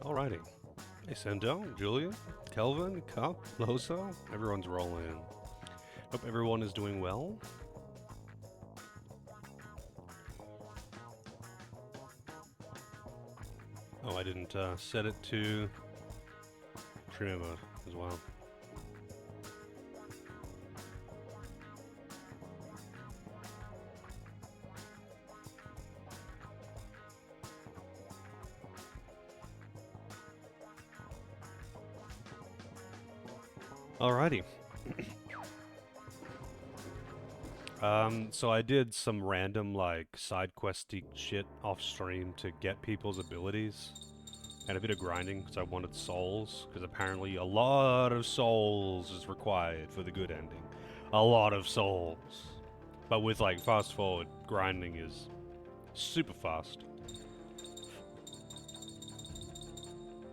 Alrighty. Hey, Sendo, Julia, Kelvin, Cup, Loso, everyone's rolling. Hope everyone is doing well. Oh, I didn't set it to trio mode as well. Alrighty. So I did some random, like, side questy shit off stream to get people's abilities. And a bit of grinding, because I wanted souls, because apparently a lot of souls is required for the good ending. A lot of souls. But with, like, fast forward, grinding is super fast.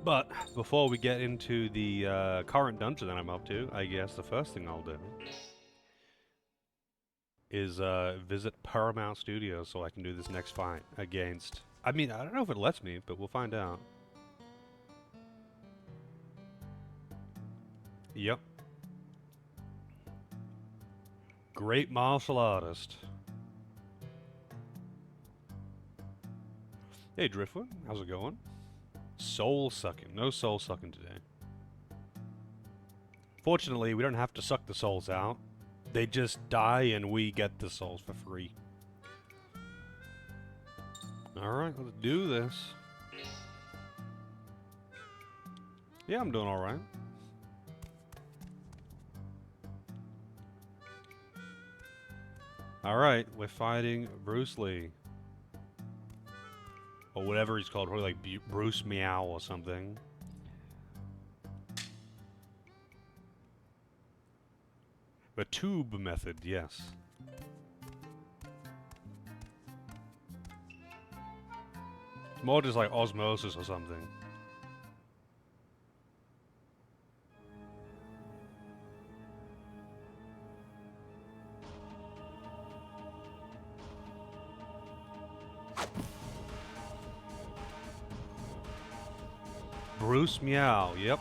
But before we get into the current dungeon that I'm up to, I guess the first thing I'll do is visit Paramount Studios so I can do this next fight against... I mean, I don't know if it lets me, but we'll find out. Yep. Great martial artist. Hey Driftwood, how's it going? Soul sucking. No soul sucking today. Fortunately, we don't have to suck the souls out. They just die and we get the souls for free. Alright, let's do this. Yeah, I'm doing alright. Alright, we're fighting Bruce Lee. Or whatever he's called, probably like Bruce Meow or something. The tube method, yes. It's more just like osmosis or something. Bruce Meow, yep.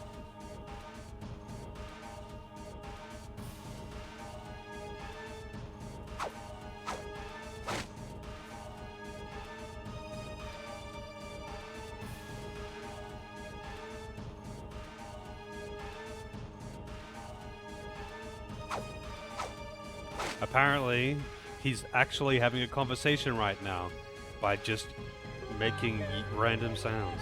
Apparently, he's actually having a conversation right now by just making random sounds.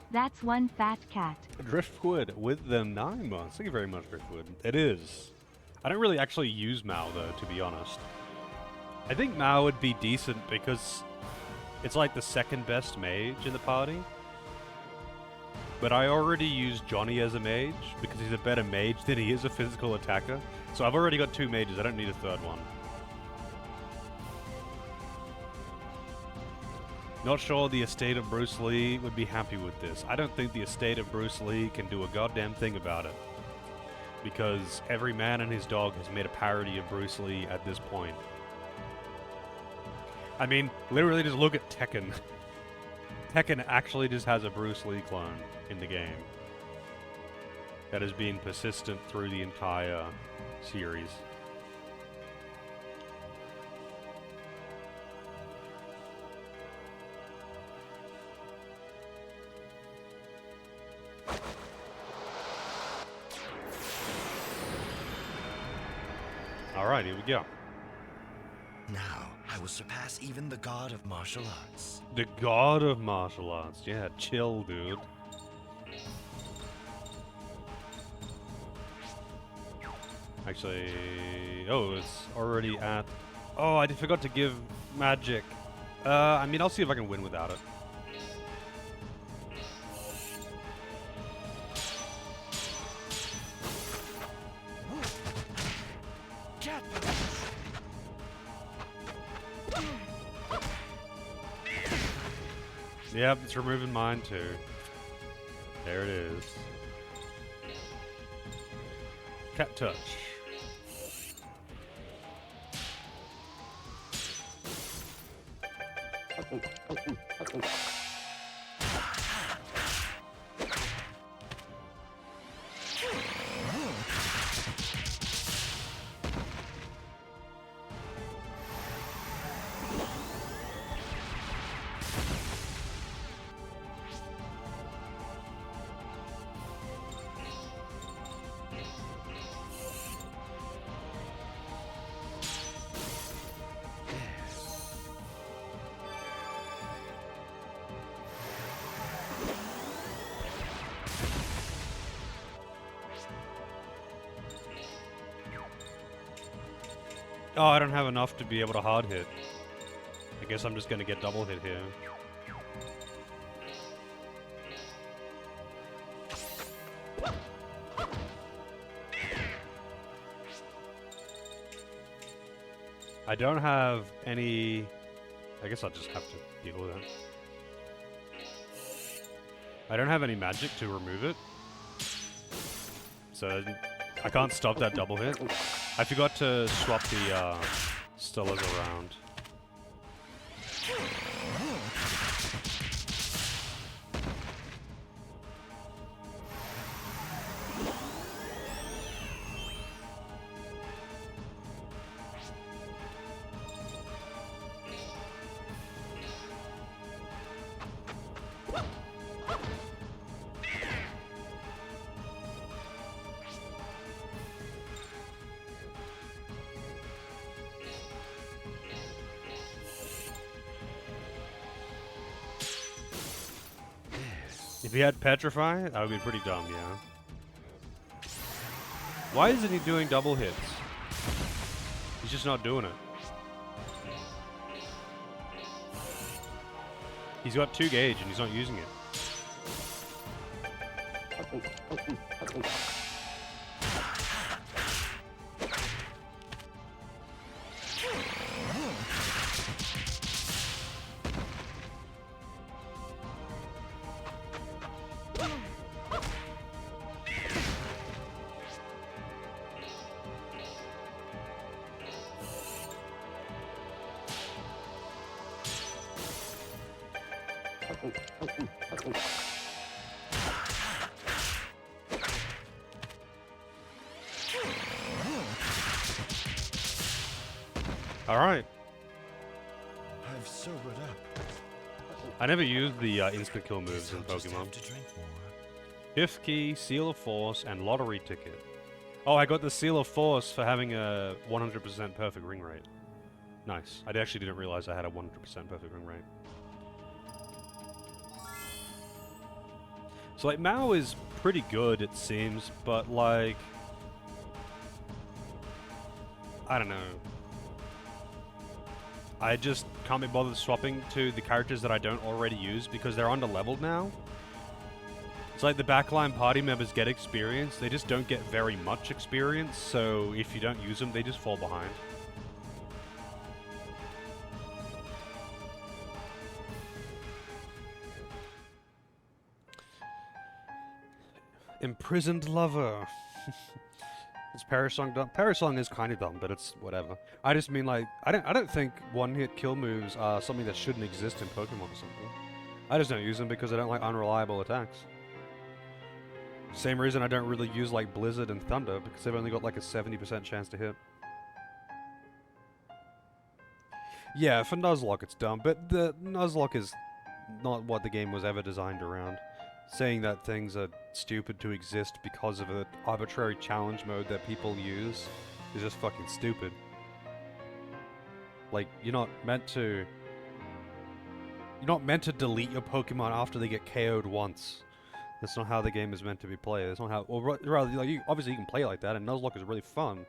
That's one fat cat. Driftwood with the 9 months. Thank you very much, Driftwood. It is. I don't really actually use Mao, though, to be honest. I think Mao would be decent because it's like the second best mage in the party. But I already use Johnny as a mage because he's a better mage than he is a physical attacker. So I've already got 2 mages, I don't need a third one. Not sure the estate of Bruce Lee would be happy with this. I don't think the estate of Bruce Lee can do a goddamn thing about it. Because every man and his dog has made a parody of Bruce Lee at this point. I mean, literally just look at Tekken. Tekken actually just has a Bruce Lee clone in the game. That has been persistent through the entire series. Alright, here we go. Now, I will surpass even the god of martial arts. The god of martial arts. Yeah, chill, dude. Actually... Oh, it's already at... Oh, I forgot to give magic. I mean, I'll see if I can win without it. Yep, it's removing mine too. There it is. Cat touch. Oh, I don't have enough to be able to hard hit. I guess I'm just gonna get double hit here. I don't have any... I guess I'll just have to deal with it. I don't have any magic to remove it. So I can't stop that double hit. I forgot to swap the Stellas around. If he had Petrify, that would be pretty dumb, yeah. Why isn't he doing double hits? He's just not doing it. He's got 2 gauge and he's not using it. Alright. I've sobered up. I never used the instant kill moves in I'll just have Pokemon. to drink more. Fifth Key, Seal of Force, and Lottery Ticket. Oh, I got the Seal of Force for having a 100% perfect ring rate. Nice. I actually didn't realize I had a 100% perfect ring rate. So, like, Mao is pretty good, it seems, but, like... I don't know. I just can't be bothered swapping to the characters that I don't already use because they're under-leveled now. It's like the backline party members get experience, they just don't get very much experience, so if you don't use them, they just fall behind. Imprisoned Lover. Is Parasong dumb? Parasong is kind of dumb, but it's whatever. I just mean, like, I don't think one-hit kill moves are something that shouldn't exist in Pokemon or something. I just don't use them because I don't like unreliable attacks. Same reason I don't really use, like, Blizzard and Thunder, because they've only got, like, a 70% chance to hit. Yeah, for Nuzlocke it's dumb, but the Nuzlocke is not what the game was ever designed around. Saying that things are stupid to exist because of an arbitrary challenge mode that people use is just fucking stupid. Like, you're not meant to delete your Pokemon after they get KO'd once. That's not how the game is meant to be played. That's not how, or rather, like, obviously you can play like that, and Nuzlocke is really fun,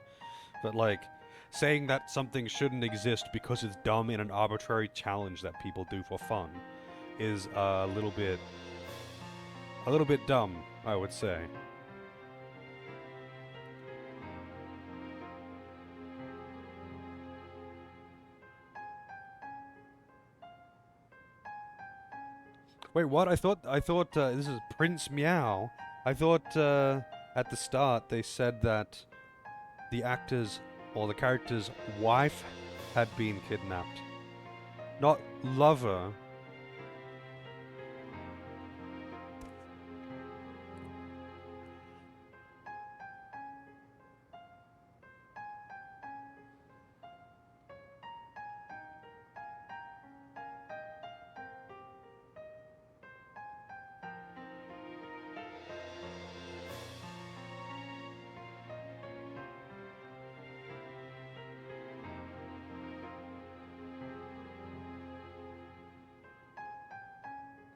but, like, saying that something shouldn't exist because it's dumb in an arbitrary challenge that people do for fun is a little bit dumb, I would say. Wait, what? I thought this is Prince Meow. I thought at the start they said that the actor's or the character's wife had been kidnapped. Not lover.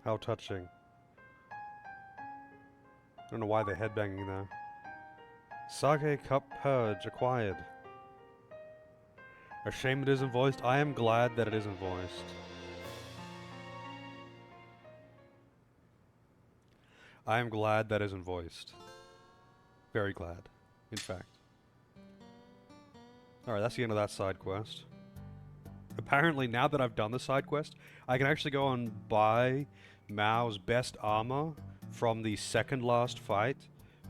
How touching. I don't know why they're headbanging there. Sake Cup Purge acquired. A shame it isn't voiced. I am glad that it isn't voiced. I am glad that isn't voiced. Very glad, in fact. Alright, that's the end of that side quest. Apparently, now that I've done the side quest, I can actually go and buy Mao's best armor from the second last fight,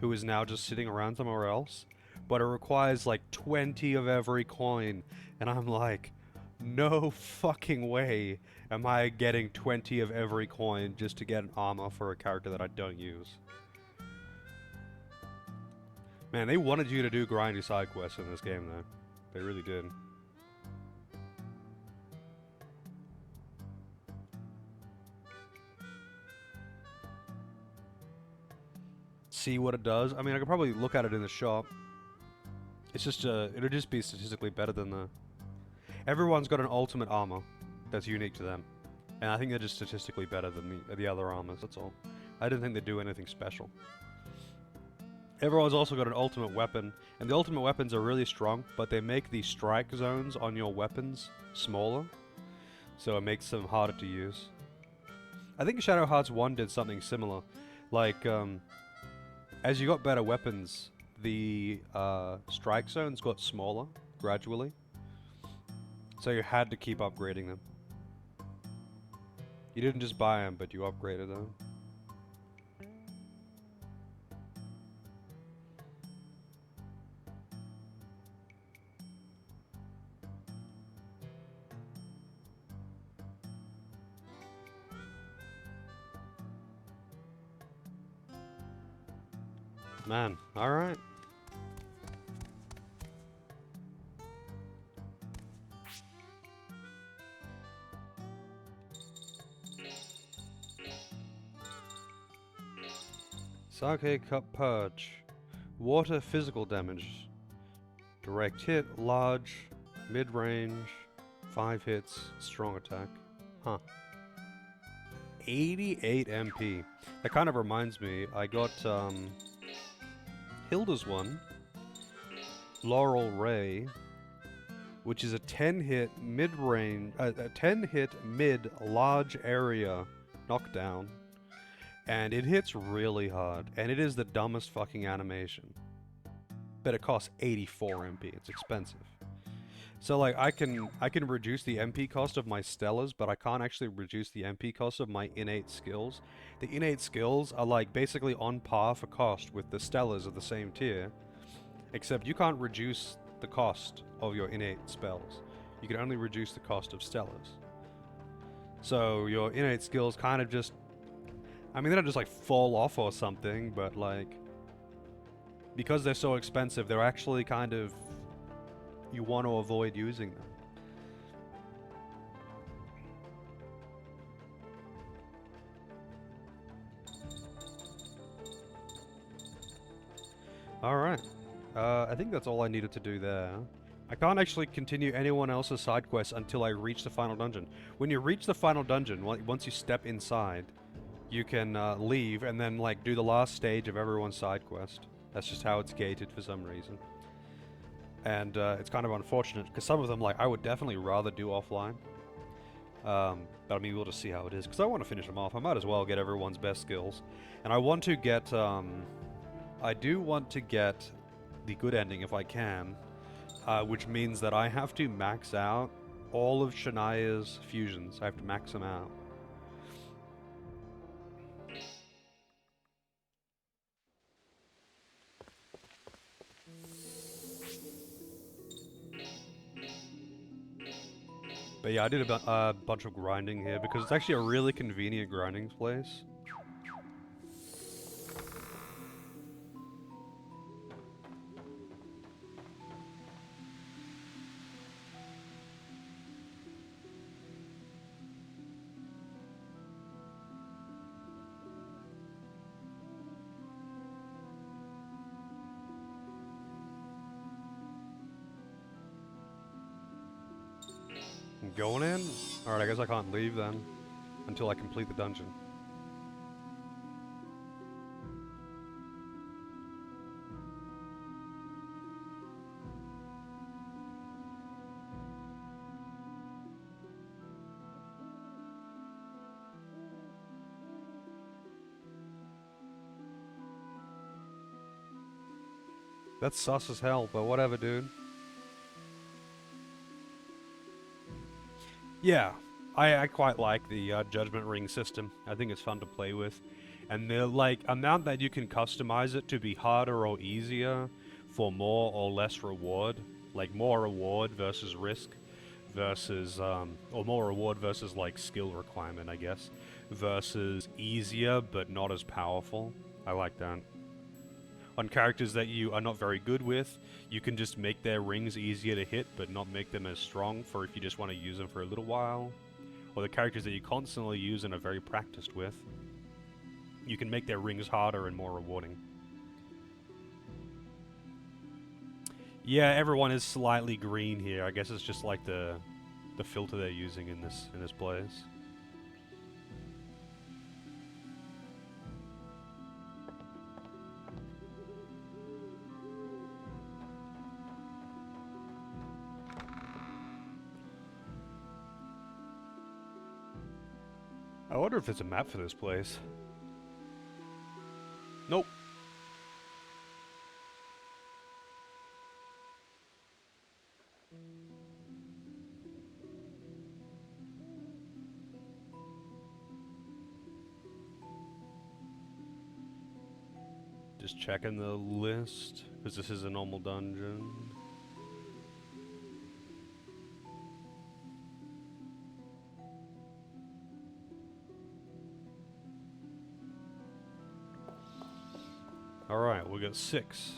who is now just sitting around somewhere else. But it requires like 20 of every coin, and I'm like, no fucking way am I getting 20 of every coin just to get an armor for a character that I don't use. Man, they wanted you to do grindy side quests in this game though. They really did. See what it does. I mean, I could probably look at it in the shop. It's just, it'll just be statistically better than the... Everyone's got an ultimate armor that's unique to them. And I think they're just statistically better than the other armors, that's all. I didn't think they'd do anything special. Everyone's also got an ultimate weapon, and the ultimate weapons are really strong, but they make the strike zones on your weapons smaller, so it makes them harder to use. I think Shadow Hearts 1 did something similar. Like, as you got better weapons, the strike zones got smaller gradually. So you had to keep upgrading them. You didn't just buy them, but you upgraded them. Man, alright. Sake Cup Purge. Water physical damage. Direct hit, large, mid-range, 5 hits, strong attack. Huh. 88 MP. That kind of reminds me, I got, Hilda's one, Laurel Ray, which is a 10-hit mid-range, a 10-hit mid-large area knockdown, and it hits really hard, and it is the dumbest fucking animation. But it costs 84 MP. It's expensive. So like I can reduce the MP cost of my Stellas, but I can't actually reduce the MP cost of my innate skills. The innate skills are like basically on par for cost with the Stellas of the same tier, except you can't reduce the cost of your innate spells. You can only reduce the cost of Stellas. So your innate skills kind of just, I mean, they don't just like fall off or something, but like, because they're so expensive, they're actually kind of, you want to avoid using them. Alright. I think that's all I needed to do there. I can't actually continue anyone else's side quests until I reach the final dungeon. When you reach the final dungeon, once you step inside, you can leave and then like do the last stage of everyone's side quest. That's just how it's gated for some reason. And it's kind of unfortunate, because some of them, like, I would definitely rather do offline. But I mean, we'll just see how it is, because I want to finish them off. I might as well get everyone's best skills. And I want to get, I do want to get the good ending if I can, which means that I have to max out all of Shania's fusions. I have to max them out. But yeah, I did a bunch of grinding here because it's actually a really convenient grinding place. I'm going in? Alright, I guess I can't leave then until I complete the dungeon. That's sus as hell, but whatever, dude. Yeah, I quite like the Judgment Ring system. I think it's fun to play with. And the, like, amount that you can customize it to be harder or easier for more or less reward. Like, more reward versus risk versus, or more reward versus, like, skill requirement, I guess. Versus easier but not as powerful. I like that. On characters that you are not very good with, you can just make their rings easier to hit, but not make them as strong for if you just want to use them for a little while. Or the characters that you constantly use and are very practiced with, you can make their rings harder and more rewarding. Yeah, everyone is slightly green here. I guess it's just like the filter they're using in this place. I wonder if there's a map for this place. Nope. Just checking the list, because this is a normal dungeon. Alright, we got 6.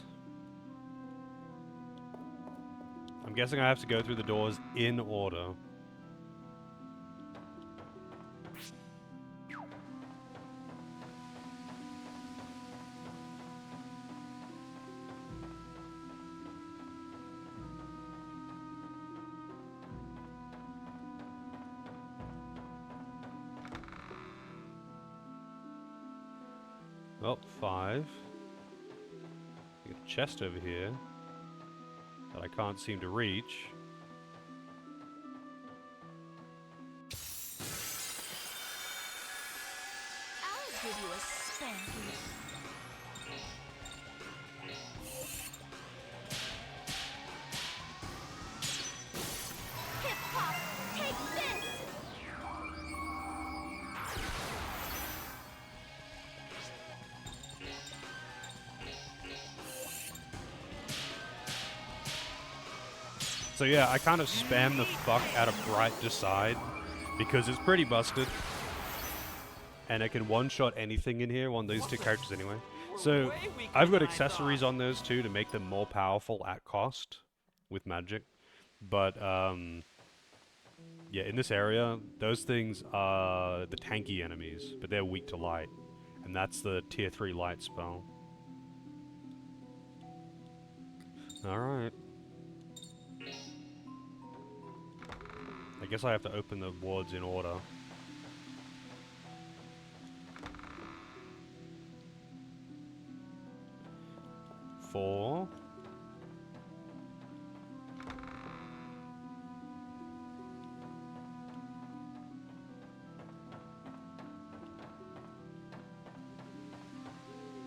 I'm guessing I have to go through the doors in order. Oh, 5. Got a chest over here that I can't seem to reach. I'll give you a spanking. Hip hop, take this! So yeah, I kind of spam the fuck out of Bright Decide because it's pretty busted. And I can one-shot anything in here, one of these two characters anyway. So I've got accessories on those two to make them more powerful at cost with magic. But yeah, in this area, those things are the tanky enemies, but they're weak to light. And that's the tier 3 light spell. Alright. I guess I have to open the wards in order. Four.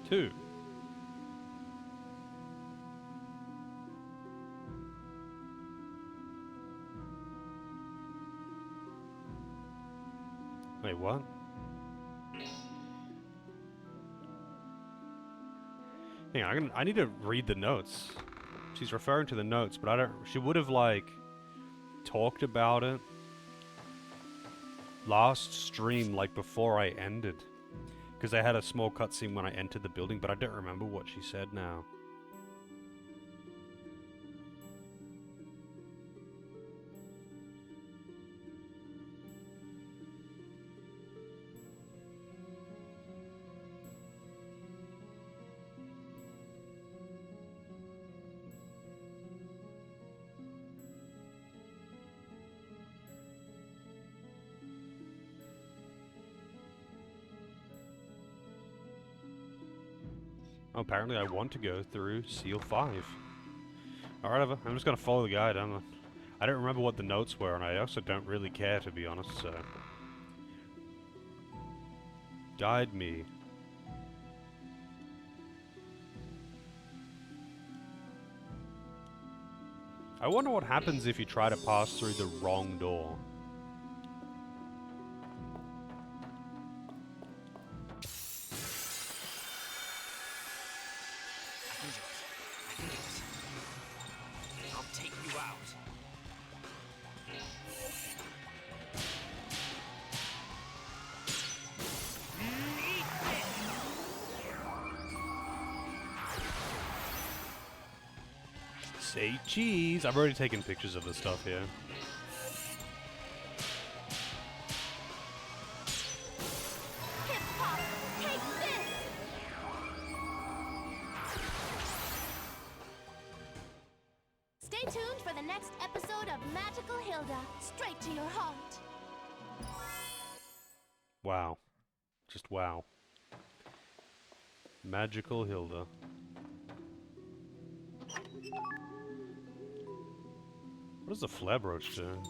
Two. Wait, what? Hang on, I need to read the notes. She's referring to the notes, but I don't. She would have like talked about it last stream, like before I ended. Because I had a small cutscene when I entered the building, but I don't remember what she said now. Oh, apparently I want to go through Seal 5. Alright, I'm just gonna follow the guide. I don't remember what the notes were, and I also don't really care, to be honest, so... Guide me. I wonder what happens if you try to pass through the wrong door. I'll take you out. Say cheese! I've already taken pictures of the stuff here. Hip hop, take this! Stay tuned for the next episode of Magical Hilda, straight to your heart. Wow. Just wow. Magical Hilda. What does the flare brooch do?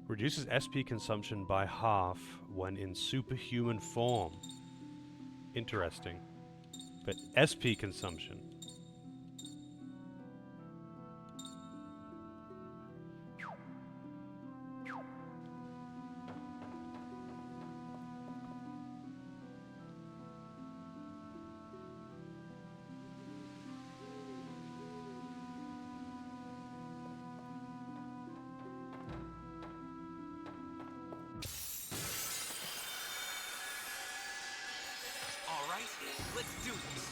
Reduces SP consumption by half when in superhuman form. Interesting. But SP consumption. All right, let's do this.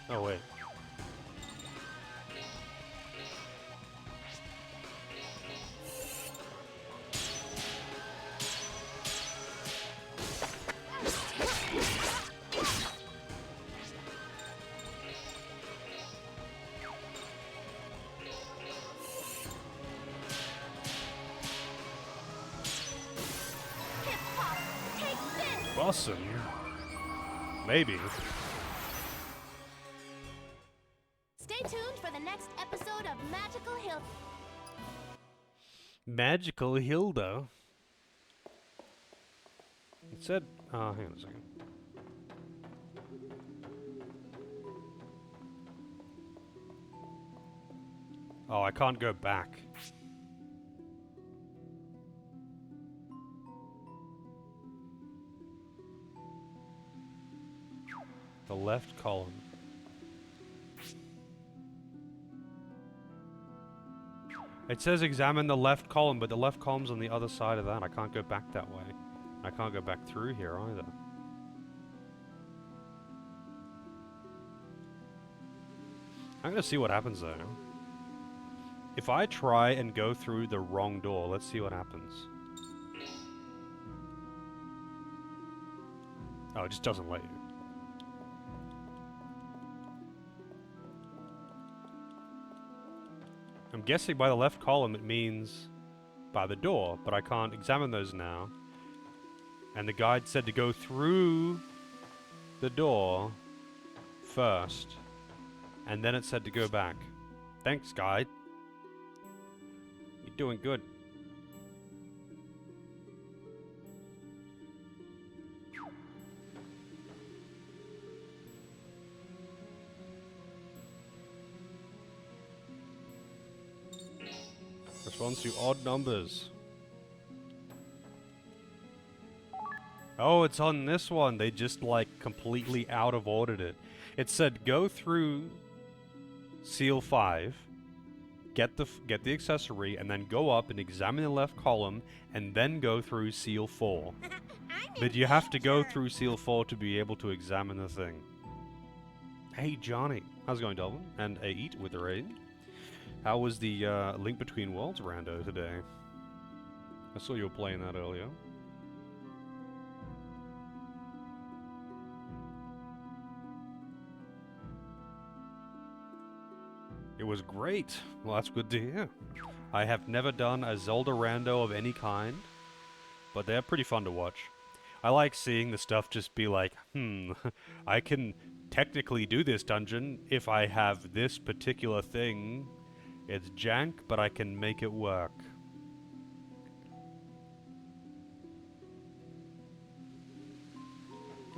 Oh wait. Hip hop, take this! Awesome. Maybe. Stay tuned for the next episode of Magical Hilda. Magical Hilda. It said, hang on a second. Oh, I can't go back. The left column. It says examine the left column, but the left column's on the other side of that. I can't go back that way. I can't go back through here either. I'm gonna see what happens though. If I try and go through the wrong door, let's see what happens. Oh, it just doesn't let you. I'm guessing by the left column it means by the door, but I can't examine those now. And the guide said to go through the door first, and then it said to go back. Thanks, guide. You're doing good. Responds to odd numbers. Oh, it's on this one. They just, like, completely out of ordered it. It said go through Seal 5, get the accessory, and then go up and examine the left column, and then go through Seal 4. But you have to go through Seal 4 to be able to examine the thing. Hey, Johnny. How's it going, Delvin? And Eat with the raid. How was the Link Between Worlds rando today? I saw you were playing that earlier. It was great. Well, that's good to hear. I have never done a Zelda rando of any kind, but they're pretty fun to watch. I like seeing the stuff just be like, I can technically do this dungeon if I have this particular thing. It's jank, but I can make it work.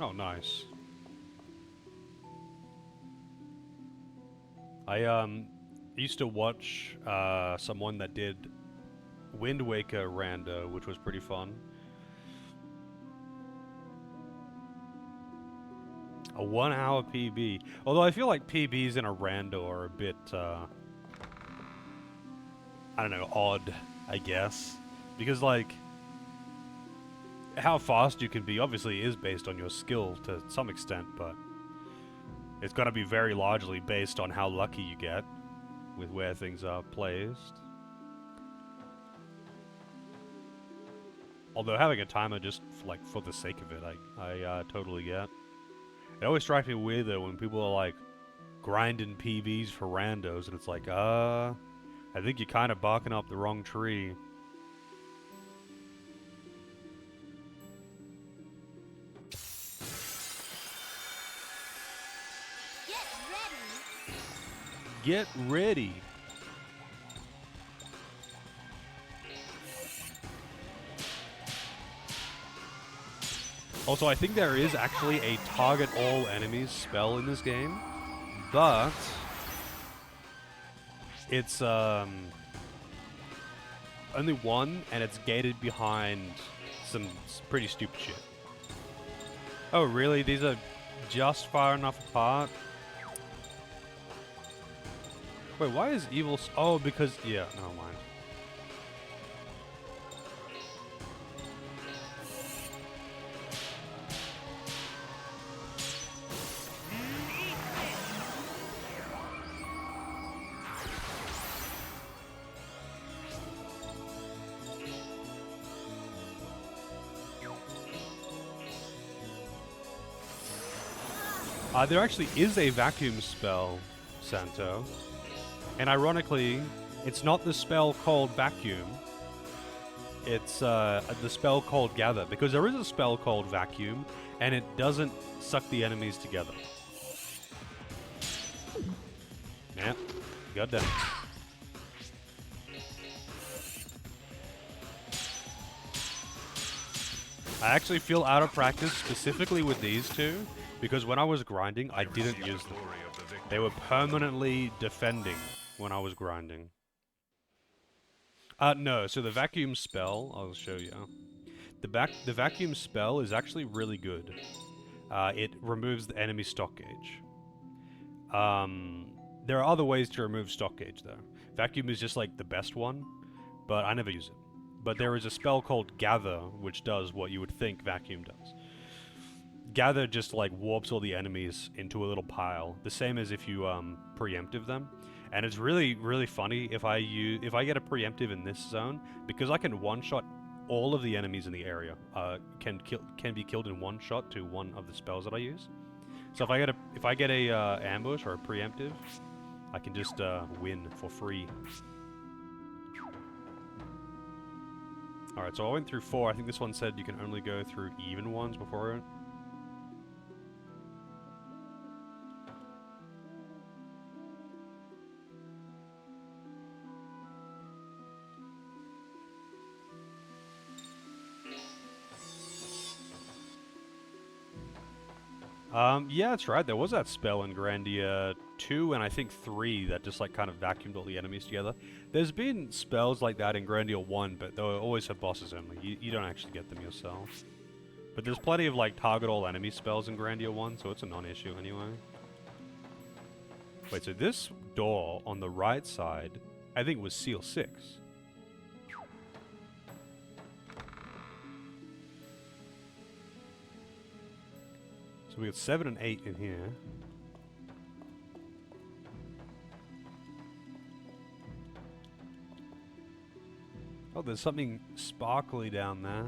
Oh, nice. I used to watch someone that did Wind Waker rando, which was pretty fun. A 1 hour PB. Although I feel like PBs in a rando are a bit, I don't know, odd, I guess. Because, like, how fast you can be obviously is based on your skill to some extent, but it's got to be very largely based on how lucky you get with where things are placed. Although having a timer just like for the sake of it, I totally get. It always strikes me weird though when people are like grinding PBs for randos, and it's like, I think you're kind of barking up the wrong tree. Get ready. Also, I think there is actually a target all enemies spell in this game, but it's only one, and it's gated behind some pretty stupid shit. Oh, really? These are just far enough apart? Wait, why is evil... Oh, because... Yeah, never mind. There actually is a vacuum spell, Santo. And ironically, it's not the spell called Vacuum. It's the spell called Gather. Because there is a spell called Vacuum, and it doesn't suck the enemies together. Yeah, got done. I actually feel out of practice specifically with these two, because when I was grinding, I didn't use them. They were permanently defending when I was grinding. No, so the vacuum spell, I'll show you. The vacuum spell is actually really good. It removes the enemy stock gauge. There are other ways to remove stock gauge, though. Vacuum is just like the best one, but I never use it. But there is a spell called Gather, which does what you would think Vacuum does. Gather just like warps all the enemies into a little pile, the same as if you preemptive them. And it's really, really funny if I get a preemptive in this zone, because I can one-shot all of the enemies in the area. Can be killed in one shot to one of the spells that I use. So if I get a ambush or a preemptive, I can just win for free. All right, so I went through 4. I think this one said you can only go through even ones before it. Yeah, that's right. There was that spell in Grandia 2. 2 and I think 3 that just like kind of vacuumed all the enemies together. There's been spells like that in Grandia 1, but they're always for bosses only. You don't actually get them yourself. But there's plenty of like target all enemy spells in Grandia 1, so it's a non-issue anyway. Wait, so this door on the right side, I think was Seal 6. So we got 7 and 8 in here. Oh, there's something sparkly down there.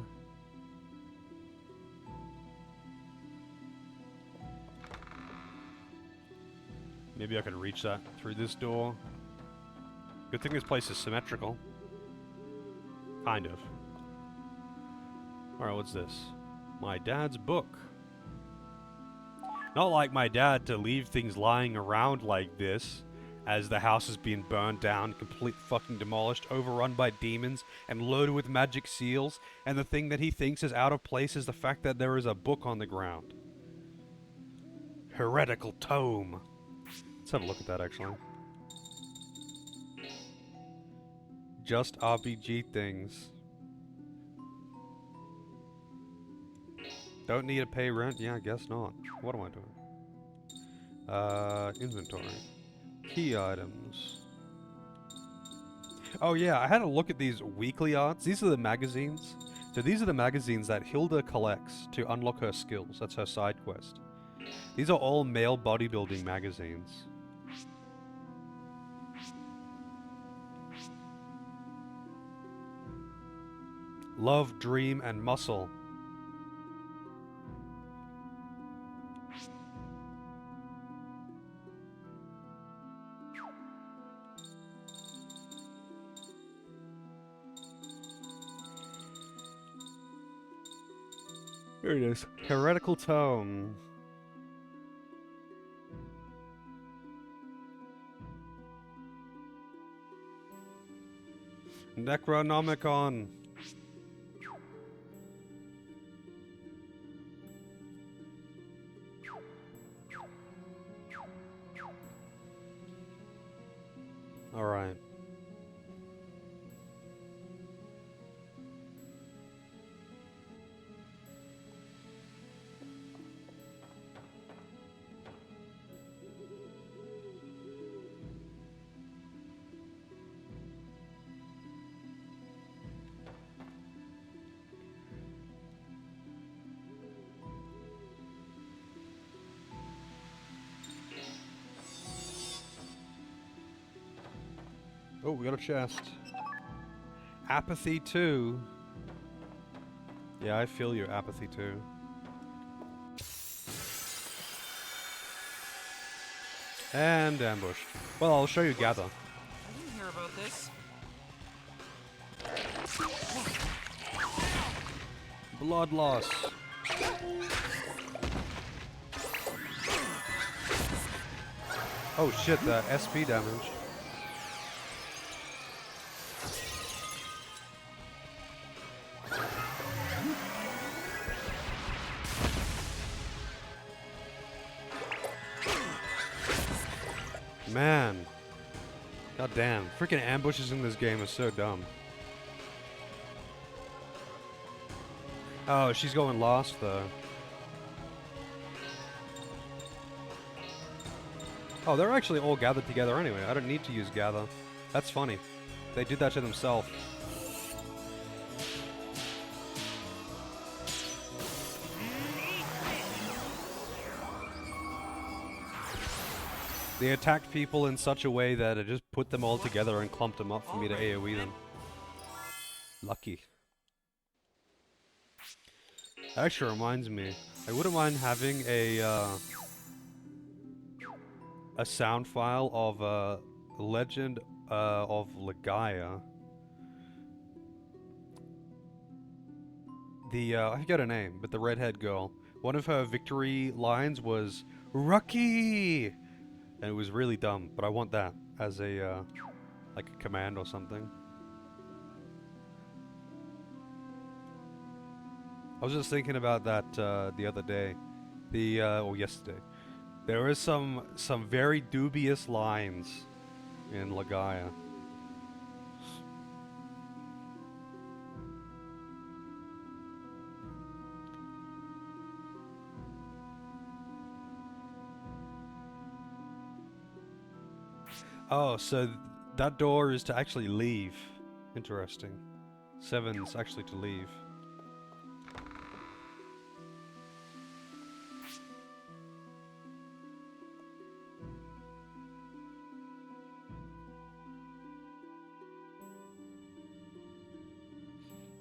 Maybe I can reach that through this door. Good thing this place is symmetrical. Kind of. Alright, what's this? My dad's book. Not like my dad to leave things lying around like this as the house is being burned down, complete fucking demolished, overrun by demons, and loaded with magic seals, and the thing that he thinks is out of place is the fact that there is a book on the ground. Heretical tome. Let's have a look at that, actually. Just RPG things. Don't need to pay rent? Yeah, I guess not. What am I doing? Inventory. Key items. Oh yeah, I had a look at these weekly arts. These are the magazines. So these are the magazines that Hilda collects to unlock her skills. That's her side quest. These are all male bodybuilding magazines. Love, Dream, and Muscle. Here it is. Heretical Tome. Necronomicon. All right. Oh, we got a chest. Apathy 2. Yeah, I feel your apathy too. And ambushed. Well, I'll show you Gather. I didn't hear about this. Blood loss. Oh shit, the SP damage. Man. God damn. Freaking ambushes in this game are so dumb. Oh, she's going lost though. Oh, they're actually all gathered together anyway. I don't need to use Gather. That's funny. They did that to themselves. They attacked people in such a way that it just put them all together and clumped them up for me to AoE them. Lucky. That actually reminds me, I wouldn't mind having a sound file of Legend of Legaia. I forget her name, but the redhead girl. One of her victory lines was "Rucky," and it was really dumb. But I want that as a like a command or something. I was just thinking about that the other day, or yesterday. There is some very dubious lines in Legaia. Oh, so that door is to actually leave. Interesting. 7's actually to leave.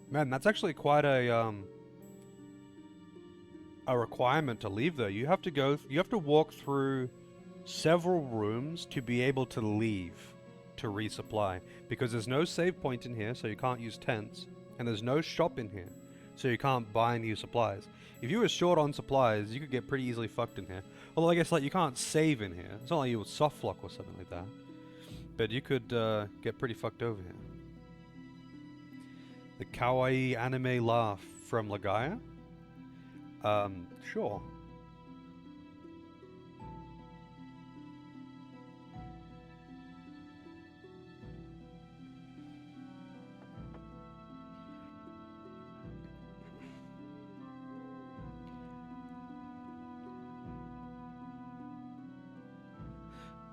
Man, that's actually quite a requirement to leave though. You have to walk through several rooms to be able to leave to resupply, because there's no save point in here, so you can't use tents, and there's no shop in here, so you can't buy new supplies. If you were short on supplies, you could get pretty easily fucked in here. Although I guess like you can't save in here. It's not like you would softlock or something like that, but you could get pretty fucked over here. The kawaii anime laugh from Legaia? Sure.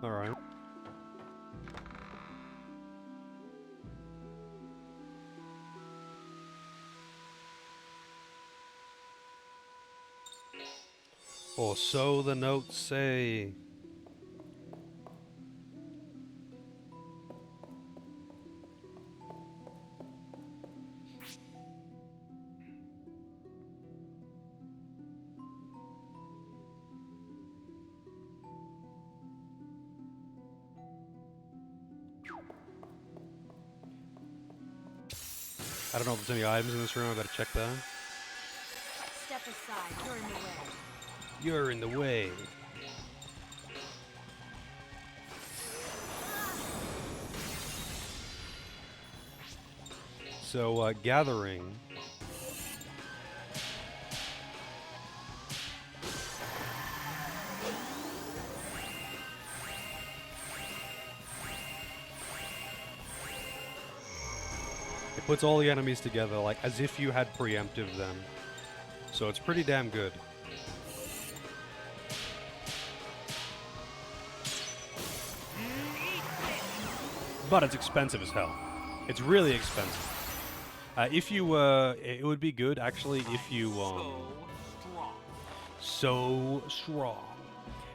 Alright. Or so the notes say. I don't know if there's any items in this room. I better check that. Step aside, you're in the way. You're in the way. So, gathering. It puts all the enemies together, like, as if you had preemptive them. So it's pretty damn good. But it's expensive as hell. It's really expensive. If you, it would be good, actually, if you, so strong.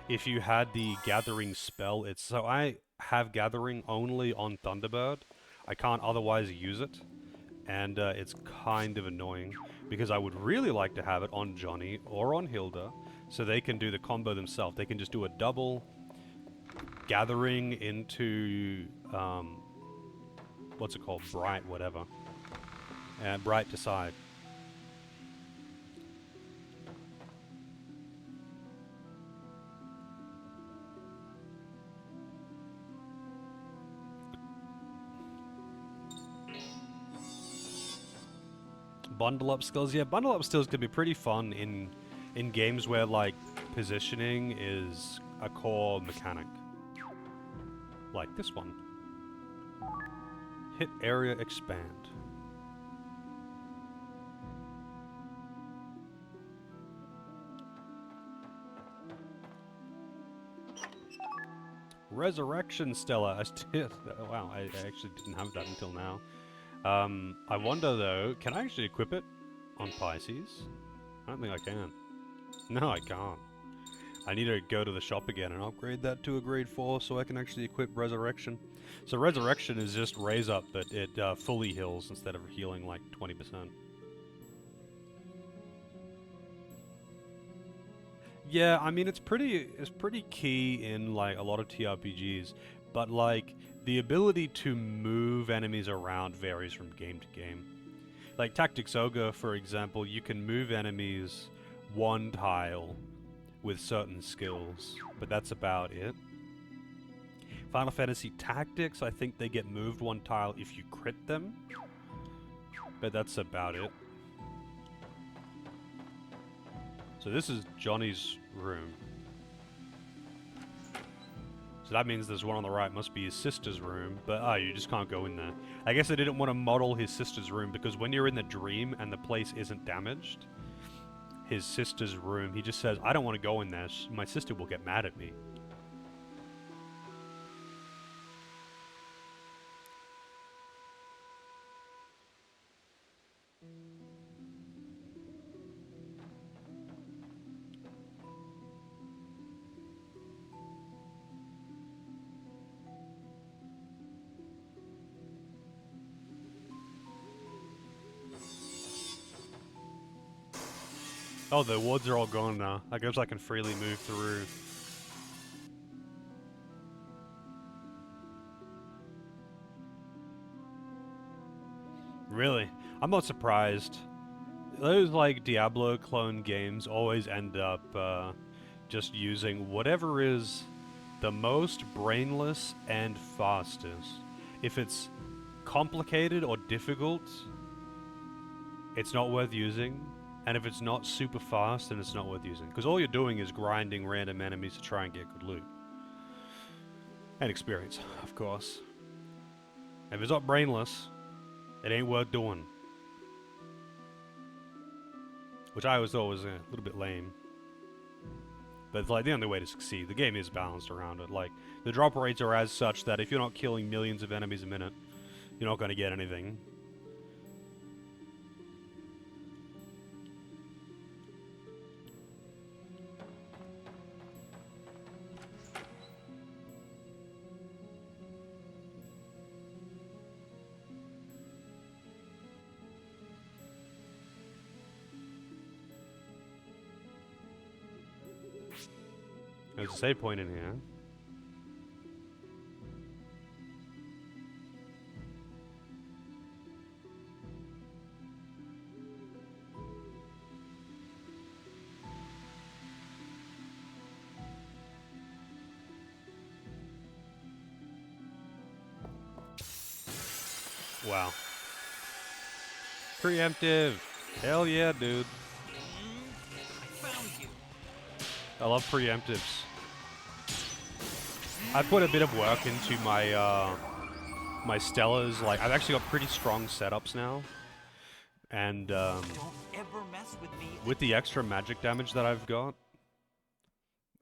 If you had the Gathering spell, so I have Gathering only on Thunderbird. I can't otherwise use it. And it's kind of annoying, because I would really like to have it on Johnny or on Hilda, so they can do the combo themselves. They can just do a double Gathering into, what's it called? Bright, whatever. Bright Decide. Bundle up skills. Yeah, bundle up skills can be pretty fun in games where, like, positioning is a core mechanic. Like this one. Hit area expand. Resurrection Stella. Wow, I actually didn't have that until now. I wonder though, can I actually equip it on Pisces? I don't think I can. No, I can't. I need to go to the shop again and upgrade that to a grade 4 so I can actually equip Resurrection. So Resurrection is just raise up, but it fully heals instead of healing like 20%. Yeah, I mean it's pretty key in like a lot of TRPGs, but like the ability to move enemies around varies from game to game. Like Tactics Ogre, for example, you can move enemies one tile with certain skills, but that's about it. Final Fantasy Tactics, I think they get moved one tile if you crit them, but that's about it. So this is Johnny's room. So that means there's one on the right, must be his sister's room, but you just can't go in there. I guess they didn't want to model his sister's room because when you're in the dream and the place isn't damaged, his sister's room, he just says, I don't want to go in there, my sister will get mad at me. Oh, the wards are all gone now. I guess I can freely move through. Really? I'm not surprised. Those, like, Diablo clone games always end up just using whatever is the most brainless and fastest. If it's complicated or difficult, it's not worth using. And if it's not super fast, then it's not worth using. Because all you're doing is grinding random enemies to try and get good loot. And experience, of course. If it's not brainless, it ain't worth doing. Which I always thought was a little bit lame. But it's like the only way to succeed. The game is balanced around it. Like, the drop rates are as such that if you're not killing millions of enemies a minute, you're not going to get anything. There's a save point in here. Wow. Preemptive. Hell yeah, dude. I found you. I love preemptives. I put a bit of work into my my Stellas. Like, I've actually got pretty strong setups now, and Don't ever mess with me. with the extra magic damage that I've got,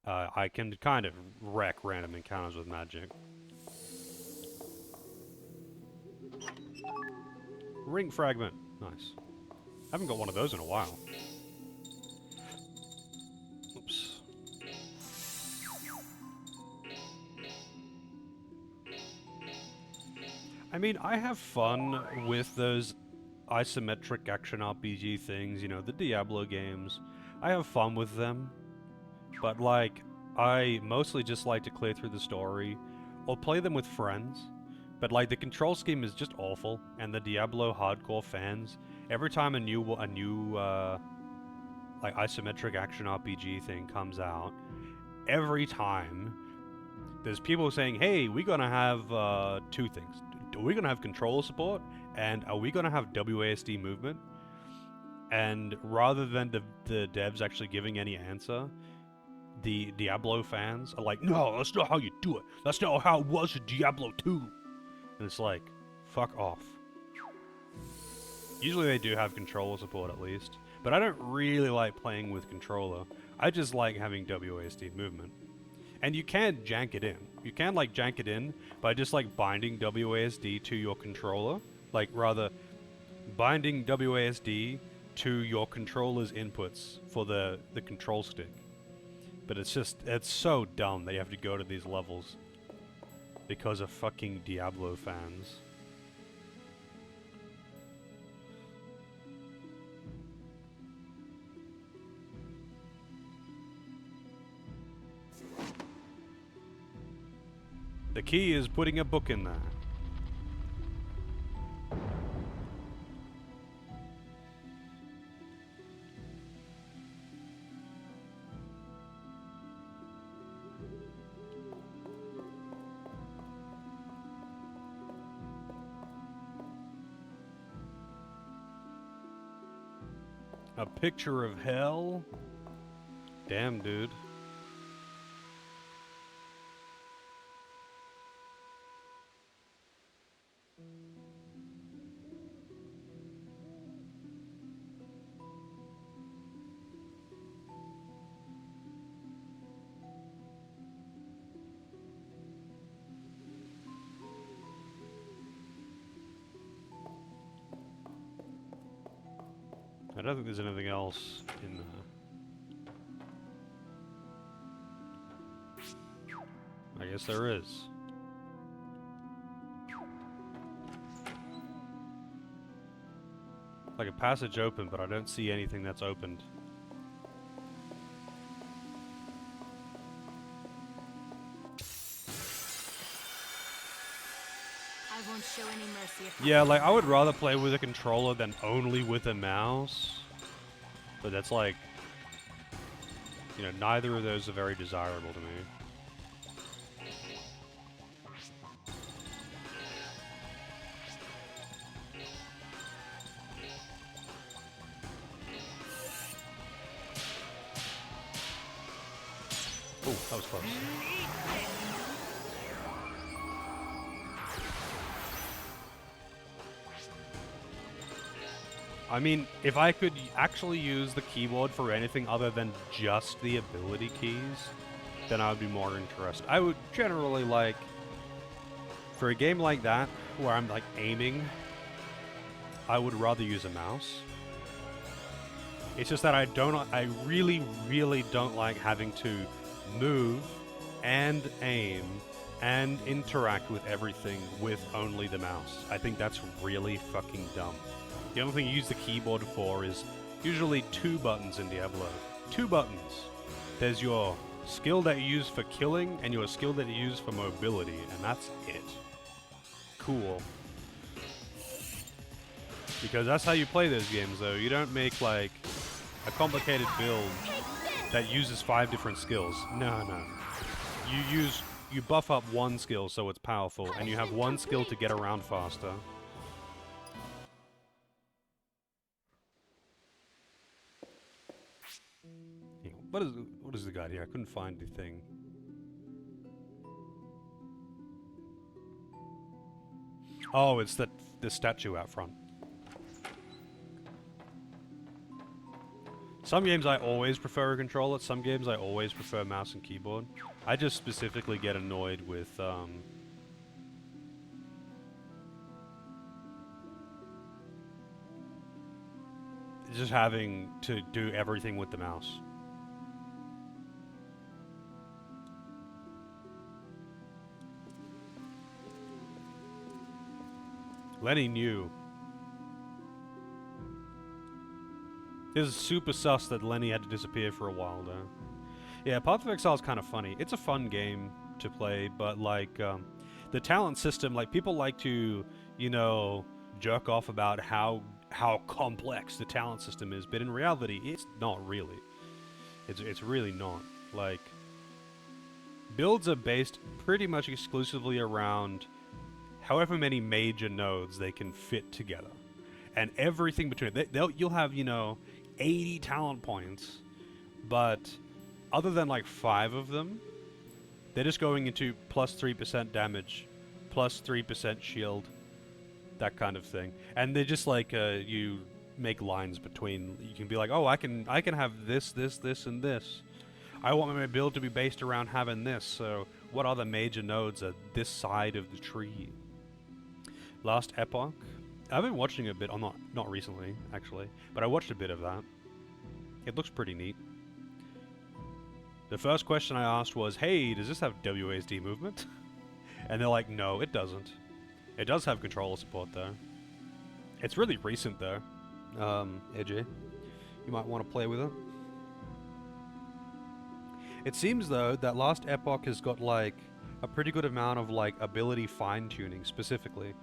I can kind of wreck random encounters with magic. Ring fragment, nice. I haven't got one of those in a while. Oops. I mean, I have fun with those isometric action RPG things, you know, the Diablo games. I have fun with them, but like, I mostly just like to clear through the story or play them with friends. But like, the control scheme is just awful, and the Diablo hardcore fans, every time a new like isometric action RPG thing comes out, every time there's people saying, hey, we're gonna have two things. Are we gonna have controller support, and are we gonna have WASD movement? And rather than the devs actually giving any answer, the Diablo fans are like, no, that's not how you do it. That's not how it was in Diablo 2. And it's like, fuck off. Usually they do have controller support at least, but I don't really like playing with controller. I just like having WASD movement. And you can jank it in. You can like jank it in by just like binding WASD to your controller. Like, rather, binding WASD to your controller's inputs for the control stick. But it's so dumb that you have to go to these levels because of fucking Diablo fans. The key is putting a book in there. A picture of hell? Damn, dude. I don't think there's anything else in there. I guess there is. Like a passage open, but I don't see anything that's opened. I won't show any mercy if Yeah, like I would rather play with a controller than only with a mouse. But that's like, you know, neither of those are very desirable to me. Oh, that was close. I mean, if I could actually use the keyboard for anything other than just the ability keys, then I would be more interested. I would generally like, for a game like that, where I'm like aiming, I would rather use a mouse. It's just that I really, really don't like having to move and aim and interact with everything with only the mouse. I think that's really fucking dumb. The only thing you use the keyboard for is usually 2 buttons in Diablo. 2 buttons. There's your skill that you use for killing and your skill that you use for mobility, and that's it. Cool. Because that's how you play those games, though. You don't make, like, a complicated build that uses 5 different skills. No, no. You buff up one skill so it's powerful, and you have one skill to get around faster. What is the guide here? I couldn't find the thing. Oh, it's the statue out front. Some games I always prefer a controller. Some games I always prefer mouse and keyboard. I just specifically get annoyed with just having to do everything with the mouse. Lenny knew. It was super sus that Lenny had to disappear for a while, though. Yeah, Path of Exile is kind of funny. It's a fun game to play, but, like, the talent system, like, people like to, you know, jerk off about how complex the talent system is, but in reality, it's not really. It's really not. Like, builds are based pretty much exclusively around however many major nodes they can fit together. And everything between it. You'll have, you know, 80 talent points, but other than like 5 of them, they're just going into plus 3% damage, plus 3% shield, that kind of thing. And they're just like, you make lines between, you can be like, oh, I can have this, this, this, and this. I want my build to be based around having this, so what other major nodes are this side of the tree? Last Epoch. I've been watching a bit, not recently, actually, but I watched a bit of that. It looks pretty neat. The first question I asked was, hey, does this have WASD movement? And they're like, no, it doesn't. It does have controller support, though. It's really recent, though. AJ, you might want to play with it. It seems, though, that Last Epoch has got, like, a pretty good amount of, like, ability fine-tuning, specifically.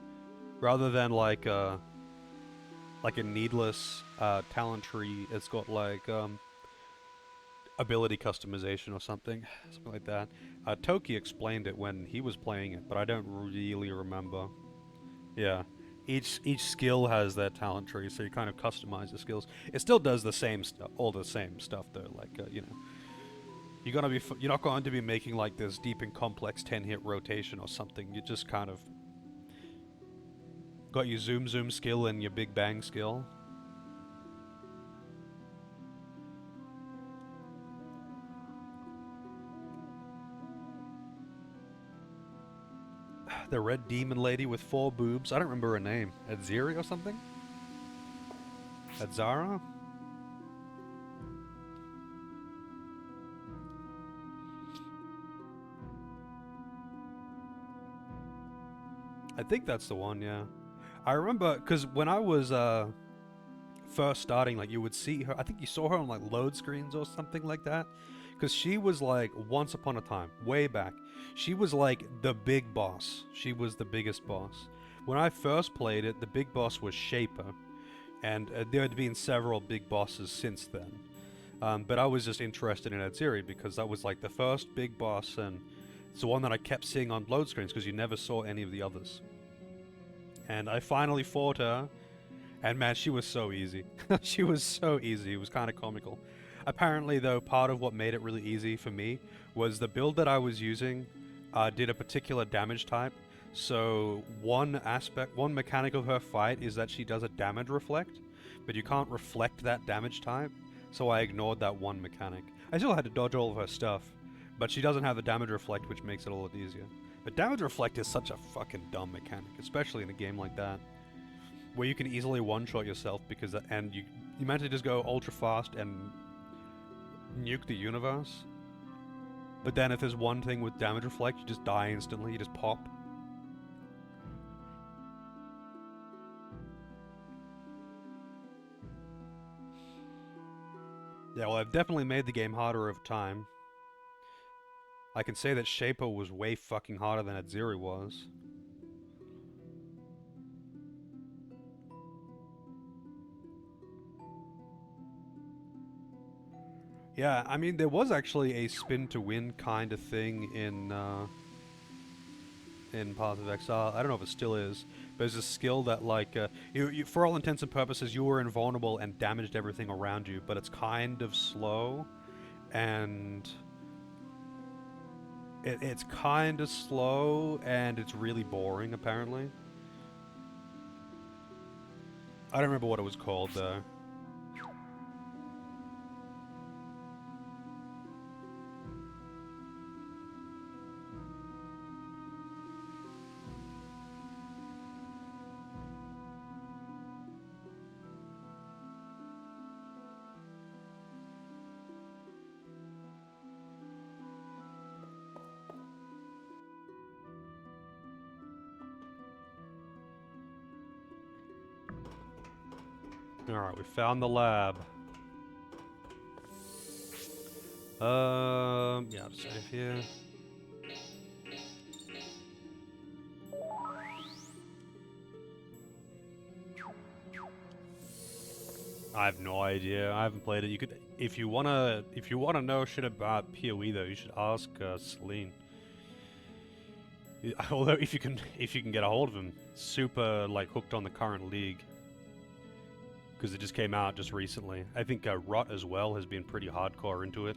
Rather than, like a needless talent tree, it's got, like, ability customization or something like that. Toki explained it when he was playing it, but I don't really remember. Yeah. Each skill has their talent tree, so you kind of customize the skills. It still does the same stuff, all the same stuff, though, like, you know. You're not going to be making, like, this deep and complex 10-hit rotation or something. You just kind of got your zoom skill and your big bang skill. The red demon lady with 4 boobs. I don't remember her name. Adziri or something? Adzara? I think that's the one, yeah. I remember, because when I was first starting, like, you would see her, I think you saw her on, like, load screens or something like that. Because she was, like, once upon a time, way back, she was, like, the big boss. She was the biggest boss. When I first played it, the big boss was Shaper. And there had been several big bosses since then. But I was just interested in Adziri because that was, like, the first big boss, and it's the one that I kept seeing on load screens because you never saw any of the others. And I finally fought her, and man, she was so easy. She was so easy, it was kind of comical. Apparently, though, part of what made it really easy for me was the build that I was using did a particular damage type. So one mechanic of her fight is that she does a damage reflect, but you can't reflect that damage type, so I ignored that one mechanic. I still had to dodge all of her stuff, but she doesn't have a damage reflect, which makes it a lot easier. But damage reflect is such a fucking dumb mechanic, especially in a game like that, where you can easily one-shot yourself because and you meant to just go ultra fast and nuke the universe. But then if there's one thing with damage reflect, you just die instantly, you just pop. Yeah, well, I've definitely made the game harder over time. I can say that Shaper was way fucking harder than Adziri was. Yeah, I mean, there was actually a spin to win kind of thing in Path of Exile. I don't know if it still is, but there's a skill that, like, you, for all intents and purposes, you were invulnerable and damaged everything around you, but it's kind of slow, and it's kind of slow, and it's really boring, apparently. I don't remember what it was called, though. Alright, we found the lab. Yeah, I'll save here. I have no idea. I haven't played it. You could, if you wanna know shit about PoE though, you should ask Celine. Although if you can get a hold of him, super like hooked on the current league. Because it just came out just recently. I think Rot as well has been pretty hardcore into it.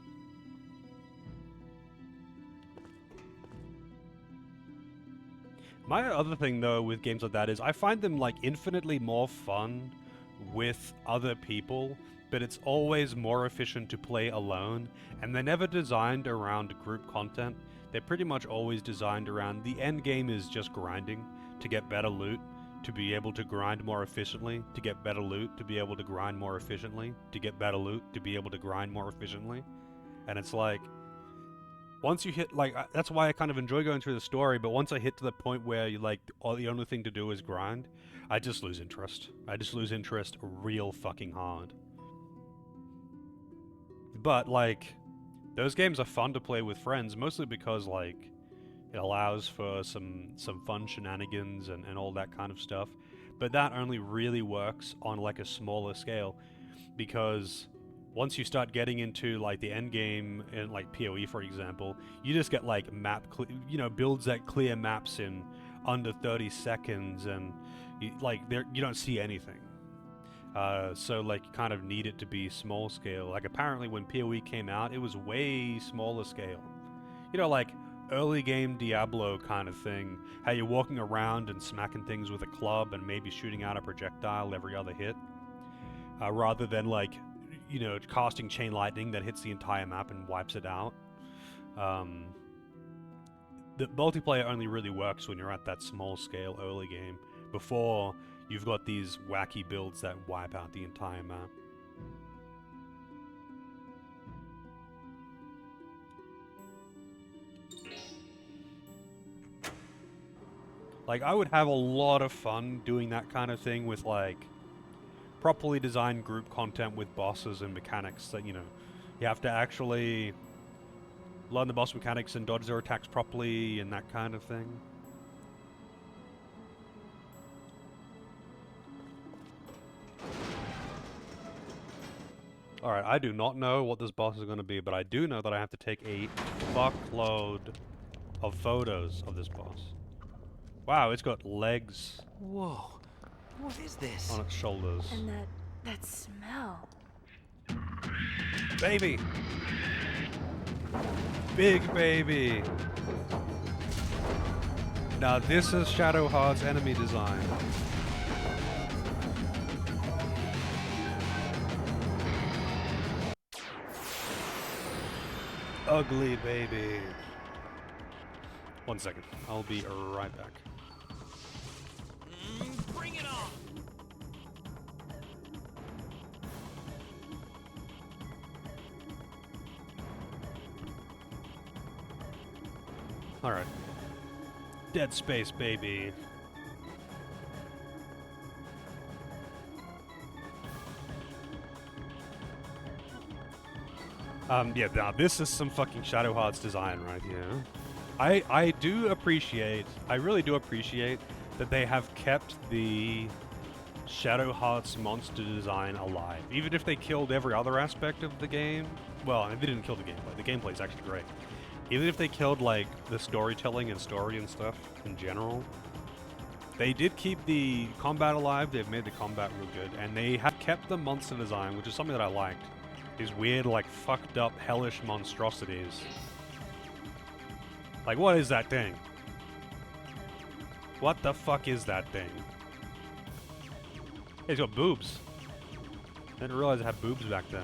My other thing though with games like that is I find them like infinitely more fun with other people, but it's always more efficient to play alone, and they're never designed around group content. They're pretty much always designed around the end game is just grinding to get better loot, to be able to grind more efficiently, to get better loot, to be able to grind more efficiently, to get better loot, to be able to grind more efficiently. And it's like, once you hit, like, that's why I kind of enjoy going through the story, but once I hit to the point where you like, the only thing to do is grind, I just lose interest. I just lose interest real fucking hard. But, like, those games are fun to play with friends, mostly because, like, it allows for some fun shenanigans and all that kind of stuff. But that only really works on, like, a smaller scale, because once you start getting into, like, the end game in, like, PoE, for example, you just get, like, builds that clear maps in under 30 seconds, and, you don't see anything. So, like, you kind of need it to be small scale. Like, apparently when PoE came out, it was way smaller scale. You know, like, early game Diablo kind of thing, how you're walking around and smacking things with a club and maybe shooting out a projectile every other hit, rather than, like, you know, casting chain lightning that hits the entire map and wipes it out. The multiplayer only really works when you're at that small scale early game, before you've got these wacky builds that wipe out the entire map. Like, I would have a lot of fun doing that kind of thing with, like, properly designed group content with bosses and mechanics that, you know, you have to actually learn the boss mechanics and dodge their attacks properly and that kind of thing. Alright, I do not know what this boss is going to be, but I do know that I have to take a fuckload of photos of this boss. Wow, it's got legs Whoa. What is this? on its shoulders. And that smell. Baby! Big baby! Now this is Shadowheart's enemy design. Ugly baby. 1 second. I'll be right back. Bring it on! Alright. Dead Space, baby. Yeah, now this is some fucking Shadow Hearts design right here. I do appreciate, I really do appreciate that they have kept the Shadow Hearts monster design alive. Even if they killed every other aspect of the game, well, they didn't kill the gameplay. The gameplay is actually great. Even if they killed, like, the storytelling and story and stuff in general, they did keep the combat alive. They've made the combat real good, and they have kept the monster design, which is something that I liked. These weird, like, fucked up, hellish monstrosities. Like, what is that thing? What the fuck is that thing? Hey, he's got boobs. I didn't realize I had boobs back there.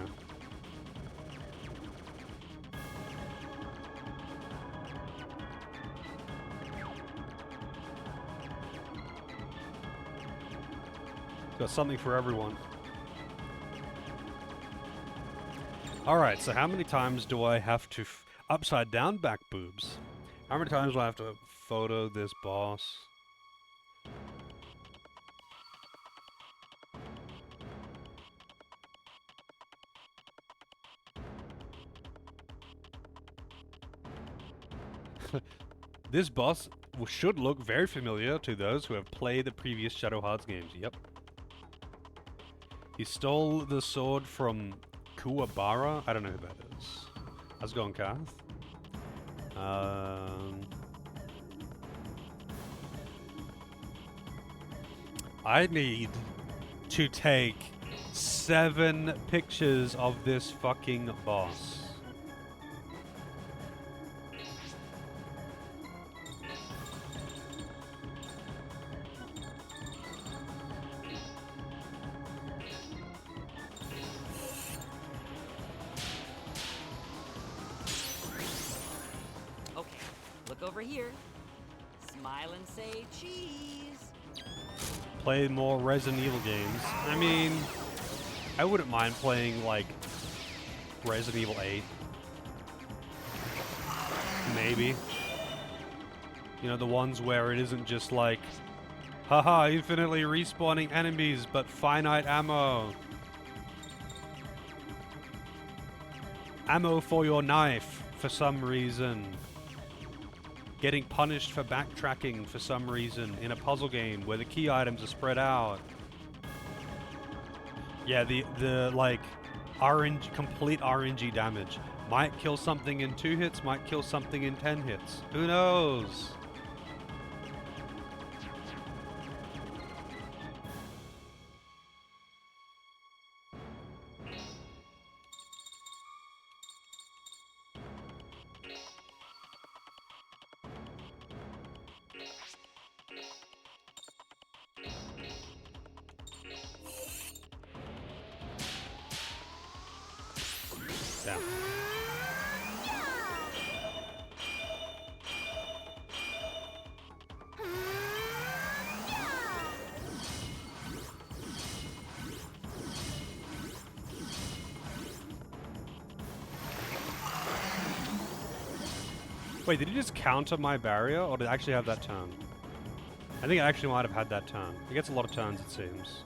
Got something for everyone. Alright, so how many times do I have to upside down back boobs? How many times do I have to photo this boss? This boss should look very familiar to those who have played the previous Shadow Hearts games. Yep. He stole the sword from Kuwabara. I don't know who that is. How's it going, Kath? I need to take 7 pictures of this fucking boss. Okay, look over here. Smile and say cheese. Play more Resident Evil games. I mean, I wouldn't mind playing, like, Resident Evil 8. Maybe. You know, the ones where it isn't just like, haha, infinitely respawning enemies, but finite ammo. Ammo for your knife, for some reason. Getting punished for backtracking for some reason in a puzzle game where the key items are spread out. Yeah, the like complete RNG damage. Might kill something in 2 hits, might kill something in 10 hits. Who knows? Damn. Wait, did he just counter my barrier, or did I actually have that turn? I think I actually might have had that turn. He gets a lot of turns, it seems.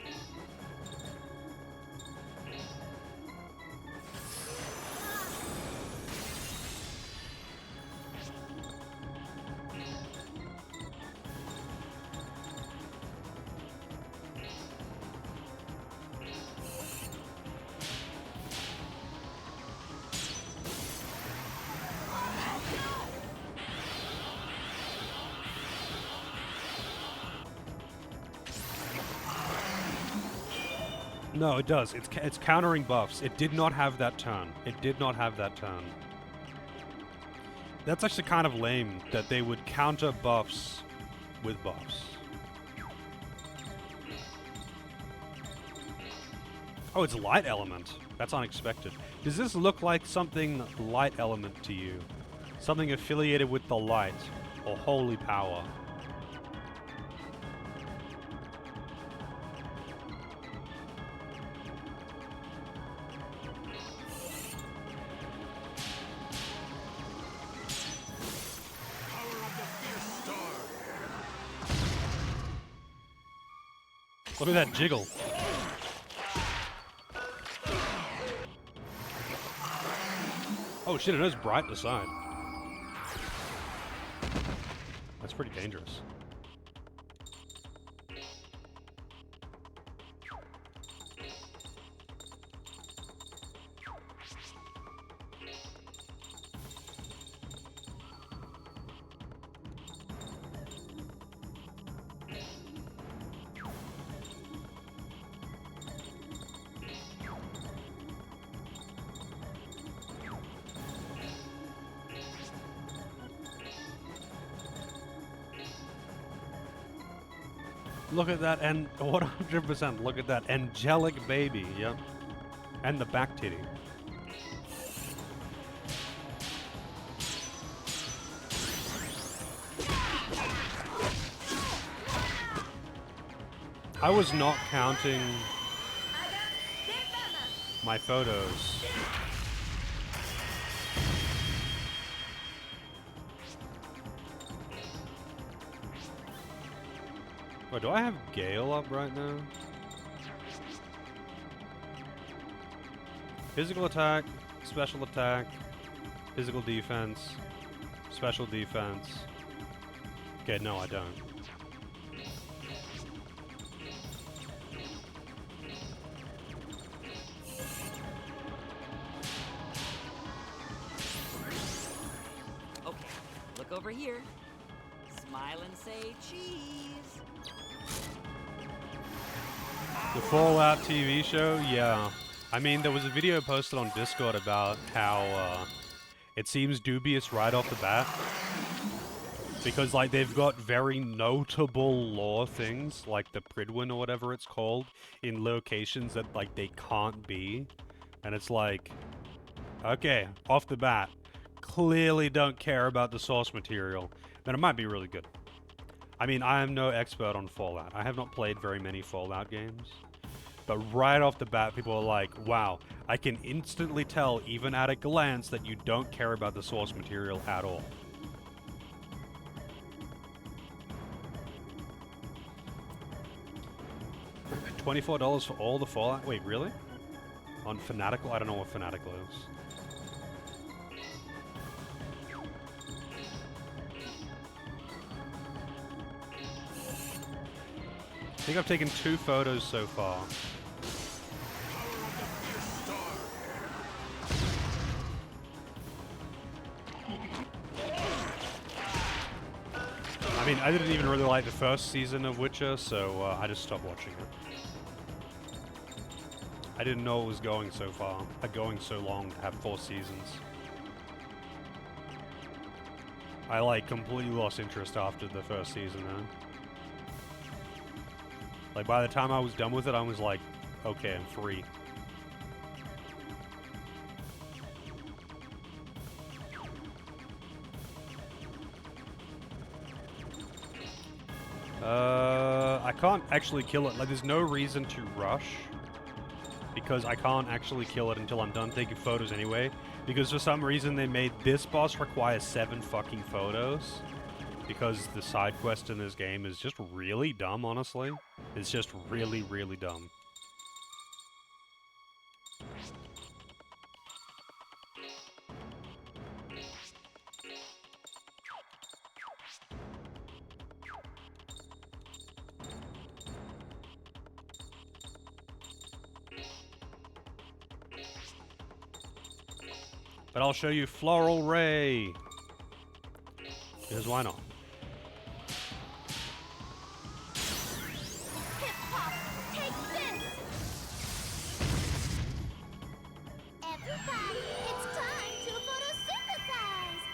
No, it does. It's countering buffs. It did not have that turn. It did not have that turn. That's actually kind of lame that they would counter buffs with buffs. Oh, it's light element. That's unexpected. Does this look like something light element to you? Something affiliated with the light or holy power? Look at that jiggle. Oh shit, it is bright aside. That's pretty dangerous. Look at that, and 100%, look at that angelic baby, yep. And the back titty. I was not counting my photos. Wait, do I have Gale up right now? Physical attack, special attack, physical defense, special defense. Okay, no, I don't. Okay, look over here. Smile and say cheese. The Fallout TV show? Yeah. I mean, there was a video posted on Discord about how it seems dubious right off the bat. Because, like, they've got very notable lore things, like the Pridwin or whatever it's called, in locations that, like, they can't be. And it's like, okay, off the bat, clearly don't care about the source material. Then it might be really good. I mean, I am no expert on Fallout. I have not played very many Fallout games. But right off the bat, people are like, wow, I can instantly tell, even at a glance, that you don't care about the source material at all. $24 for all the Fallout? Wait, really? On Fanatical? I don't know what Fanatical is. I think I've taken 2 photos so far. I mean, I didn't even really like the first season of Witcher, so I just stopped watching it. I didn't know it was going so far, going so long to have 4 seasons. I, like, completely lost interest after the first season, man. Like, by the time I was done with it, I was like, okay, I'm free. I can't actually kill it. Like, there's no reason to rush. Because I can't actually kill it until I'm done taking photos anyway. Because for some reason they made this boss require 7 fucking photos. because the side quest in this game is just really dumb, honestly. It's just really, really dumb. But I'll show you Floral Ray. Because why not? Hip hop, take this! Everybody, it's time to photosynthesize!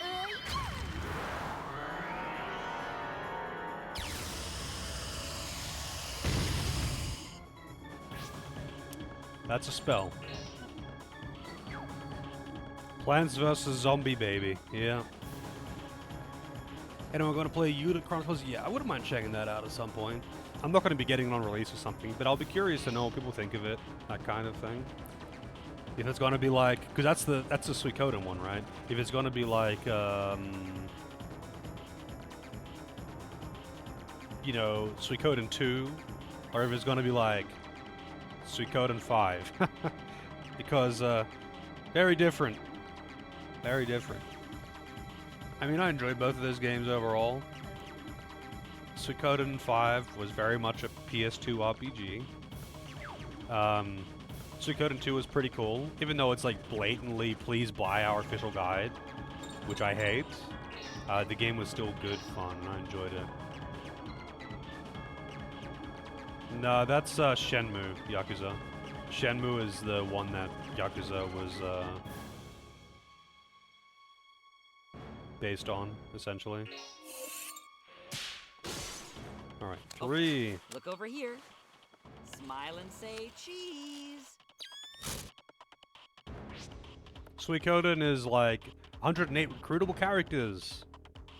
That's a spell. Plants vs. Zombie Baby. Yeah. And we're going to play Yuta Chronicles. Yeah, I wouldn't mind checking that out at some point. I'm not going to be getting it on release or something, but I'll be curious to know what people think of it. That kind of thing. If it's going to be like, because that's the Suikoden one, right? If it's going to be like, you know, Suikoden 2, or if it's going to be like Suikoden 5, because very different. Very different. I mean, I enjoyed both of those games overall. Suikoden 5 was very much a PS2 RPG. Suikoden 2 was pretty cool, even though it's like blatantly please buy our official guide, which I hate. The game was still good fun, and I enjoyed it. No, that's Shenmue, Yakuza. Shenmue is the one that Yakuza was based on, essentially. Alright, 3. Okay, look over here. Smile and say cheese. Suikoden is like 108 recruitable characters.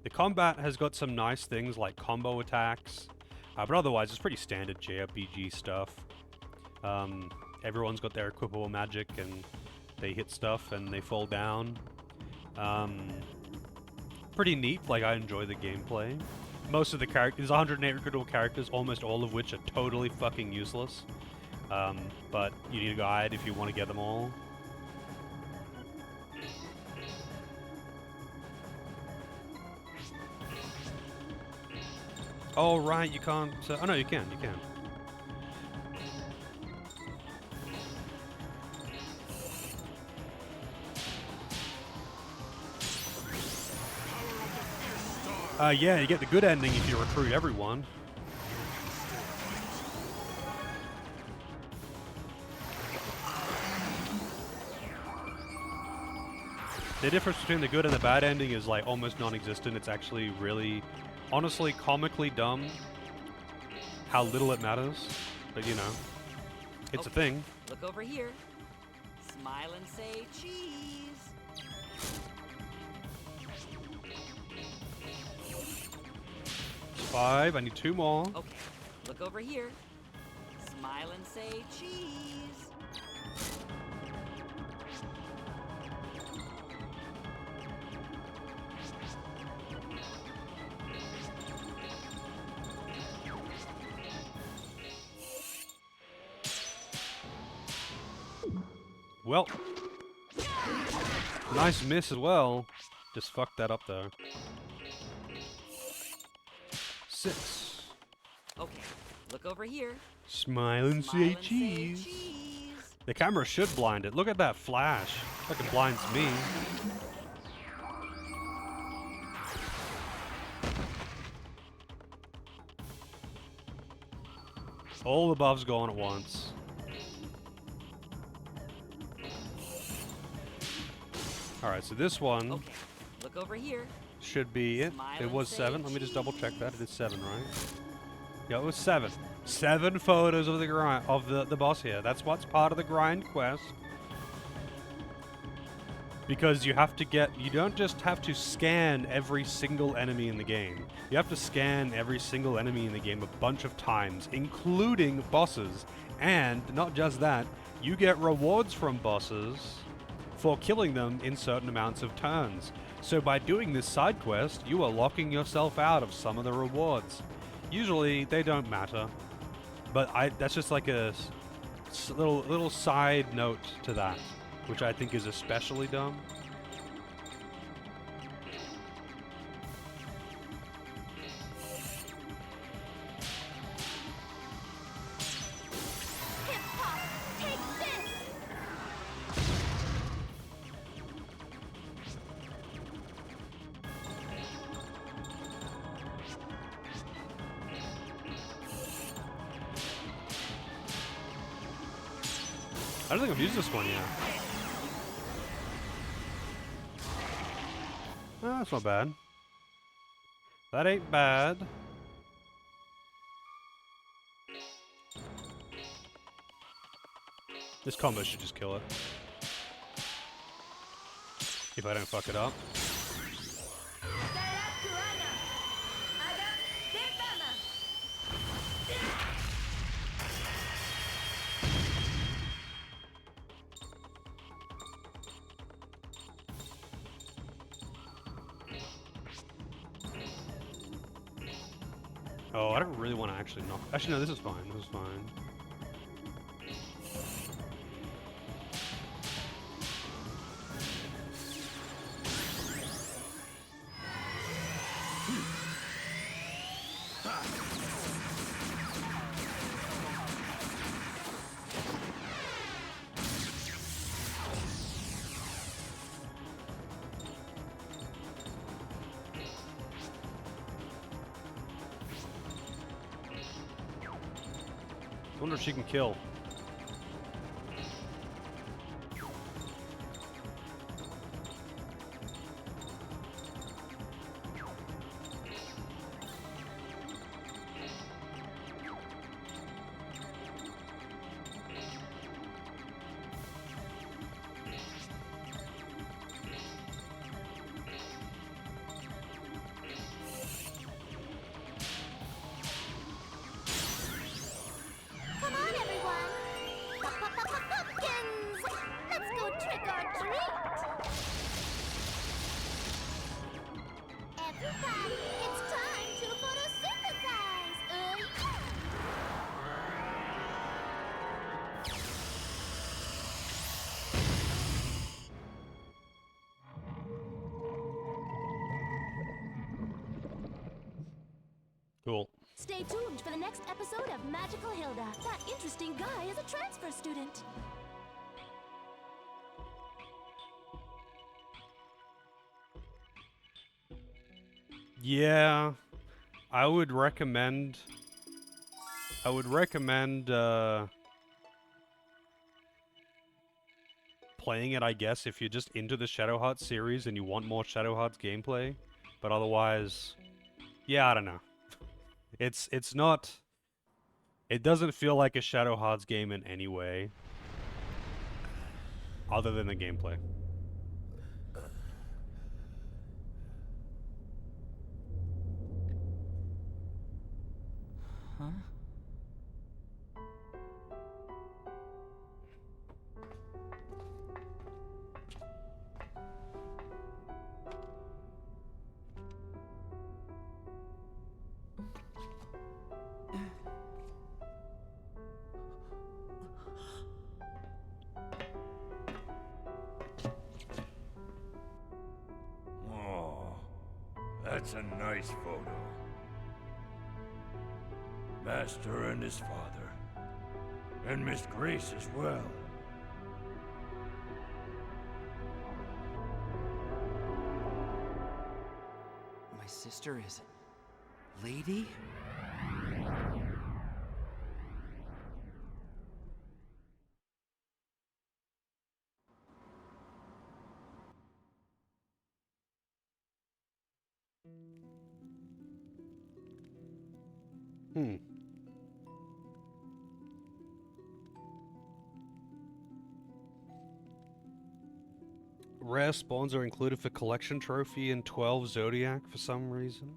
The combat has got some nice things like combo attacks, but otherwise it's pretty standard JRPG stuff. Everyone's got their equipable magic and they hit stuff and they fall down. Pretty neat, like I enjoy the gameplay. Most of the characters, 108 recruitable characters, almost all of which are totally fucking useless. But you need a guide if you want to get them all. Oh right, you can't, oh no, you can. Yeah, you get the good ending if you recruit everyone. The difference between the good and the bad ending is like almost non-existent. It's actually really, honestly, comically dumb how little it matters. But you know, it's a thing. Look over here. Smile and say cheese. 5, I need 2 more. Okay, look over here. Smile and say cheese. Well, nice miss as well. Just fucked that up though. 6. Okay, look over here. Smile and Smile say and cheese. cheese. The camera should blind it. Look at that flash. Fucking blinds me. All the buffs go on at once. Alright, so this one Okay, look over here. should be it. Smile It and was say 7. Let me just double check that. cheese. It is 7, right? Yeah, it was 7. 7 photos of the grind of the boss here. That's what's part of the grind quest. Because you have to you don't just have to scan every single enemy in the game. You have to scan every single enemy in the game a bunch of times, including bosses. And not just that, you get rewards from bosses for killing them in certain amounts of turns. So by doing this side quest, you are locking yourself out of some of the rewards. Usually they don't matter, but that's just like a little side note to that, which I think is especially dumb. Hip hop, take this! I don't think I've used this one yet. Oh, that's not bad. That ain't bad. This combo should just kill it. If I don't fuck it up. Oh, I don't really want to actually knock. Actually, no, this is fine. This is fine. I wonder if she can kill. Come on, everyone! Pumpkins! Let's go trick or treat! Everybody, it's time to photosynthesize! Yeah! Cool. Stay tuned for the next episode of Magical Hilda. That interesting guy is a transfer student. Yeah, I would recommend playing it, I guess, if you're just into the Shadow Hearts series and you want more Shadow Hearts gameplay. But otherwise, yeah, I don't know. It's not. It doesn't feel like a Shadow Hearts game in any way, other than the gameplay. Huh? Oh, that's a nice photo. Master and his father. And Miss Grace as well. My sister is Lady? Rare spawns are included for collection trophy and 12 Zodiac for some reason.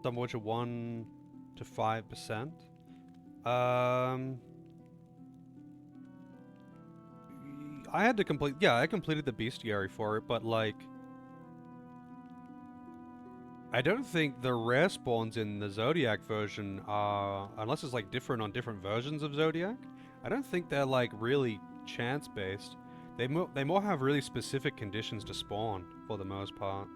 Some of which are 1 to 5%. I had to complete, yeah, I completed the bestiary for it, but like, I don't think the rare spawns in the Zodiac version are, unless it's like different on different versions of Zodiac, I don't think they're like really chance based. They more have really specific conditions to spawn for the most part.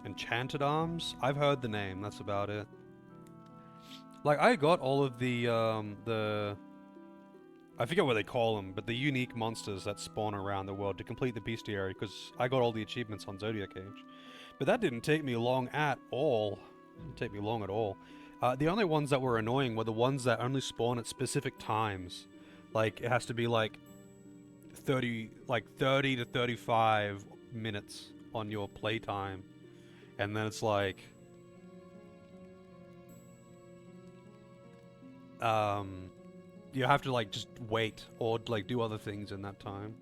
Enchanted Arms? I've heard the name, that's about it. Like, I got all of the I forget what they call them, but the unique monsters that spawn around the world to complete the bestiary, because I got all the achievements on Zodiac Age. But that didn't take me long at all. Didn't take me long at all. The only ones that were annoying were the ones that only spawn at specific times. Like, it has to be like 30 to 35 minutes on your playtime. And then it's like... you have to like just wait or like do other things in that time.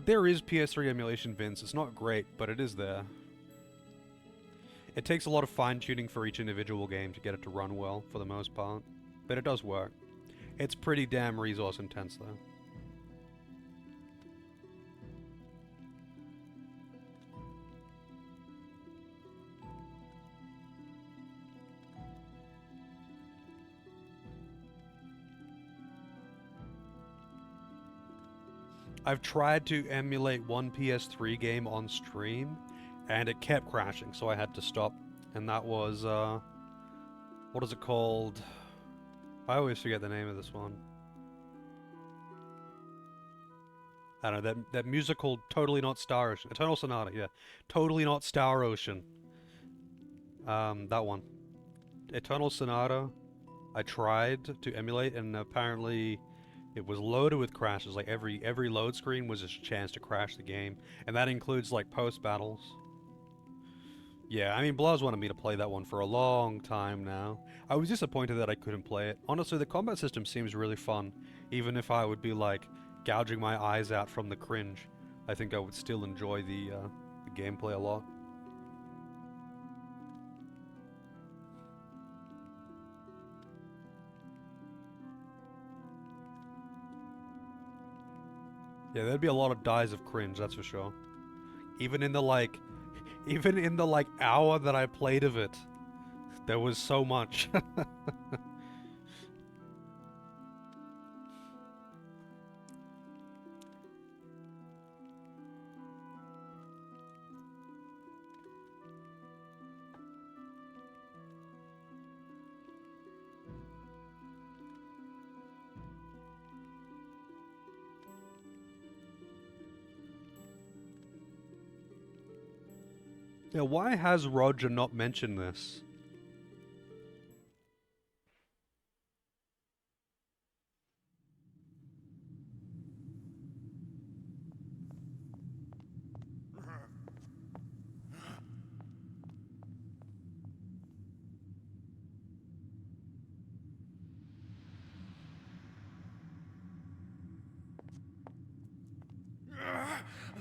There is PS3 emulation, Vince. It's not great, but it is there. It takes a lot of fine-tuning for each individual game to get it to run well, for the most part. But it does work. It's pretty damn resource intense, though. I've tried to emulate one PS3 game on stream, and it kept crashing, so I had to stop. And that was, what is it called? I always forget the name of this one. I don't know, that musical Totally Not Star Ocean. Eternal Sonata, yeah. Totally Not Star Ocean. That one. Eternal Sonata, I tried to emulate, and apparently... it was loaded with crashes. Like every load screen was a chance to crash the game, and that includes like post battles. Yeah, I mean, Blaz wanted me to play that one for a long time now. I was disappointed that I couldn't play it. Honestly, the combat system seems really fun, even if I would be like gouging my eyes out from the cringe. I think I would still enjoy the gameplay a lot. Yeah, there'd be a lot of dies of cringe, that's for sure. Even in the like hour that I played of it, there was so much. Yeah, why has Roger not mentioned this?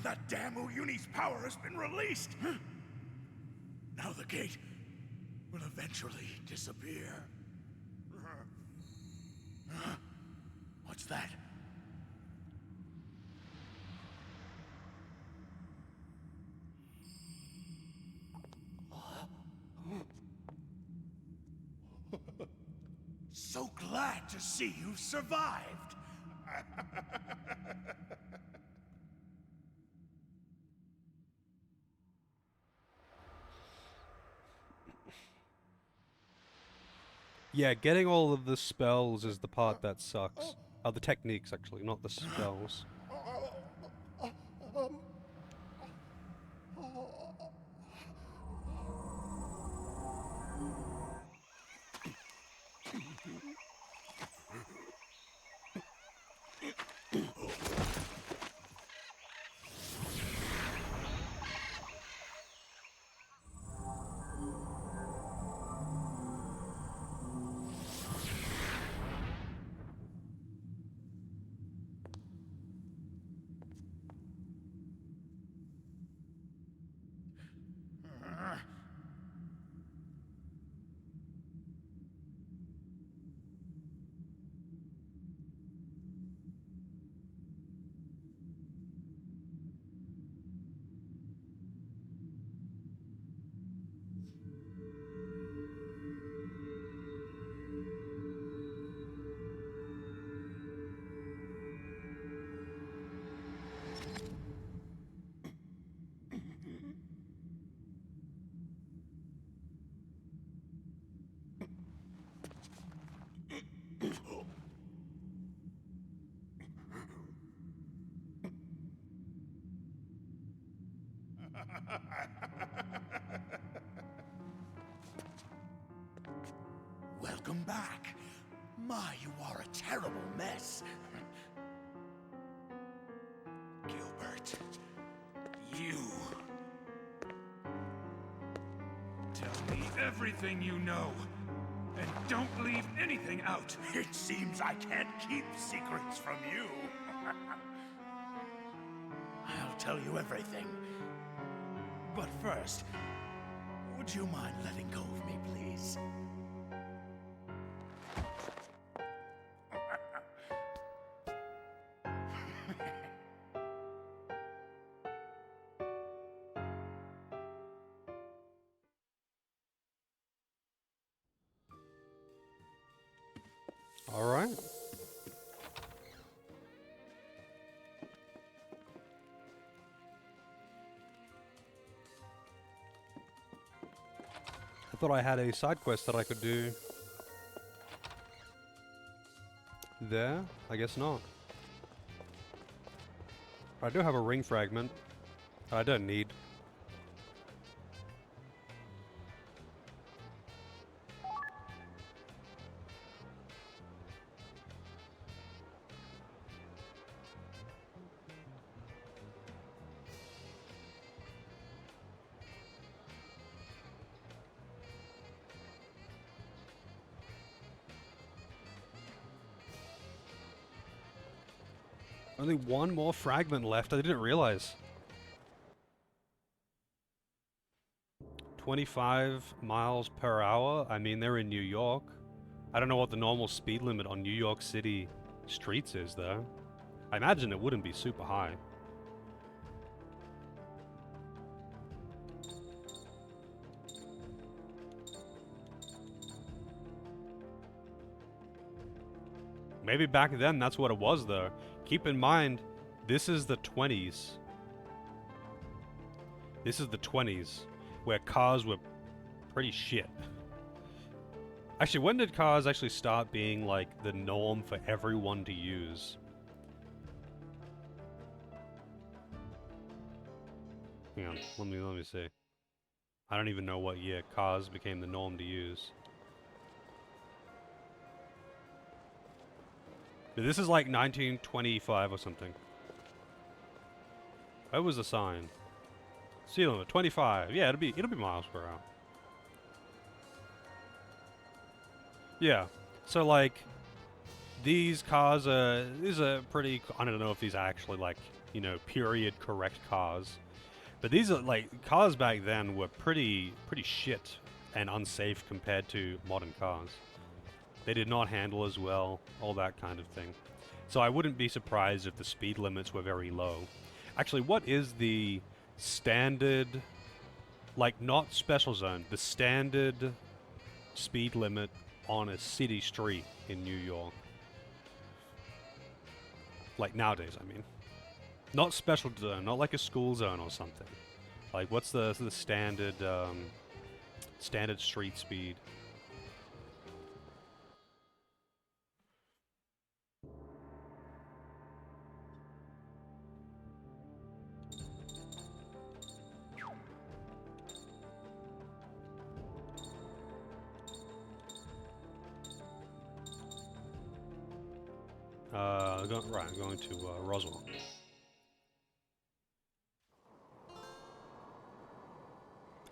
That damn Uyuni's power has been released! Now the gate will eventually disappear. What's that? So glad to see you've survived! Yeah, getting all of the spells is the part that sucks. Oh, the techniques, actually, not the spells. Welcome back. My, you are a terrible mess. Gilbert, you. Tell me everything you know, and don't leave anything out. It seems I can't keep secrets from you. I'll tell you everything. But first, would you mind letting go of me, please? All right. I thought I had a side quest that I could do there. I guess not. I do have a ring fragment that I don't need. Only one more fragment left. I didn't realize. 25 miles per hour? I mean, they're in New York. I don't know what the normal speed limit on New York City streets is, though. I imagine it wouldn't be super high. Maybe back then that's what it was, though. Keep in mind, this is the 20s. This is the 20s, where cars were pretty shit. Actually, when did cars actually start being, like, the norm for everyone to use? Hang on, let me see. I don't even know what year cars became the norm to use. But this is like 1925 or something. Where was the sign? Speed limit 25. Yeah, it'll be miles per hour. Yeah. So like these cars these are pretty, I don't know if these are actually like, you know, period correct cars. But these are like cars back then were pretty shit and unsafe compared to modern cars. They did not handle as well, all that kind of thing. So I wouldn't be surprised if the speed limits were very low. Actually, what is the standard, like not special zone, the standard speed limit on a city street in New York? Like nowadays, I mean. Not special zone, not like a school zone or something. Like what's the standard, standard street speed? I'm going to Roswell.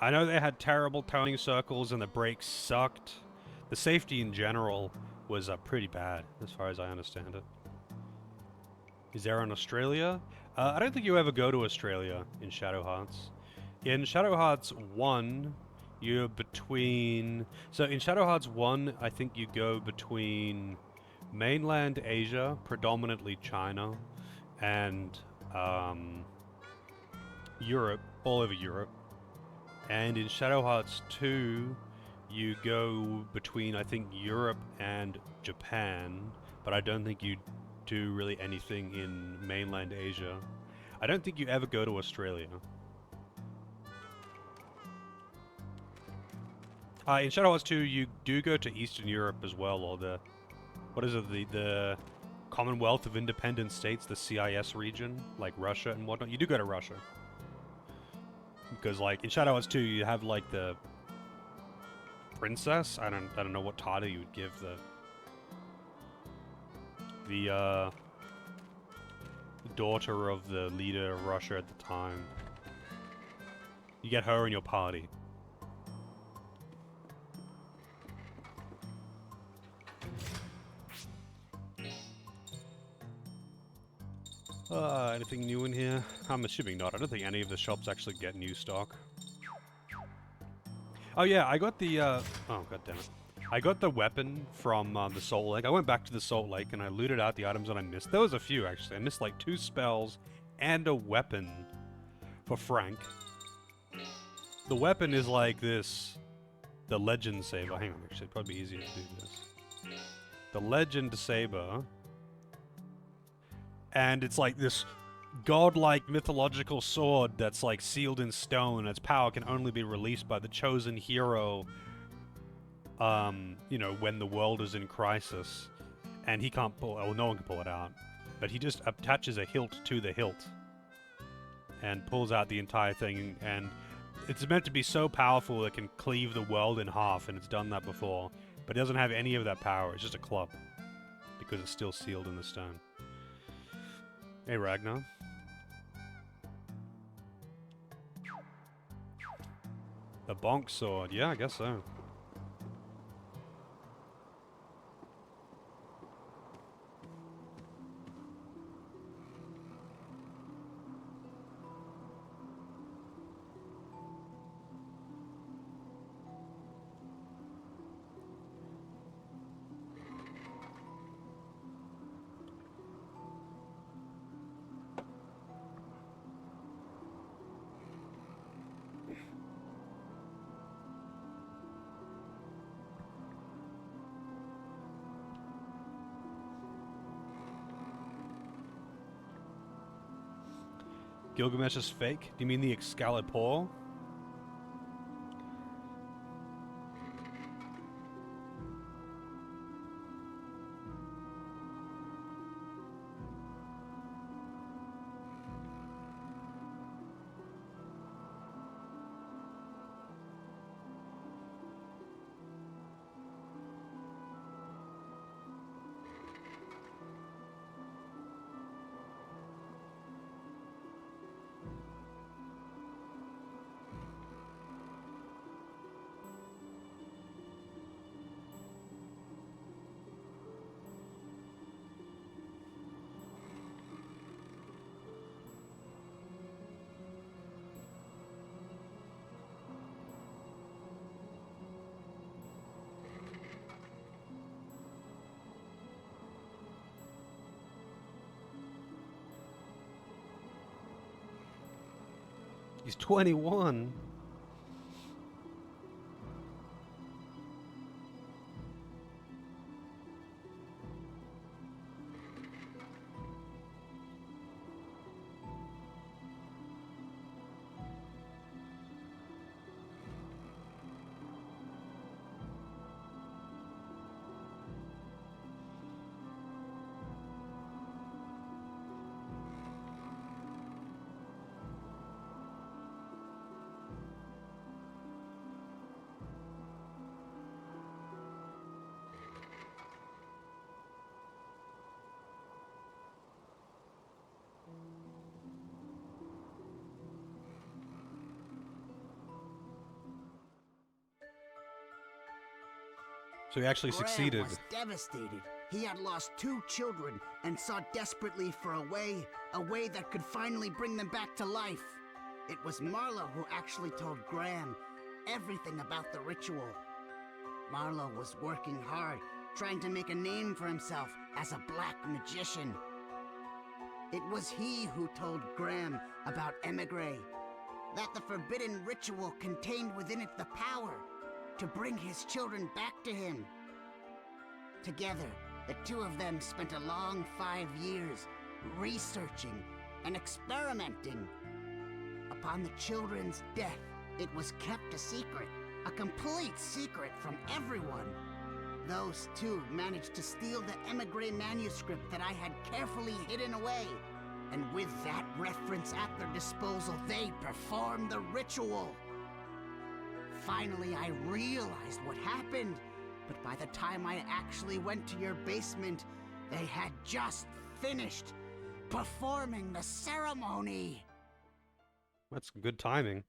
I know they had terrible turning circles and the brakes sucked. The safety in general was pretty bad, as far as I understand it. Is there in Australia? I don't think you ever go to Australia in Shadow Hearts. In Shadow Hearts 1, you're between... So in Shadow Hearts 1, I think you go between mainland Asia, predominantly China, and Europe, all over Europe. And in Shadow Hearts 2, you go between, I think, Europe and Japan, but I don't think you do really anything in mainland Asia. I don't think you ever go to Australia. In Shadow Hearts 2, you do go to Eastern Europe as well, or the... What is it? The Commonwealth of Independent States, the CIS region, like Russia and whatnot. You do go to Russia. because like in Shadow Hearts 2 you have like the princess. I don't know what title you would give the daughter of the leader of Russia at the time. You get her in your party. Anything new in here? I'm assuming not. I don't think any of the shops actually get new stock. Oh yeah, I got the, oh god damn it. I got the weapon from the Salt Lake. I went back to the Salt Lake and I looted out the items that I missed. There was a few, actually. I missed like 2 spells and a weapon for Frank. The weapon is like this. The Legend Saber. Hang on, actually, it'd probably be easier to do this. The Legend Saber. And it's like this godlike mythological sword that's like sealed in stone. Its power can only be released by the chosen hero, you know, when the world is in crisis. And he can't pull, well, no one can pull it out. But he just attaches a hilt to the hilt and pulls out the entire thing. And it's meant to be so powerful it can cleave the world in half, and it's done that before. But it doesn't have any of that power. It's just a club because it's still sealed in the stone. Hey, Ragnar. The bonk sword. Yeah, I guess so. Gilgamesh is fake? Do you mean the Excalibur? He's 21. So he actually succeeded. Graham was devastated. He had lost 2 children and sought desperately for a way that could finally bring them back to life. It was Marlowe who actually told Graham everything about the ritual. Marlowe was working hard, trying to make a name for himself as a black magician. It was he who told Graham about Emigre, that the forbidden ritual contained within it the power to bring his children back to him. Together, the 2 of them spent a long 5 years researching and experimenting. Upon the children's death, it was kept a secret, a complete secret from everyone. Those 2 managed to steal the Emigre manuscript that I had carefully hidden away. And with that reference at their disposal, they performed the ritual. Finally, I realized what happened, but by the time I actually went to your basement, they had just finished performing the ceremony. That's good timing.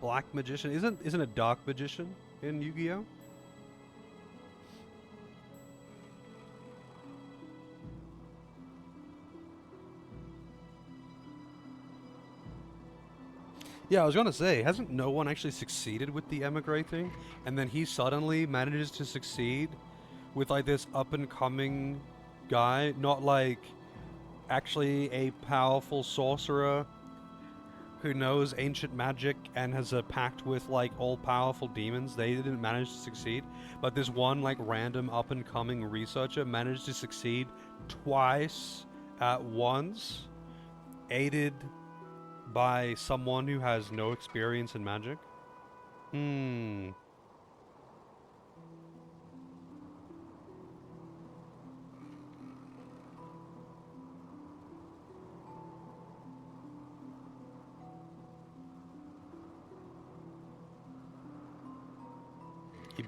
Black magician? Isn't a dark magician in Yu-Gi-Oh? Yeah, I was gonna say, hasn't no one actually succeeded with the emigre thing? And then he suddenly manages to succeed with like this up-and-coming guy, not like actually a powerful sorcerer who knows ancient magic and has a pact with like all-powerful demons. They didn't manage to succeed, but this one like random up-and-coming researcher managed to succeed twice at once, aided by someone who has no experience in magic. You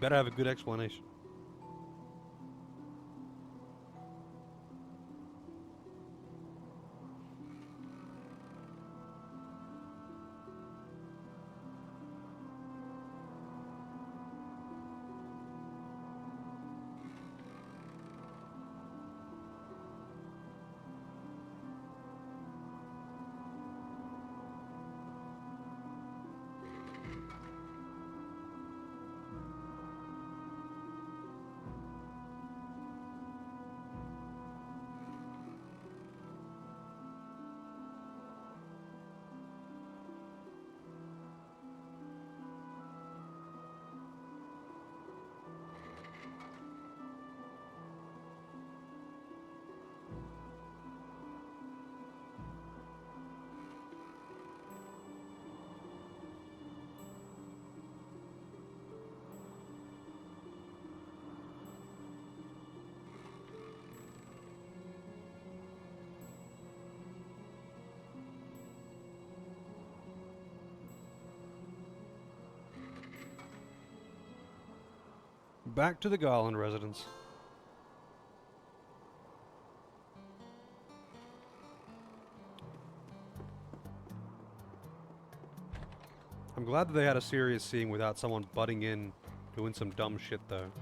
better have a good explanation. Back to the Garland residence. I'm glad that they had a serious scene without someone butting in, doing some dumb shit though.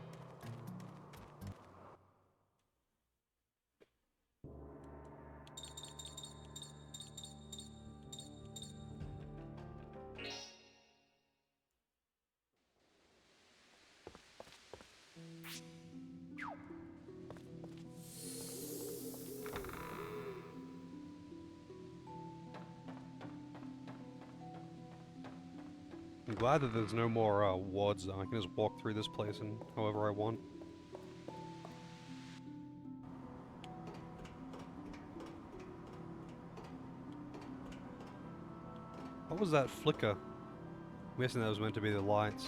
I'm glad that there's no more wards though. I can just walk through this place and however I want. What was that flicker? I'm guessing that was meant to be the lights.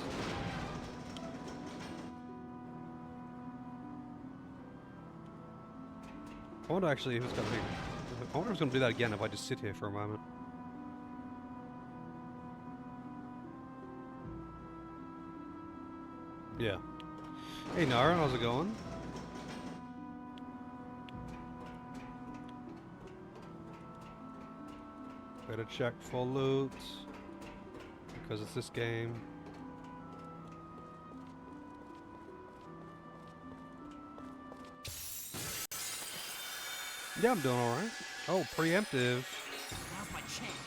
I wonder actually if it's gonna be... I wonder if it's gonna do that again if I just sit here for a moment. Yeah. Hey Nara, how's it going? Better check for loot, because it's this game. Yeah, I'm doing alright. Oh, preemptive. Now's my chance.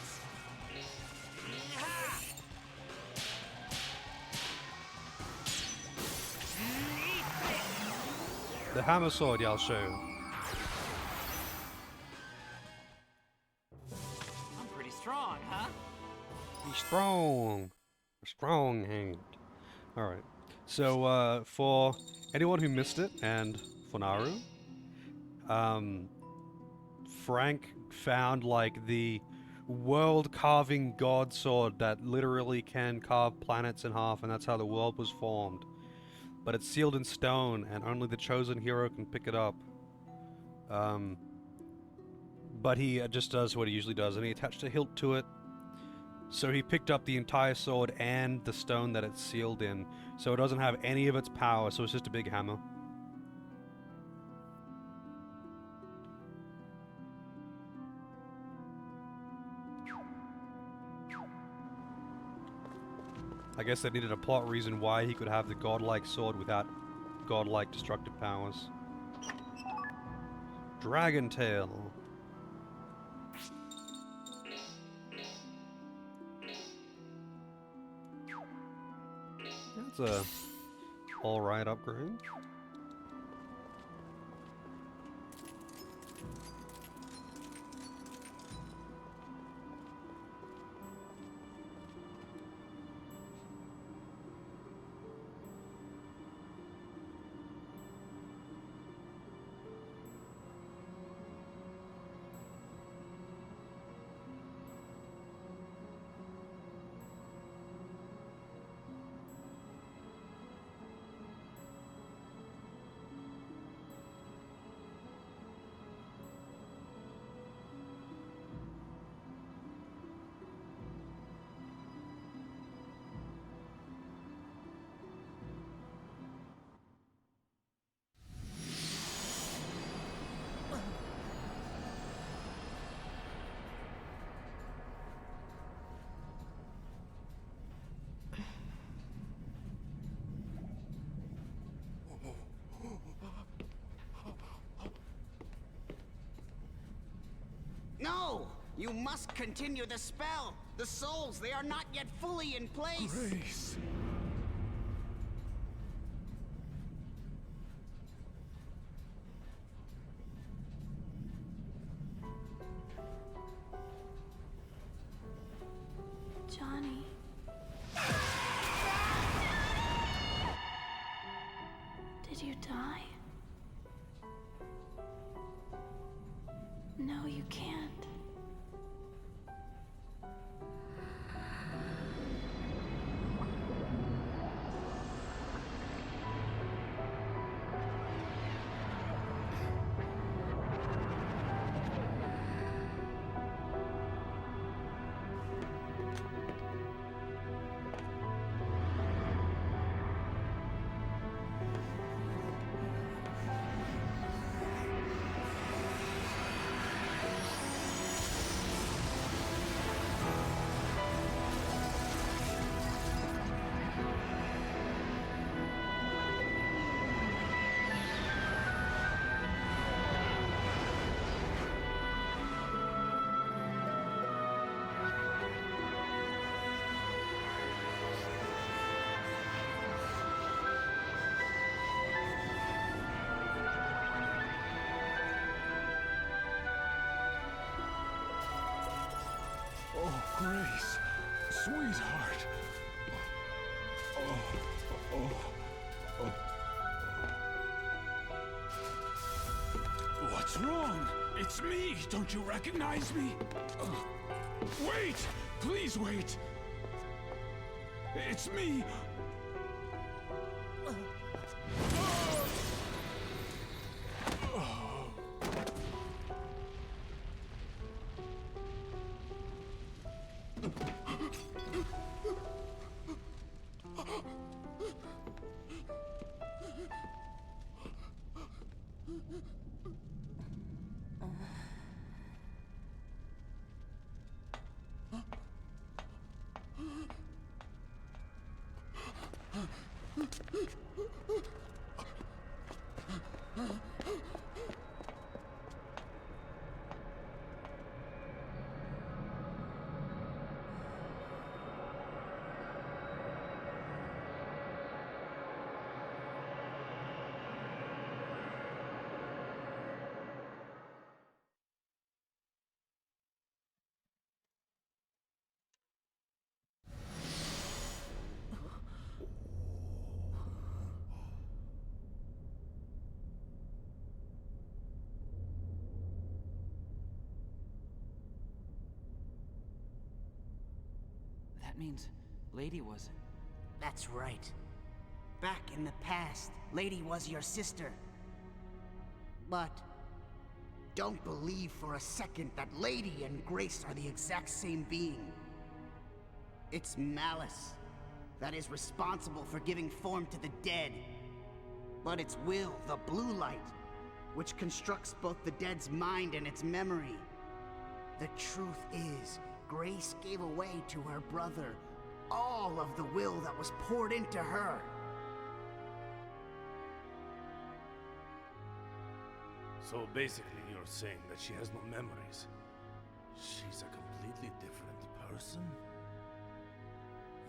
The hammer sword, yeah, I'll show you. I'm pretty strong, huh? He's strong. A strong hand. Alright. So, for anyone who missed it, and for Naru, Frank found, like, the world-carving god sword that literally can carve planets in half, and that's how the world was formed. But it's sealed in stone, and only the chosen hero can pick it up. But he just does what he usually does, and he attached a hilt to it. So he picked up the entire sword and the stone that it's sealed in, so it doesn't have any of its power, so it's just a big hammer. I guess they needed a plot reason why he could have the godlike sword without godlike destructive powers. Dragon Tail. That's a alright upgrade. No! You must continue the spell! The souls, they are not yet fully in place! Grace. Johnny. Did you die? No, you can't. Oh, Grace. Sweetheart. What's wrong? It's me. Don't you recognize me? Wait! Please wait! It's me! means Lady was... That's right. Back in the past, Lady was your sister. But don't believe for a second that Lady and Grace are the exact same being. It's Malice that is responsible for giving form to the dead. But it's Will, the blue light, which constructs both the dead's mind and its memory. The truth is, Grace gave away to her brother all of the will that was poured into her. So basically you're saying that she has no memories. She's a completely different person?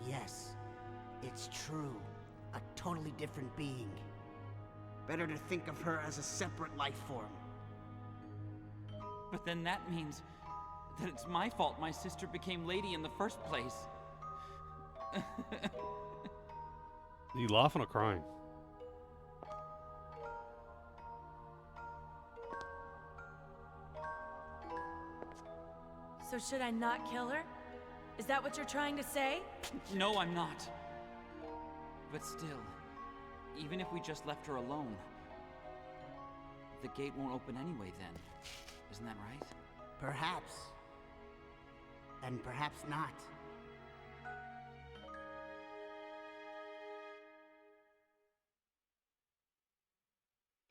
Yes, it's true. A totally different being. Better to think of her as a separate life form. But then that means that it's my fault my sister became Lady in the first place. Are you laughing or crying? So should I not kill her? Is that what you're trying to say? No, I'm not. But still, even if we just left her alone, the gate won't open anyway then. Isn't that right? Perhaps. And perhaps not.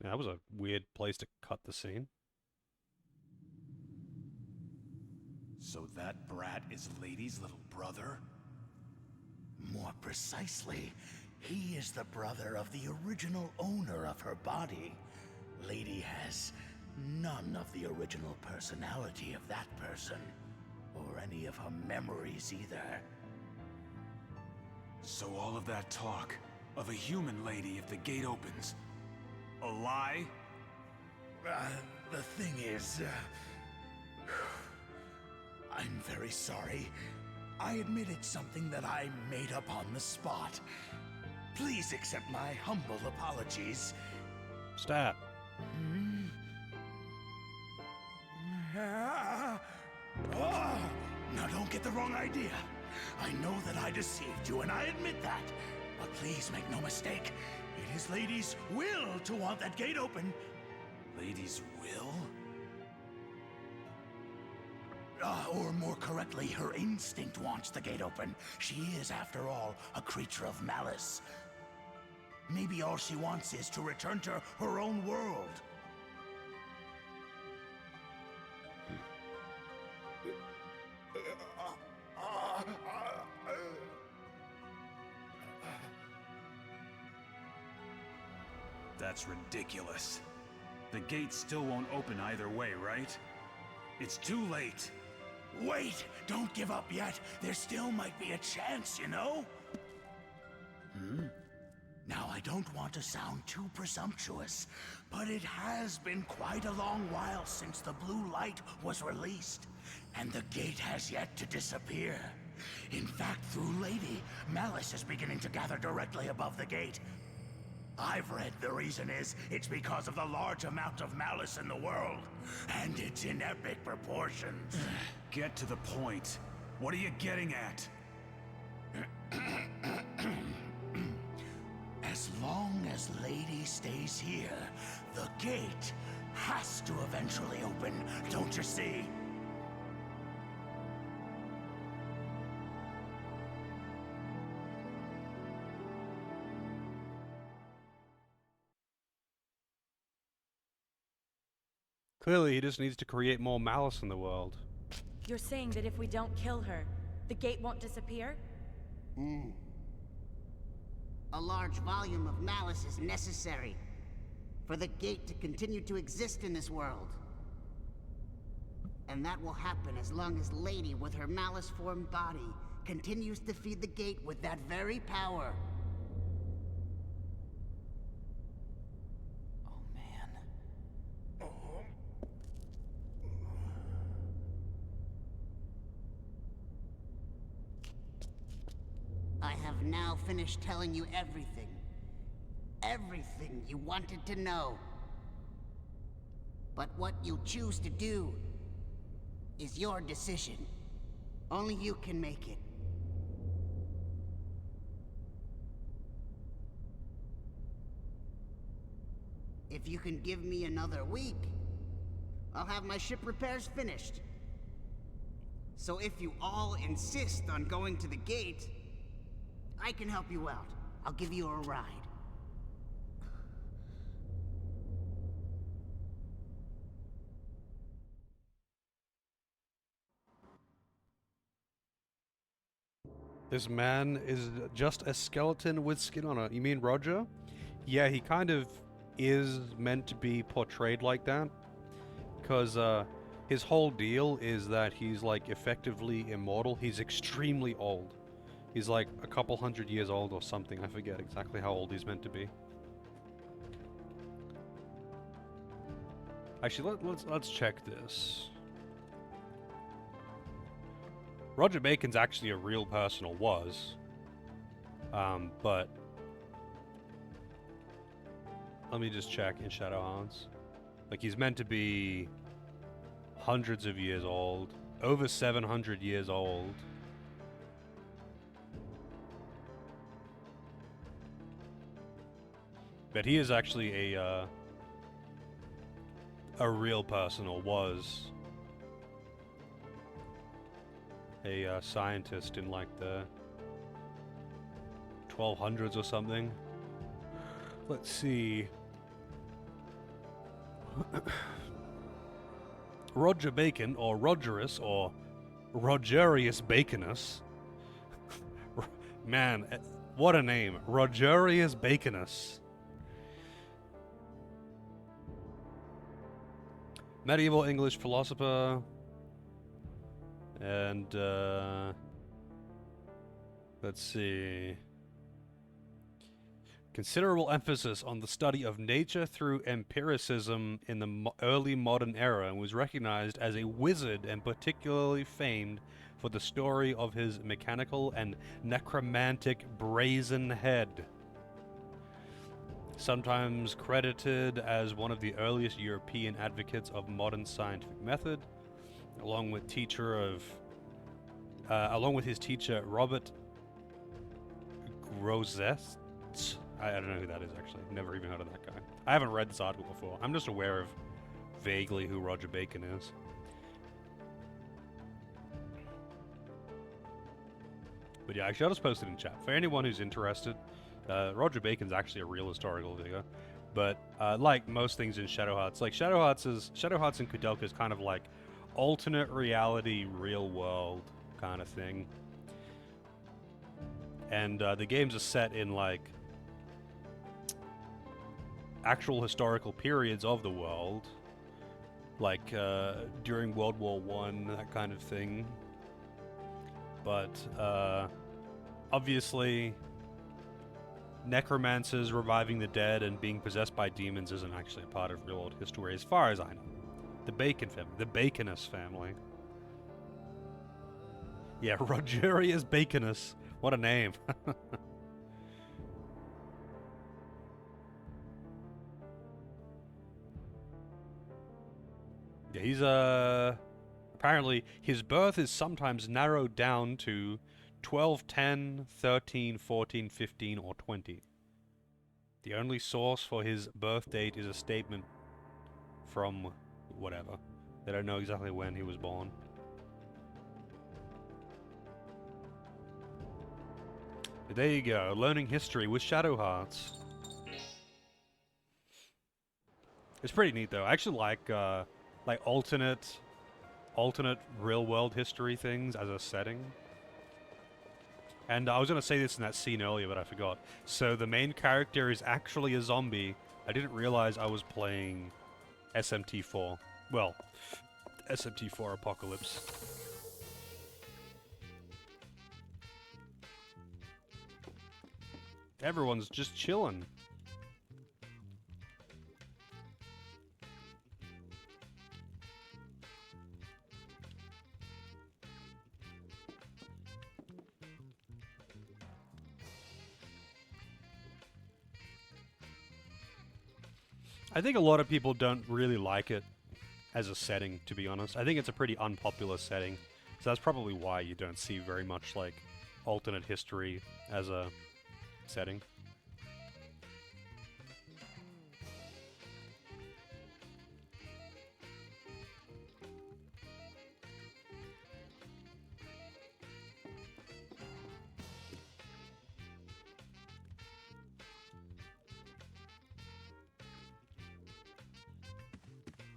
Yeah, that was a weird place to cut the scene. So that brat is Lady's little brother? More precisely, he is the brother of the original owner of her body. Lady has none of the original personality of that person, or any of her memories either. So all of that talk of a human lady if the gate opens, a lie? The thing is, I'm very sorry. I admit it's something that I made up on the spot. Please accept my humble apologies. Stat. Now don't get the wrong idea. I know that I deceived you, and I admit that. But please make no mistake. It is Lady's will to want that gate open. Lady's will? Or more correctly, her instinct wants the gate open. She is, after all, a creature of malice. Maybe all she wants is to return to her own world. That's ridiculous. The gate still won't open either way, right? It's too late. Wait! Don't give up yet. There still might be a chance, you know? Now, I don't want to sound too presumptuous, but it has been quite a long while since the blue light was released, and the gate has yet to disappear. In fact, through Lady, Malice is beginning to gather directly above the gate. I've read the reason is it's because of the large amount of malice in the world, and it's in epic proportions. Get to the point. What are you getting at? As long as Lady stays here, the gate has to eventually open, don't you see? Clearly, he just needs to create more malice in the world. You're saying that if we don't kill her, the gate won't disappear? A large volume of malice is necessary for the gate to continue to exist in this world. And that will happen as long as Lady, with her malice-formed body, continues to feed the gate with that very power. Oh, man. I have now finished telling you everything. Everything you wanted to know. But what you choose to do is your decision. Only you can make it. If you can give me another week, I'll have my ship repairs finished. So if you all insist on going to the gate, I can help you out. I'll give you a ride. This man is just a skeleton with skin on it. You mean Roger? Yeah, he kind of is meant to be portrayed like that. Because his whole deal is that he's like effectively immortal. He's extremely old. He's like a couple hundred years old or something. I forget exactly how old he's meant to be. Actually, let's check this. Roger Bacon's actually a real person, or was. But let me just check in Shadowhearts. Like, he's meant to be hundreds of years old, over 700 years old. But he is actually a real person, or was. A scientist in like the 1200s or something. Let's see. Roger Bacon, or Rogerus, or Rogerius Baconus. Man, what a name. Rogerius Baconus. Medieval English philosopher. And, let's see. Considerable emphasis on the study of nature through empiricism in the early modern era, and was recognized as a wizard and particularly famed for the story of his mechanical and necromantic brazen head. Sometimes credited as one of the earliest European advocates of modern scientific method, along with his teacher Robert Grosseteste. I don't know who that is, actually. Never even heard of that guy. I haven't read this article before. I'm just aware of vaguely who Roger Bacon is. But yeah, actually, I'll just post it in chat. For anyone who's interested, Roger Bacon's actually a real historical figure. But like most things in Shadowhearts, like Shadowhearts and Kudelka is kind of like alternate reality, real world kind of thing. And the games are set in like actual historical periods of the world, like during World War I, that kind of thing. But obviously, necromancers reviving the dead and being possessed by demons isn't actually a part of real world history, as far as I know. The Bacon family, the Baconus family. Yeah, Rogerius Baconus. What a name. Yeah, he's apparently his birth is sometimes narrowed down to 12, 10, 13, 14, 15, or 20. The only source for his birth date is a statement from whatever. They don't know exactly when he was born. But there you go, learning history with Shadowhearts. It's pretty neat though. I actually like alternate real-world history things as a setting. And I was going to say this in that scene earlier, but I forgot. So the main character is actually a zombie. I didn't realize I was playing SMT4. Well, SMT4 Apocalypse. Everyone's just chilling. I think a lot of people don't really like it as a setting, to be honest. I think it's a pretty unpopular setting, so that's probably why you don't see very much, like, alternate history as a setting.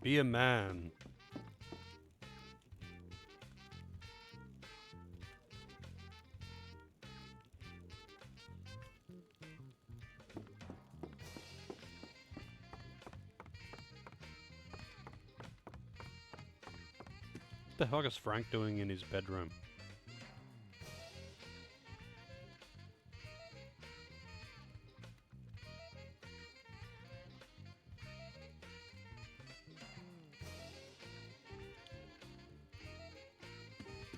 Be a man. What the fuck is Frank doing in his bedroom?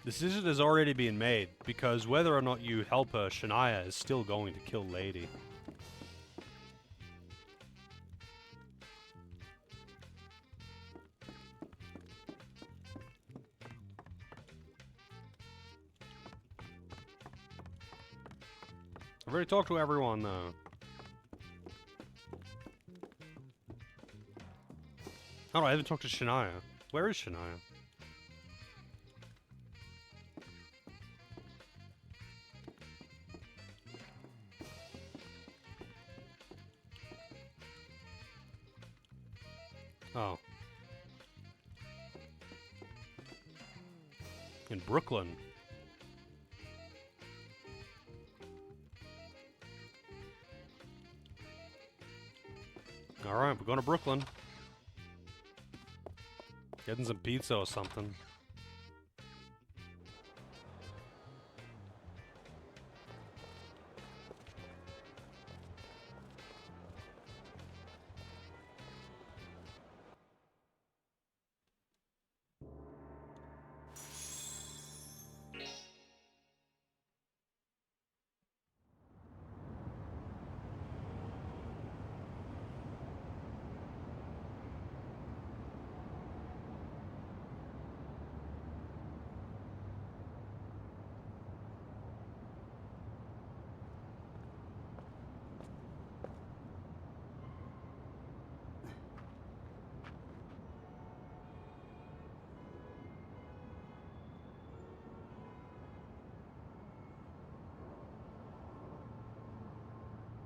The decision has already been made, because whether or not you help her, Shania is still going to kill Lady. I've already talked to everyone, though. Oh, no, I haven't talked to Shania. Where is Shania? Oh. In Brooklyn. Alright, we're going to Brooklyn. Getting some pizza or something.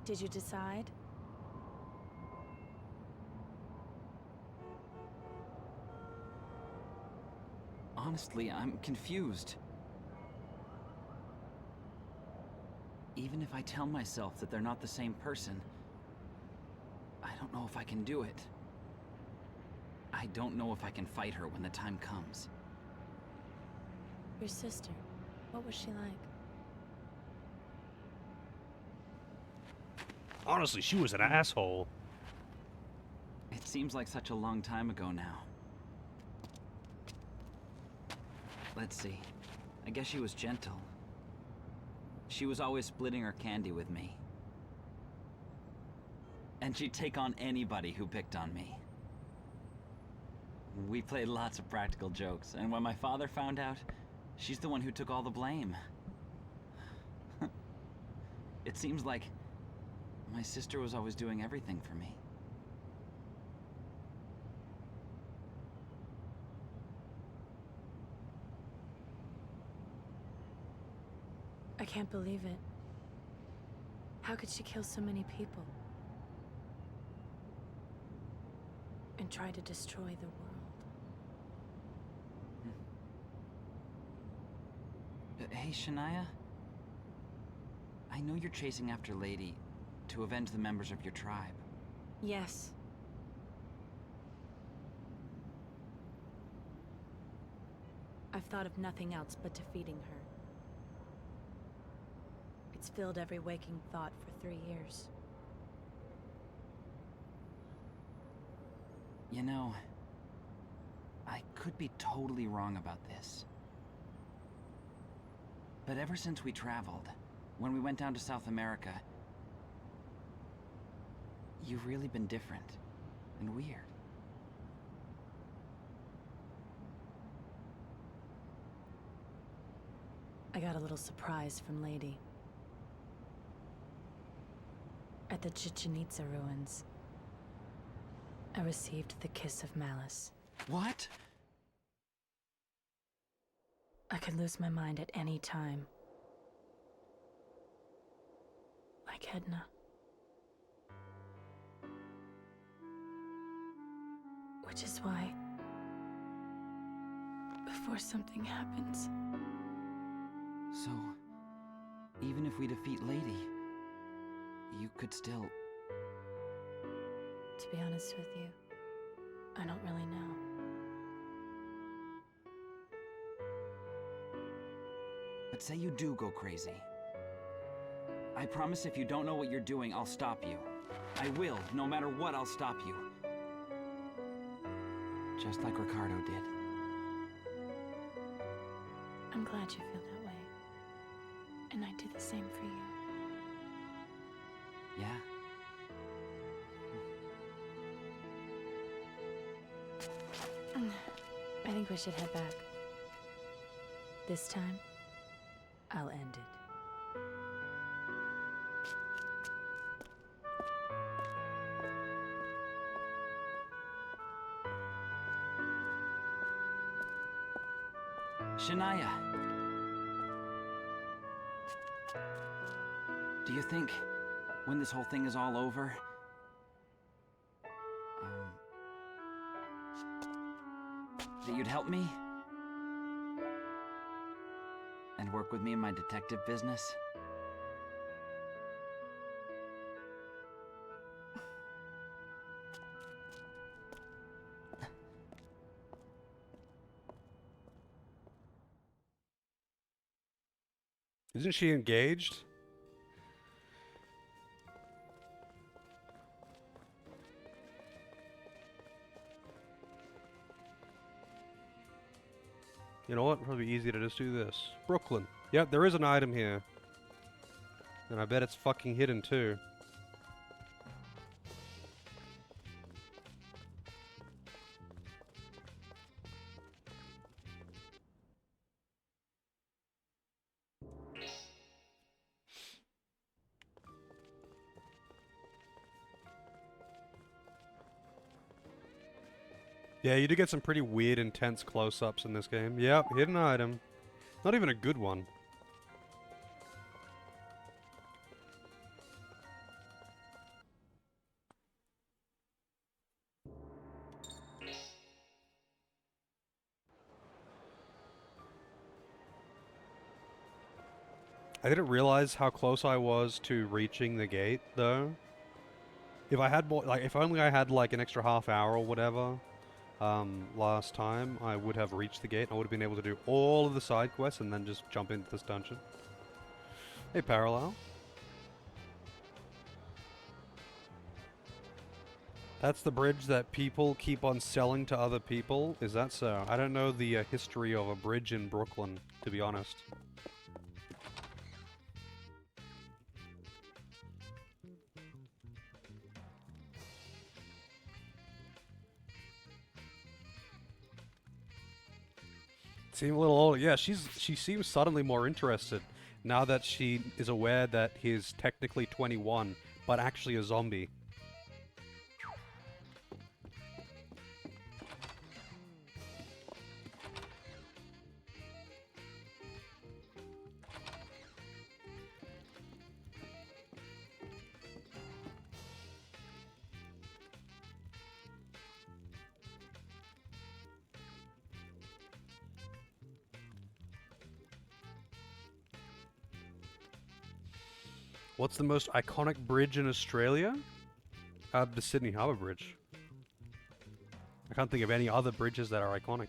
Did you decide? Honestly, I'm confused. Even if I tell myself that they're not the same person, I don't know if I can do it. I don't know if I can fight her when the time comes. Your sister, what was she like? Honestly, she was an asshole. It seems like such a long time ago now. Let's see. I guess she was gentle. She was always splitting her candy with me. And she'd take on anybody who picked on me. We played lots of practical jokes, and when my father found out, she's the one who took all the blame. It seems like my sister was always doing everything for me. I can't believe it. How could she kill so many people? And try to destroy the world? Hey, Shania? I know you're chasing after Lady to avenge the members of your tribe. Yes. I've thought of nothing else but defeating her. It's filled every waking thought for 3 years. You know, I could be totally wrong about this. But ever since we traveled, when we went down to South America, you've really been different and weird. I got a little surprise from Lady. At the Chichen Itza ruins, I received the kiss of malice. What? I could lose my mind at any time. Like Edna. Which is why, before something happens, So, even if we defeat Lady, you could still... to be honest with you, I don't really know. But say you do go crazy. I promise if you don't know what you're doing, I'll stop you. I will. No matter what, I'll stop you. Just like Ricardo did. I'm glad you feel that way. And I'd do the same for you. Yeah? I think we should head back. This time, I'll end it. Shania. Do you think, when this whole thing is all over, that you'd help me? And work with me in my detective business? Isn't she engaged? You know what? It'd probably be easy to just do this. Brooklyn. Yep, there is an item here. And I bet it's fucking hidden too. Yeah, you do get some pretty weird, intense close-ups in this game. Yep, hidden item. Not even a good one. I didn't realize how close I was to reaching the gate, though. If I had more, like, if only I had like an extra half hour or whatever, last time, I would have reached the gate. I would have been able to do all of the side quests and then just jump into this dungeon. Hey, Parallel. That's the bridge that people keep on selling to other people? Is that so? I don't know the history of a bridge in Brooklyn, to be honest. Seem a little older. Yeah, she seems suddenly more interested now that she is aware that he's technically 21, but actually a zombie. What's the most iconic bridge in Australia? The Sydney Harbour Bridge. I can't think of any other bridges that are iconic.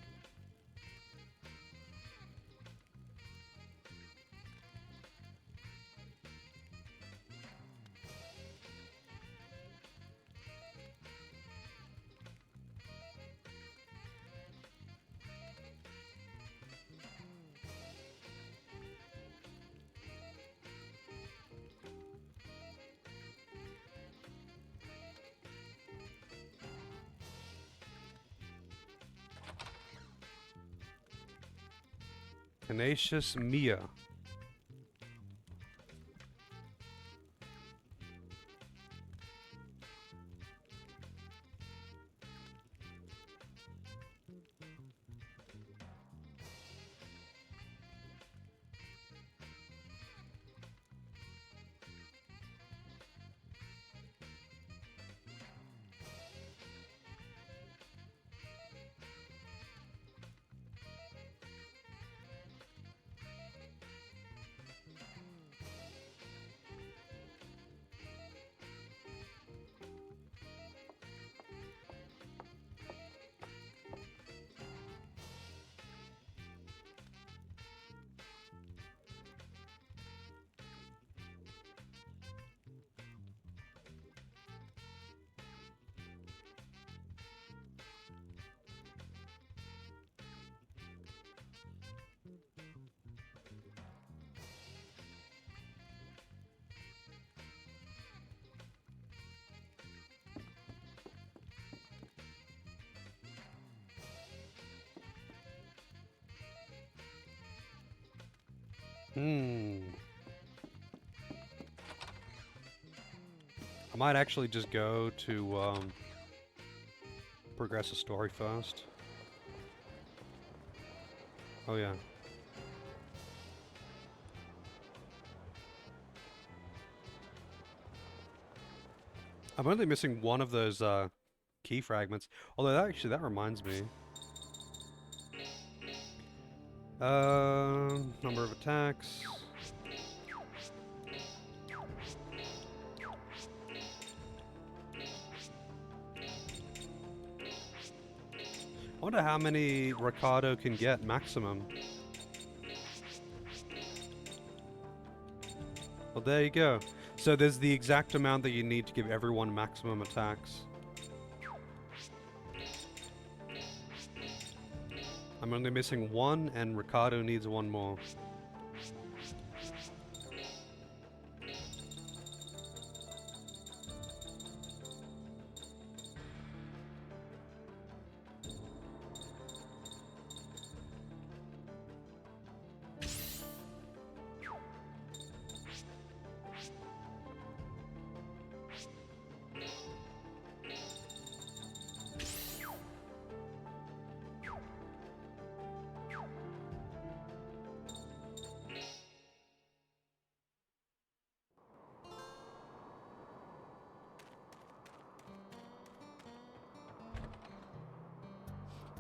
Tenacious Mia. I might actually just go to progress the story first. Oh yeah. I'm only missing one of those key fragments. Although that reminds me. Number of attacks. I wonder how many Ricardo can get maximum. Well, there you go. So there's the exact amount that you need to give everyone maximum attacks. I'm only missing one, and Ricardo needs one more.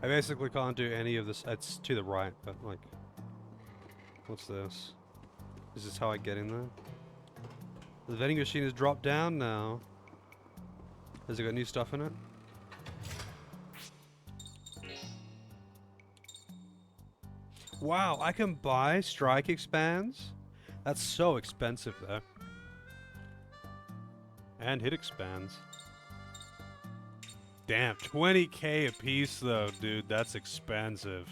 I basically can't do any of this. It's to the right, but like... What's this? Is this how I get in there? The vending machine is dropped down now. Has it got new stuff in it? Wow, I can buy strike expands? That's so expensive though. And hit expands. Damn, 20k a piece though, dude. That's expensive.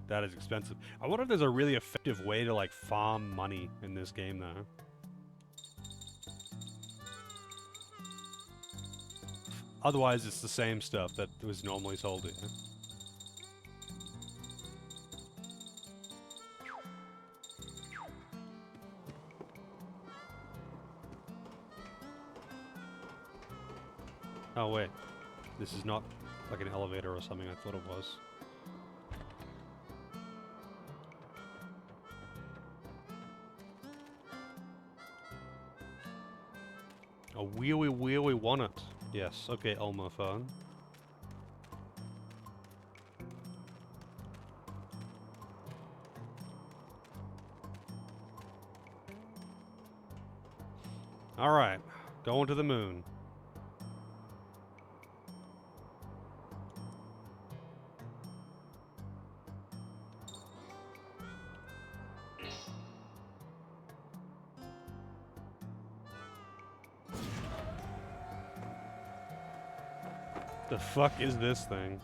That is expensive. I wonder if there's a really effective way to like farm money in this game though. Otherwise it's the same stuff that was normally sold here. Oh wait. This is not like an elevator or something I thought it was. A we want it. Yes, okay, Elmer phone. Alright, going to the moon. The fuck is this thing?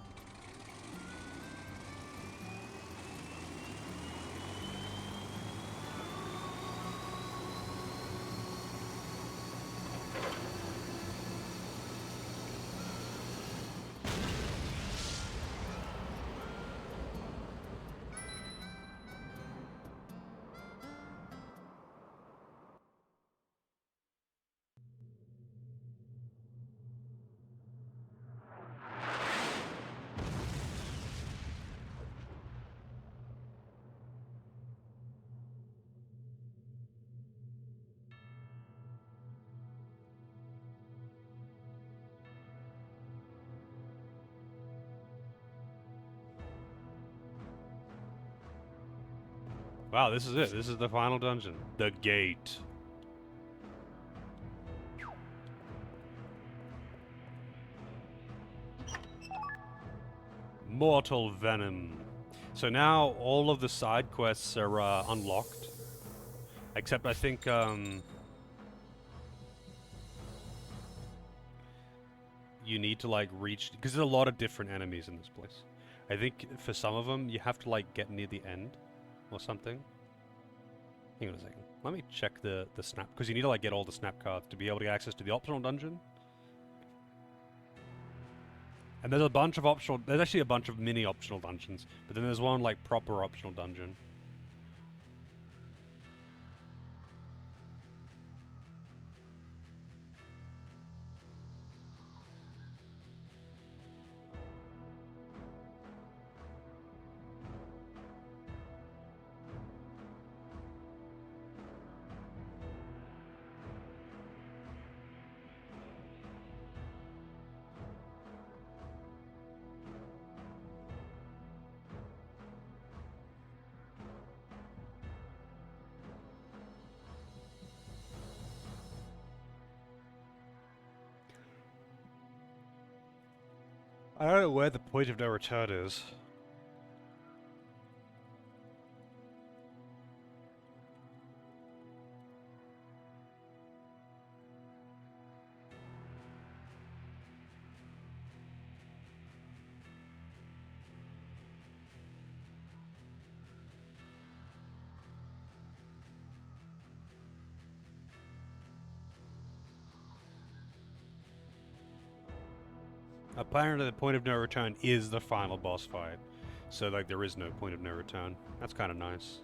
Wow, this is it. This is the final dungeon. The gate. Mortal Venom. So now all of the side quests are unlocked. Except I think, you need to, like, reach... Because there's a lot of different enemies in this place. I think for some of them, you have to, like, get near the end. Or something. Hang on a second. Let me check the snap... Because you need to, like, get all the snap cards to be able to get access to the optional dungeon. And there's a bunch of optional... There's actually a bunch of mini optional dungeons. But then there's one, like, proper optional dungeon. I don't know where the point of no return is. Apparently the point of no return is the final boss fight. So like there is no point of no return. That's kind of nice.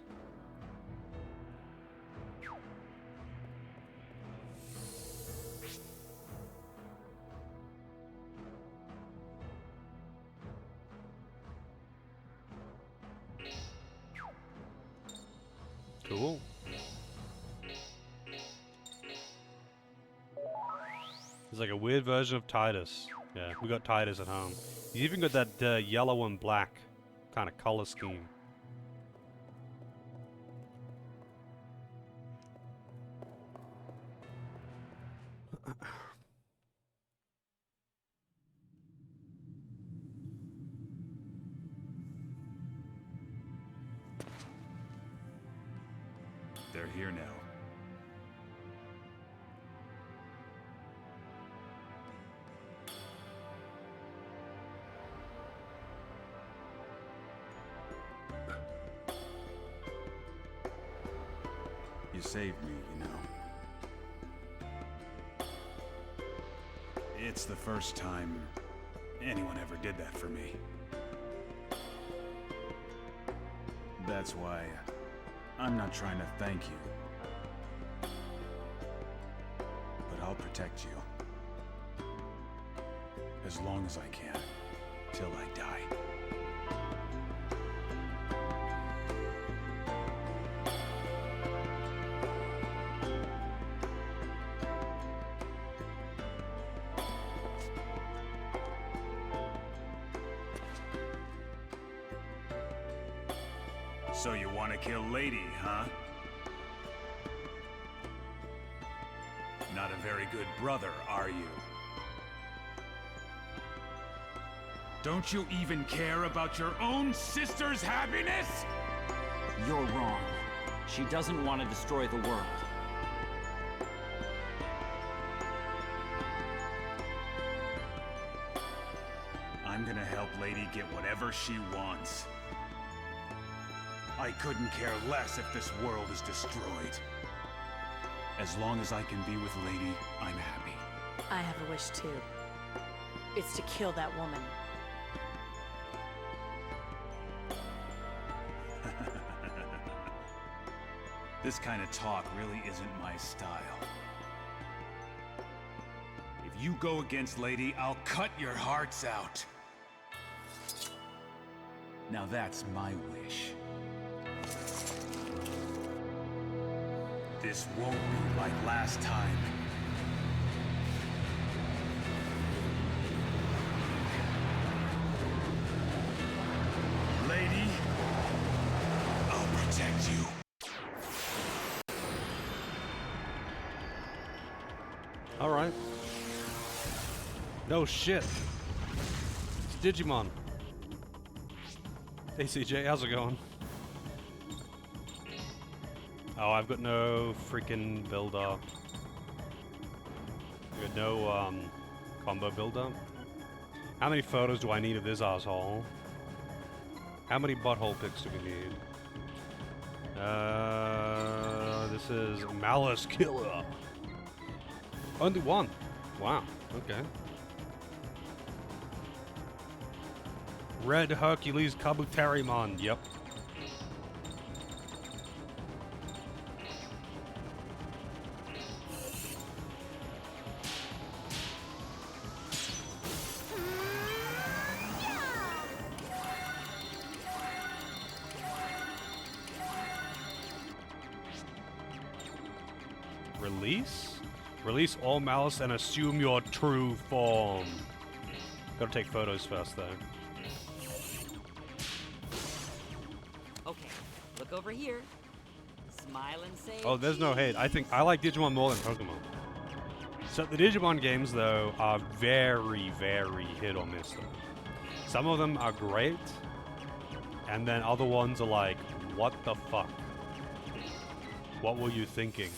Cool. It's like a weird version of Titus. Yeah, we got Titus at home. He's even got that yellow and black kind of color scheme. They're here now. You saved me, you know. It's the first time anyone ever did that for me. That's why I'm not trying to thank you. But I'll protect you. As long as I can. Till I die. So you want to kill Lady, huh? Not a very good brother, are you? Don't you even care about your own sister's happiness? You're wrong. She doesn't want to destroy the world. I'm gonna help Lady get whatever she wants. I couldn't care less if this world is destroyed. As long as I can be with Lady, I'm happy. I have a wish too. It's to kill that woman. This kind of talk really isn't my style. If you go against Lady, I'll cut your hearts out. Now that's my wish. This won't be like last time. Lady, I'll protect you. Alright. No shit. It's Digimon. Hey CJ, how's it going? Oh, I've got no freaking build-up. I've got no, combo build-up. How many photos do I need of this asshole? How many butthole pics do we need? This is Malice Killer. Only one. Wow, okay. Red Hercules Kabuterimon, yep. Release? Release all malice and assume your true form. Gotta take photos first, though. Okay, look over here. Smile and say Oh, there's no hate. I like Digimon more than Pokemon. So the Digimon games, though, are very, very hit or miss, though. Some of them are great, and then other ones are like, what the fuck? What were you thinking?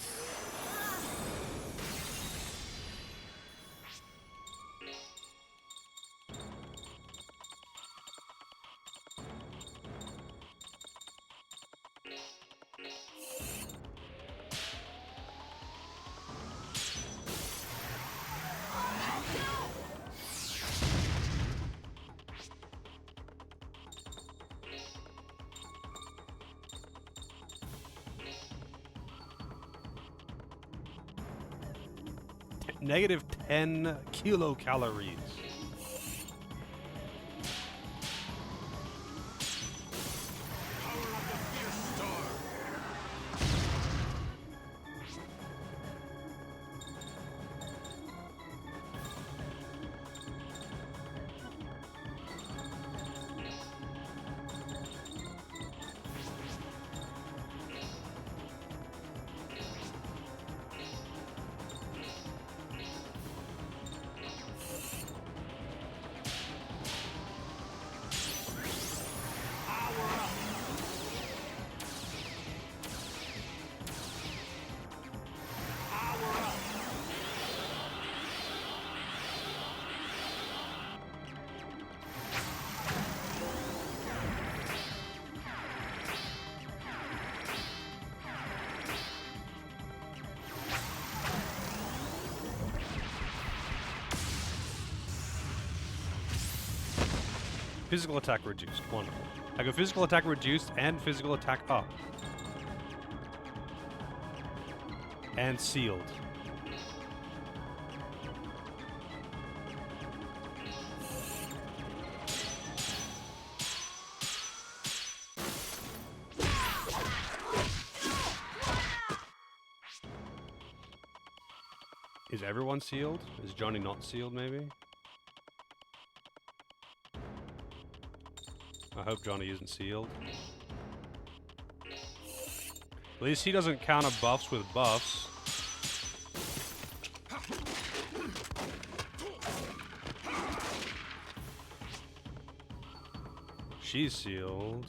Negative 10 kilocalories. Physical attack reduced. Wonderful. I got physical attack reduced and physical attack up. And sealed. Is everyone sealed? Is Johnny not sealed, maybe? I hope Johnny isn't sealed. At least he doesn't counter buffs with buffs. She's sealed.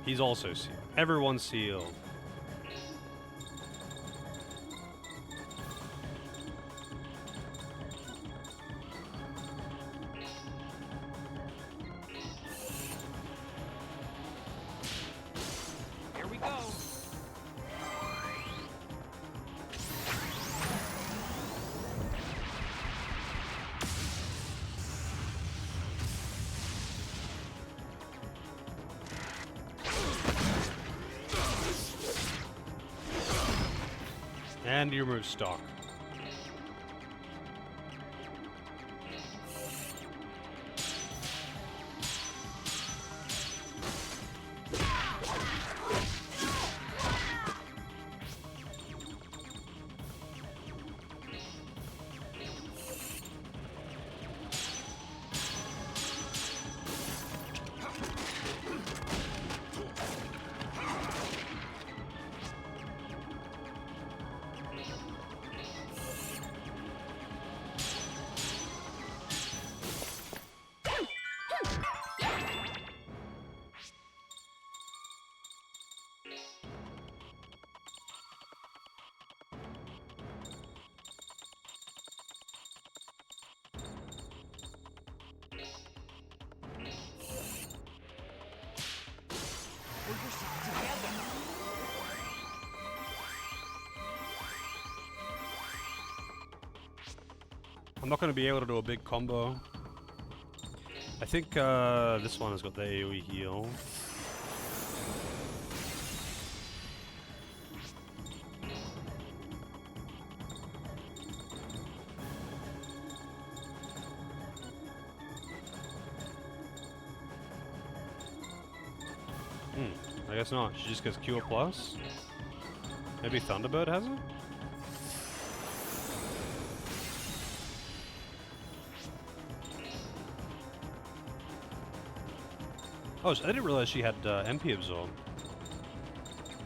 He's also sealed. Everyone's sealed. Here we go. And you remove stock. Pull yourself together. I'm not going to be able to do a big combo. I think this one has got the AoE heal. I guess not. She just gets Cure Plus. Maybe Thunderbird has it? Oh, so I didn't realize she had MP absorb.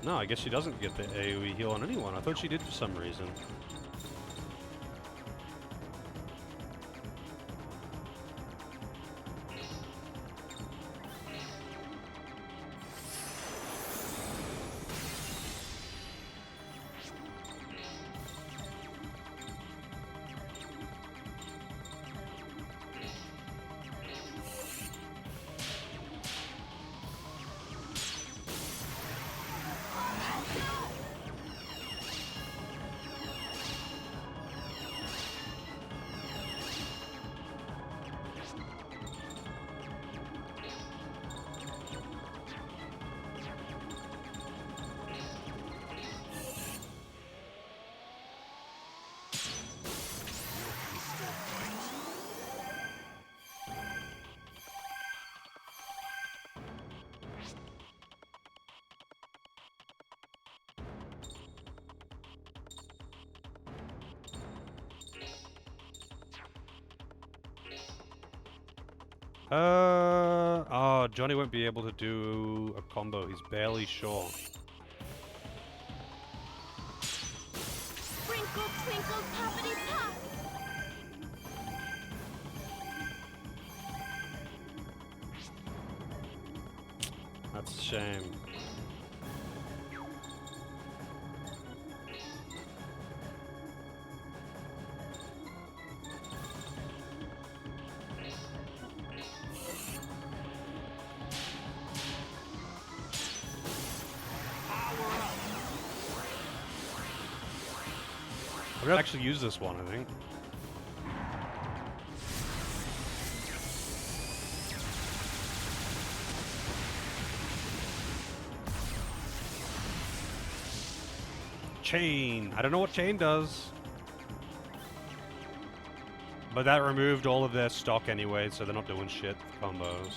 No, I guess she doesn't get the AoE heal on anyone. I thought she did for some reason. Oh, Johnny won't be able to do a combo. He's barely sure. Sprinkle, twinkle, poppity pop. That's a shame. I'm gonna actually use this one, I think. Chain. I don't know what chain does. But that removed all of their stock anyway, so they're not doing shit with combos.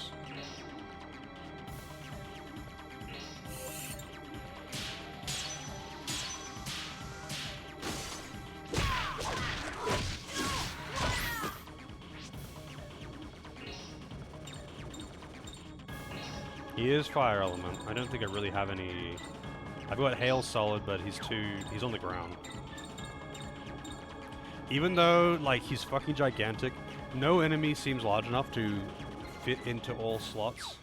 He is fire element. I don't think I really have any... I've got Hail Solid, but he's on the ground. Even though, like, he's fucking gigantic, no enemy seems large enough to fit into all slots.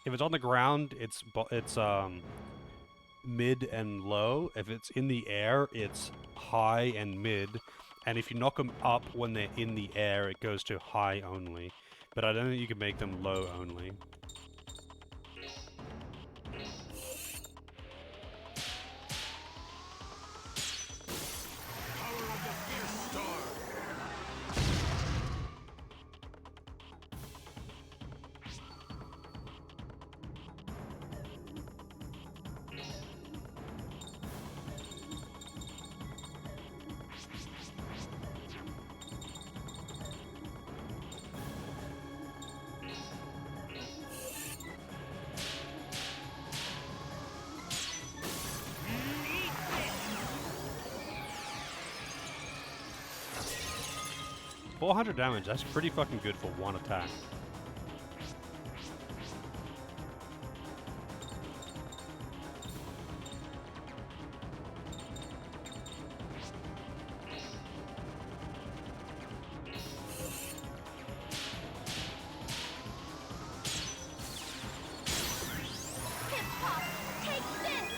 If it's on the ground, it's mid and low. If it's in the air, it's high and mid. And if you knock them up when they're in the air, it goes to high only. But I don't think you can make them low only. $400 damage, that's pretty fucking good for one attack. Hip-hop, take this!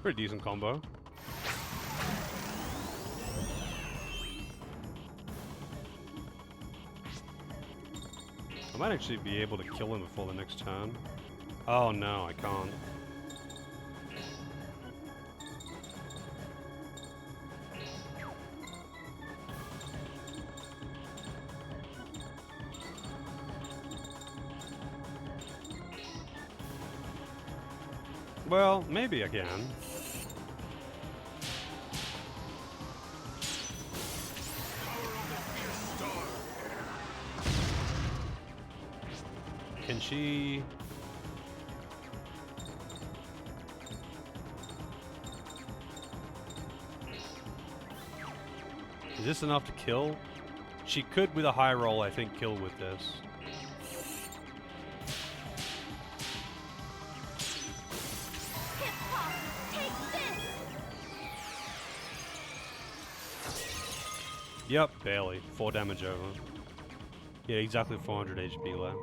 Pretty decent combo. I might actually be able to kill him before the next turn. Oh no, I can't. Well, maybe I can. Can she... Is this enough to kill? She could, with a high roll, I think, kill with this. Hip-hop, take this! Yep, barely. 4 damage over. Yeah, exactly 400 HP left.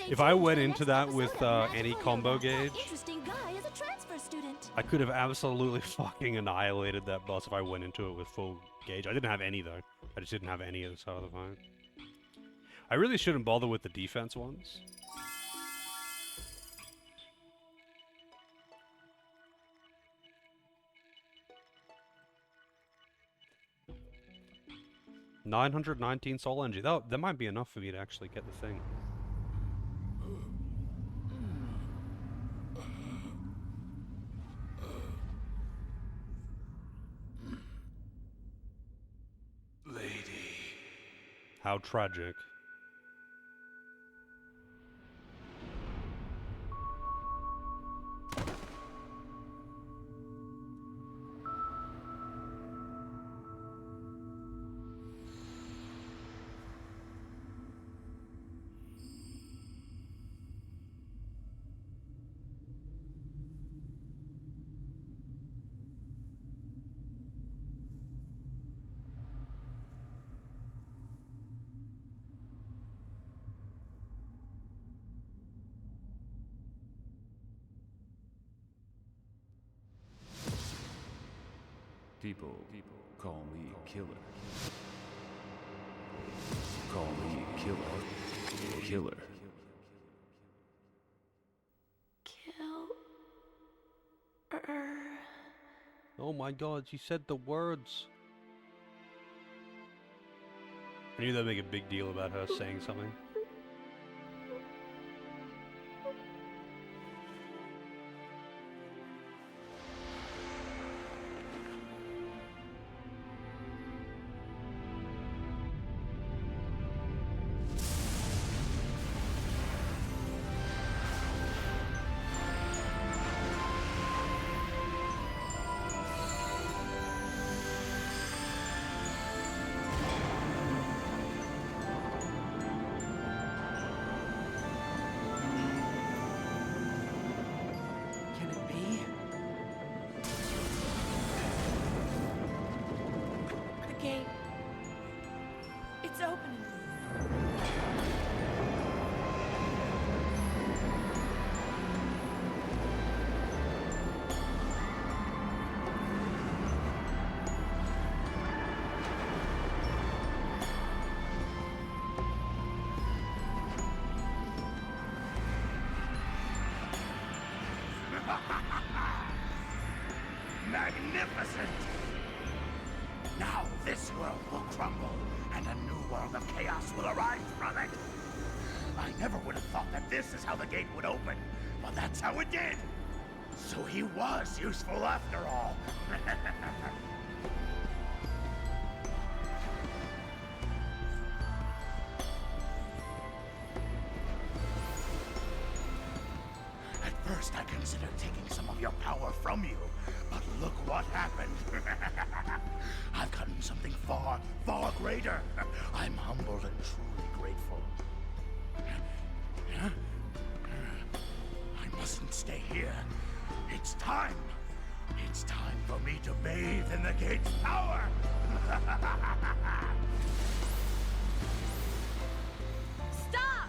If I went into that with any combo gauge, Interesting guy as a transfer student. I could have absolutely fucking annihilated that boss if I went into it with full gauge. I didn't have any though. I just didn't have any at the start of the fight. I really shouldn't bother with the defense ones. $919 soul energy. That might be enough for me to actually get the thing. How tragic. People call me killer. Call me killer. Killer. Oh my god, she said the words. I knew they'd make a big deal about her saying something. It's opening. Magnificent! Now this world will crumble, and a new world of chaos will arise from it. I never would have thought that this is how the gate would open, but that's how it did. So he was useful after all. At first I considered taking some of your power from you, but look what happened. I've gotten something far, far greater. I'm humbled and truly grateful. I mustn't stay here. It's time. It's time for me to bathe in the gate's power. Stop!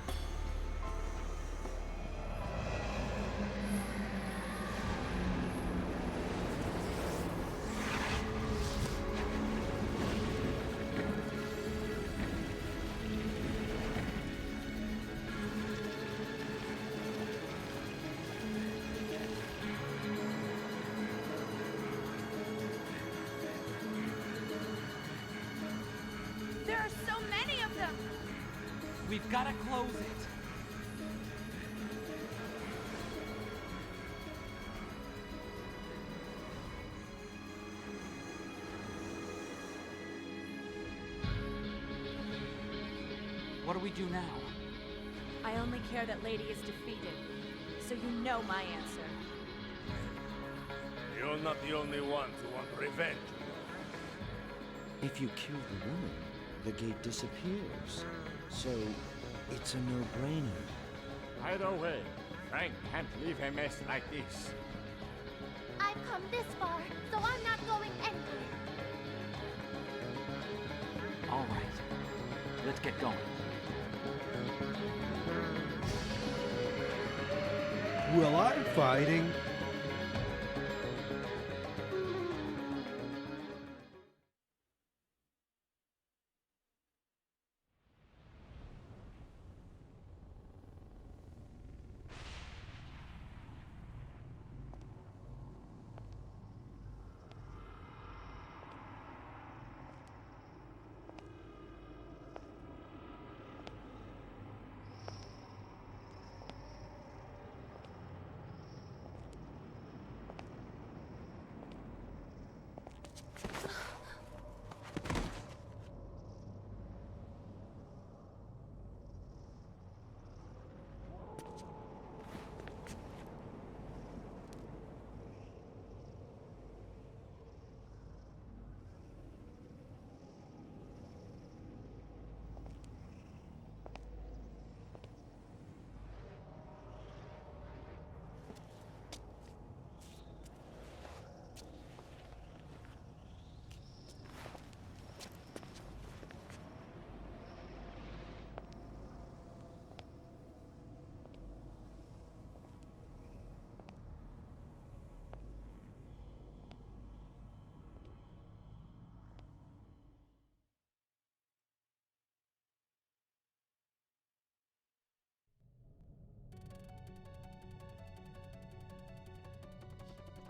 We've got to close it. What do we do now? I only care that Lady is defeated, so you know my answer. You're not the only one to want revenge. If you kill the woman, the gate disappears. So, it's a no-brainer. Either way, Frank can't leave a mess like this. I've come this far, so I'm not going anywhere. All right. Let's get going. Well, I'm fighting.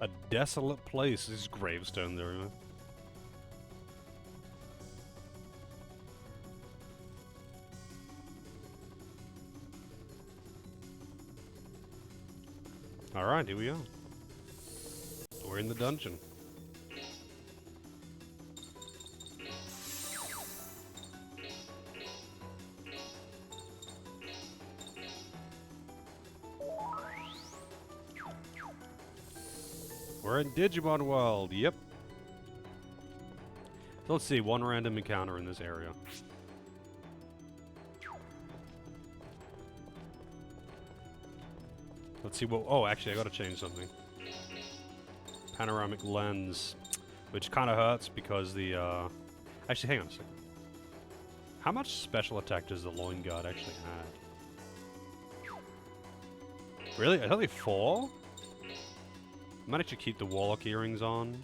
A desolate place. This gravestone there. Huh? Alright, here we are. We're in the dungeon. We're in Digimon World, yep. So let's see, one random encounter in this area. Let's see what... Oh, actually, I gotta change something. Panoramic lens. Which kind of hurts because the, Actually, hang on a second. How much special attack does the Loin Guard actually add? Really? It's only 4? I might actually keep the Warlock earrings on.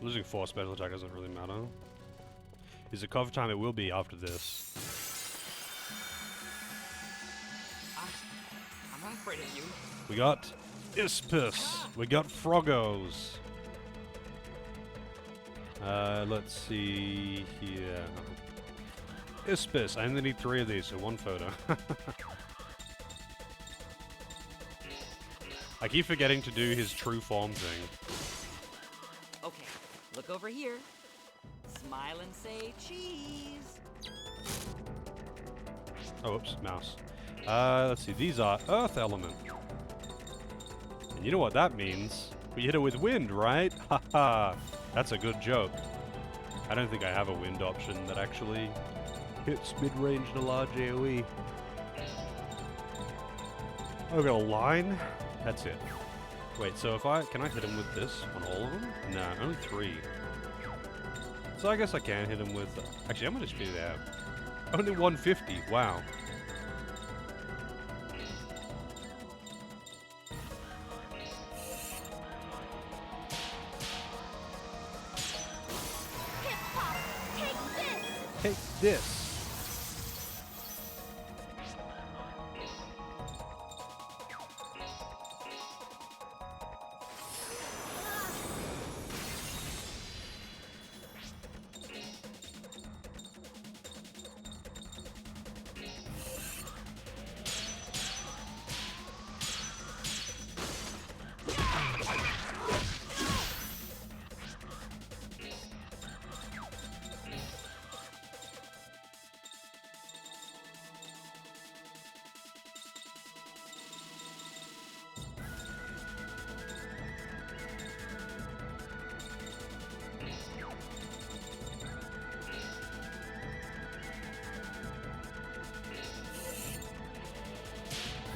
Losing 4 special attack doesn't really matter. Is it cover time? It will be after this. I'm not afraid of you. We got Ispis. We got Froggos. Let's see here. Ispis. I only need 3 of these, so 1 photo. I keep forgetting to do his true form thing. Okay, look over here. Smile and say cheese. Oh, oops, mouse. Let's see. These are Earth Element. And you know what that means? We hit it with wind, right? Haha. That's a good joke. I don't think I have a wind option that actually hits mid-range to large AoE. Oh, we got a line? That's it. Wait, so if can I hit him with this on all of them? No, only 3. So I guess I can hit him with... Actually, I'm gonna just do that. Only 150, wow. Hip-hop, take this! Take this!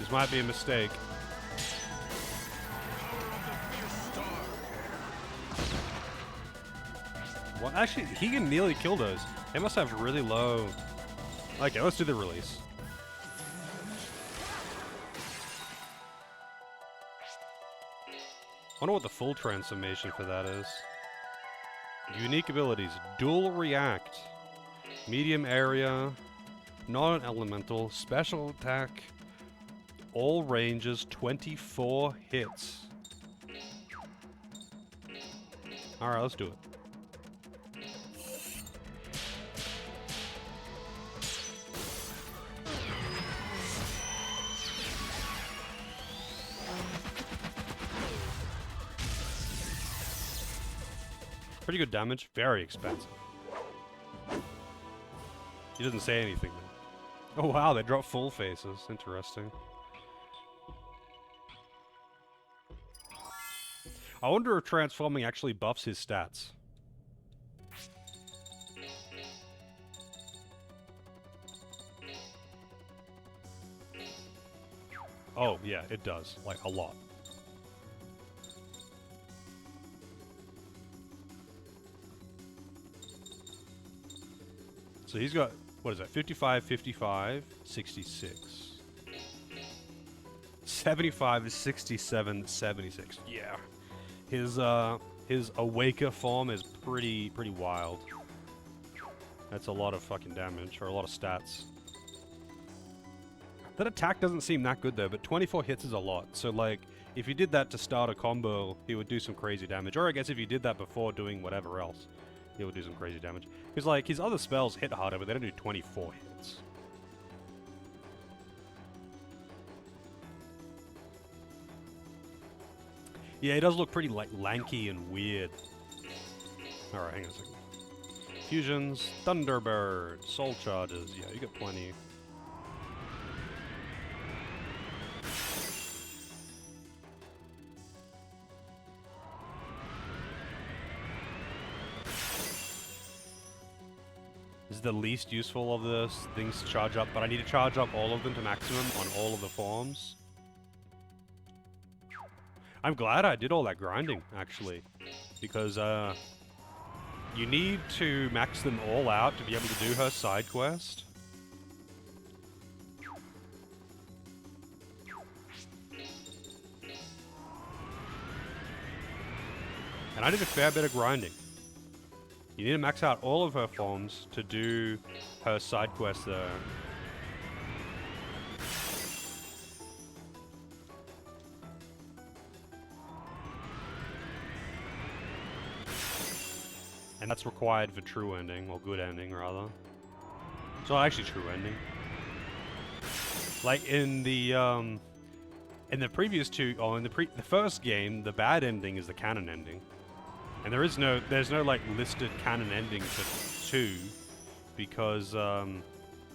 This might be a mistake. Well, actually, he can nearly kill those. They must have really low... Okay, let's do the release. I wonder what the full transformation for that is. Unique abilities. Dual react. Medium area. Non-elemental. Special attack. All ranges. 24 hits. Alright, let's do it. Pretty good damage. Very expensive. He doesn't say anything though. Oh wow, they drop full faces. Interesting. I wonder if transforming actually buffs his stats. Oh yeah, it does. Like a lot. So he's got, what is that, 55, 55, 66. 75 is 67, 76. Yeah. His Awaker form is pretty wild. That's a lot of fucking damage, or a lot of stats. That attack doesn't seem that good though, but 24 hits is a lot. So like, if you did that to start a combo, he would do some crazy damage. Or I guess if you did that before doing whatever else, he would do some crazy damage. Because, like, his other spells hit harder, but they don't do 24 hits. Yeah, he does look pretty, like, lanky and weird. Alright, hang on a second. Fusions, Thunderbird, Soul Charges. Yeah, you got plenty. This is the least useful of the things to charge up, but I need to charge up all of them to maximum on all of the forms. I'm glad I did all that grinding, actually, because you need to max them all out to be able to do her side quest. And I did a fair bit of grinding. You need to max out all of her forms to do her side quest there. And that's required for true ending, or good ending, rather. It's not actually true ending. Like in the previous two, or in the first game, the bad ending is the canon ending. And there's no like listed canon ending for 2 because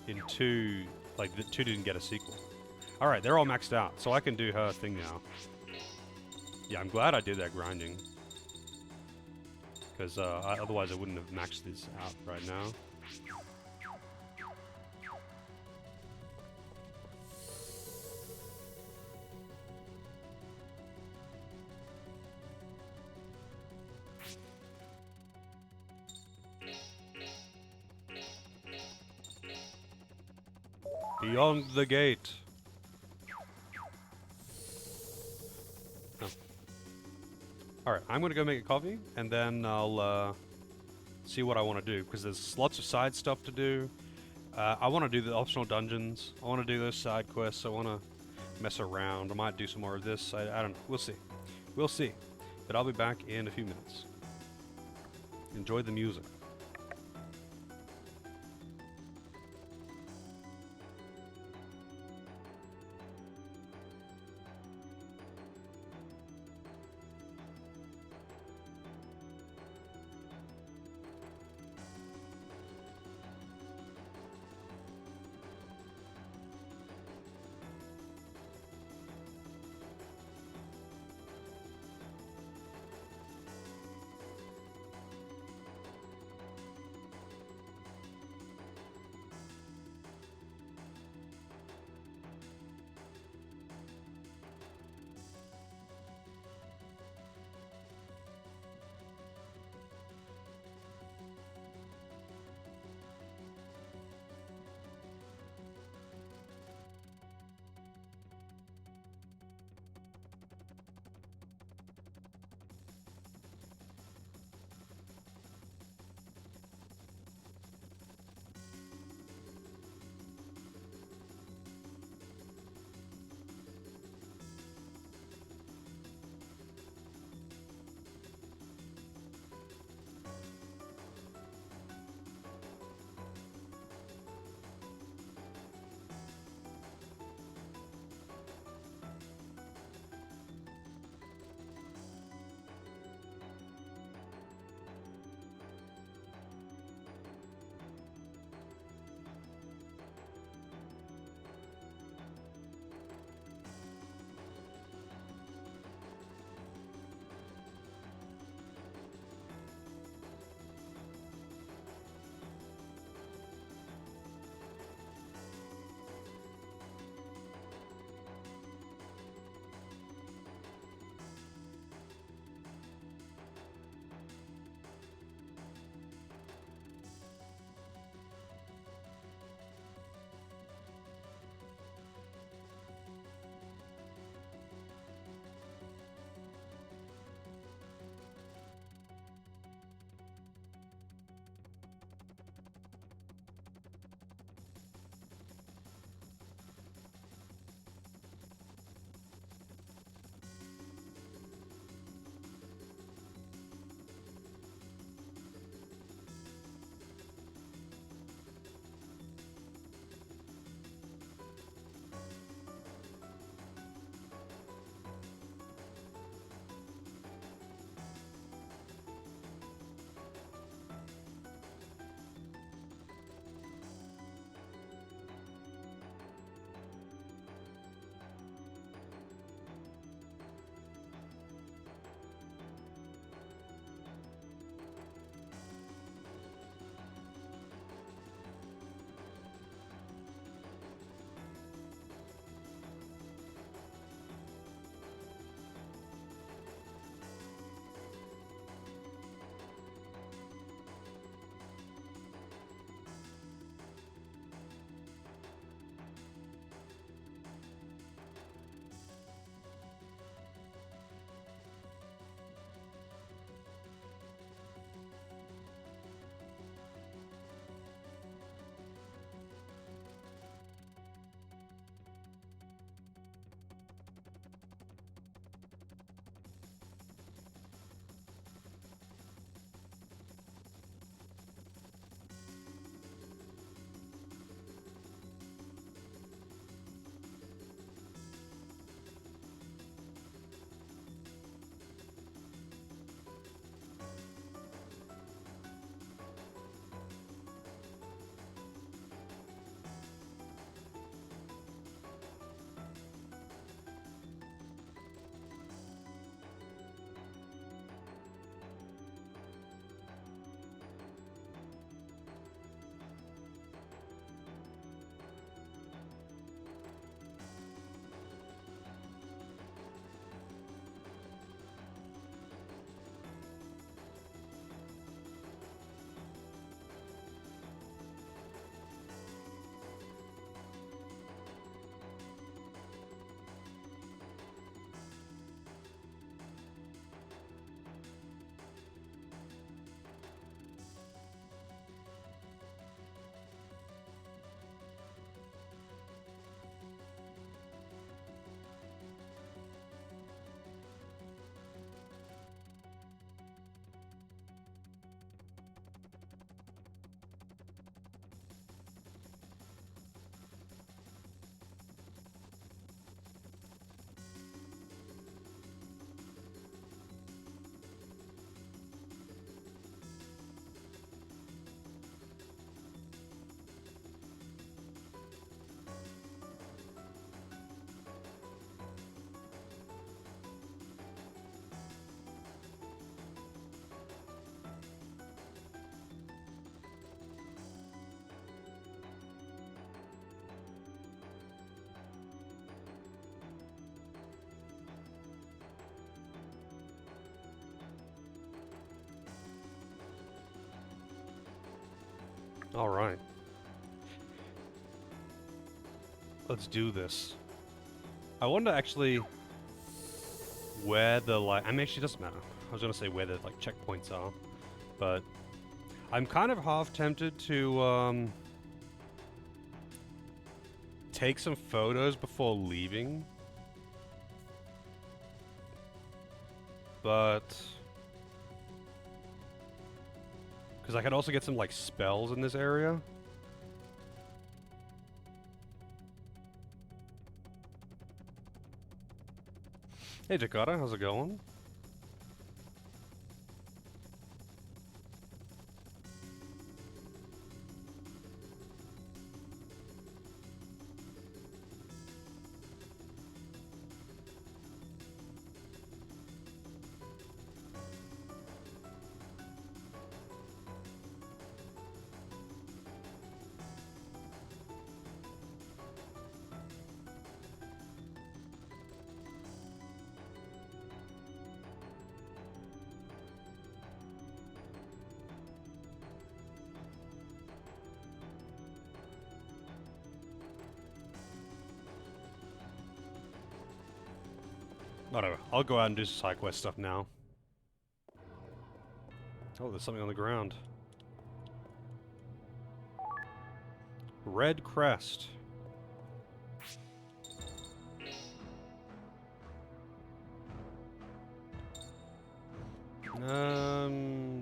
in 2 like the 2 didn't get a sequel. All right, they're all maxed out, so I can do her thing now. Yeah, I'm glad I did that grinding because otherwise I wouldn't have maxed this out right now. Beyond the gate. Oh. Alright, I'm gonna go make a coffee, and then I'll see what I want to do, because there's lots of side stuff to do. I want to do the optional dungeons. I want to do those side quests. I want to mess around. I might do some more of this. I don't know. We'll see. We'll see. But I'll be back in a few minutes. Enjoy the music. Alright. Let's do this. I wonder actually where the like. I mean, actually, it doesn't matter. I was gonna say where the like checkpoints are, but I'm kind of half tempted to take some photos before leaving, but because I could also get some like spells in this area. Hey Dakota, how's it going? Whatever. I'll go out and do some side quest stuff now. Oh, there's something on the ground. Red crest.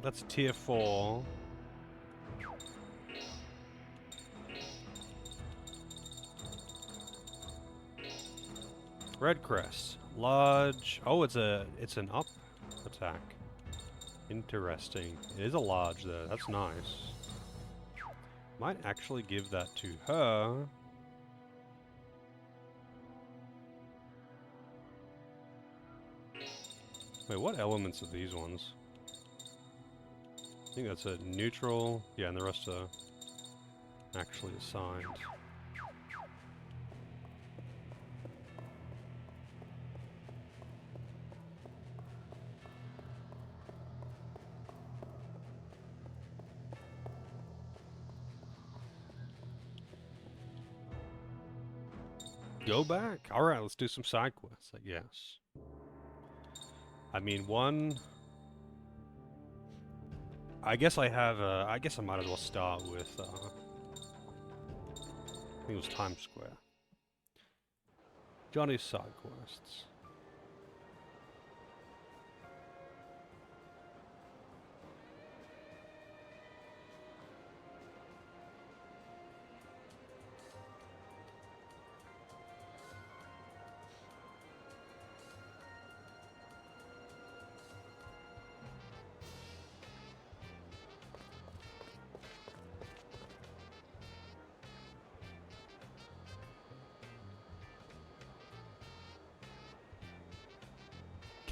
That's tier 4. Red crest. Large. Oh, it's an up attack. Interesting. It is a large though. That's nice. Might actually give that to her. Wait, what elements are these ones? I think that's a neutral. Yeah, and the rest are actually assigned. Go back? Alright, let's do some side quests, I guess. I mean, one... I guess I have, I guess I might as well start with, I think it was Times Square. Johnny's side quests.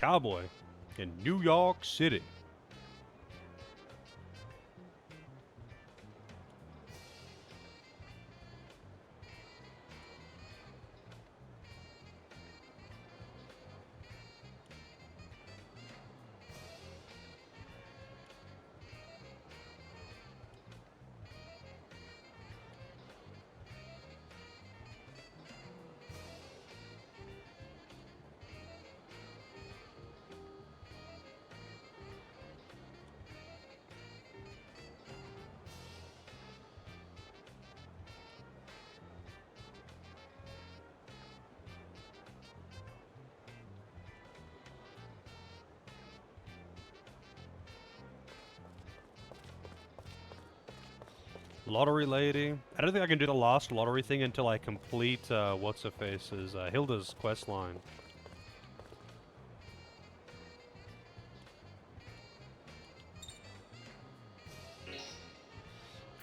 Cowboy in New York City. Lottery lady. I don't think I can do the last lottery thing until I complete, what's-her-face's, Hilda's quest line.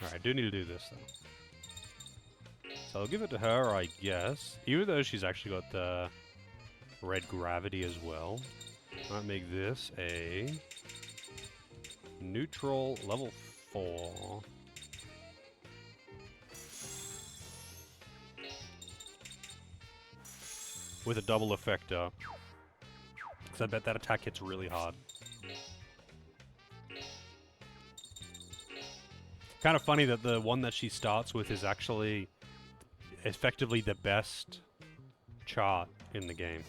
Alright, I do need to do this, though. So I'll give it to her, I guess. Even though she's actually got the red gravity as well. I might make this a neutral level 4. With a double effector. Because I bet that attack hits really hard. Kind of funny that the one that she starts with is actually effectively the best chart in the game.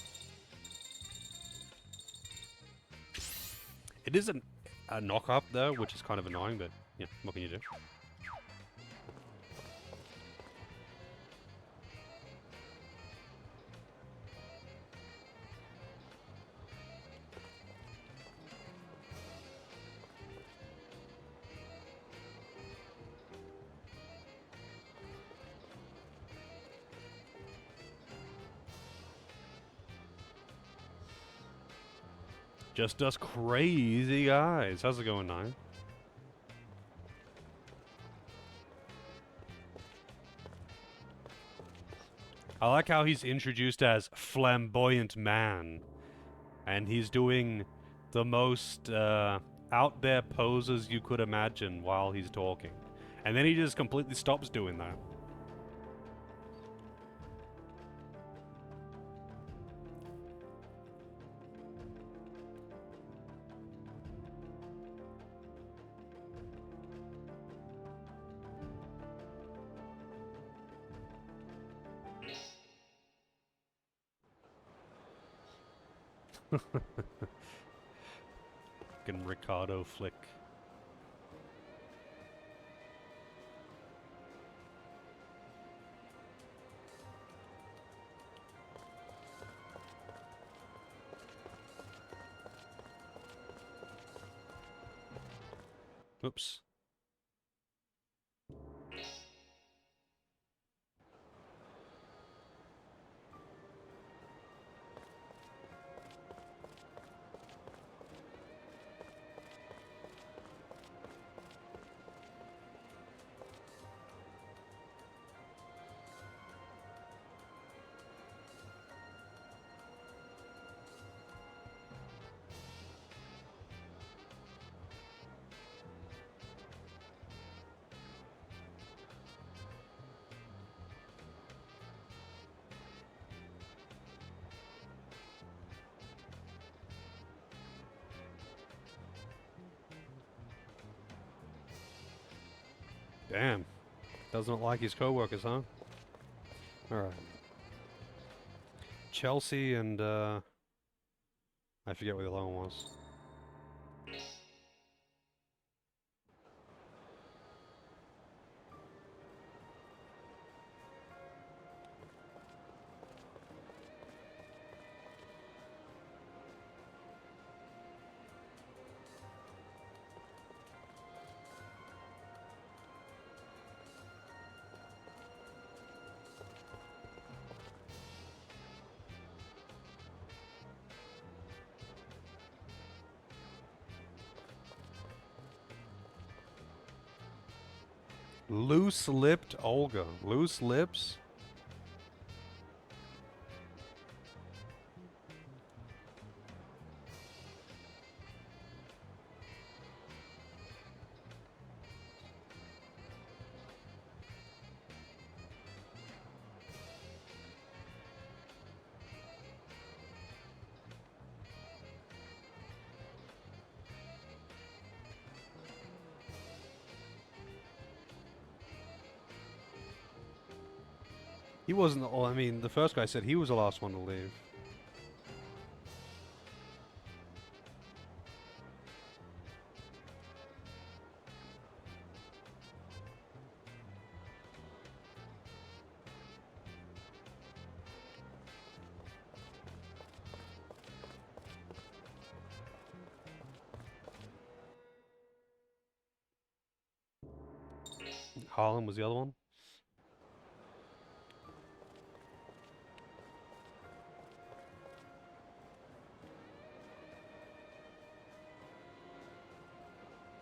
It is a knock-up though, which is kind of annoying, but yeah, what can you do? Just us crazy guys. How's it going, Nine? I like how he's introduced as flamboyant man. And he's doing the most out there poses you could imagine while he's talking. And then he just completely stops doing that. Fucking Ricardo flick. Oops. Damn. Doesn't like his co-workers, huh? Alright. Chelsea and, I forget what the other one was. Loose-lipped Olga. Loose lips? He wasn't, I mean, the first guy said he was the last one to leave. Harlem was the other one.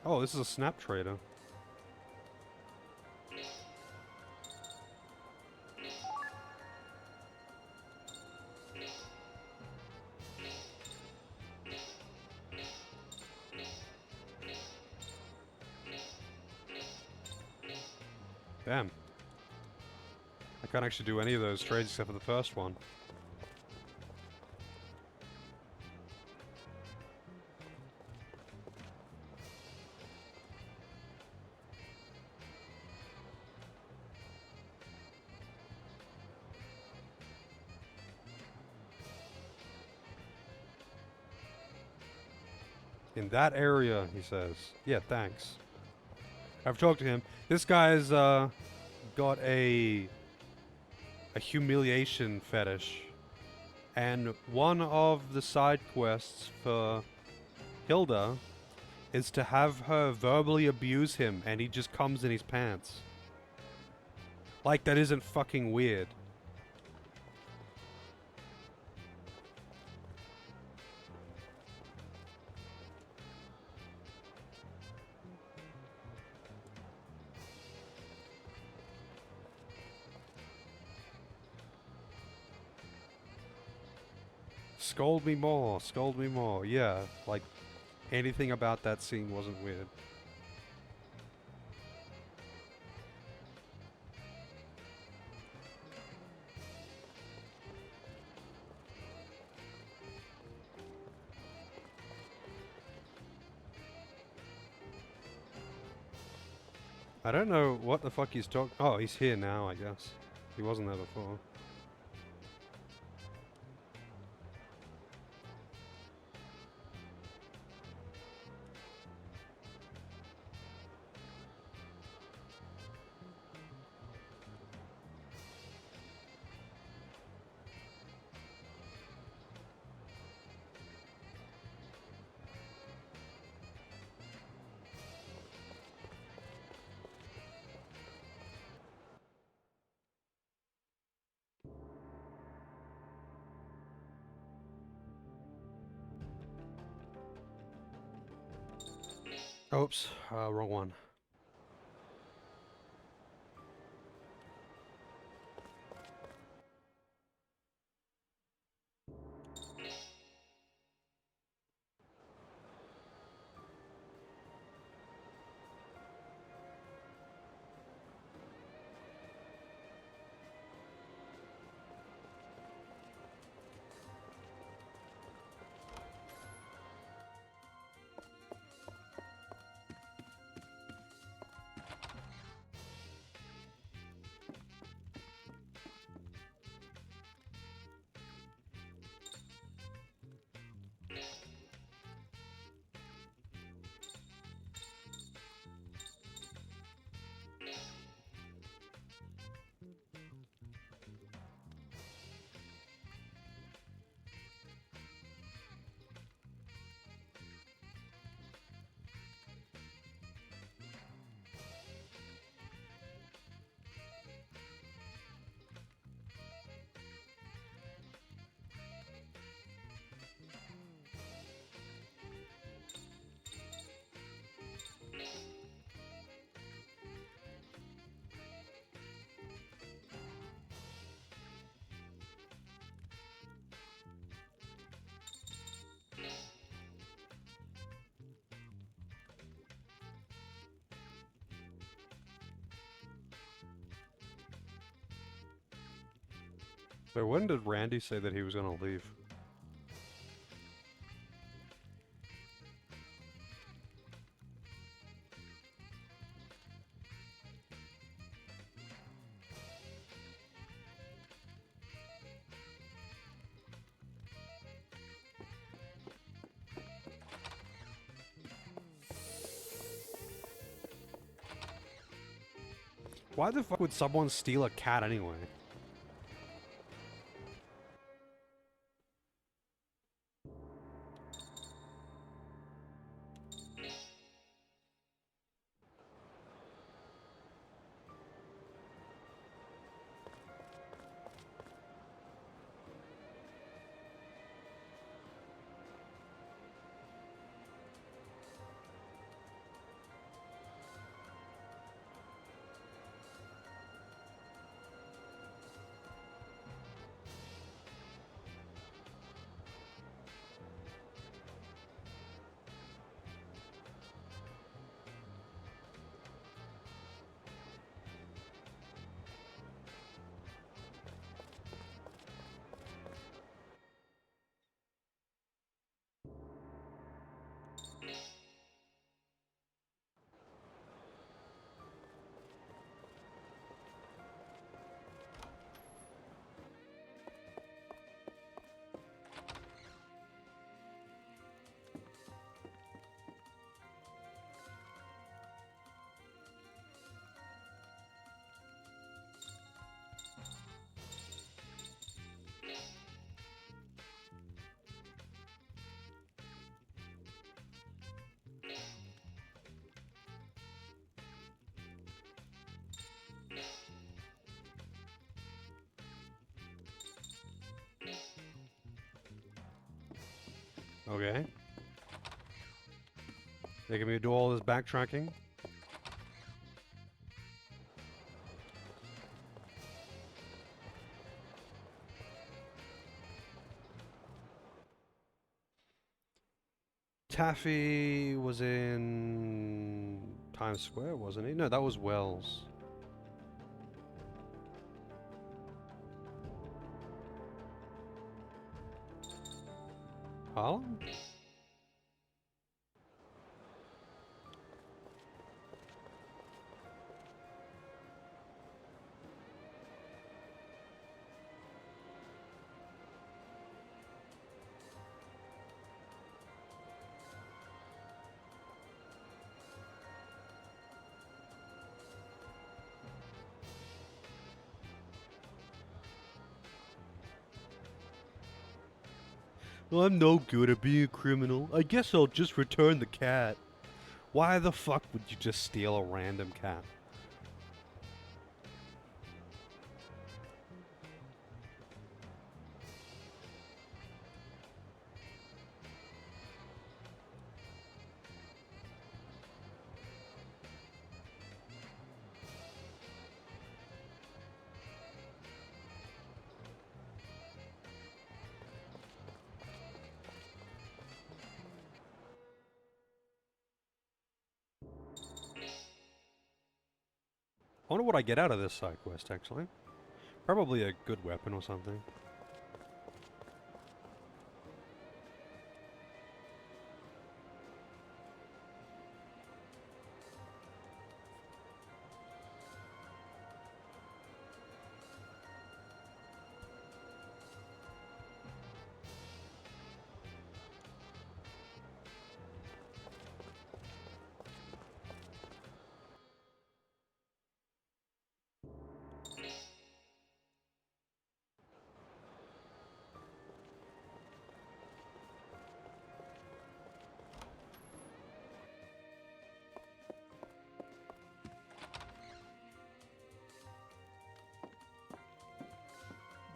Oh, this is a snap trader. Damn. I can't actually do any of those trades except for the first one. In that area, he says. Yeah, thanks. I've talked to him. This guy's got a humiliation fetish. And one of the side quests for Hilda is to have her verbally abuse him, and he just comes in his pants. Like, that isn't fucking weird. Scold me more, scold me more. Yeah, like, anything about that scene wasn't weird. I don't know what the fuck he's talking. Oh, he's here now, I guess. He wasn't there before. Oops, wrong one. So when did Randy say that he was gonna leave? Why the fuck would someone steal a cat anyway? Okay. Making me do all this backtracking. Taffy was in Times Square, wasn't he? No, that was Wells. Harlem? I'm no good at being a criminal. I guess I'll just return the cat. Why the fuck would you just steal a random cat? I wonder what I get out of this side quest, actually. Probably a good weapon or something.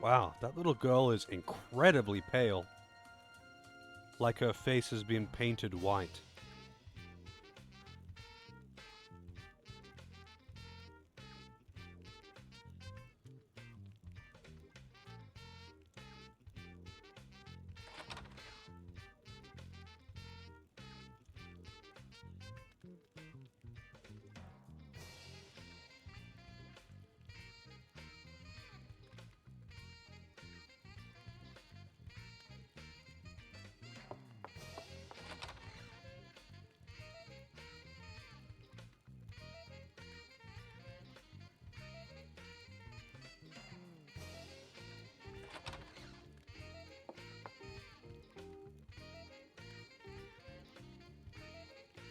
Wow, that little girl is incredibly pale. Like her face has been painted white.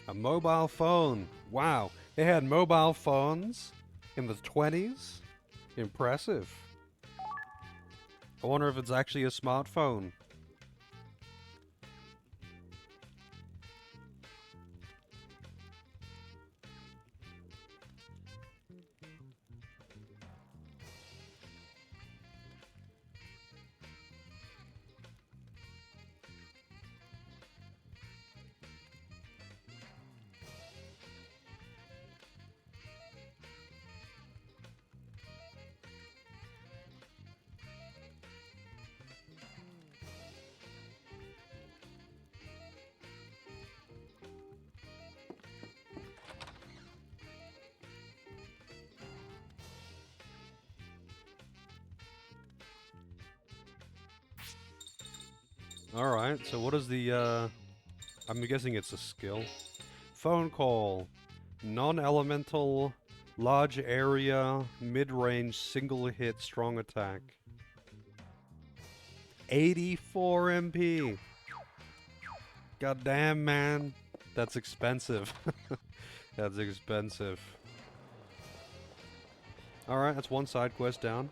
A mobile phone. Wow. They had mobile phones in the 20s? Impressive. I wonder if it's actually a smartphone. Alright, so what is the, I'm guessing it's a skill. Phone call. Non-elemental, large area, mid-range, single hit, strong attack. 84 MP! God damn, man. That's expensive. That's expensive. Alright, that's one side quest down.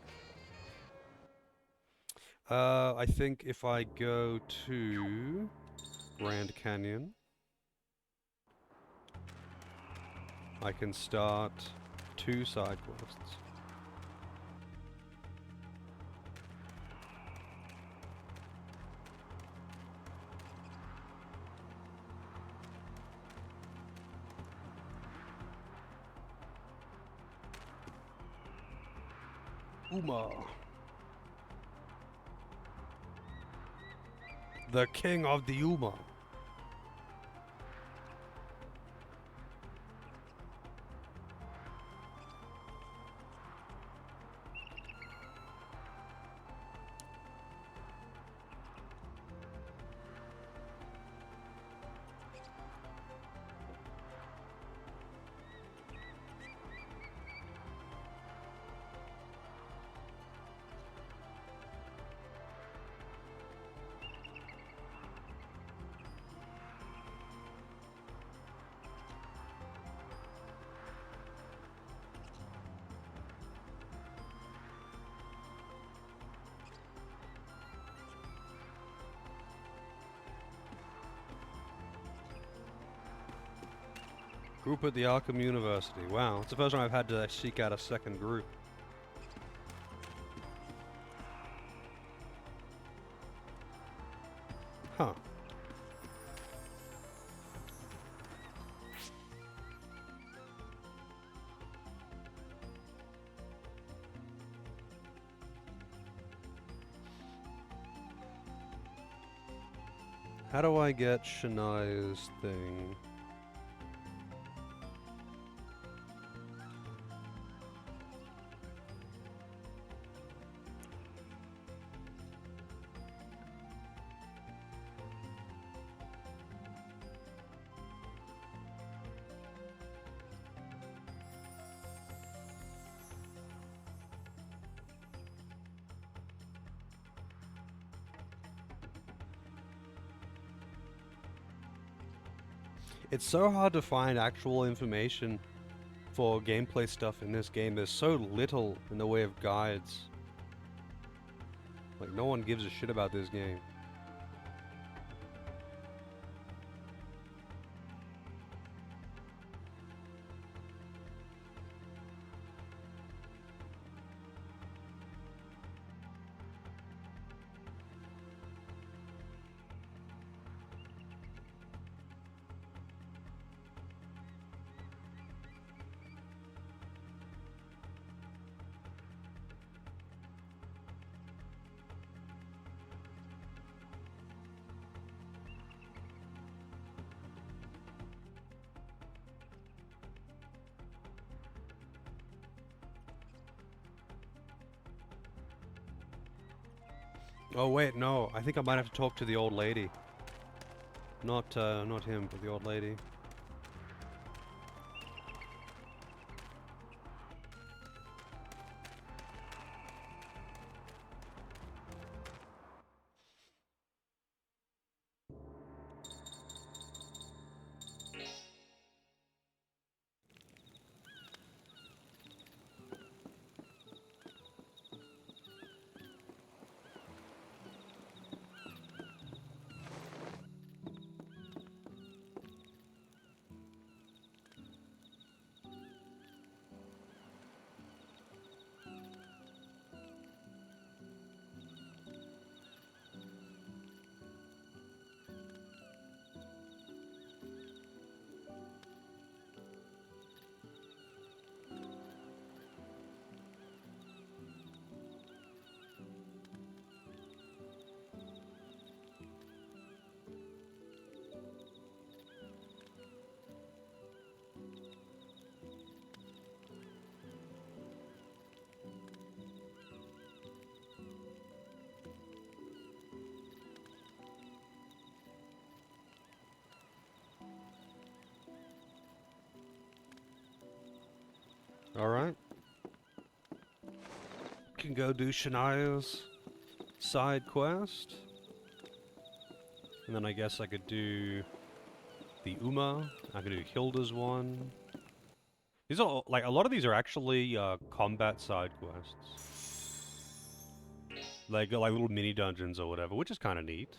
I think if I go to Grand Canyon, I can start 2 side quests. Uma. The king of the Uma. Group at the Arkham University. Wow, it's the first time I've had to seek out a second group. Huh. How do I get Shania's thing? It's so hard to find actual information for gameplay stuff in this game. There's so little in the way of guides. Like, no one gives a shit about this game. Oh wait, no. I think I might have to talk to the old lady. Not him, but the old lady. Alright. Can go do Shania's side quest. And then I guess I could do the Uma. I could do Hilda's one. These are, like, a lot of these are actually combat side quests. Like little mini dungeons or whatever, which is kind of neat.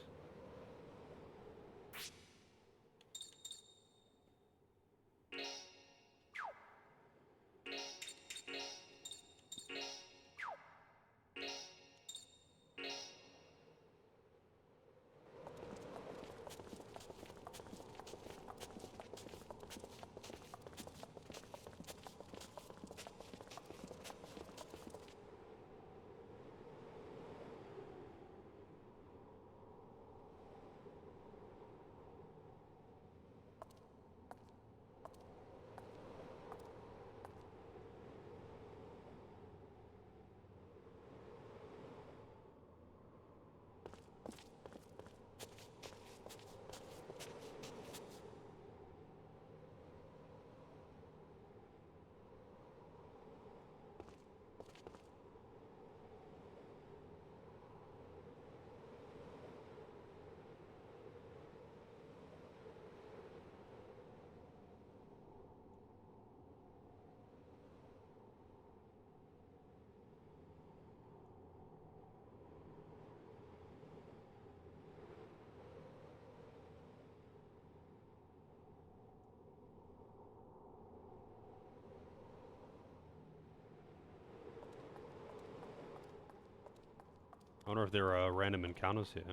I wonder if there are random encounters here.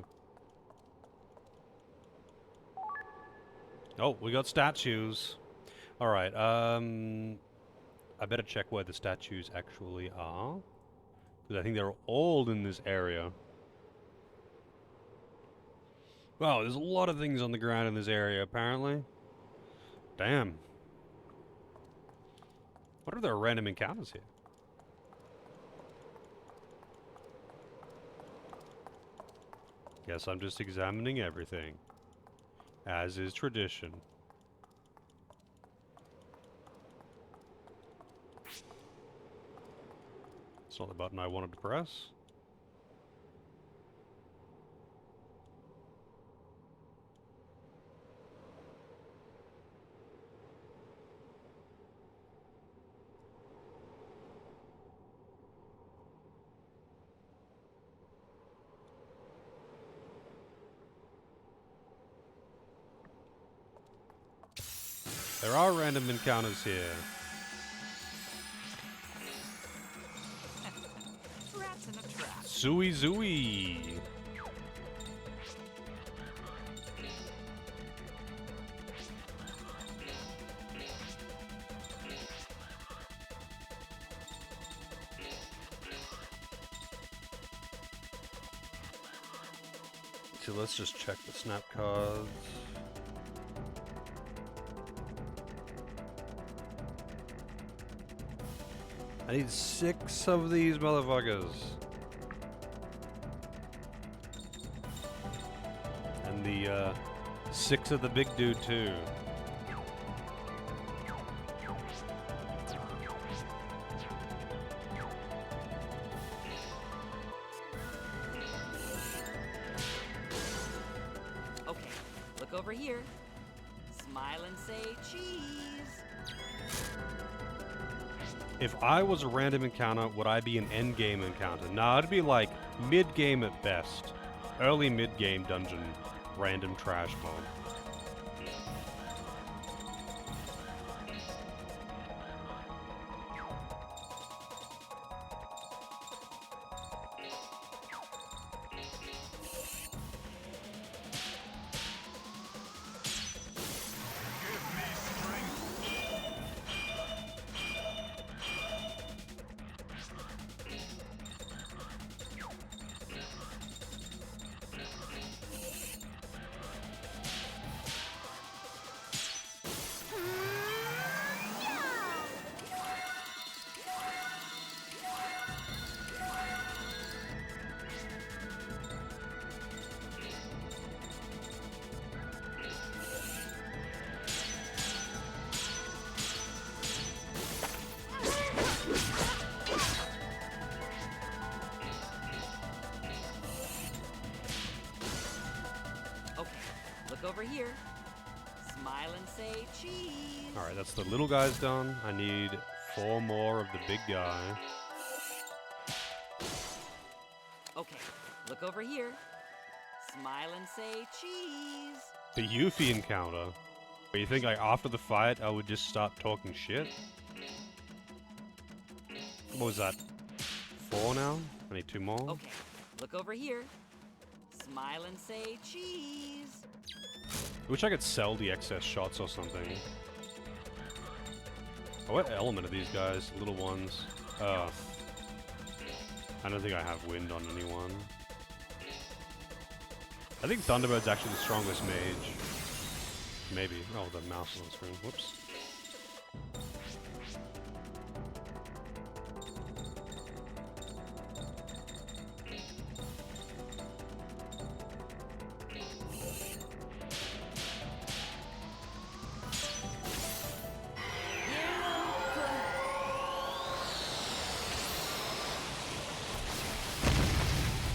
Oh, we got statues. Alright, I better check where the statues actually are. Because I think they're all in this area. Wow, there's a lot of things on the ground in this area, apparently. Damn. What if there are random encounters here? Guess I'm just examining everything. As is tradition. It's not the button I wanted to press. There are random encounters here. Rats in a trap. Zooey Zooey! So let's just check the snap cards. I need 6 of these motherfuckers. And the 6 of the big dude too. Okay, look over here. Smile and say cheese. If I was a random encounter, would I be an endgame encounter? Nah, it'd be like mid-game at best. Early mid-game dungeon, random trash mob. Look over here. Smile and say cheese. Alright, that's the little guy's done. I need 4 more of the big guy. Okay, look over here. Smile and say cheese. The Yuffie encounter. You think like after the fight I would just start talking shit? What was that? 4 now? I need 2 more. Okay, look over here. Smile and say cheese. I wish I could sell the excess shots or something. Oh, what element are these guys? Little ones. I don't think I have wind on anyone. I think Thunderbird's actually the strongest mage. Maybe. Oh, the mouse is on screen. Whoops.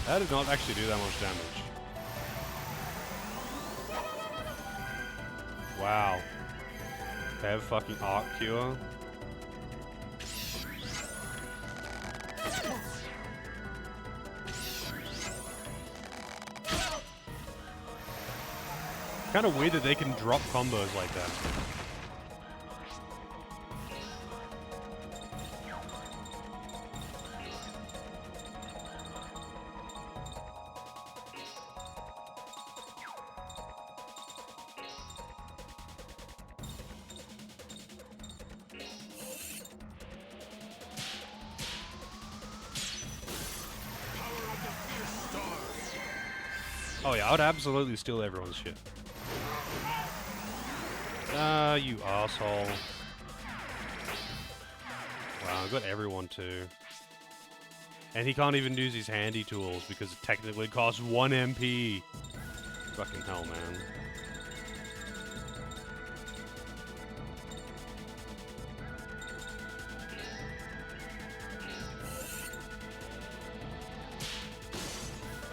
That did not actually do that much damage. Wow. They have fucking Arc Cure. Kind of weird that they can drop combos like that. Oh yeah, I would absolutely steal everyone's shit. You asshole. Wow, I got everyone too. And he can't even use his handy tools because it technically costs 1 MP. Fucking hell, man.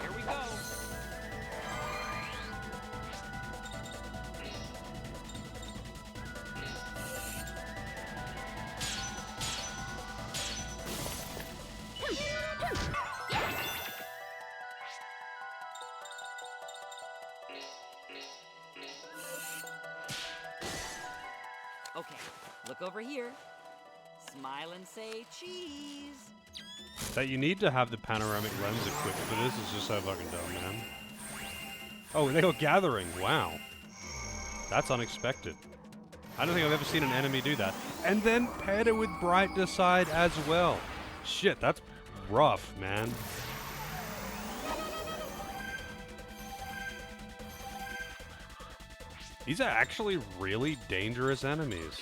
Here we go. Okay, look over here. Smile and say cheese. That you need to have the panoramic lens equipped for this is just so fucking dumb, man. Oh, they are gathering. Wow. That's unexpected. I don't think I've ever seen an enemy do that. And then paired it with Bright Decide as well. Shit, that's rough, man. These are actually really dangerous enemies.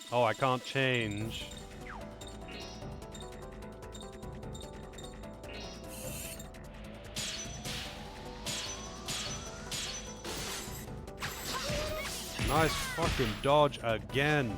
Oh, I can't change. Nice fucking dodge again.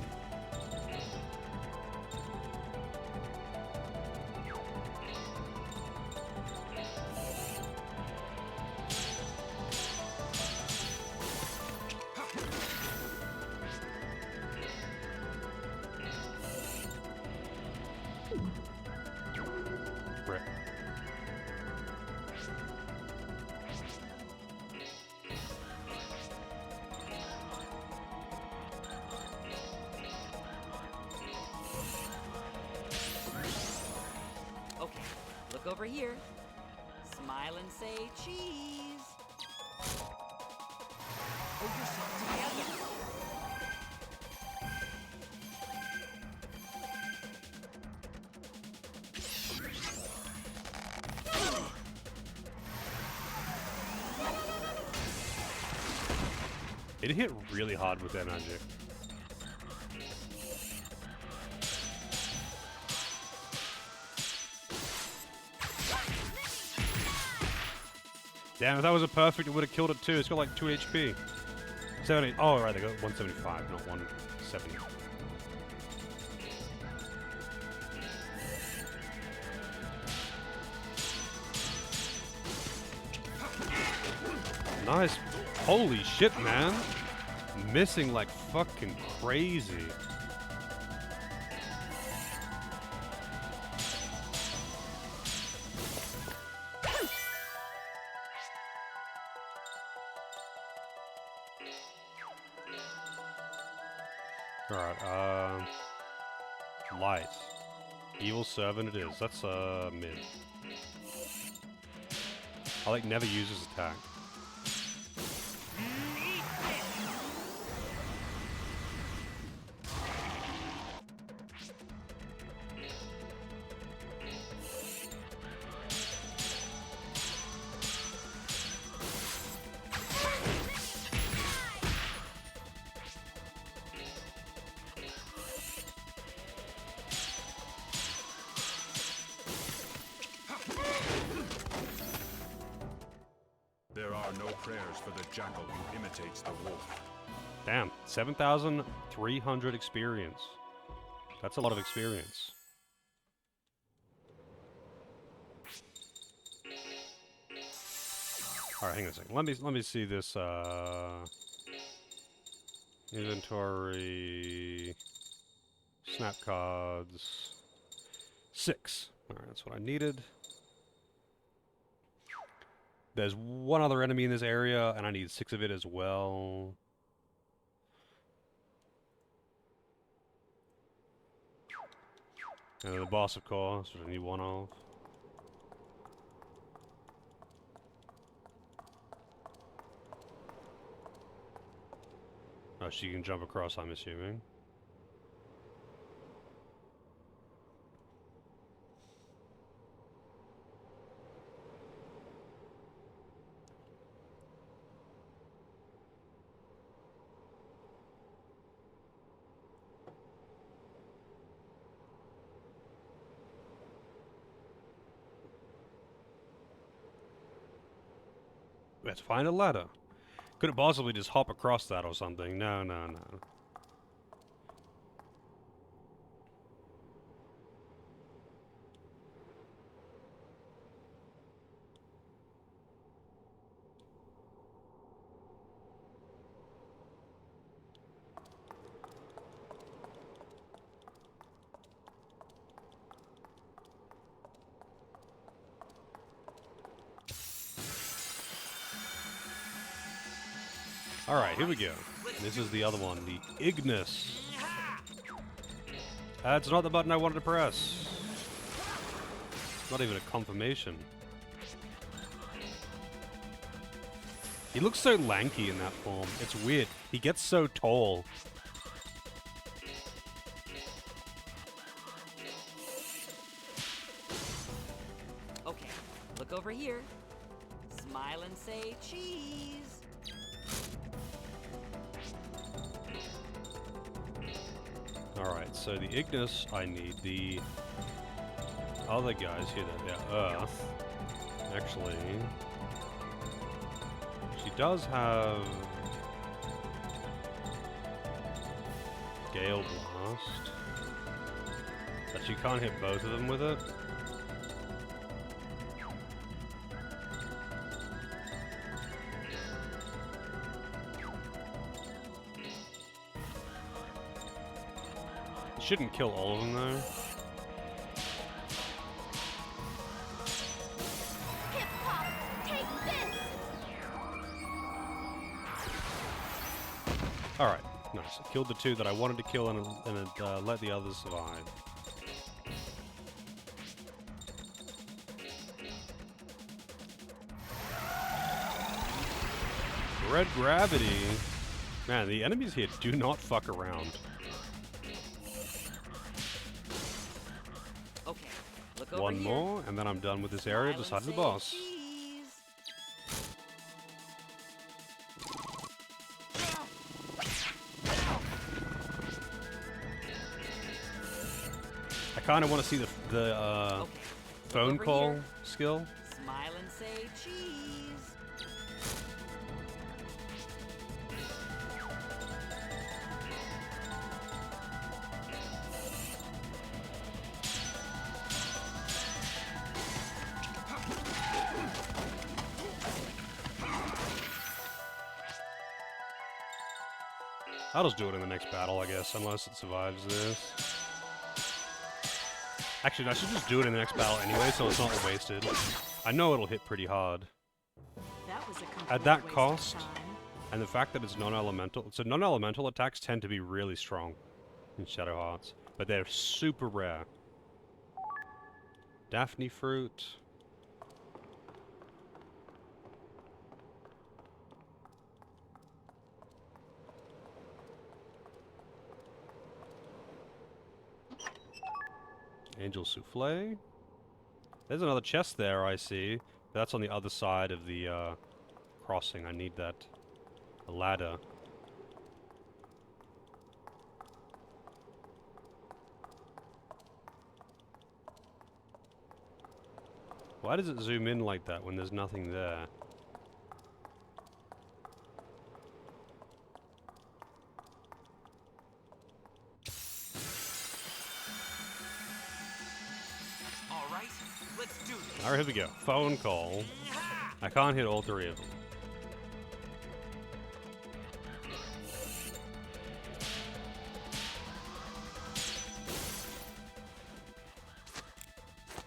Rip. Okay, look over here. Smile and say cheese. Hold yourself together. It hit really hard with that magic. Damn, if that was a perfect, it would have killed it too. It's got like 2 HP. 70. Oh, right, they got 175, not 170. Nice. Holy shit, man. Missing like fucking crazy. Alright, light. Evil Servant it is. That's, mid. I like never use his attack. There are no prayers for the jackal who imitates the wolf. Damn, 7,300 experience. That's a lot of experience. Alright, hang on a second. Let me see this inventory, snap cards. 6. Alright, that's what I needed. There's one other enemy in this area, and I need 6 of it as well. And then the boss, of course, which I need 1 of. Oh, she can jump across, I'm assuming. Let's find a ladder. Could it possibly just hop across that or something? No, no, no. Alright, here we go. This is the other one, the Ignis. That's not the button I wanted to press. Not even a confirmation. He looks so lanky in that form. It's weird. He gets so tall. Okay, look over here. Smile and say cheese. Alright, so the Ignis, I need the other guys here, they're Earth. Actually, she does have Gale Blast, but she can't hit both of them with it. Shouldn't kill all of them though. Hip hop, take this. All right, nice. I killed the two that I wanted to kill and let the others survive. Red Gravity. Man, the enemies here do not fuck around. Okay, look over One here. more, and then I'm done with this area Smile besides and the say boss. cheese. I kind of want to see the Okay, phone over call here. skill. Smile and say cheese. I'll just do it in the next battle, I guess, unless it survives this. Actually, I should just do it in the next battle anyway, so it's not wasted. I know it'll hit pretty hard. That was a complete At that waste of cost, time. and the fact that it's non-elemental, so non-elemental attacks tend to be really strong in Shadow Hearts, but they're super rare. Daphne Fruit. Angel Souffle. There's another chest there, I see. That's on the other side of the crossing. I need that ladder. Why does it zoom in like that when there's nothing there? All right, let's do this. Alright, here we go. Phone call. I can't hit all three of them.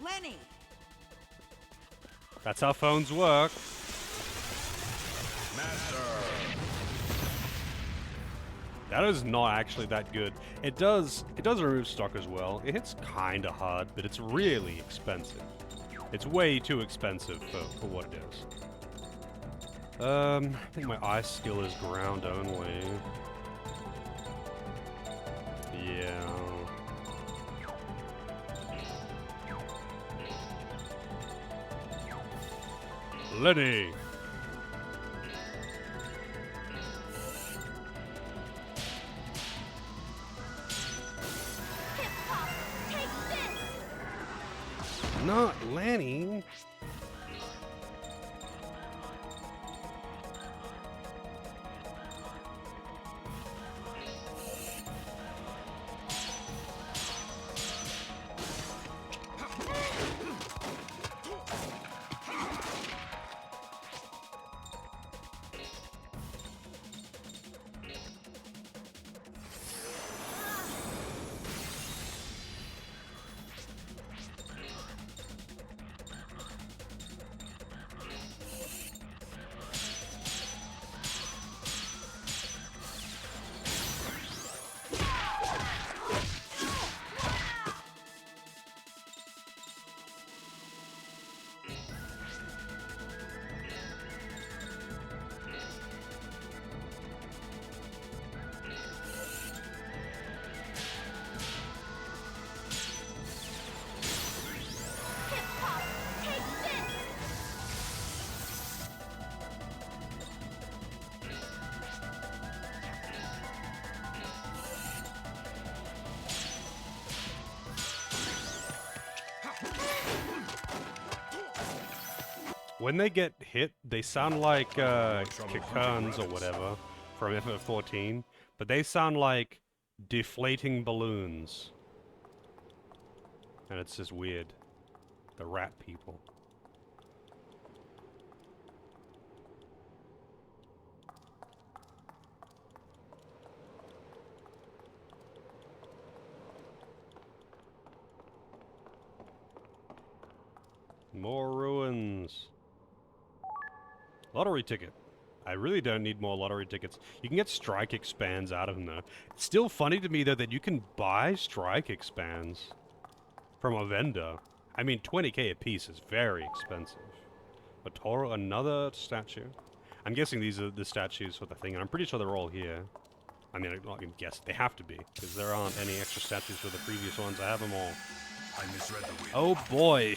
Lenny. That's how phones work. That is not actually that good. It does remove stock as well. It hits kinda hard, but it's really expensive. It's way too expensive for what it is. I think my ice skill is ground only. Yeah. Lenny! Hip hop, take this. Not Lenny! When they get hit, they sound like cocoons or whatever from FF14, but they sound like deflating balloons. And it's just weird. The rat people. More ruins. Lottery ticket. I really don't need more lottery tickets. You can get strike expands out of them though. It's still funny to me though that you can buy strike expands from a vendor. I mean 20k a piece is very expensive. But Toro, another statue. I'm guessing these are the statues for the thing, and I'm pretty sure they're all here. I mean, I'm not gonna guess. They have to be, because there aren't any extra statues for the previous ones. I have them all. I misread the wheel. Oh boy.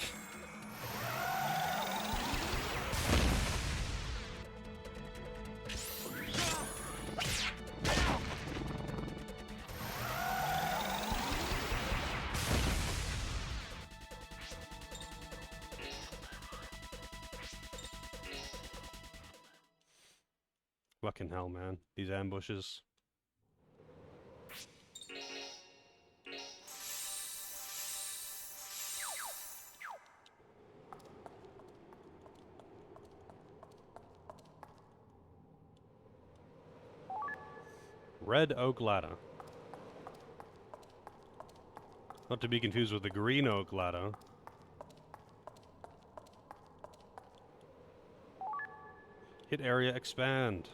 Fucking hell, man. These ambushes. Red oak ladder. Not to be confused with the green oak ladder. Hit area expand.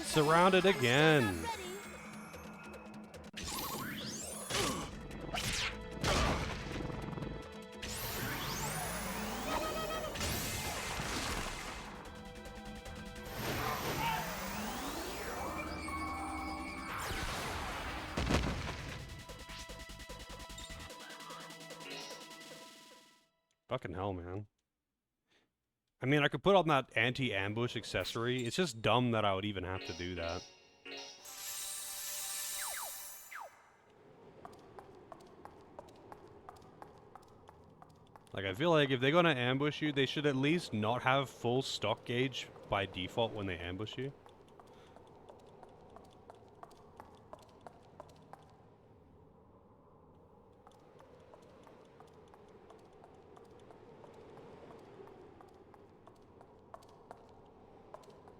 Surrounded again. Fucking hell, man. I mean, I could put on that anti-ambush accessory. It's just dumb that I would even have to do that. Like, I feel like if they're gonna ambush you, they should at least not have full stock gauge by default when they ambush you.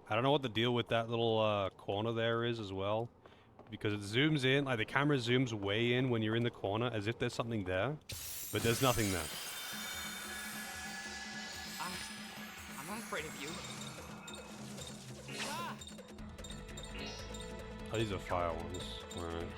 I don't know what the deal with that little corner there is as well. Because it zooms in, like the camera zooms way in when you're in the corner as if there's something there. But there's nothing there. I'm not afraid of you. Ah! Oh, these are fire ones. Alright.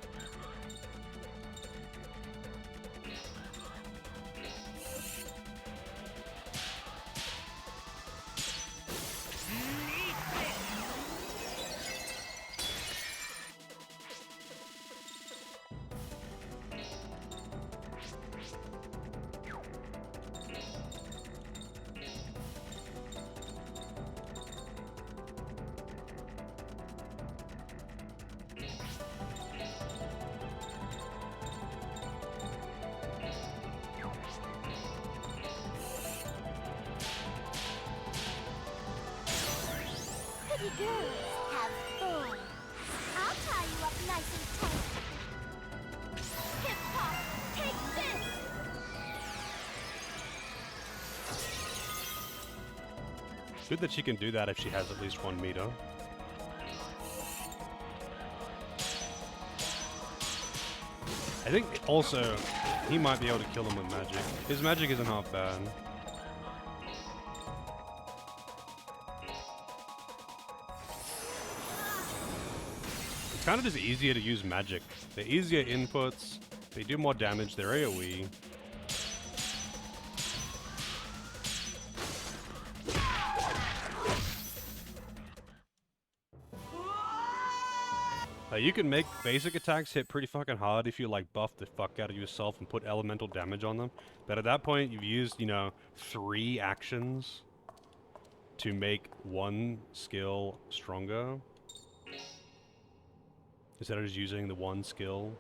Pretty girls have thorns. I'll tie you up nice and tight. Hip hop, take this! Good that she can do that if she has at least 1 meter. I think also he might be able to kill him with magic. His magic isn't half bad. It's kind of just easier to use magic. They're easier inputs, they do more damage, they're AoE. You can make basic attacks hit pretty fucking hard if you like buff the fuck out of yourself and put elemental damage on them. But at that point, you've used, you know, 3 actions to make one skill stronger. Instead of just using the one skill.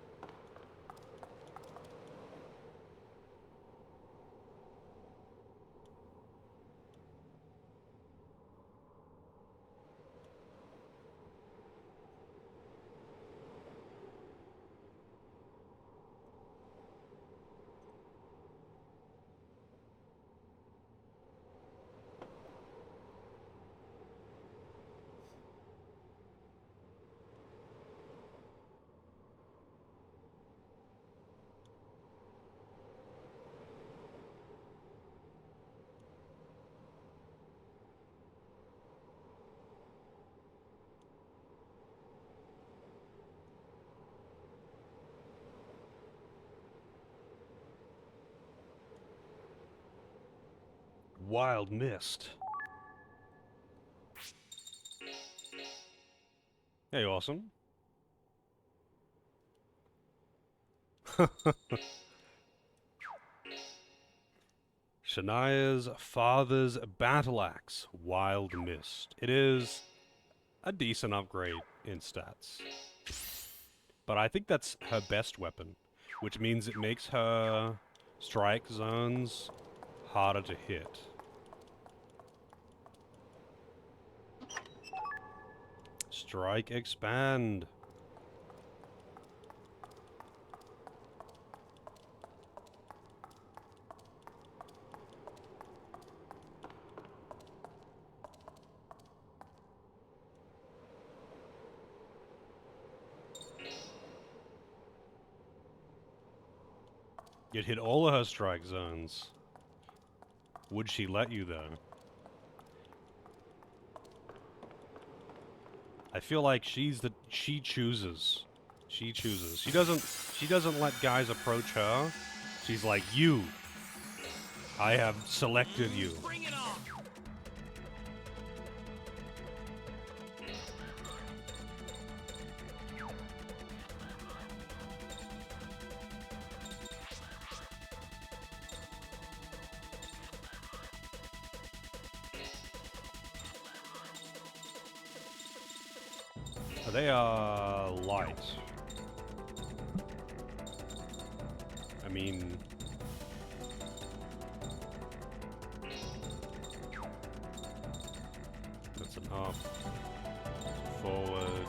Wild Mist. Hey, awesome. Shania's father's battle axe, Wild Mist. It is a decent upgrade in stats. But I think that's her best weapon, which means it makes her strike zones harder to hit. Strike expand. You'd hit all of her strike zones. Would she let you, though? I feel like she chooses. She chooses. She doesn't let guys approach her. She's like, you. I have selected you. Bring it on. They are light. I mean... That's an up. Forward.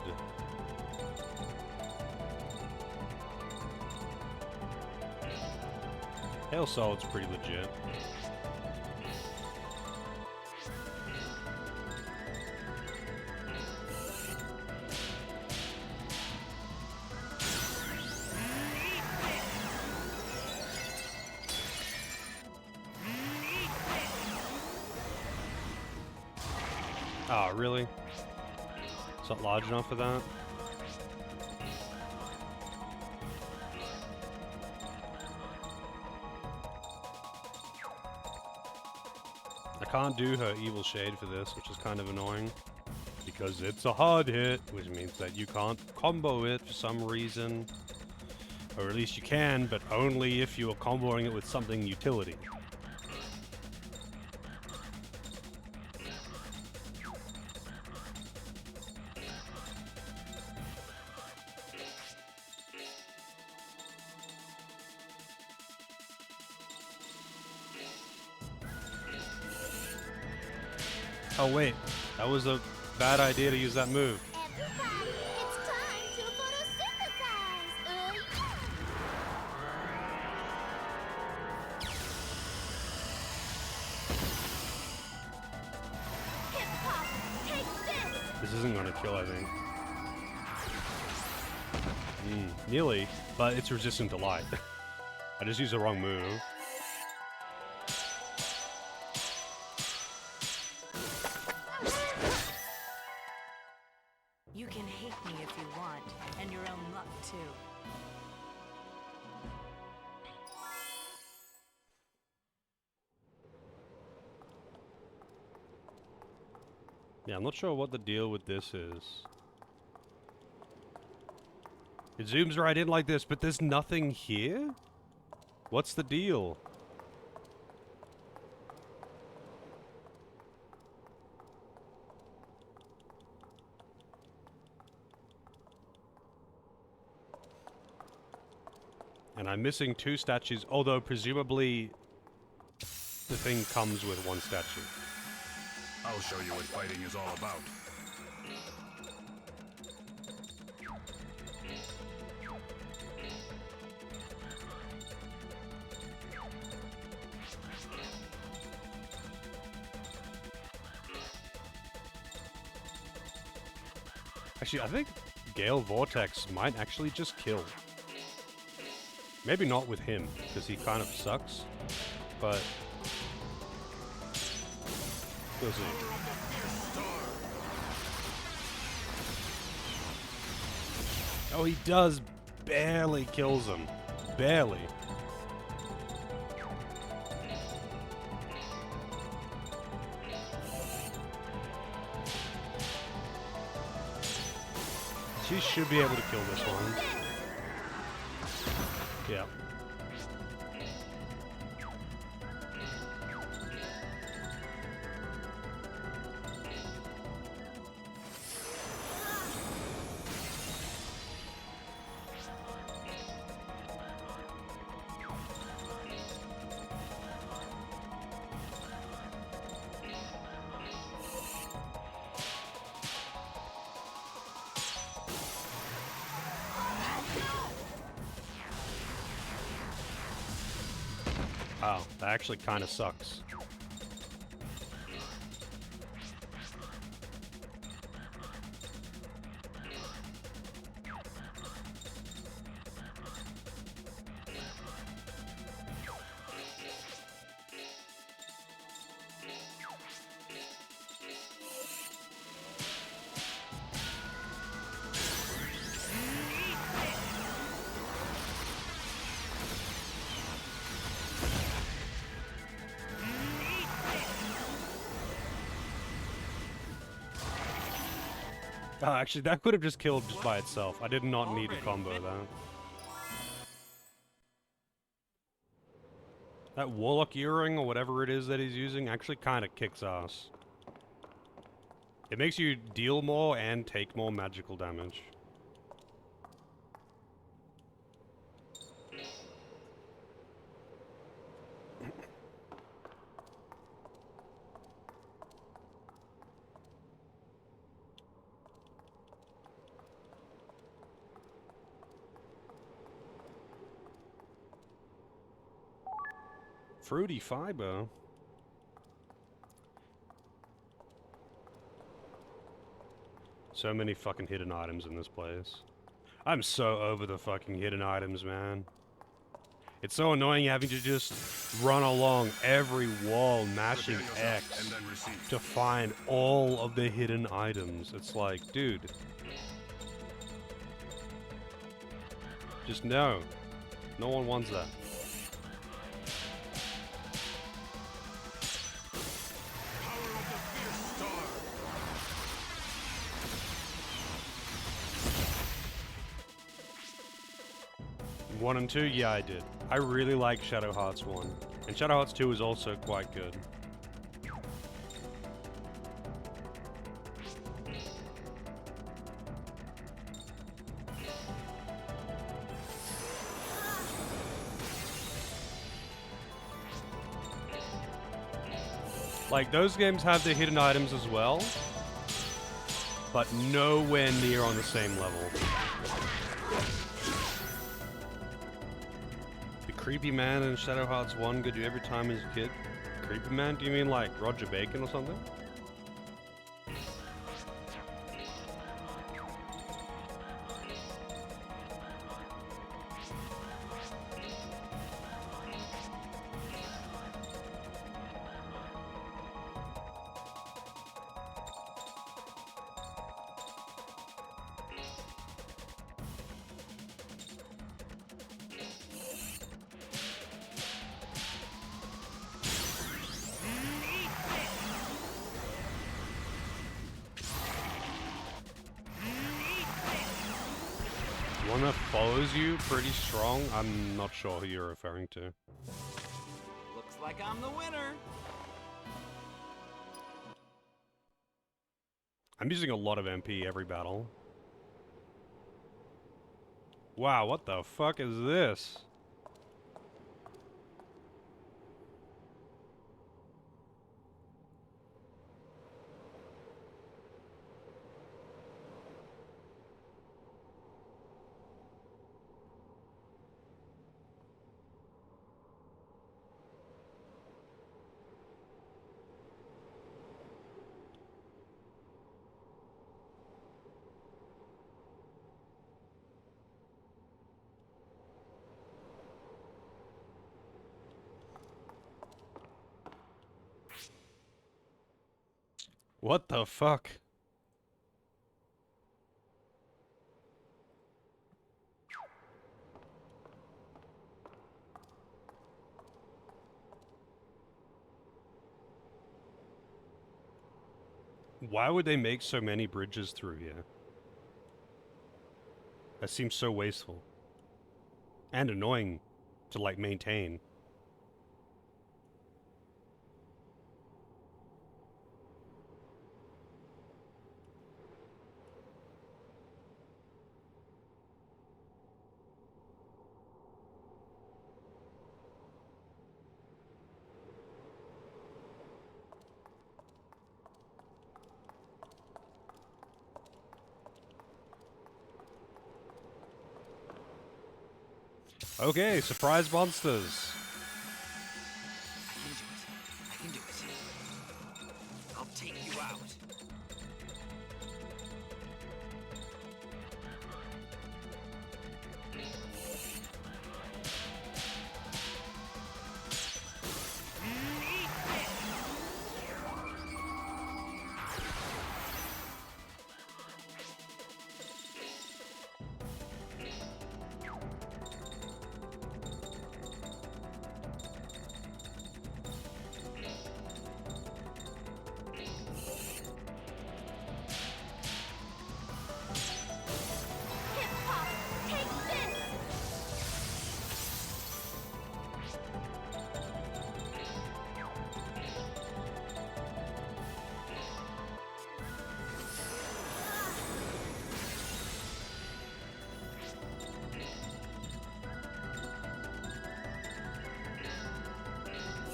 Hail Solid's pretty legit. Oh, really? It's not large enough for that? I can't do her Evil Shade for this, which is kind of annoying. Because it's a hard hit, which means that you can't combo it for some reason. Or at least you can, but only if you are comboing it with something utility. Oh wait, that was a bad idea to use that move. Everybody, it's time to photosynthesize. Hip hop, take this. This isn't gonna kill, I think. Nearly, but it's resistant to light. I just used the wrong move. You can hate me if you want, and your own luck too. Yeah, I'm not sure what the deal with this is. It zooms right in like this, but there's nothing here? What's the deal? And I'm missing 2 statues, although presumably the thing comes with 1 statue. I'll show you what fighting is all about. Actually, I think Gale Vortex might actually just kill. Maybe not with him, because he kind of sucks, but we'll see. Oh, he does barely kills him. Barely. She should be able to kill this one. Yeah. Wow, that actually kind of sucks. Oh, actually, that could have just killed just by itself. I did not need to combo that. That Warlock earring, or whatever it is that he's using, actually kind of kicks ass. It makes you deal more and take more magical damage. Fruity fiber. So many fucking hidden items in this place. I'm so over the fucking hidden items, man. It's so annoying having to just run along every wall, mashing X to find all of the hidden items. It's like, dude. Just no. No one wants that. One and 2, yeah, I did. I really like Shadow Hearts 1. And Shadow Hearts 2 is also quite good. Like, those games have their hidden items as well, but nowhere near on the same level. Creepy Man in Shadow Hearts 1 got you every time as a kid? Creepy Man? Do you mean like Roger Bacon or something? one that follows you pretty strong? I'm not sure who you're referring to. Looks like I'm the winner. I'm using a lot of MP every battle. Wow, what the fuck is this? What the fuck? Why would they make so many bridges through here? That seems so wasteful. And annoying to, like, maintain. Okay, surprise monsters. I can do it. I'll take you out.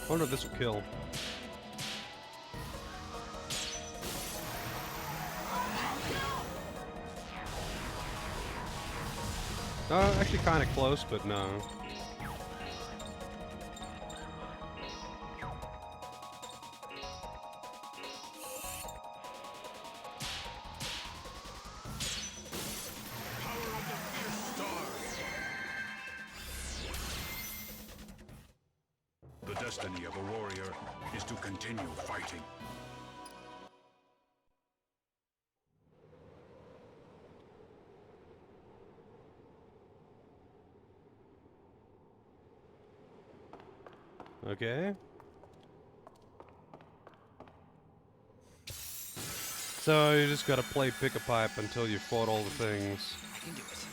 I wonder if this will kill. Actually kind of close, but no. The destiny of a warrior is to continue fighting. Okay. So you just gotta play pick a pipe until you fought all the things. I can do it.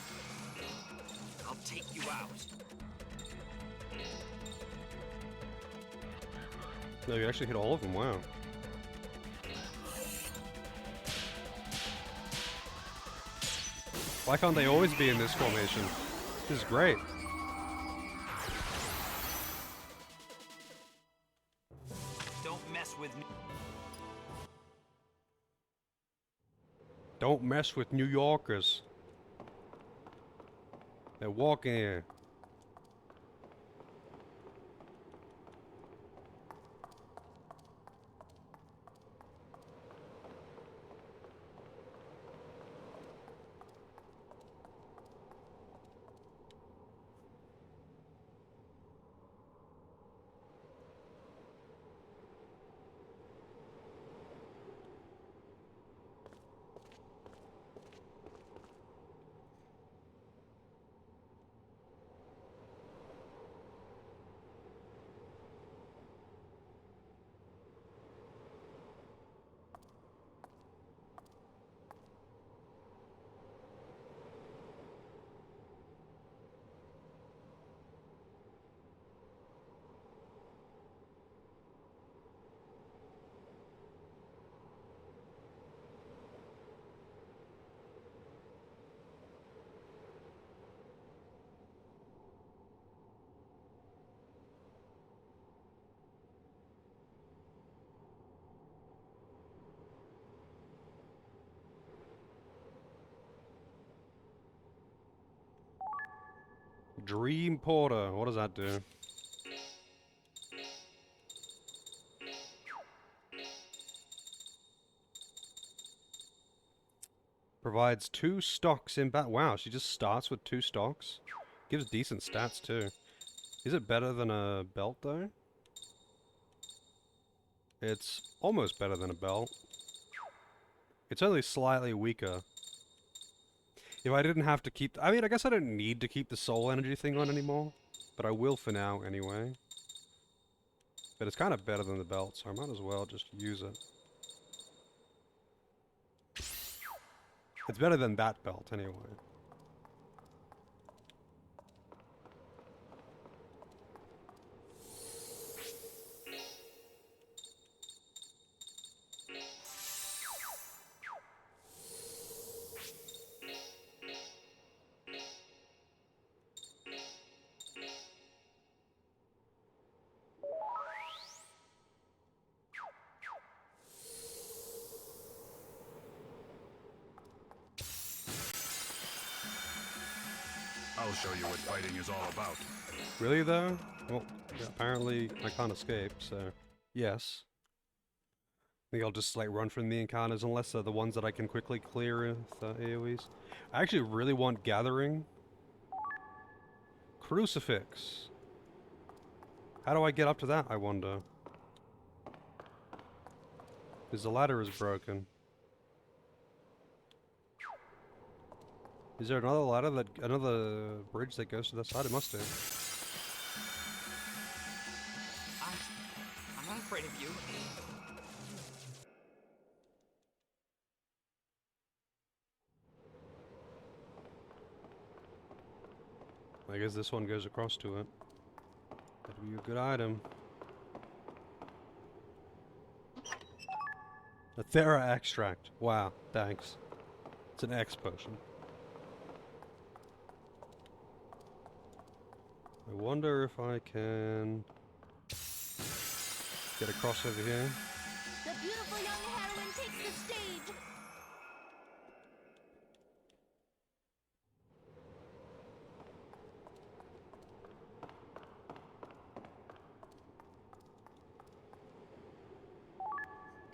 I'll take you out. No, you actually hit all of them, wow. Why can't they always be in this formation? This is great. Don't mess with me. Don't mess with New Yorkers. They're walking here. Dream Porter. What does that do? Provides 2 stocks in bat. Wow, she just starts with 2 stocks. Gives decent stats too. Is it better than a belt though? It's almost better than a belt. It's only slightly weaker. If I didn't have to keep... I mean, I guess I don't need to keep the soul energy thing on anymore. But I will for now anyway. But it's kind of better than the belt, so I might as well just use it. It's better than that belt anyway. I'll show you what fighting is all about. Really though? Well, yeah, apparently I can't escape, so yes. I think I'll just like run from the encounters unless they're the ones that I can quickly clear with AoEs. I actually really want Gathering. Crucifix. How do I get up to that, I wonder? Because the ladder is broken. Is there another ladder another bridge that goes to that side? It must do. I'm not afraid of you. I guess this one goes across to it. That'd be a good item. A Thera extract. Wow, thanks. It's an X potion. I wonder if I can get across over here. The beautiful young heroine takes the stage.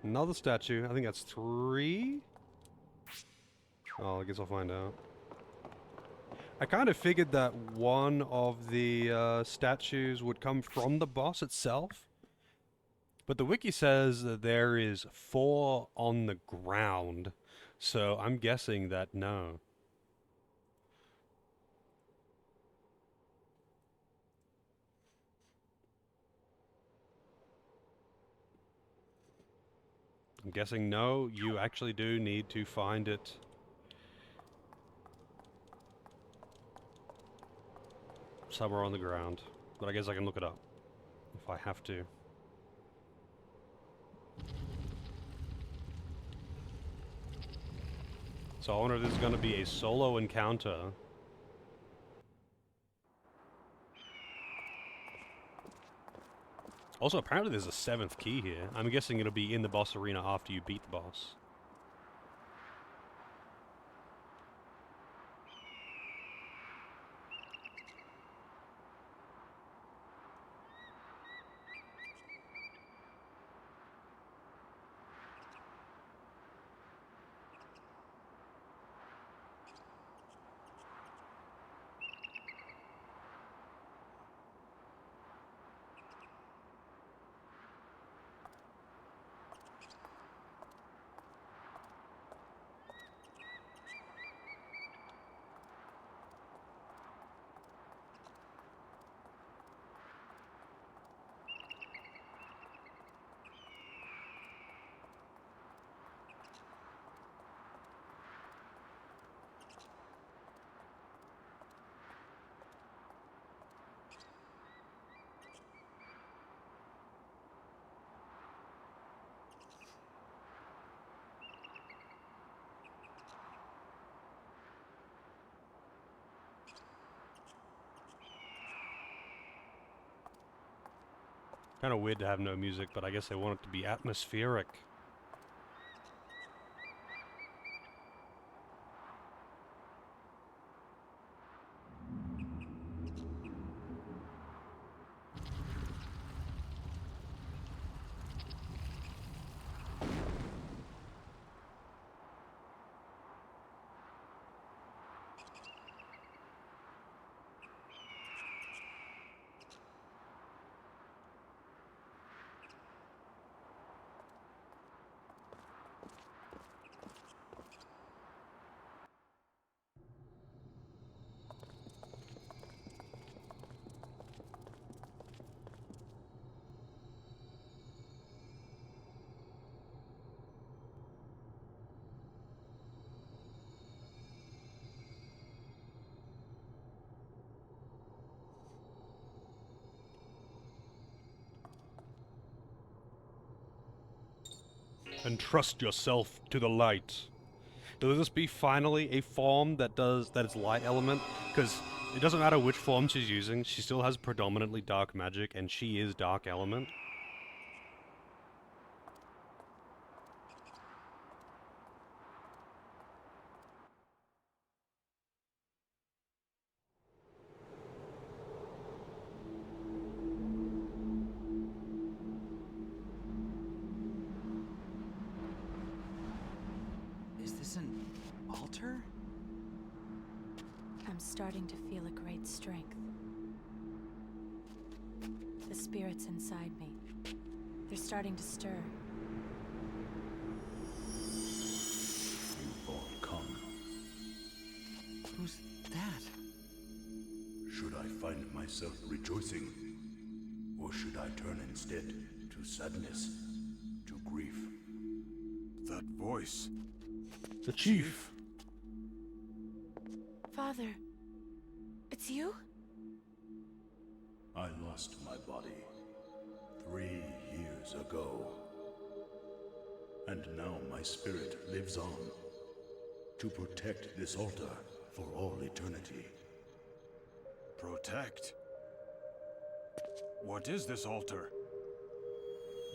Another statue. I think that's 3. Oh, I guess I'll find out. I kind of figured that one of the statues would come from the boss itself. But the wiki says that there is 4 on the ground. So I'm guessing that no. I'm guessing no, you actually do need to find it. Somewhere on the ground. But I guess I can look it up. If I have to. So I wonder if this is going to be a solo encounter. Also, apparently there's a 7th key here. I'm guessing it'll be in the boss arena after you beat the boss. Kind of weird to have no music, but I guess they want it to be atmospheric. Entrust yourself to the light. Will this be finally a form that is light element? Because it doesn't matter which form she's using, she still has predominantly dark magic, and she is dark element. Is this an altar? I'm starting to feel a great strength. The spirits inside me. They're starting to stir. You've all come. Who's that? Should I find myself rejoicing? Or should I turn instead to sadness, to grief? That voice. The chief. Father, it's you? I lost my body 3 years ago. And now my spirit lives on to protect this altar for all eternity. Protect? What is this altar?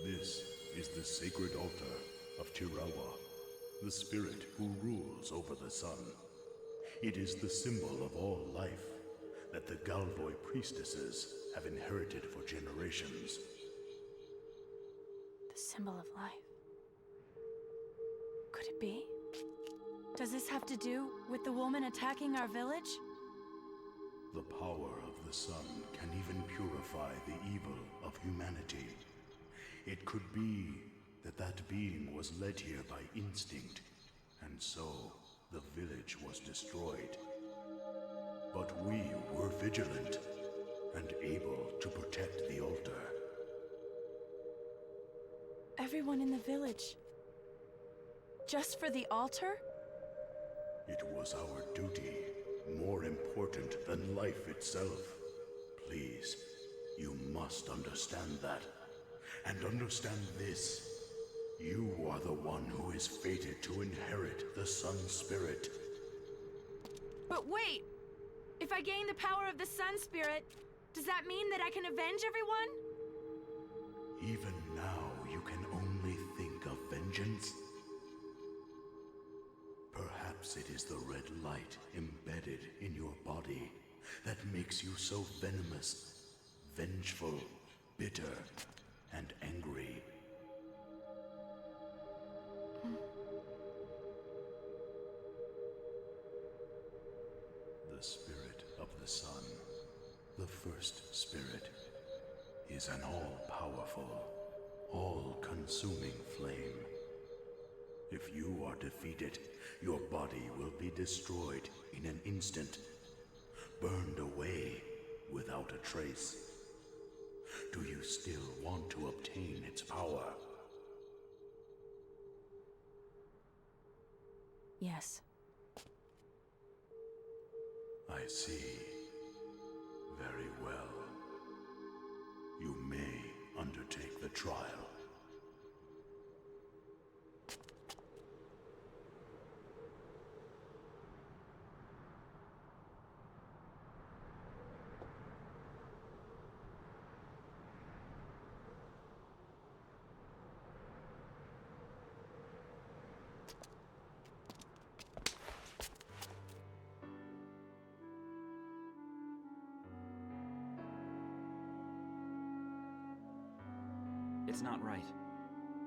This is the sacred altar of Tirawa, the spirit who rules over the sun. It is the symbol of all life that the Galvoy priestesses have inherited for generations. The symbol of life. Could it be? Does this have to do with the woman attacking our village? The power of the sun can even purify the evil of humanity. It could be that that being was led here by instinct, and so the village was destroyed. But we were vigilant and able to protect the altar. Everyone in the village. Just for the altar? It was our duty, more important than life itself. Please, you must understand that. And understand this. You are the one who is fated to inherit the Sun Spirit. But wait! If I gain the power of the Sun Spirit, does that mean that I can avenge everyone? Even now, you can only think of vengeance. Perhaps it is the red light embedded in your body that makes you so venomous, vengeful, bitter, and angry. The spirit of the sun, the first spirit, is an all-powerful, all-consuming flame. If you are defeated, your body will be destroyed in an instant, burned away without a trace. Do you still want to obtain its power? Yes. I see. Very well. You may undertake the trial. It's not right.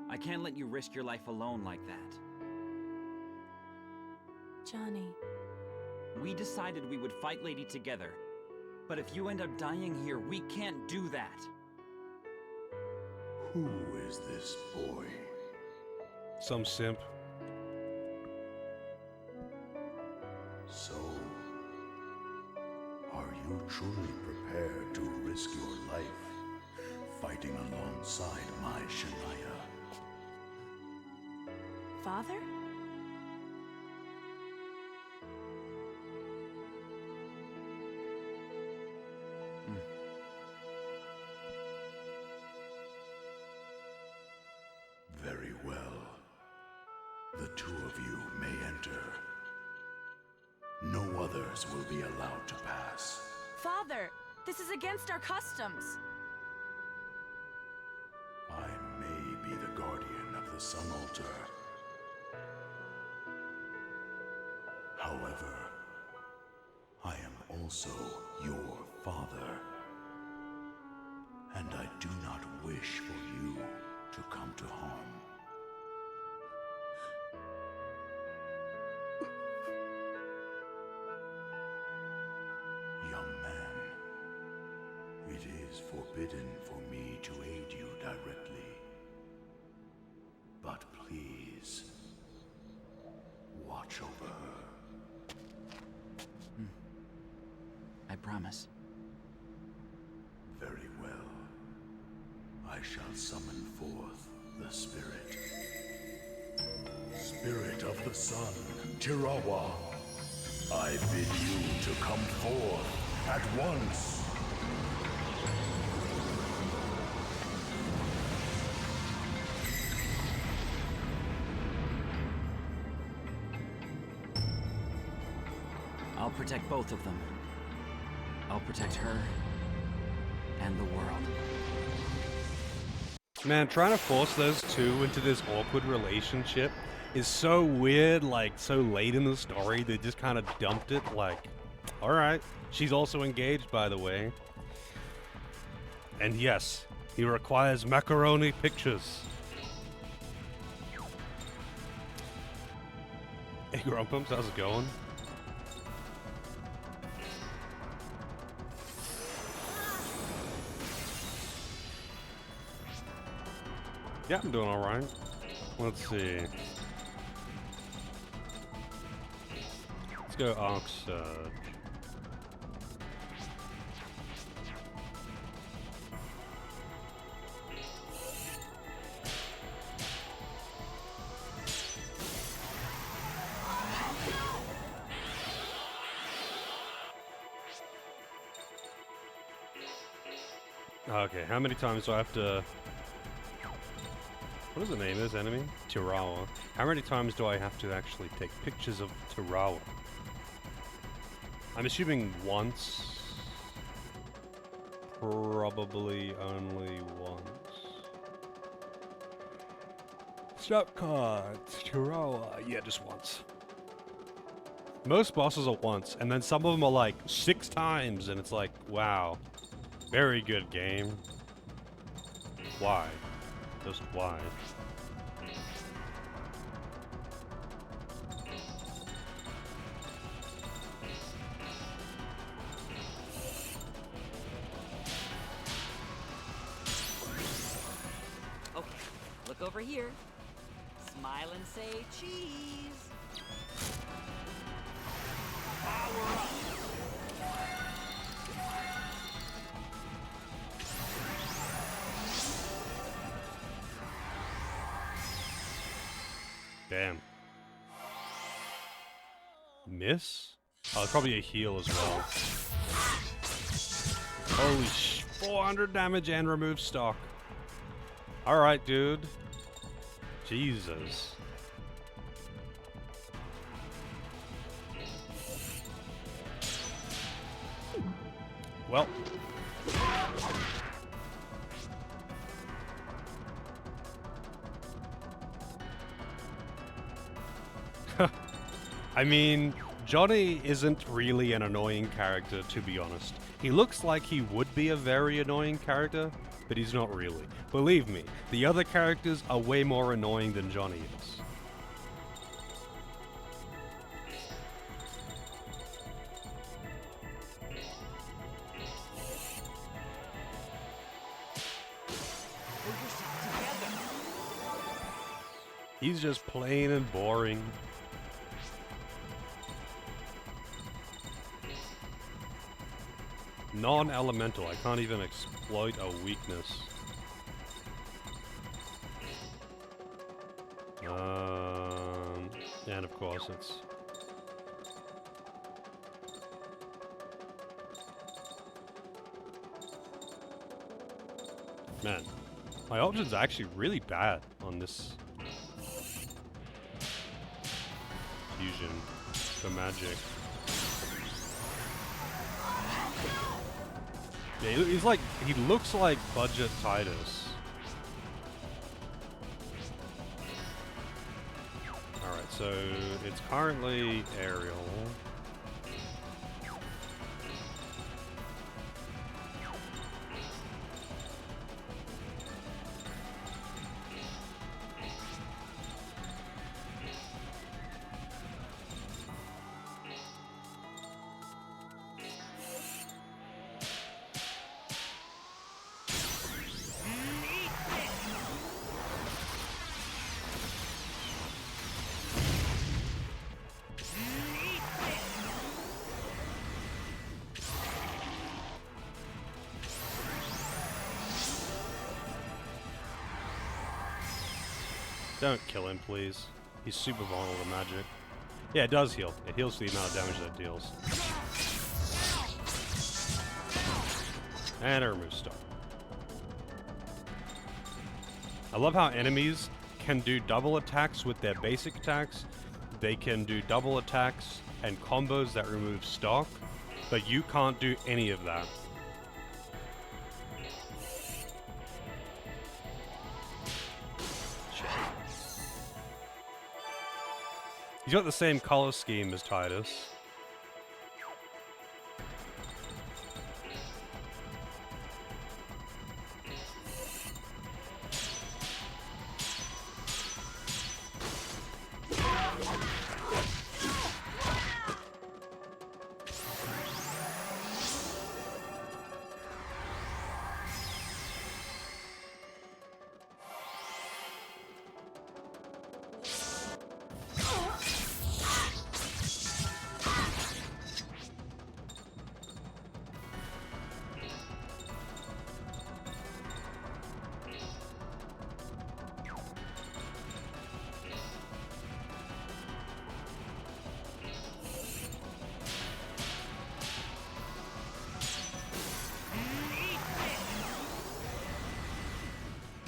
I can't let you risk your life alone like that. Johnny. We decided we would fight Lady together. But if you end up dying here, we can't do that. Who is this boy? Some simp. So, are you truly prepared to risk your life fighting alongside my Shania? Father? Very well. of you may enter. No others will be allowed to pass. Father, this is against our customs. I may be the guardian of the Sun Altar. However, I am also your father. And I do not wish for you to come to harm. Young man, it is forbidden for me to aid you directly. But please, watch over her. I promise. Very well. I shall summon forth the spirit. Spirit of the sun, Tirawa. I bid you to come forth at once. I'll protect both of them. I'll protect her and the world. Man, trying to force those two into this awkward relationship is so weird, like, so late in the story, they just kind of dumped it, like, alright. She's also engaged, by the way. And yes, he requires macaroni pictures. Hey, Grumpums, how's it going? Yeah, I'm doing alright. Let's see. Let's go Arc Surge. Okay, how many times do I have to... What is the name of this enemy? Tirawa. How many times do I have to actually take pictures of Tirawa? I'm assuming once. Probably only once. Stop cards. Tirawa. Yeah, just once. Most bosses are once, and then some of them are like 6 times, and it's like, wow. Very good game. Why? Just why? Okay, look over here. Smile and say cheese. Power up. Damn. Miss? Oh, probably a heal as well. Holy 400 damage and remove stock. Alright, dude. Jesus. Well. I mean, Johnny isn't really an annoying character, to be honest. He looks like he would be a very annoying character, but he's not really. Believe me, the other characters are way more annoying than Johnny is. He's just plain and boring. Non-elemental. I can't even exploit a weakness. And of course it's... Man, my options are actually really bad on this. fusion for magic. Yeah, he's like, he looks like budget Tidus. Alright, so it's currently Ariel. Don't kill him, please. He's super vulnerable to magic. Yeah, it does heal. It heals the amount of damage that it deals. And it removes stuff. I love how enemies can do double attacks with their basic attacks. They can do double attacks and combos that remove stock, but you can't do any of that. He's got the same color scheme as Tidus.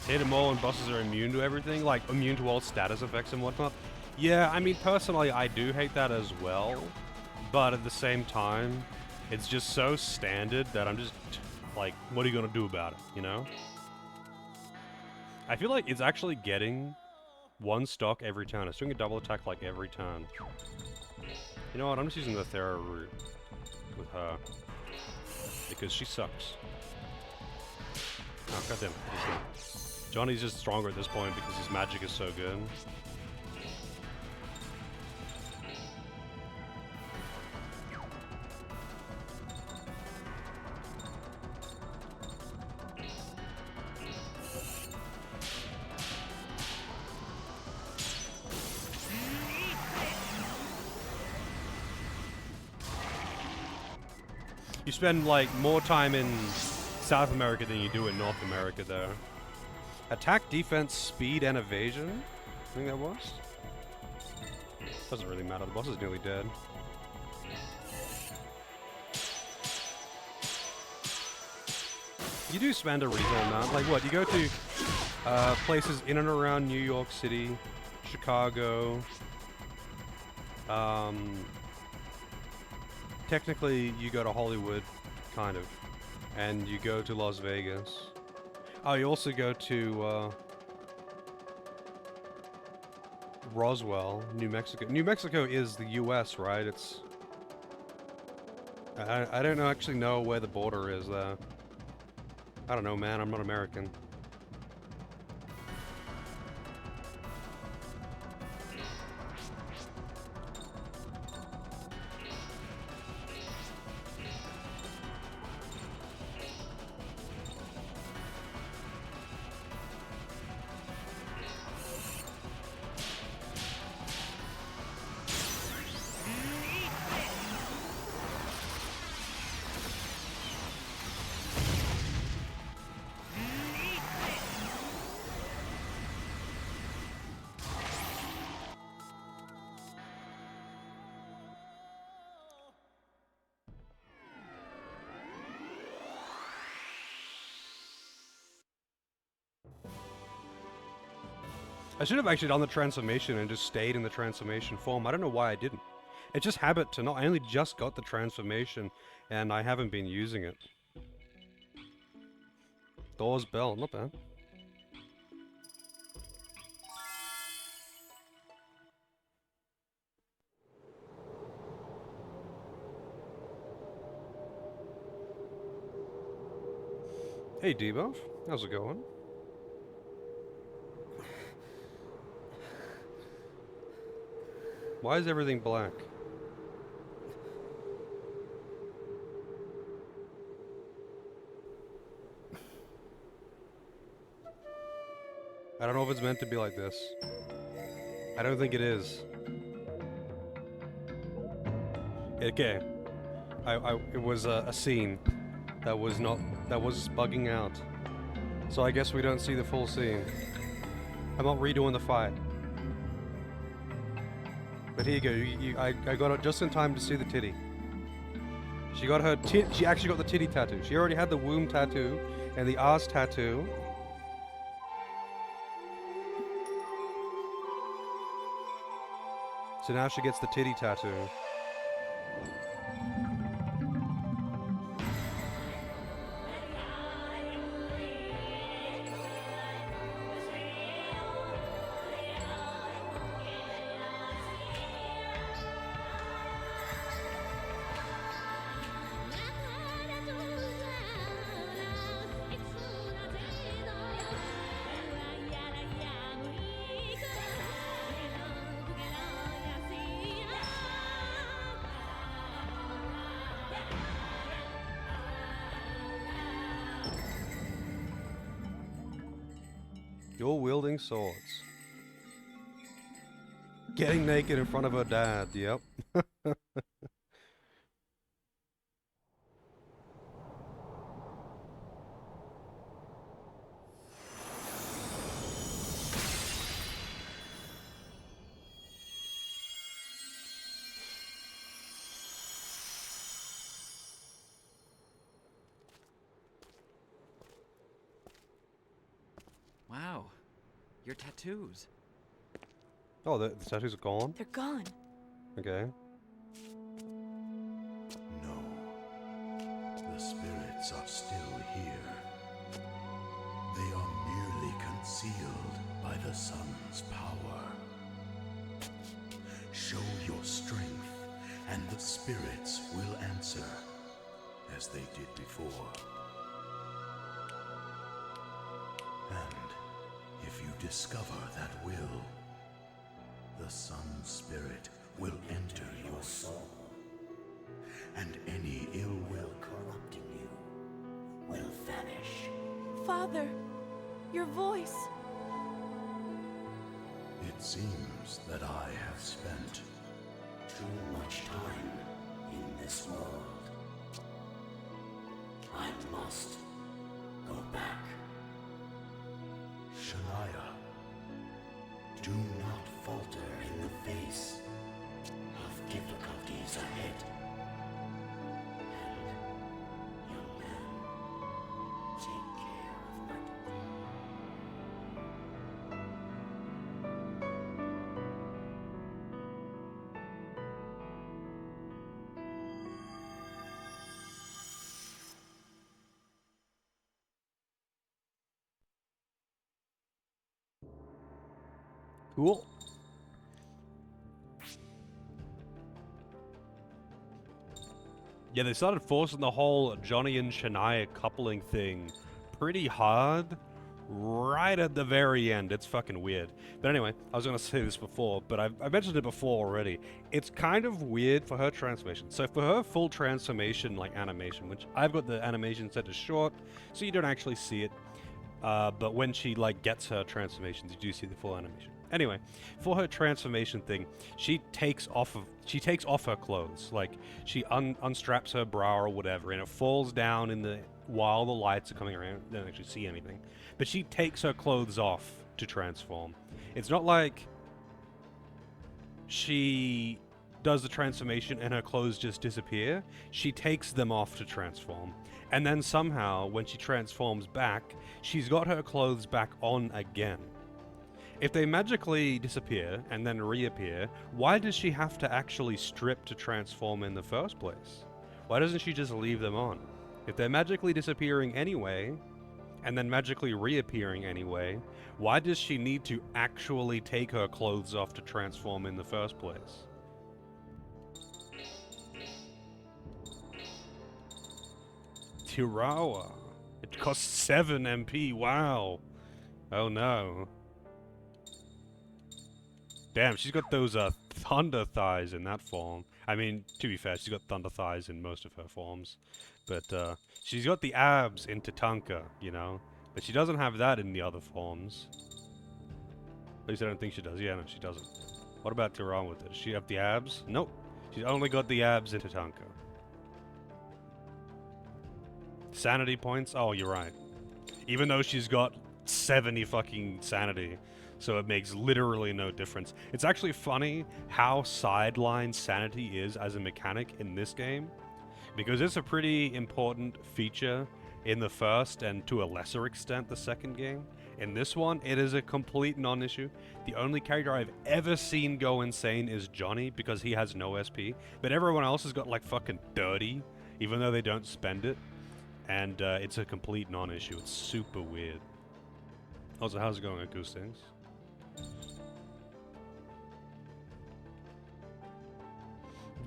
Hit them all and bosses are immune to everything, like immune to all status effects and whatnot. Yeah, I mean, personally, I do hate that as well, but at the same time, it's just so standard that I'm just, like, what are you gonna do about it, you know? I feel like it's actually getting one stock every turn. It's doing a double attack, like, every turn. You know what, I'm just using the Thera route with her, because she sucks. Oh, goddammit. Johnny's just stronger at this point because his magic is so good. You spend, like, more time in South America than you do in North America, though. Attack, defense, speed, and evasion? I think that was? Doesn't really matter, the boss is nearly dead. You do spend a reasonable amount. Like what, you go to places in and around New York City, Chicago. Technically, you go to Hollywood, kind of. And you go to Las Vegas. Oh, you also go to Roswell, New Mexico. New Mexico is the U.S., right? It's... I don't actually know where the border is there. I don't know, man. I'm not American. I should have actually done the transformation and just stayed in the transformation form. I don't know why I didn't. It's just habit to not. I only just got the transformation and I haven't been using it. Thor's bell, not bad. Hey Debuff, how's it going? Why is everything black? I don't know if it's meant to be like this. I don't think it is. Okay. It was a scene that was bugging out. So I guess we don't see the full scene. I'm not redoing the fight. But here you go. I got it just in time to see the titty. She got her she actually got the titty tattoo. She already had the womb tattoo and the ass tattoo. So now she gets the titty tattoo. You're wielding swords. Getting naked in front of her dad, yep. Wow, your tattoos. Oh, the tattoos are gone? They're gone. Okay. No. The spirits are still here. They are merely concealed by the sun's power. Show your strength, and the spirits will answer, as they did before. And if you discover that will, the Sun Spirit will enter your soul, and any ill will corrupting you will vanish. Father, your voice. It seems that I have spent too much time in this world. I must go back. Shania, do not falter in the face of difficulties ahead. And, young man, take care of my daughter. Cool. Yeah, they started forcing the whole Johnny and Shania coupling thing pretty hard right at the very end. It's fucking weird. But anyway, I was going to say this before, but I mentioned it before already. It's kind of weird for her transformation. So for her full transformation, like animation, which I've got the animation set to short, so you don't actually see it. But when she like gets her transformations, you do see the full animation. Anyway, for her transformation thing, she takes off her clothes. Like she unstraps her bra or whatever, and it falls down in the while the lights are coming around. Don't actually see anything, but she takes her clothes off to transform. It's not like she does the transformation and her clothes just disappear. She takes them off to transform, and then somehow when she transforms back, she's got her clothes back on again. If they magically disappear and then reappear, why does she have to actually strip to transform in the first place? Why doesn't she just leave them on? If they're magically disappearing anyway, and then magically reappearing anyway, why does she need to actually take her clothes off to transform in the first place? Tirawa. It costs 7 MP, wow. Oh no. Damn, she's got those thunder thighs in that form. I mean, to be fair, she's got thunder thighs in most of her forms. But she's got the abs in Tatanka, you know? But she doesn't have that in the other forms. At least I don't think she does. Yeah, no, she doesn't. What about Tirawa? Does she have the abs? Nope. She's only got the abs in Tatanka. Sanity points? Oh, you're right. Even though she's got 70 fucking sanity, so it makes literally no difference. It's actually funny how sidelined sanity is as a mechanic in this game, because it's a pretty important feature in the first and to a lesser extent the second game. In this one, it is a complete non-issue. The only character I've ever seen go insane is Johnny, because he has no SP, but everyone else has got like fucking 30, even though they don't spend it. And it's a complete non-issue. It's super weird. Also, how's it going, Acoustics?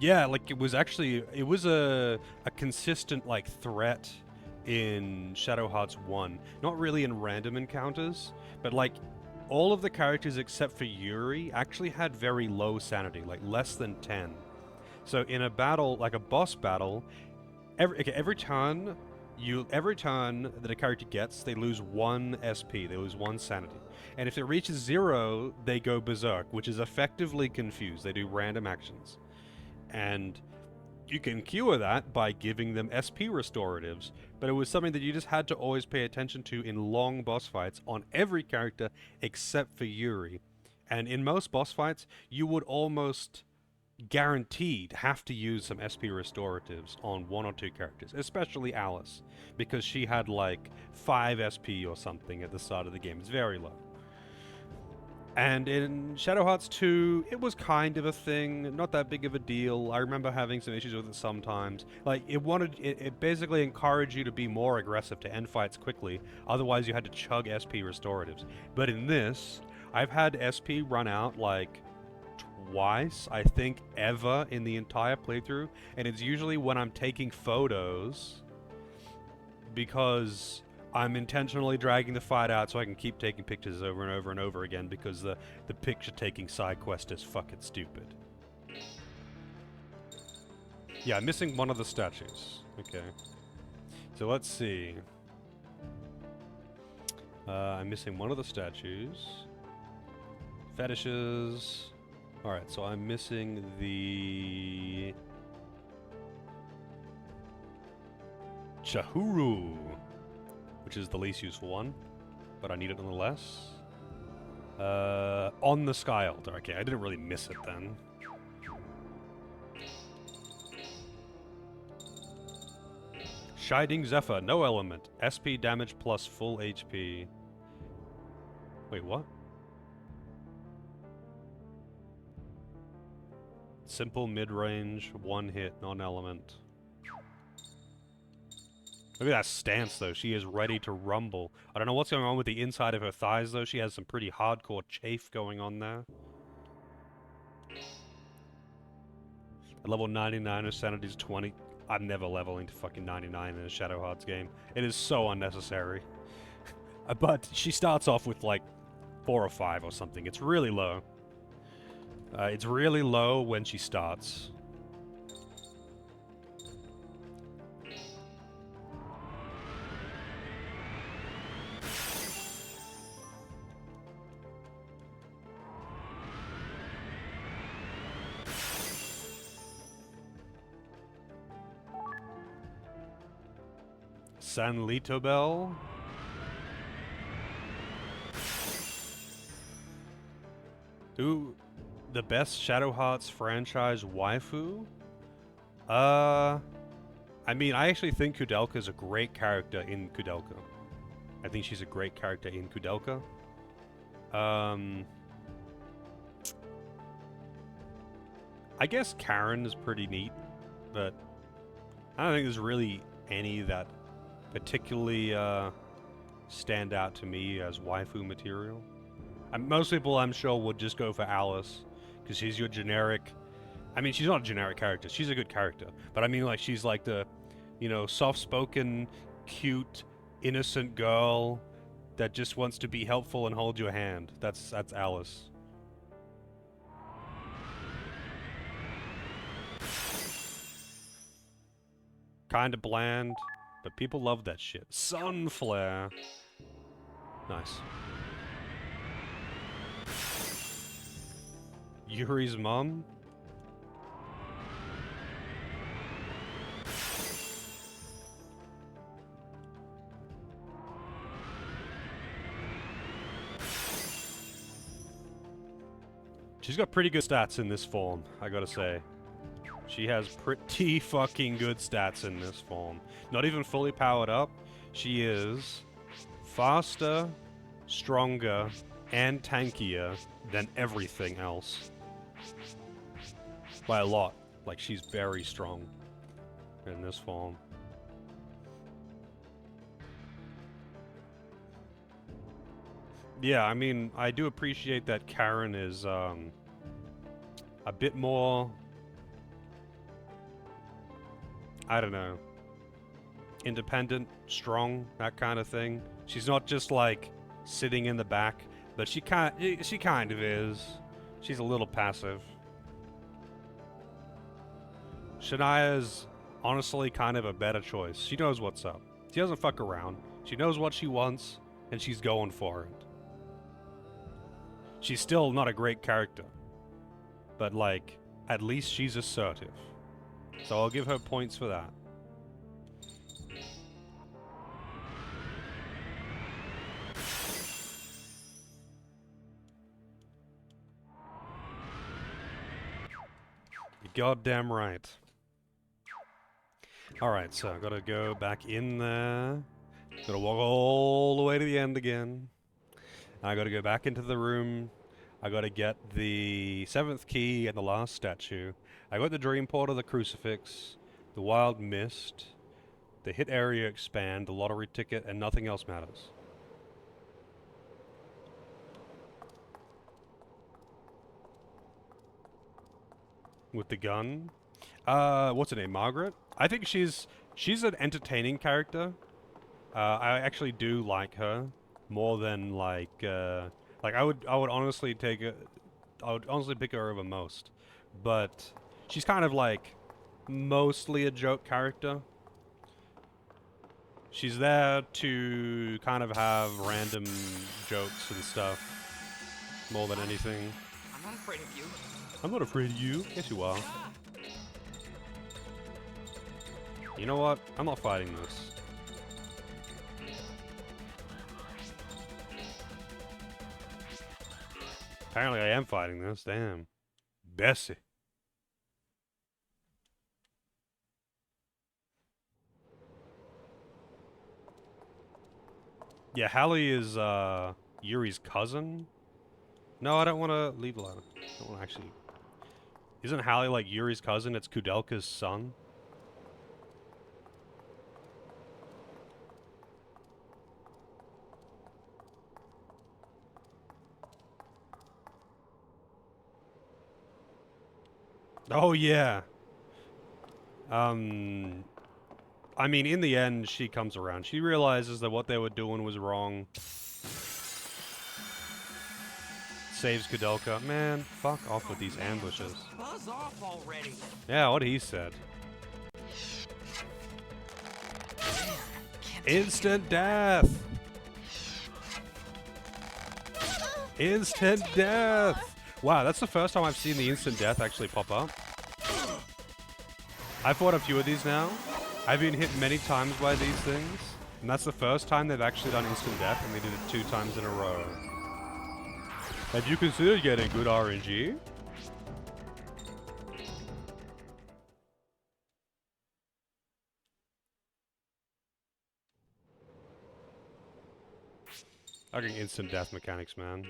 Yeah, like it was a consistent like threat in Shadow Hearts 1. Not really in random encounters, but like all of the characters except for Yuri actually had very low sanity, like less than 10. So in a battle, like a boss battle, every turn that a character gets, they lose 1 SP, they lose 1 sanity. And if it reaches 0, they go berserk, which is effectively confused. They do random actions. And you can cure that by giving them SP restoratives, but it was something that you just had to always pay attention to in long boss fights on every character except for Yuri. And in most boss fights, you would almost guaranteed have to use some SP restoratives on 1 or 2 characters, especially Alice, because she had like 5 SP or something at the start of the game. It's very low. And in Shadow Hearts 2, it was kind of a thing, not that big of a deal. I remember having some issues with it sometimes. Like, it basically encouraged you to be more aggressive, to end fights quickly, otherwise you had to chug SP restoratives. But in this, I've had SP run out like twice, I think, ever in the entire playthrough, and it's usually when I'm taking photos, because I'm intentionally dragging the fight out so I can keep taking pictures over and over and over again, because the picture-taking side quest is fucking stupid. Yeah, I'm missing one of the statues. Okay. So let's see. I'm missing one of the statues. Fetishes. Alright, so I'm missing the Chahuru, which is the least useful one, but I need it nonetheless. On the Sky Altar. Okay, I didn't really miss it then. Shining Zephyr, no element. SP damage plus full HP. Wait, what? Simple mid-range, 1 hit, non-element. Look at that stance, though. She is ready to rumble. I don't know what's going on with the inside of her thighs, though. She has some pretty hardcore chafe going on there. At level 99, her sanity's 20. I'm never leveling to fucking 99 in a Shadow Hearts game. It is so unnecessary. But she starts off with, like, 4 or 5 or something. It's really low. It's really low when she starts. San Litobel. Ooh, the best Shadow Hearts franchise waifu? I mean, I actually think Kudelka is a great character in Kudelka. I think she's a great character in Kudelka. I guess Karen is pretty neat, but I don't think there's really any that particularly stand out to me as waifu material. Most people, I'm sure, would just go for Alice, because she's your generic... I mean, she's not a generic character. She's a good character. But I mean, like, she's like the, you know, soft-spoken, cute, innocent girl that just wants to be helpful and hold your hand. That's Alice. Kinda bland, but people love that shit. Sunflare. Nice. Yuri's mom? She's got pretty good stats in this form, I gotta say. She has pretty fucking good stats in this form. Not even fully powered up. She is faster, stronger, and tankier than everything else. By a lot. Like, she's very strong in this form. Yeah, I mean, I do appreciate that Karen is a bit more, I don't know, independent, strong, that kind of thing. She's not just like sitting in the back, but she kind of is. She's a little passive. Shania's honestly kind of a better choice. She knows what's up. She doesn't fuck around. She knows what she wants, and she's going for it. She's still not a great character, but like, at least she's assertive. So I'll give her points for that. You're goddamn right. Alright, so I gotta go back in there. Gotta walk all the way to the end again. I gotta go back into the room. I gotta get the 7th key and the last statue. I got the dream portal, the crucifix, the wild mist, the hit area expand, the lottery ticket, and nothing else matters. With the gun? What's her name? Margaret? I think she's an entertaining character. I actually do like her more than like I would honestly pick her over most, but she's kind of like mostly a joke character. She's there to kind of have random jokes and stuff more than anything. I'm not afraid of you. I'm not afraid of you. Yes, you are. You know what? I'm not fighting this. Apparently I am fighting this. Damn. Bessie. Yeah, Hallie is Yuri's cousin. No, I don't want to leave alone. I don't want to actually... Isn't Hallie like Yuri's cousin? It's Kudelka's son. Oh, yeah. I mean, in the end, she comes around. She realizes that what they were doing was wrong. Saves Kudelka. Man, fuck off with these ambushes. Buzz off already. Yeah, what he said. Instant death! Instant death! Wow, that's the first time I've seen the instant death actually pop up. I've fought a few of these now. I've been hit many times by these things, and that's the first time they've actually done instant death, and they did it 2 times in a row. Have you considered getting good RNG? Fucking instant death mechanics, man.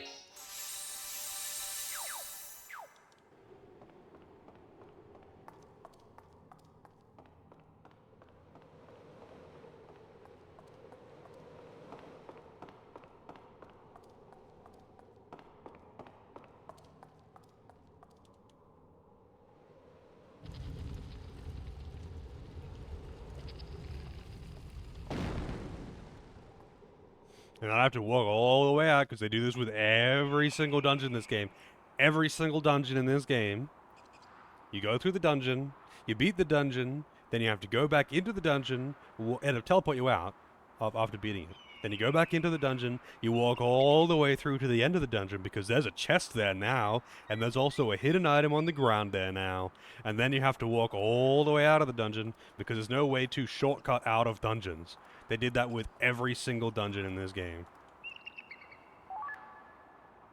And I have to walk all the way out because they do this with every single dungeon in this game. Every single dungeon in this game. You go through the dungeon, you beat the dungeon, then you have to go back into the dungeon, and it'll teleport you out after beating it. Then you go back into the dungeon, you walk all the way through to the end of the dungeon because there's a chest there now, and there's also a hidden item on the ground there now. And then you have to walk all the way out of the dungeon because there's no way to shortcut out of dungeons. They did that with every single dungeon in this game.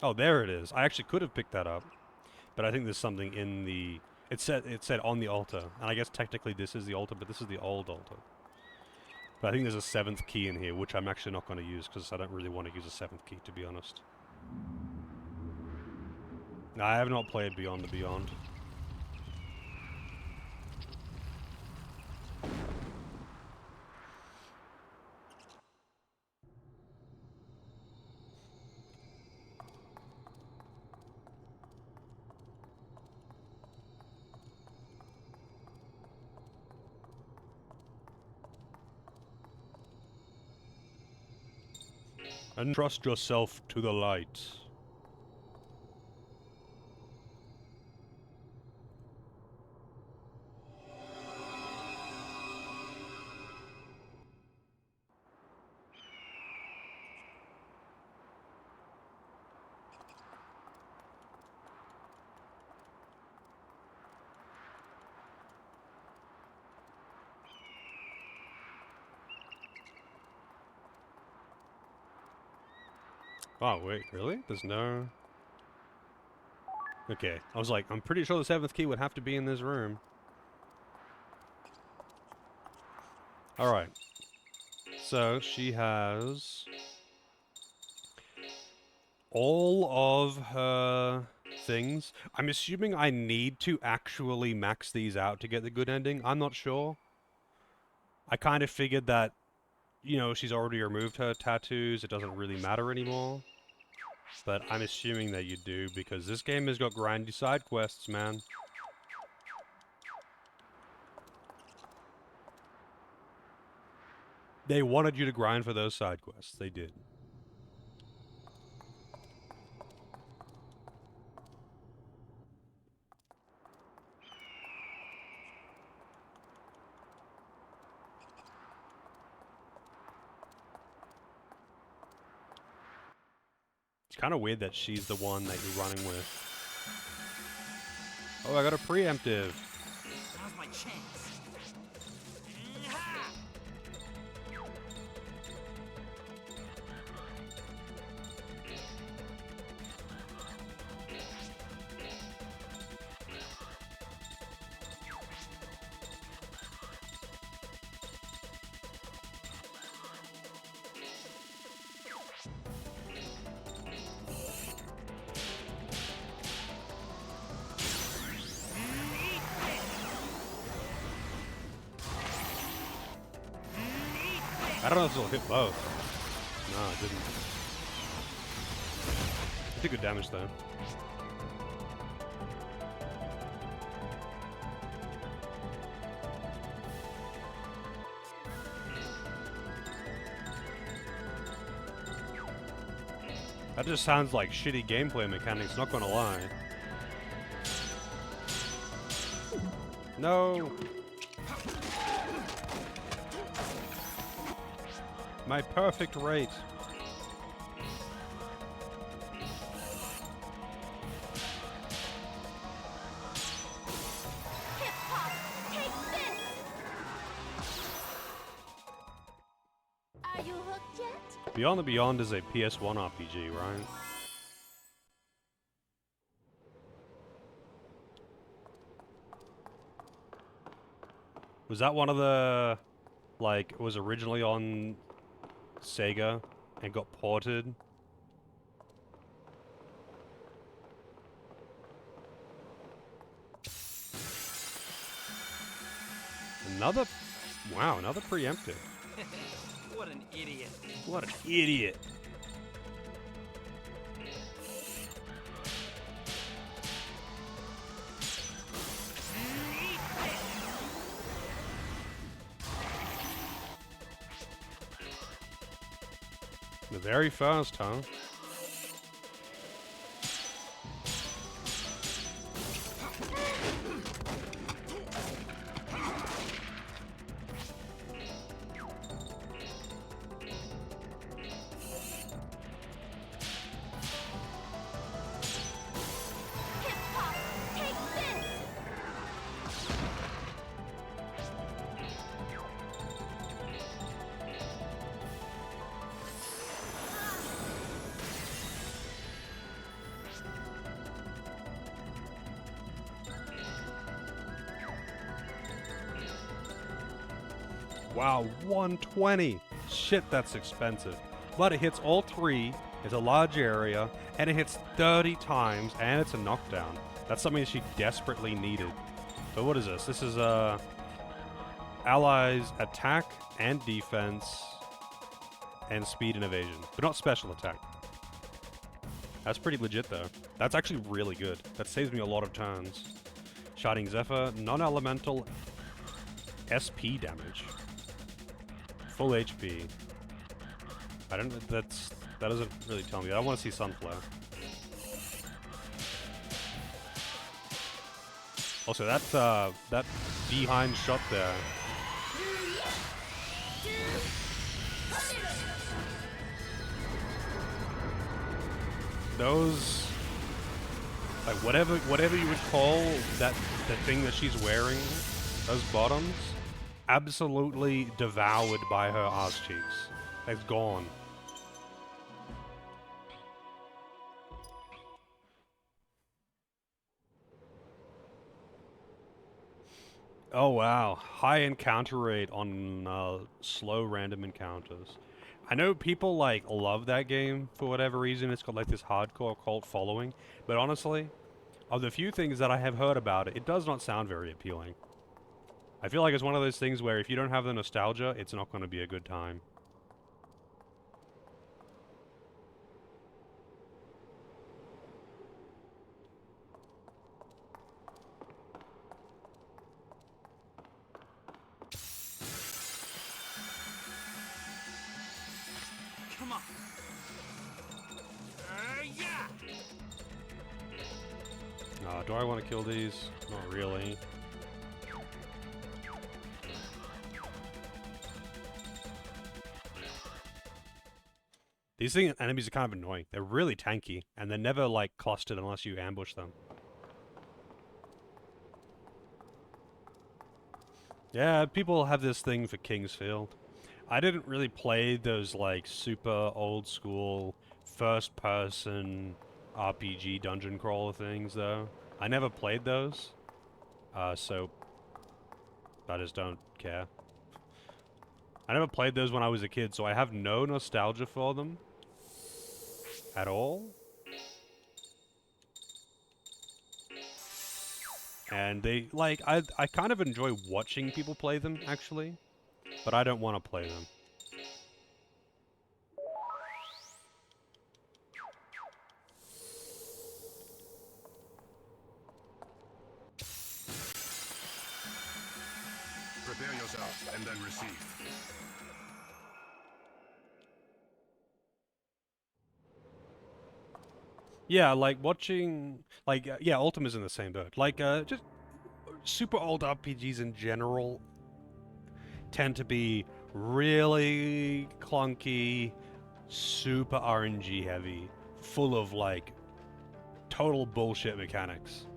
Oh, there it is. I actually could have picked that up, but I think there's something in the... It said on the altar, and I guess technically this is the altar, but this is the old altar. But I think there's a 7th key in here, which I'm actually not going to use because I don't really want to use a 7th key, to be honest. No, I have not played Beyond the Beyond. Entrust yourself to the light. Oh, wait, really? There's no... Okay, I was like, I'm pretty sure the 7th key would have to be in this room. Alright. So, she has... all of her things. I'm assuming I need to actually max these out to get the good ending. I'm not sure. I kind of figured that, you know, she's already removed her tattoos. It doesn't really matter anymore. But I'm assuming that you do, because this game has got grindy side quests, man. They wanted you to grind for those side quests. They did. It's kind of weird that she's the one that you're running with. Oh, I got a preemptive. Now's my chance. I don't know if this will hit both. No, it didn't. It did good damage though. That just sounds like shitty gameplay mechanics, not gonna lie. No! My perfect rate. Hip-hop, take this! Are you hooked yet? Beyond the Beyond is a PS1 RPG, right? Was that one of the... like, it was originally on Sega and got ported? Another... wow, another preemptive. What an idiot. What an idiot. The very first, huh? Hip-hop, take this! Wow, 120! Shit, that's expensive. But it hits all three, it's a large area, and it hits 30 times, and it's a knockdown. That's something she desperately needed. So what is this? This is, allies attack and defense, and speed and evasion. But not special attack. That's pretty legit, though. That's actually really good. That saves me a lot of turns. Shining Zephyr, non-elemental SP damage. Full HP. I don't. That doesn't really tell me. I want to see Sunflare. Also, that behind shot there. Those, like whatever you would call the thing that she's wearing, those bottoms, absolutely devoured by her ass cheeks. It's gone. Oh wow, high encounter rate on slow random encounters. I know people like love that game for whatever reason. It's got like this hardcore cult following, but honestly, of the few things that I have heard about it, it does not sound very appealing. I feel like it's one of those things where if you don't have the nostalgia, it's not going to be a good time. Come on. Yeah. Do I want to kill these? Not really. These enemies are kind of annoying. They're really tanky, and they're never, like, clustered unless you ambush them. Yeah, people have this thing for Kingsfield. I didn't really play those, like, super old-school, first-person RPG dungeon crawler things, though. I never played those, so I just don't care. I never played those when I was a kid, so I have no nostalgia for them at all. And they, like, I kind of enjoy watching people play them, actually, but I don't want to play them. Prepare yourself and then receive. Yeah, like watching, like, yeah, Ultima's in the same boat. Like, just super old RPGs in general tend to be really clunky, super RNG heavy, full of, like, total bullshit mechanics.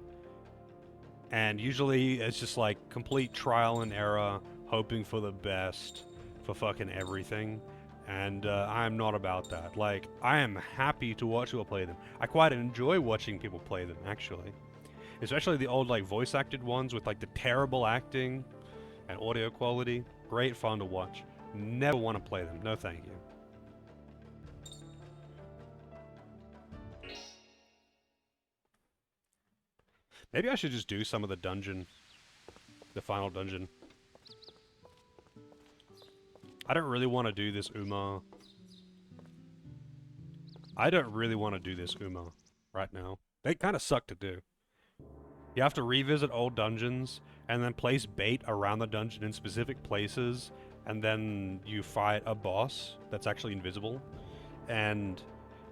And usually it's just, like, complete trial and error, hoping for the best for fucking everything. And I'm not about that. Like, I am happy to watch people play them. I quite enjoy watching people play them, actually. Especially the old, like, voice-acted ones with, like, the terrible acting and audio quality. Great fun to watch. Never want to play them. No thank you. Maybe I should just do some of the dungeon. The final dungeon. I don't really want to do this Uma. I don't really want to do this Uma right now. They kind of suck to do. You have to revisit old dungeons, and then place bait around the dungeon in specific places, and then you fight a boss that's actually invisible. and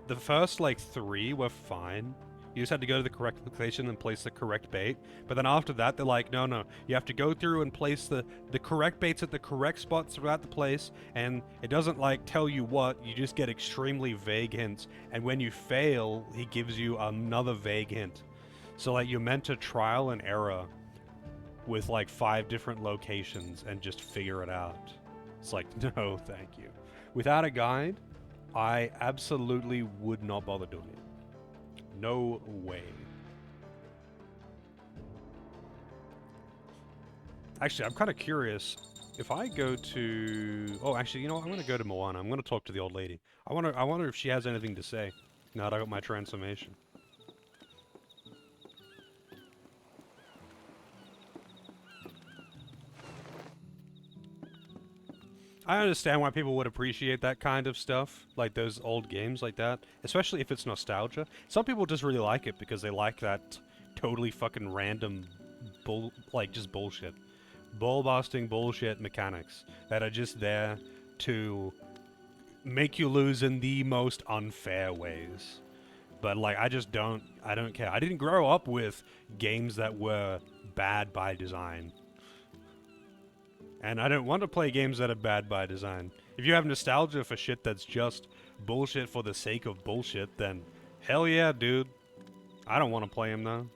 the first like 3 were fine. You just had to go to the correct location and place the correct bait. But then after that, they're like, no, you have to go through and place the correct baits at the correct spots throughout the place, and it doesn't like tell you what, you just get extremely vague hints, and when you fail, he gives you another vague hint. So like you're meant to trial and error with like 5 different locations and just figure it out. It's like, no, thank you. Without a guide, I absolutely would not bother doing it. No way. Actually, I'm kind of curious. If I go to... Oh, actually, you know what? I'm going to go to Moana. I'm going to talk to the old lady. I wonder if she has anything to say now that I got my transformation. I understand why people would appreciate that kind of stuff, like those old games like that, especially if it's nostalgia. Some people just really like it because they like that totally fucking random just bullshit. Ball-busting bullshit mechanics that are just there to make you lose in the most unfair ways. But like, I don't care. I didn't grow up with games that were bad by design. And I don't want to play games that are bad by design. If you have nostalgia for shit that's just bullshit for the sake of bullshit, then hell yeah, dude. I don't want to play them though.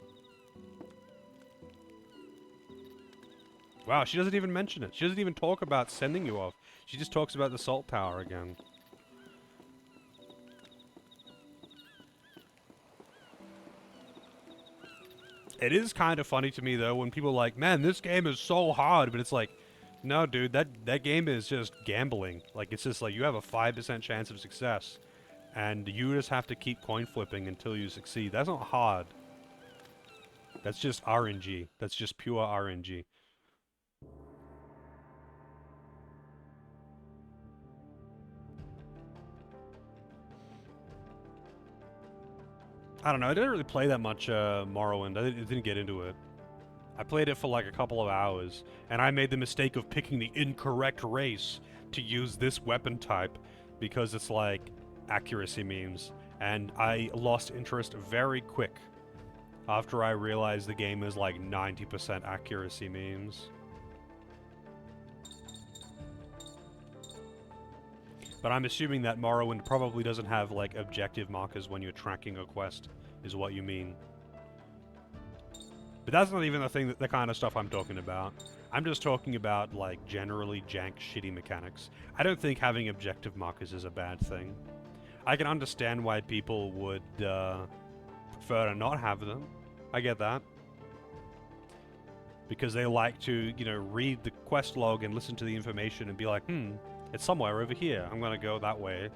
Wow, she doesn't even mention it. She doesn't even talk about sending you off. She just talks about the salt tower again. It is kind of funny to me though when people are like, man, this game is so hard, but it's like, no, dude, that game is just gambling. Like, it's just like you have a 5% chance of success, and you just have to keep coin flipping until you succeed. That's not hard. That's just RNG. That's just pure RNG. I don't know, I didn't really play that much Morrowind. I didn't get into it. I played it for like a couple of hours, and I made the mistake of picking the incorrect race to use this weapon type because it's like accuracy memes, and I lost interest very quick after I realized the game is like 90% accuracy memes. But I'm assuming that Morrowind probably doesn't have like objective markers when you're tracking a quest, is what you mean. But that's not even the kind of stuff I'm talking about. I'm just talking about, like, generally jank, shitty mechanics. I don't think having objective markers is a bad thing. I can understand why people would prefer to not have them. I get that. Because they like to, you know, read the quest log and listen to the information and be like, it's somewhere over here. I'm going to go that way.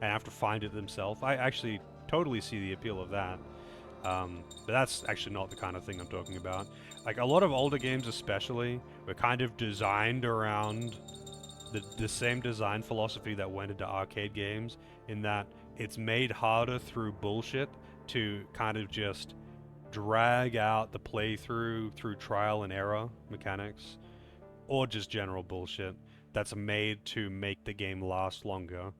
And have to find it themselves. I actually totally see the appeal of that. But that's actually not the kind of thing I'm talking about. Like, a lot of older games especially were kind of designed around the same design philosophy that went into arcade games, in that it's made harder through bullshit to kind of just drag out the playthrough through trial and error mechanics, or just general bullshit that's made to make the game last longer.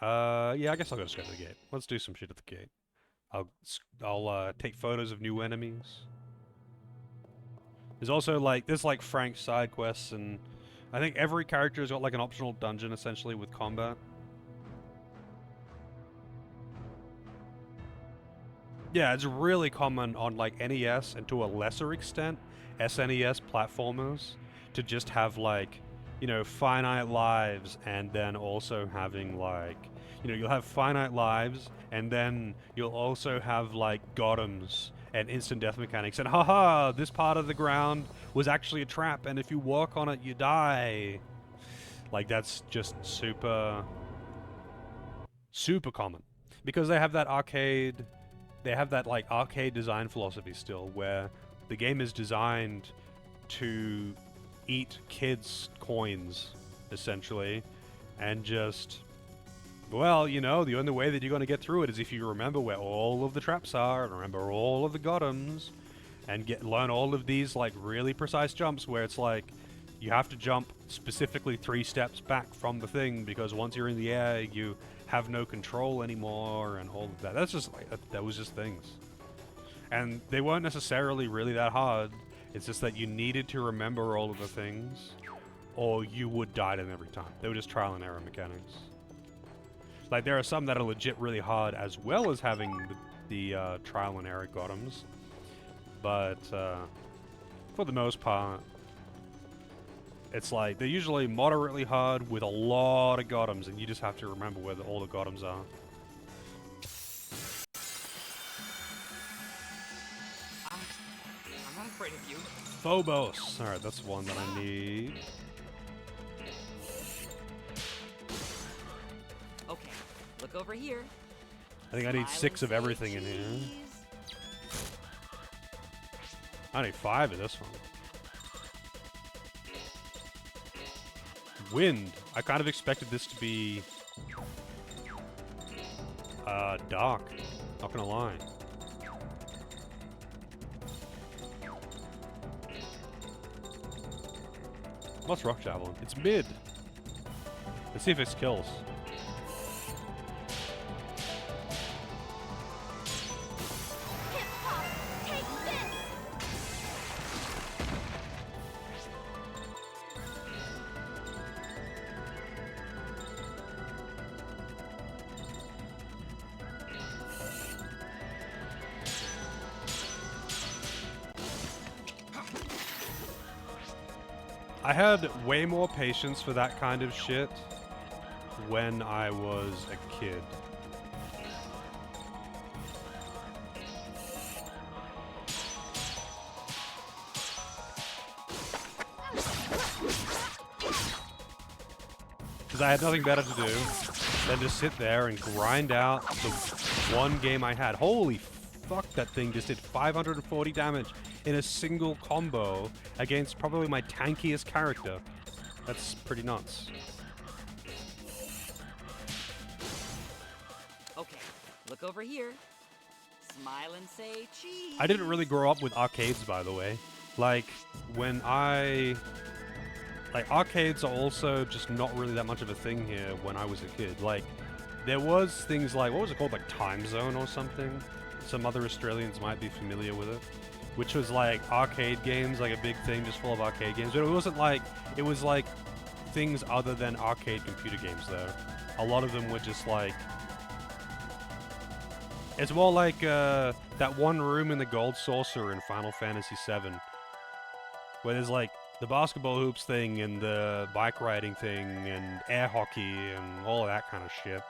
Yeah, I guess I'll go straight to the gate. Let's do some shit at the gate. I'll take photos of new enemies. There's also like, there's like Frank side quests, and I think every character has got like an optional dungeon essentially with combat. Yeah, it's really common on like NES and to a lesser extent SNES platformers to just have like, you know, finite lives, and then also having like, you know, you'll have finite lives, and then you'll also have like gotems and instant death mechanics, and haha, this part of the ground was actually a trap, and if you walk on it, you die. Like, that's just super common. Because they have that arcade, they have that like arcade design philosophy still, where the game is designed to eat kids' coins, essentially, and just, well, you know, the only way that you're going to get through it is if you remember where all of the traps are, and remember all of the gotems, and learn all of these, like, really precise jumps where it's like, You have to jump specifically 3 steps back from the thing, because once you're in the air, you have no control anymore, and all of that. That's just like, that was just things. And they weren't necessarily really that hard. It's just that you needed to remember all of the things, or you would die to them every time. They were just trial and error mechanics. Like, there are some that are legit really hard, as well as having the trial and error bottoms. But, for the most part, it's like, they're usually moderately hard with a lot of bottoms, and you just have to remember where all the bottoms are. I'm not afraid of you. Phobos! Alright, that's one that I need. Okay, look over here. I think I need 6 of everything in here. I need 5 of this one. Wind. I kind of expected this to be dark. Not gonna lie. What's Rock Javelin? It's mid. Let's see if it kills. I had way more patience for that kind of shit when I was a kid. Because I had nothing better to do than just sit there and grind out the one game I had. Holy fuck, that thing just did 540 damage in a single combo against probably my tankiest character. That's pretty nuts. Okay, look over here. Smile and say cheese. I didn't really grow up with arcades, by the way. Like, when arcades are also just not really that much of a thing here when I was a kid. Like, there was things like, what was it called, like Time Zone or something? Some other Australians might be familiar with it. Which was like arcade games, like a big thing just full of arcade games. But it wasn't like, it was like things other than arcade computer games though. A lot of them were just like, it's more like that one room in the Gold Saucer in Final Fantasy VII. Where there's like the basketball hoops thing and the bike riding thing and air hockey and all of that kind of shit.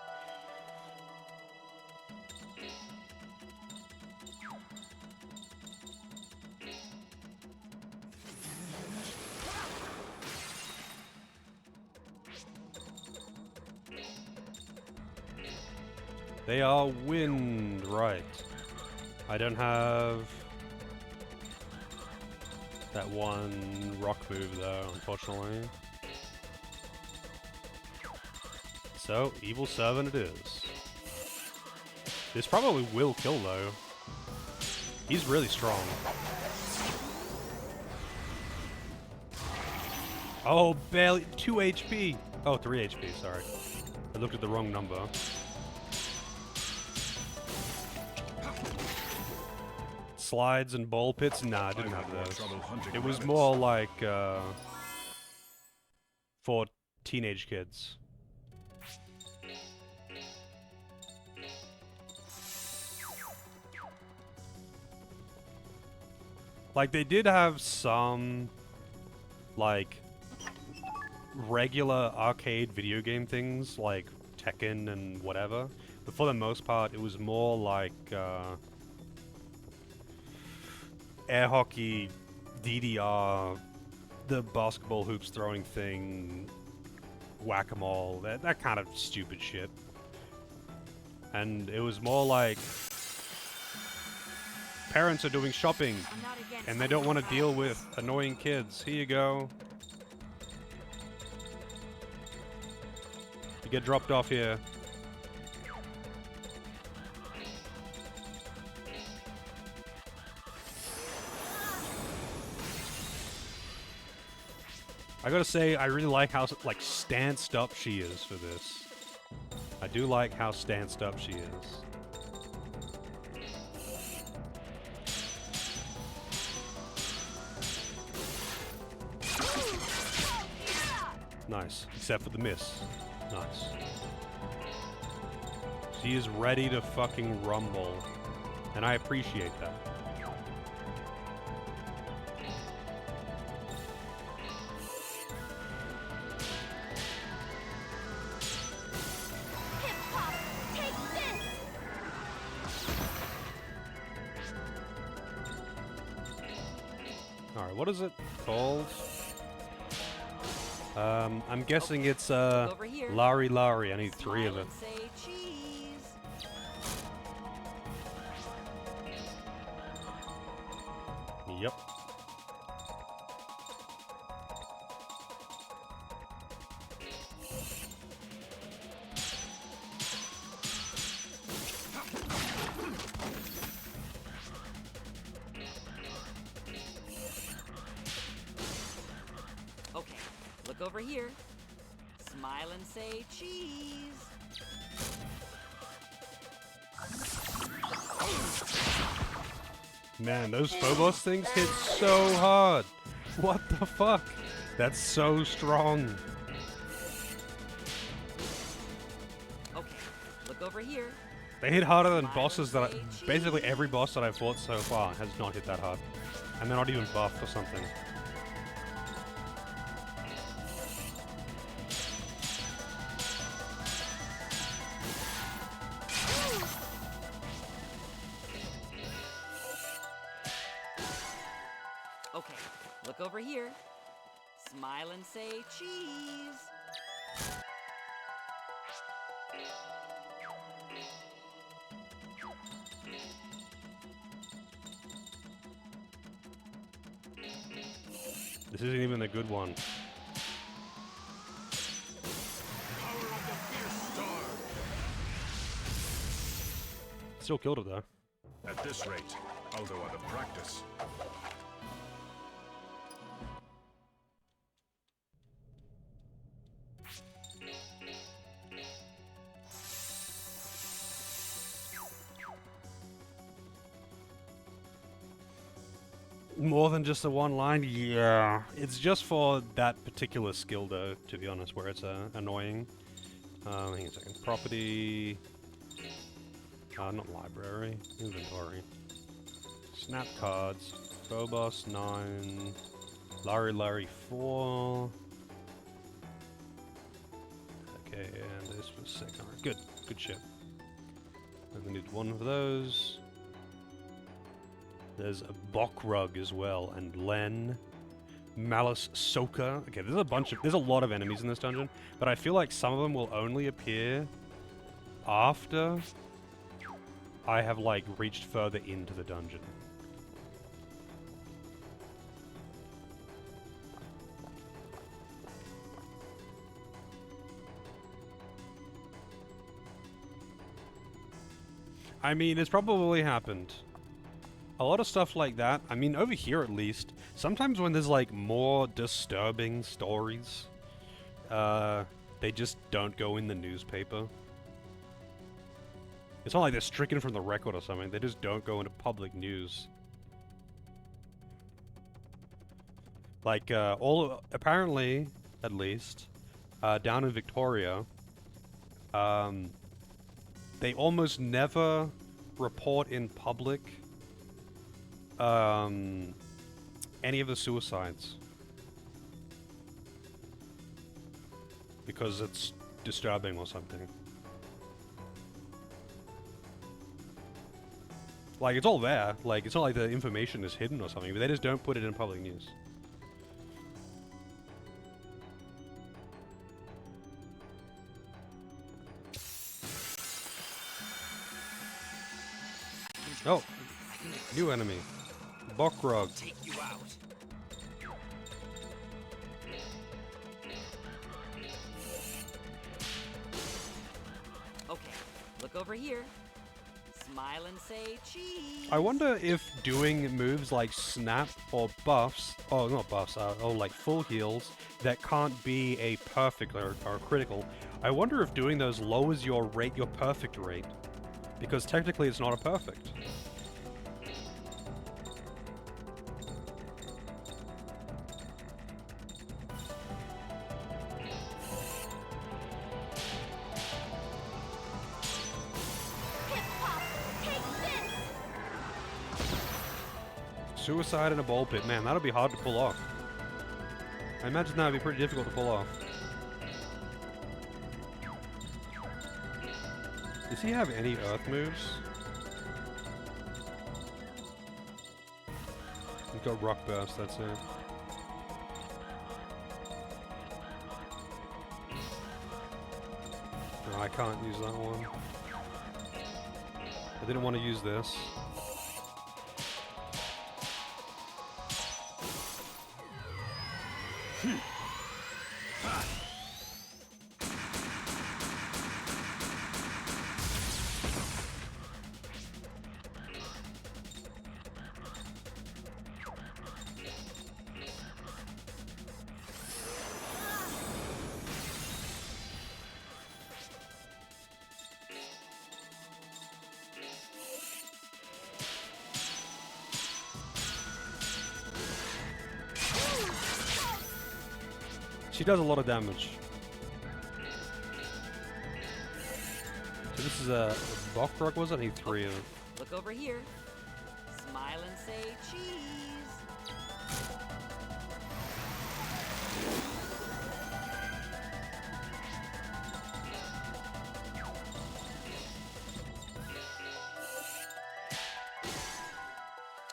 They are wind, right. I don't have that one rock move though, unfortunately. So, Evil Servant it is. This probably will kill though. He's really strong. Oh, barely 2 HP. Oh, 3 HP, sorry. I looked at the wrong number. Slides and ball pits? Nah, I didn't have those. It was more like, for teenage kids. Like, they did have some, like, regular arcade video game things, like Tekken and whatever. But for the most part, it was more like, air hockey, DDR, the basketball hoops throwing thing, whack-a-mole, that kind of stupid shit. And it was more like parents are doing shopping and they don't want to deal with annoying kids. Here you go. You get dropped off here. I gotta say, I really like how like stanced up she is for this. I do like how stanced up she is. Nice, except for the miss. Nice. She is ready to fucking rumble, and I appreciate that. Hip-hop, take this! Alright, what is it called? I'm guessing it's Lari Lari. I need 3 of it. Say cheese. Yep. Okay, look over here. Smile and say cheese. Man, those Phobos things hit so hard. What the fuck? That's so strong. Okay, look over here. They hit harder than bosses that basically every boss that I've fought so far has not hit that hard. And they're not even buffed or something. Okay, look over here. Smile and say cheese. This isn't even a good one. Still killed it though. At this rate, I'll go out of practice. More than just the one line? Yeah. It's just for that particular skill though, to be honest, where it's annoying. Hang on a second. Property... not library. Inventory. Snap cards. Phobos 9. Lari Lari 4. Okay, and this was 6. Alright, good. Good shit. And we need 1 of those. There's a Bokrug as well, and Len, Malice Soka. Okay, there's a lot of enemies in this dungeon, but I feel like some of them will only appear after I have, like, reached further into the dungeon. I mean, it's probably happened. A lot of stuff like that, I mean, over here at least, sometimes when there's, like, more disturbing stories, they just don't go in the newspaper. It's not like they're stricken from the record or something, they just don't go into public news. Like, apparently, at least, down in Victoria, they almost never report in public any of the suicides. Because it's disturbing or something. Like, it's all there. Like, it's not like the information is hidden or something, but they just don't put it in public news. Oh, new enemy. Bokrug. Take you out. Okay, look over here. Smile and say cheese. I wonder if doing moves like snap or buffs, oh not buffs, or like full heals that can't be a perfect or critical, I wonder if doing those lowers your rate, your perfect rate, because technically it's not a perfect. Suicide in a ball pit. Man, that'll be hard to pull off. I imagine that would be pretty difficult to pull off. Does he have any earth moves? He's got rock burst, that's it. No, I can't use that one. I didn't want to use this. She does a lot of damage. So this is a Bokrock, was it? I need 3 of it. Look over here. Smile and say cheese.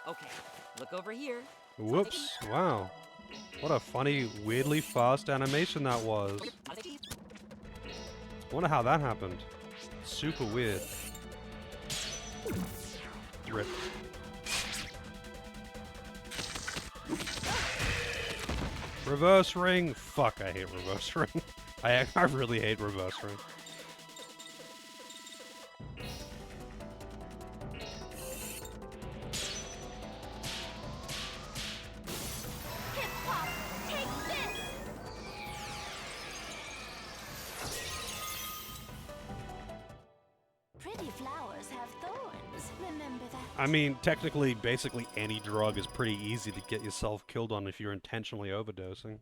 Okay, look over here. Whoops. Wow. What a funny, weirdly fast animation that was. Wonder how that happened. Super weird. Rip. Reverse ring. Fuck, I hate reverse ring. I really hate reverse ring. I mean, technically, basically any drug is pretty easy to get yourself killed on if you're intentionally overdosing.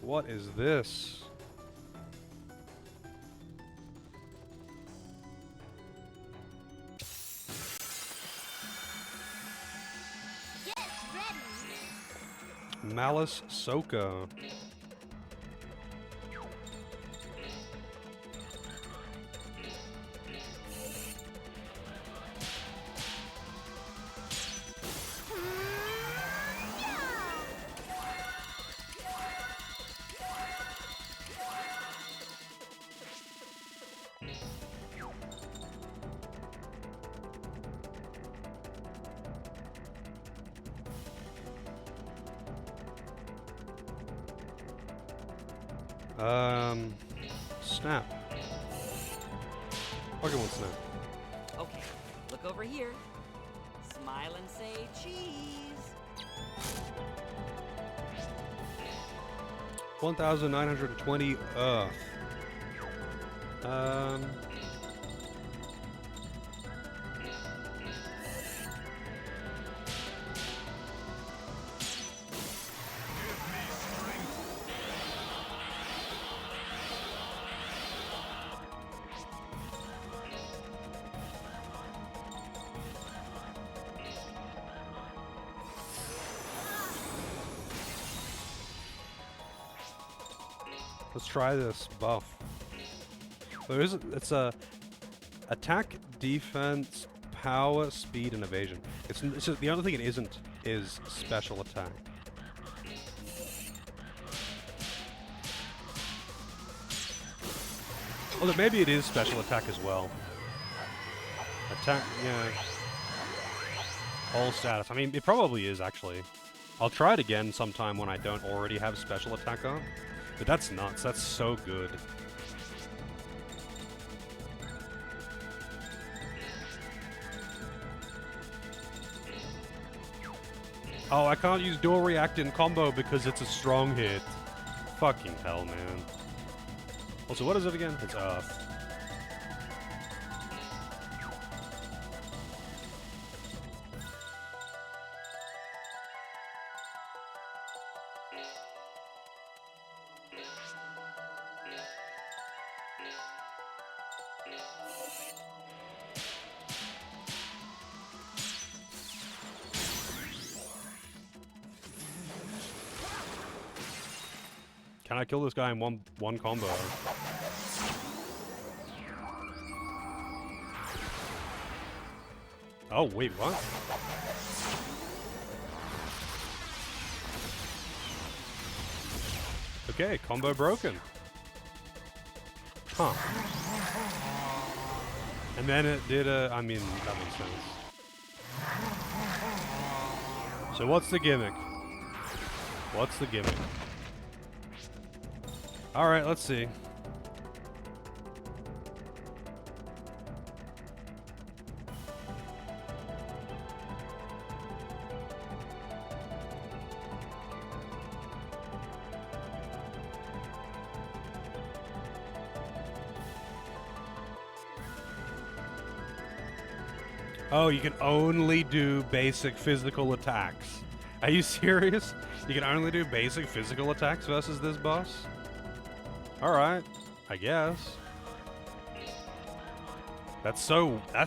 What is this? Get ready. Malice Soka. Snap. Pokemon Snap. Okay, look over here. Smile and say cheese. 1,920 Earth. Let's try this buff. There is it's a Attack, defense, power, speed, and evasion. It's just, the only thing it isn't is special attack. Although maybe it is special attack as well. Attack, yeah. All status. I mean, it probably is, actually. I'll try it again sometime when I don't already have special attack on. But that's nuts. That's so good. Oh, I can't use dual react in combo because it's a strong hit. Fucking hell, man. Also, what is it again? It's Earth. Can I kill this guy in one combo? Oh, wait, what? Okay, combo broken. Huh. And then it did I mean, that makes sense. So what's the gimmick? What's the gimmick? Alright, let's see. Oh, you can only do basic physical attacks. Are you serious? You can only do basic physical attacks versus this boss? Alright, I guess. That's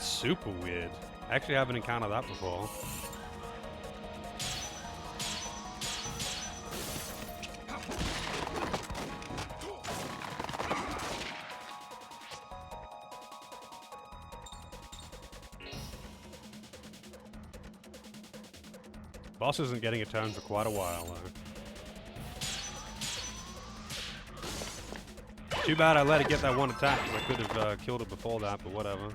super weird. I actually haven't encountered that before. Boss isn't getting a turn for quite a while, though. Too bad I let it get that one attack, because I could have killed it before that, but whatever.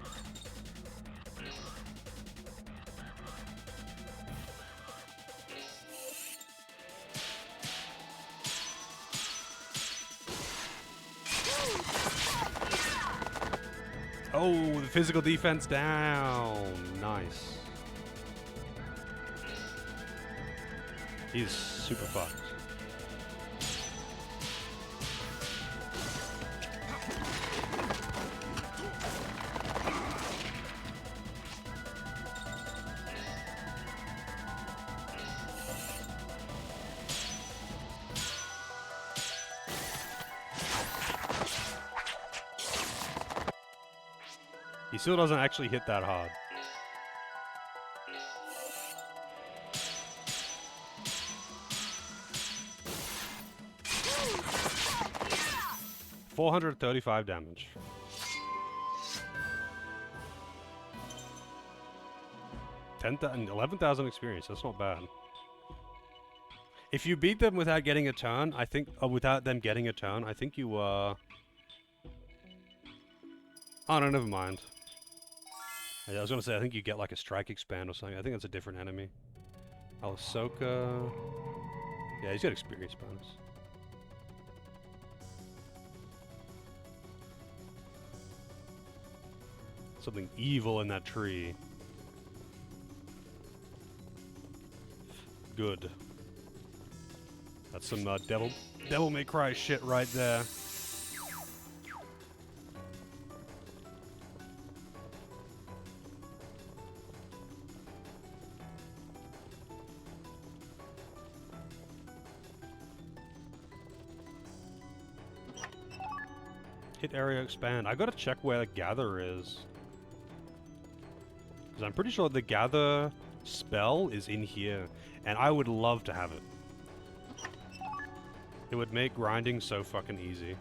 Oh, the physical defense down. Nice. He's super fucked. He still doesn't actually hit that hard. $435 damage. 11,000 experience. That's not bad. If you beat them without getting a turn, I think, without them getting a turn, I think you, oh no, never mind. I was gonna say, I think you get like a strike expand or something. I think that's a different enemy. Ahsoka. Yeah, he's got experience bonus. Something evil in that tree. Good. That's some Devil May Cry shit right there. Hit area expand. I gotta check where the gather is. Because I'm pretty sure the gather spell is in here. And I would love to have it. It would make grinding so fucking easy.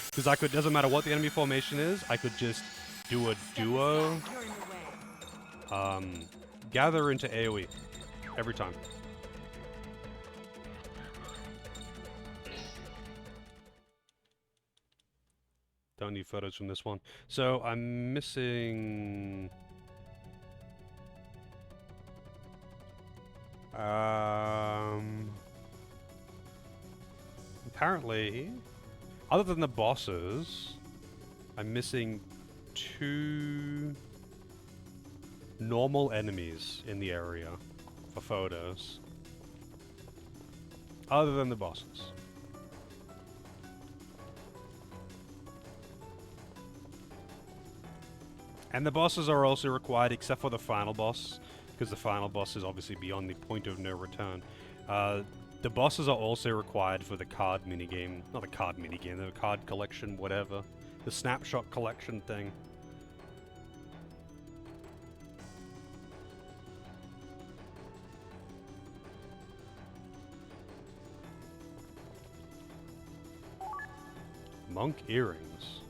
Because I could, doesn't matter what the enemy formation is, I could just do a duo, gather into AoE every time. Don't need photos from this one. So I'm missing. Apparently, other than the bosses, I'm missing 2 normal enemies in the area for photos. Other than the bosses. And the bosses are also required, except for the final boss, because the final boss is obviously beyond the point of no return. The bosses are also required for the card minigame. Not the card minigame, the card collection, whatever. The snapshot collection thing. Monk earrings.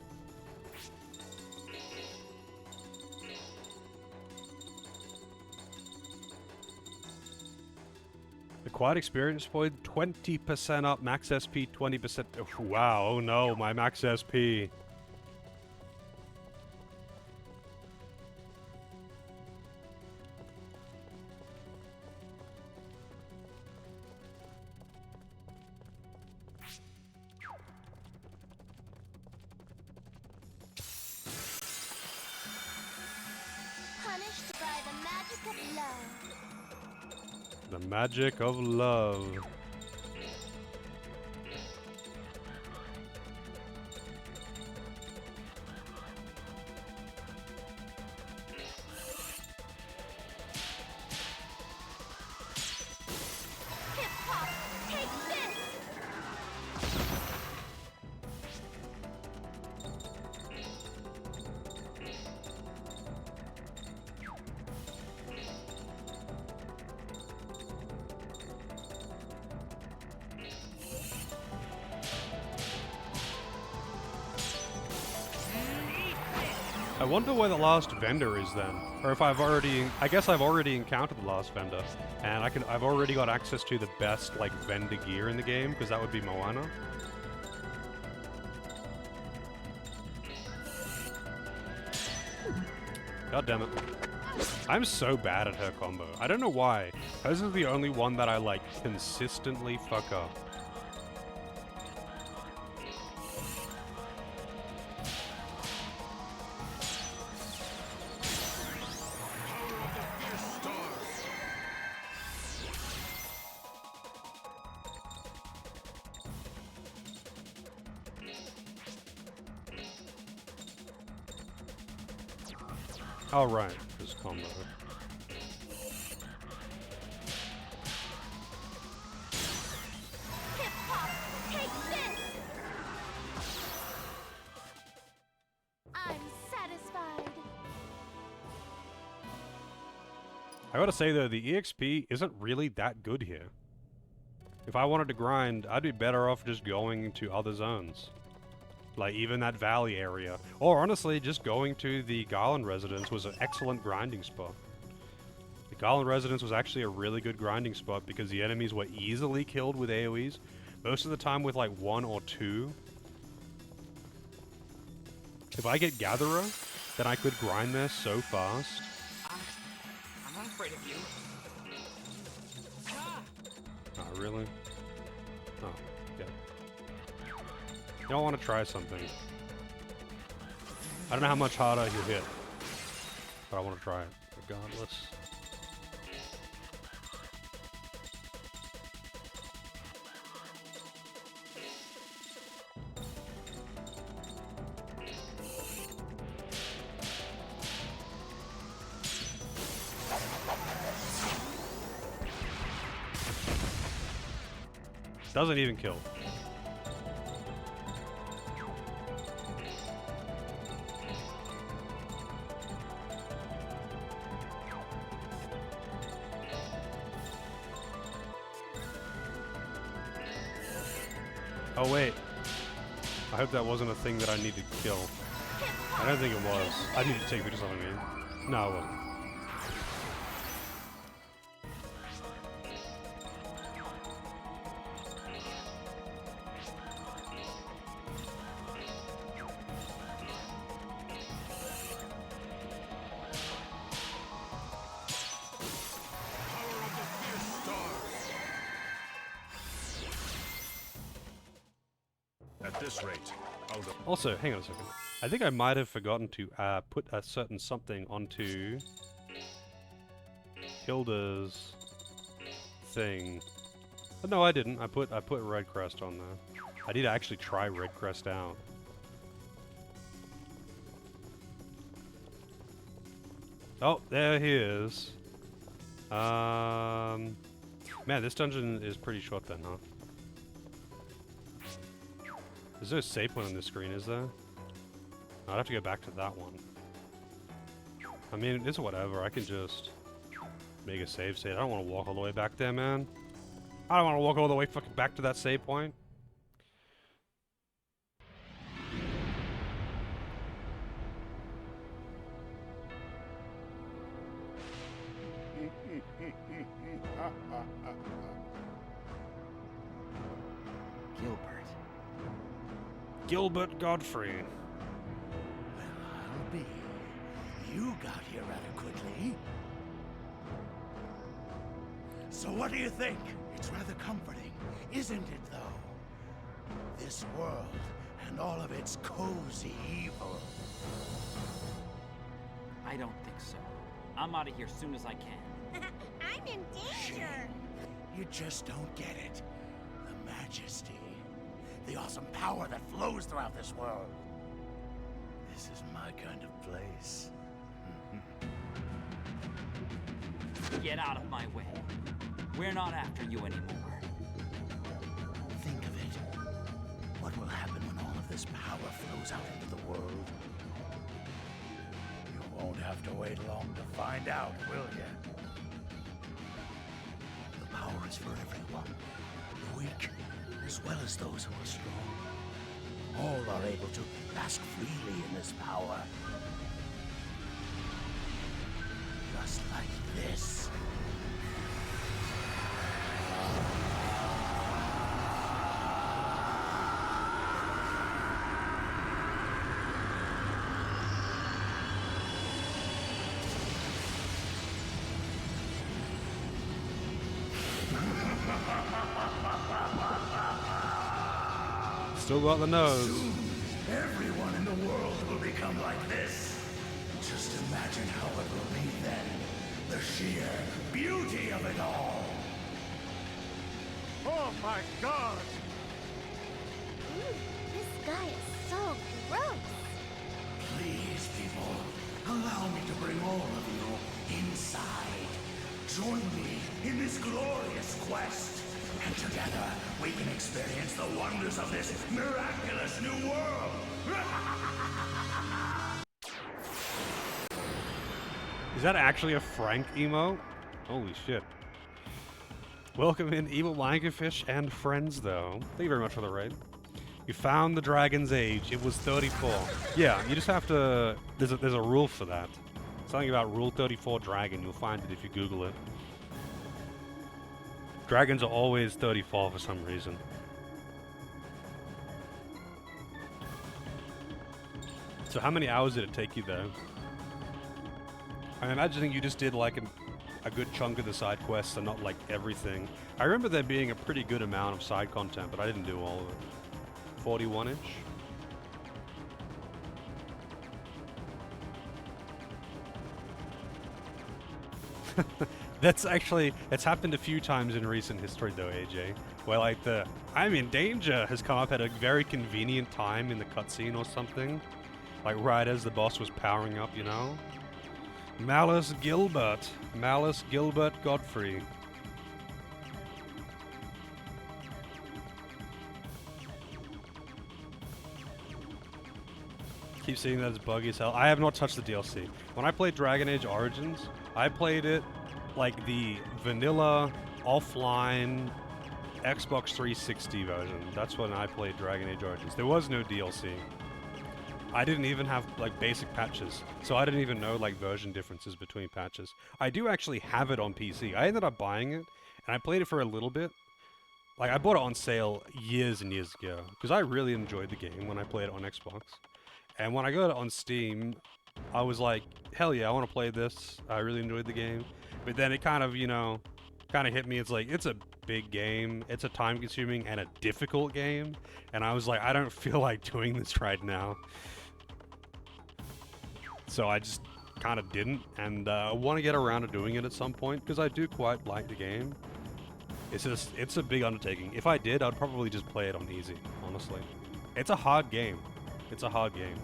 Acquired experience point 20% up, max SP 20%. Oh, wow, oh no, my max SP. Punished by the magic of love. The magic of love. Hip-hop, take this! I wonder where the last vendor is then, or if I've already. I guess I've already encountered the last vendor, and I've already got access to the best like vendor gear in the game, because that would be Moana. God damn it! I'm so bad at her combo. I don't know why. Hers is the only one that I like consistently fuck up. All right, this combo. Hip-hop, take this! I'm satisfied. I gotta say though, the EXP isn't really that good here. If I wanted to grind, I'd be better off just going to other zones. Like even that valley area. Or honestly, just going to the Garland Residence was an excellent grinding spot. The Garland Residence was actually a really good grinding spot because the enemies were easily killed with AoEs. Most of the time with like 1 or 2. If I get Gatherer, then I could grind there so fast. I'm not afraid of you. Oh, really? Oh, yeah. You don't want to try something. I don't know how much harder you hit, but I want to try it regardless. Doesn't even kill. Oh wait. I hope that wasn't a thing that I needed to kill. I don't think it was. I need to take pictures of it, man. No, it wasn't. At this rate, I'll go. Also, hang on a second. I think I might have forgotten to put a certain something onto Hilda's thing. But no, I didn't. I put Redcrest on there. I need to actually try Redcrest out. Oh, there he is. Man, this dungeon is pretty short then, huh? There's no save point on this screen, is there? I'd have to go back to that one. I mean, it's whatever. I can just make a save state. I don't want to walk all the way back there, man. I don't want to walk all the way fucking back to that save point. Gilbert. Gilbert Godfrey. Well, I'll be. You got here rather quickly. So what do you think? It's rather comforting, isn't it, though? This world and all of its cozy evil. I don't think so. I'm out of here soon as I can. I'm in danger. You just don't get it. The majesty. The awesome power that flows throughout this world. This is my kind of place. Get out of my way. We're not after you anymore. Think of it. What will happen when all of this power flows out into the world? You won't have to wait long to find out, will you? The power is for everyone. The weak, as well as those who are strong. All are able to bask freely in this power. Just like this. Still got the nose. Soon, everyone in the world will become like this. Just imagine how it will be then. The sheer beauty of it all. Oh my god! Ooh, this guy is so gross. Please, people, allow me to bring all of you inside. Join me in this glorious quest. And together, we can experience the wonders of this miraculous new world. Is that actually a Frank emote? Holy shit. Welcome in, Evil Langerfish and friends, though. Thank you very much for the raid. You found the dragon's age. It was 34. Yeah, you just have to... There's a rule for that. Something about Rule 34 Dragon. You'll find it if you Google it. Dragons are always 34 for some reason. So how many hours did it take you, though? I'm imagining you just did like a good chunk of the side quests and not like everything. I remember there being a pretty good amount of side content, but I didn't do all of it. 41-inch? It's happened a few times in recent history though, AJ, where like the I'm in danger has come up at a very convenient time in the cutscene or something. Like right as the boss was powering up, you know? Malice Gilbert Godfrey. Keep seeing that it's buggy as hell. I have not touched the DLC. When I played Dragon Age Origins, I played it like the vanilla, offline, Xbox 360 version. That's when I played Dragon Age Origins. There was no DLC. I didn't even have like basic patches, so I didn't even know like version differences between patches. I do actually have it on PC. I ended up buying it, and I played it for a little bit. Like, I bought it on sale years and years ago, because I really enjoyed the game when I played it on Xbox. And when I got it on Steam, I was like, hell yeah, I want to play this. I really enjoyed the game. But then it kind of, you know, kind of hit me. It's like, it's a big game. It's a time-consuming and a difficult game. And I was like, I don't feel like doing this right now. So I just kind of didn't. And I want to get around to doing it at some point, because I do quite like the game. It's a big undertaking. If I did, I'd probably just play it on easy, honestly. It's a hard game. It's a hard game.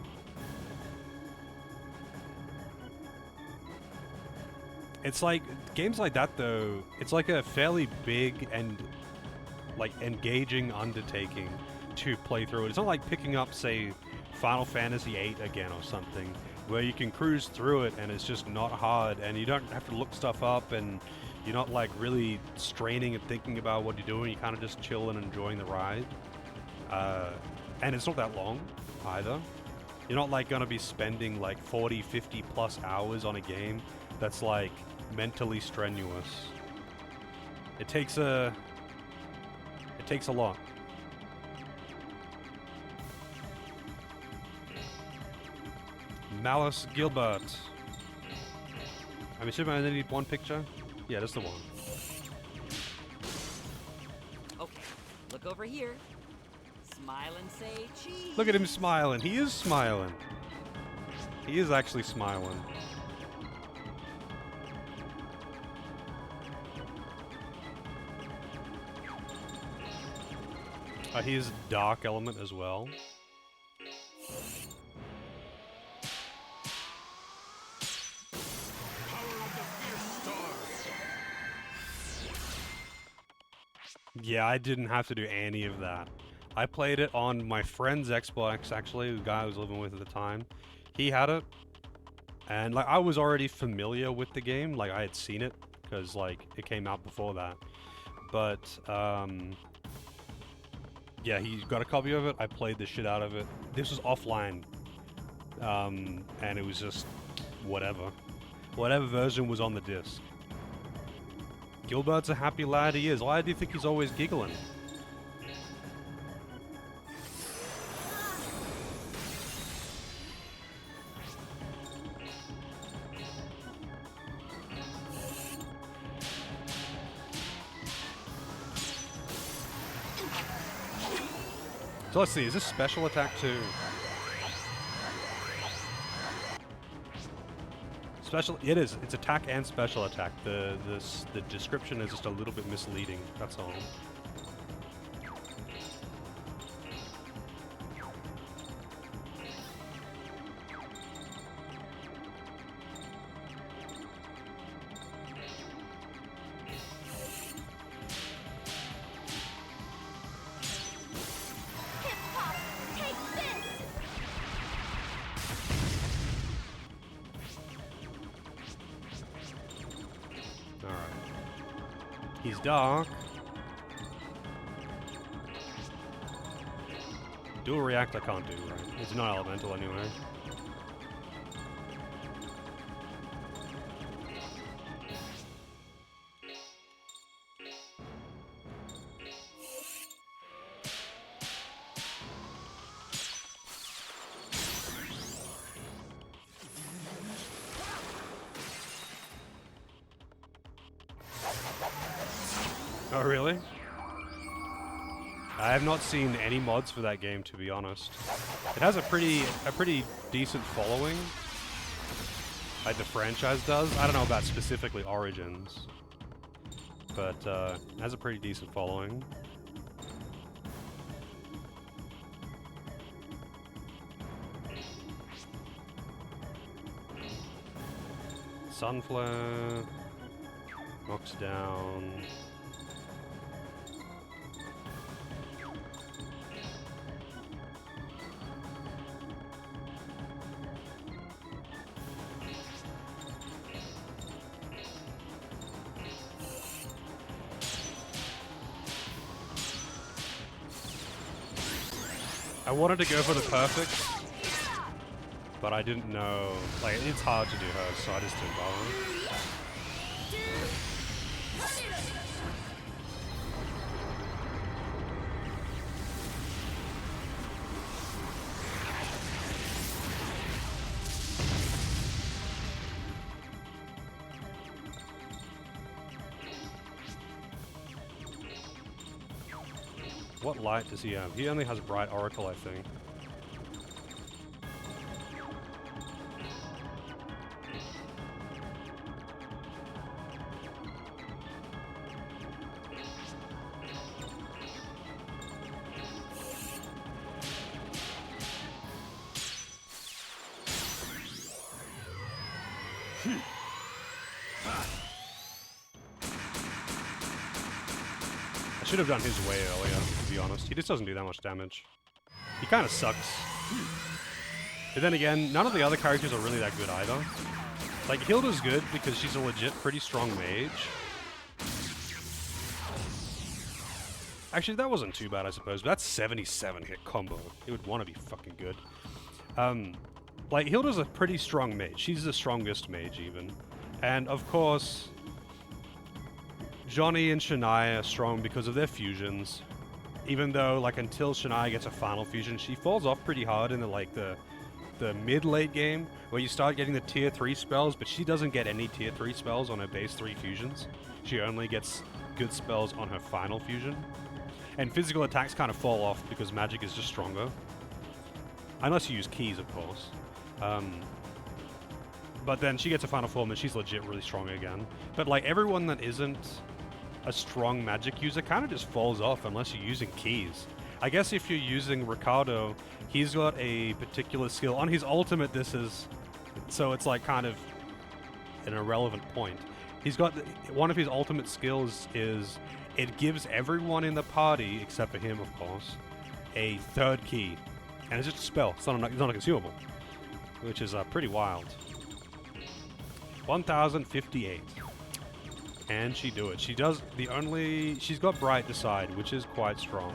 It's like, games like that though, it's like a fairly big and like engaging undertaking to play through it. It's not like picking up, say, Final Fantasy VIII again or something, where you can cruise through it and it's just not hard and you don't have to look stuff up and you're not like really straining and thinking about what you're doing. You kind of just chill and enjoying the ride. And it's not that long either. You're not like going to be spending like 40, 50 plus hours on a game that's like mentally strenuous. It takes a lot. Malice Gilbert. I'm assuming I only need one picture? Yeah, that's the one. Okay, look over here. Smile and say cheese. Look at him smiling. He is smiling. He is actually smiling. He is Dark Element as well. Yeah, I didn't have to do any of that. I played it on my friend's Xbox, actually, the guy I was living with at the time. He had it, and like I was already familiar with the game, like I had seen it, because like it came out before that. But yeah, he got a copy of it. I played the shit out of it. This was offline, and it was just whatever version was on the disc. Gilbert's a happy lad, he is. Why do you think he's always giggling? So let's see, is this special attack too? Special, it is. It's attack and special attack. The description is just a little bit misleading. That's all. He's dark. Dual react I can't do, right? It's not elemental anyway. Oh, really? I have not seen any mods for that game, to be honest. It has a pretty decent following, like the franchise does. I don't know about specifically Origins, but it has a pretty decent following. Sunflare knocks down. I wanted to go for the perfect, but I didn't know, like, it's hard to do her, so I just didn't bother. What light does he have? He only has Bright Oracle, I think. I should have done his way earlier, to be honest. He just doesn't do that much damage. He kind of sucks. But then again, none of the other characters are really that good either. Like, Hilda's good because she's a legit pretty strong mage. Actually, that wasn't too bad, I suppose. But that's 77 hit combo. It would want to be fucking good. Like, Hilda's a pretty strong mage. She's the strongest mage, even. And, of course, Johnny and Shania are strong because of their fusions. Even though, like, until Shania gets a final fusion, she falls off pretty hard in the mid-late game, where you start getting the tier 3 spells, but she doesn't get any tier 3 spells on her base 3 fusions. She only gets good spells on her final fusion. And physical attacks kind of fall off because magic is just stronger. Unless you use keys, of course. But then she gets a final form and she's legit really strong again. But like everyone that isn't a strong magic user kind of just falls off unless you're using keys. I guess if you're using Ricardo, he's got a particular skill. On his ultimate, this is... So it's like kind of an irrelevant point. He's got... One of his ultimate skills is it gives everyone in the party, except for him, of course, a third key. And it's just a spell. It's not a consumable. Which is pretty wild. 1058. And she do it. She does the only... She's got Bright Decide, which is quite strong.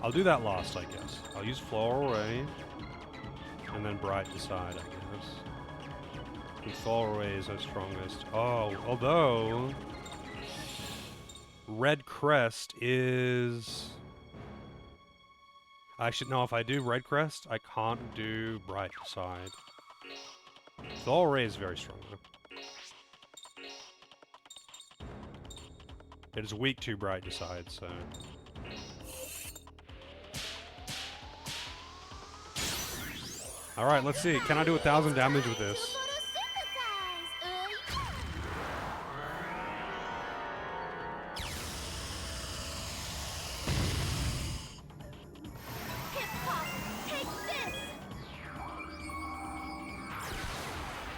I'll do that last, I guess. I'll use Floral Ray. And then Bright Decide, I guess. And Floral Ray is our strongest. Oh, although... Red Crest is... Actually, no, if I do Red Crest, I can't do Bright Decide. Floral Ray is very strong, though. It is weak to Bright Decide, so... Alright, let's see. Can I do 1,000 damage with this?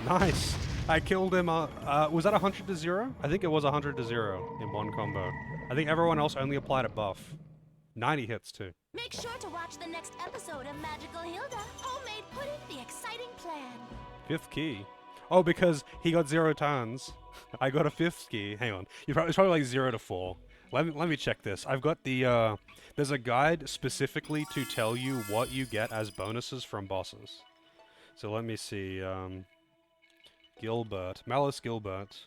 Nice! I killed him, was that 100 to 0? I think it was 100 to 0 in one combo. I think everyone else only applied a buff. 90 hits, too. Make sure to watch the next episode of Magical Hilda. Homemade pudding, the exciting plan. 5th key. Oh, because he got 0 turns. I got a 5th key. Hang on. It's probably like 0 to 4. Let me check this. I've got the, there's a guide specifically to tell you what you get as bonuses from bosses. So let me see, Gilbert. Malice Gilbert.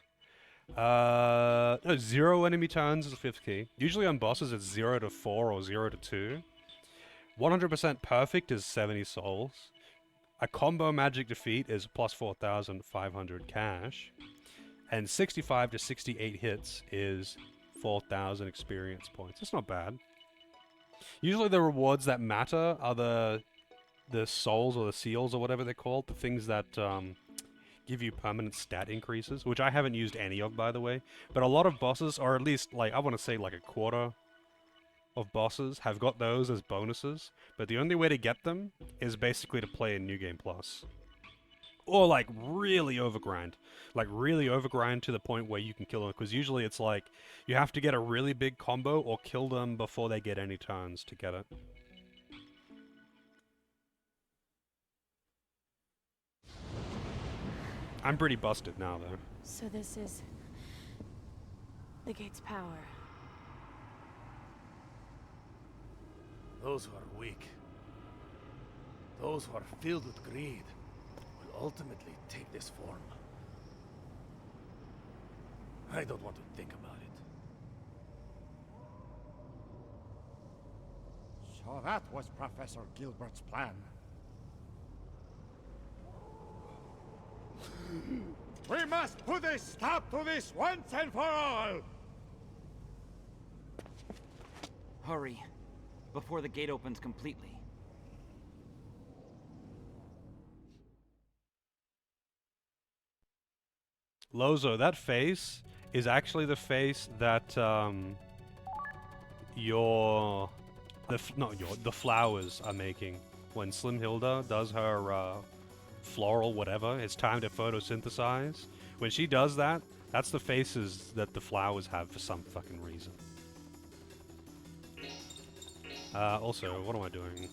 No, 0 enemy turns is the 5th key. Usually on bosses it's 0 to 4 or 0 to 2. 100% perfect is 70 souls. A combo magic defeat is plus 4,500 cash. And 65 to 68 hits is 4,000 experience points. That's not bad. Usually the rewards that matter are the souls or the seals or whatever they're called. The things that give you permanent stat increases, which I haven't used any of, by the way. But a lot of bosses, or at least, like, I want to say like a quarter of bosses have got those as bonuses, but the only way to get them is basically to play in New Game Plus. Or, like, really overgrind. Like, really overgrind to the point where you can kill them, because usually it's like, you have to get a really big combo or kill them before they get any turns to get it. I'm pretty busted now, though. So this is... the gate's power. Those who are weak Those who are filled with greed will ultimately take this form. I don't want to think about it. So that was Professor Gilbert's plan. We must put a stop to this once and for all! Hurry, before the gate opens completely. Lozo, that face is actually the face that the flowers are making when Slim Hilda does her floral whatever. It's time to photosynthesize. When she does that, that's the faces that the flowers have for some fucking reason. Also, what am I doing?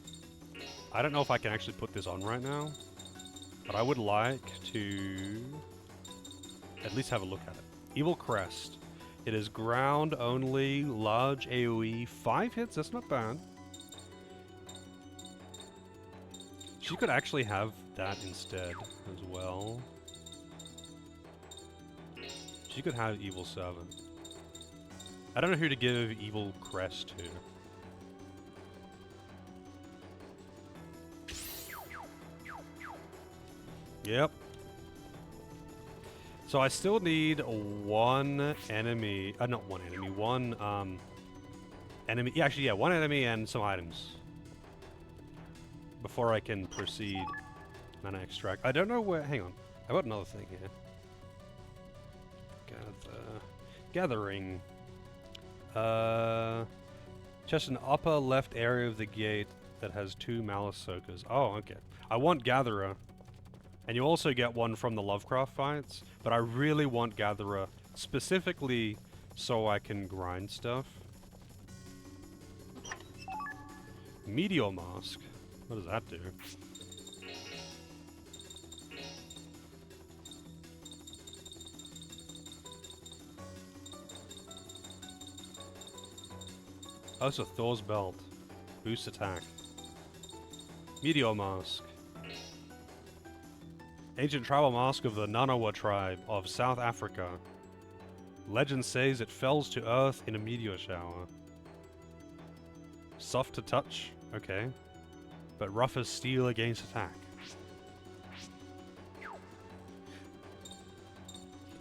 I don't know if I can actually put this on right now, but I would like to at least have a look at it. Evil Crest. It is ground only, large AoE, 5 hits, that's not bad. She could actually have that instead as well. She could have Evil Servant. I don't know who to give Evil Crest to. Yep. So I still need one enemy, not one enemy, one enemy, yeah, actually, yeah, one enemy and some items before I can proceed. Mana extract. I don't know where, hang on, I've got another thing here. Gathering. Just an upper left area of the gate that has 2 Malice Soakers. Oh, okay. I want Gatherer. And you also get one from the Lovecraft fights, but I really want Gatherer specifically so I can grind stuff. Meteor Mask. What does that do? Oh, it's a Thor's Belt. Boost attack. Meteor Mask. Ancient tribal mask of the Nanawa tribe of South Africa. Legend says it fells to earth in a meteor shower. Soft to touch, okay. But rough as steel against attack.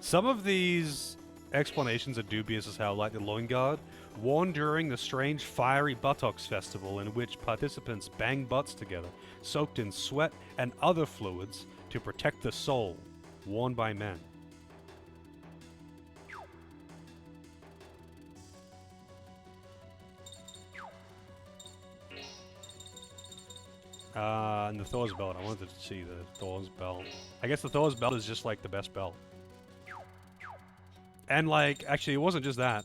Some of these explanations are dubious as hell, like the Loin Guard. Worn during the strange fiery buttocks festival in which participants bang butts together, soaked in sweat and other fluids, to protect the soul, worn by men. And the Thor's Belt. I wanted to see the Thor's Belt. I guess the Thor's Belt is just like the best belt. And like, actually, it wasn't just that.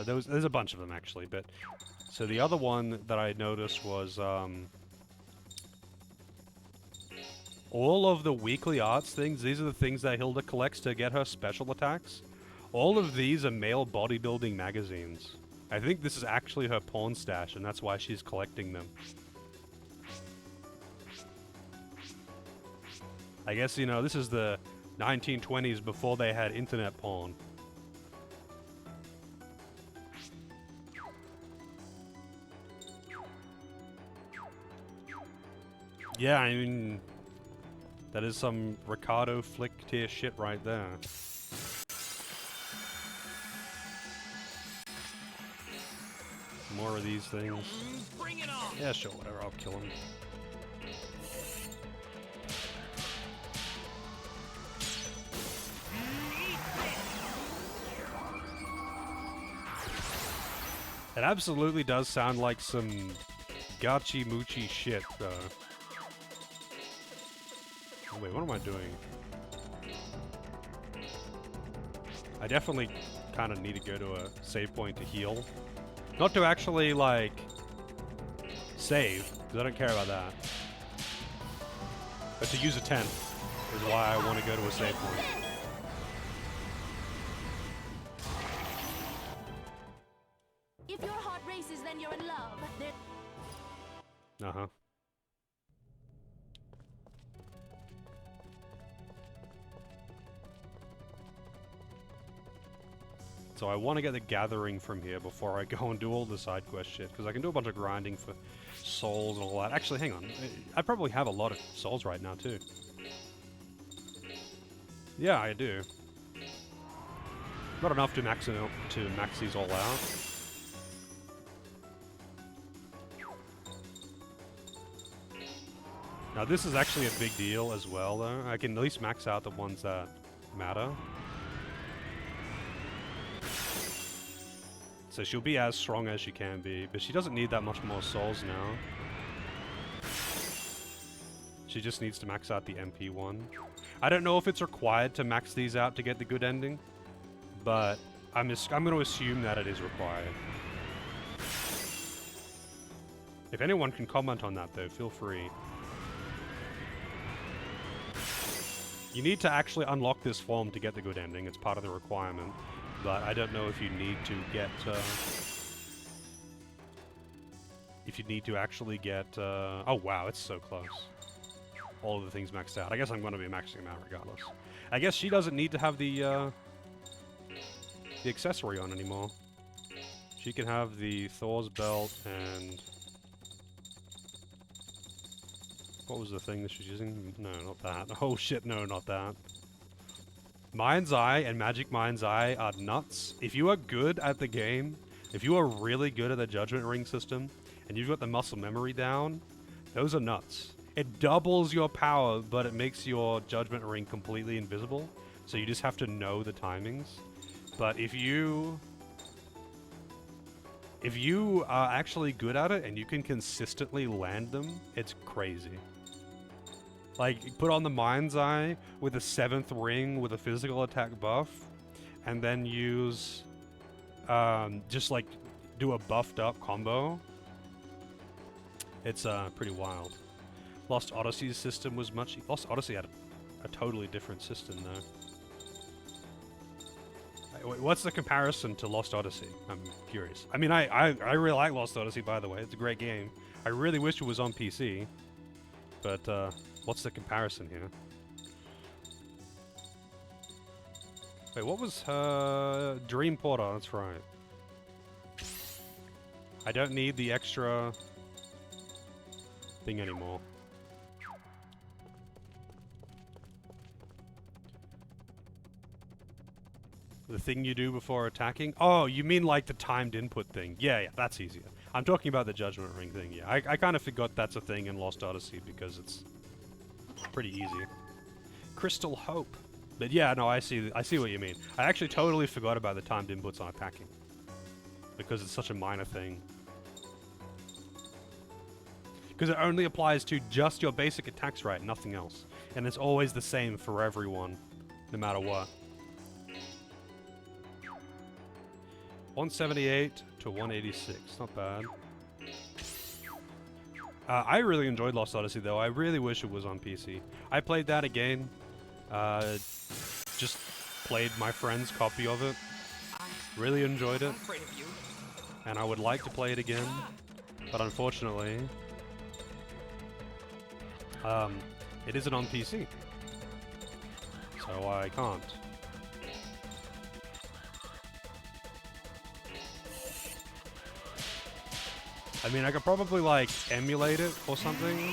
There's a bunch of them actually, but so the other one that I noticed was all of the weekly arts things. These are the things that Hilda collects to get her special attacks. All of these are male bodybuilding magazines. I think this is actually her porn stash, and that's why she's collecting them. I guess, you know, this is the 1920s before they had internet porn. Yeah, I mean, that is some Ricardo flick tier shit right there. More of these things. Bring it on. Yeah, sure, whatever, I'll kill him. It absolutely does sound like some Gachi Muchi shit, though. Oh, wait, what am I doing? I definitely kind of need to go to a save point to heal. Not to actually, like, save, because I don't care about that. But to use a tent is why I want to go to a save point. If your heart races, then you're in love. Uh-huh. So I want to get the gathering from here before I go and do all the side quest shit, because I can do a bunch of grinding for souls and all that. Actually, hang on. I probably have a lot of souls right now, too. Yeah, I do. Not enough to max these all out. Now this is actually a big deal as well, though. I can at least max out the ones that matter. So she'll be as strong as she can be, but she doesn't need that much more souls now. She just needs to max out the MP one. I don't know if it's required to max these out to get the good ending, but I'm going to assume that it is required. If anyone can comment on that, though, feel free. You need to actually unlock this form to get the good ending. It's part of the requirement. But I don't know if you need to get... if you need to actually get... oh, wow, it's so close. All of the things maxed out. I guess I'm going to be maxing them out regardless. I guess she doesn't need to have the accessory on anymore. She can have the Thor's belt and... What was the thing that she's using? No, not that. Oh shit, no, not that. Mind's Eye and Magic Mind's Eye are nuts. If you are good at the game, if you are really good at the Judgment Ring system, and you've got the muscle memory down, those are nuts. It doubles your power, but it makes your Judgment Ring completely invisible, so you just have to know the timings. But if you are actually good at it, and you can consistently land them, it's crazy. Like, put on the Mind's Eye with a 7th ring with a physical attack buff, and then use, just like, do a buffed up combo. It's, pretty wild. Lost Odyssey's system was much... Lost Odyssey had a totally different system, though. What's the comparison to Lost Odyssey? I'm curious. I mean, I really like Lost Odyssey, by the way. It's a great game. I really wish it was on PC. But, what's the comparison here? Wait, what was her... Dream Porter, that's right. I don't need the extra... thing anymore. The thing you do before attacking? Oh, you mean like the timed input thing. Yeah, that's easier. I'm talking about the Judgment Ring thing, yeah. I kind of forgot that's a thing in Lost Odyssey because it's pretty easy. Crystal Hope. But yeah, no, I see what you mean. I actually totally forgot about the timed inputs on attacking. Because it's such a minor thing. Because it only applies to just your basic attacks, right? Nothing else. And it's always the same for everyone, no matter what. 178 to 186, not bad. I really enjoyed Lost Odyssey, though. I really wish it was on PC. I played that again. Just played my friend's copy of it. Really enjoyed it. And I would like to play it again. But unfortunately... it isn't on PC. So I can't. I mean, I could probably, like, emulate it or something.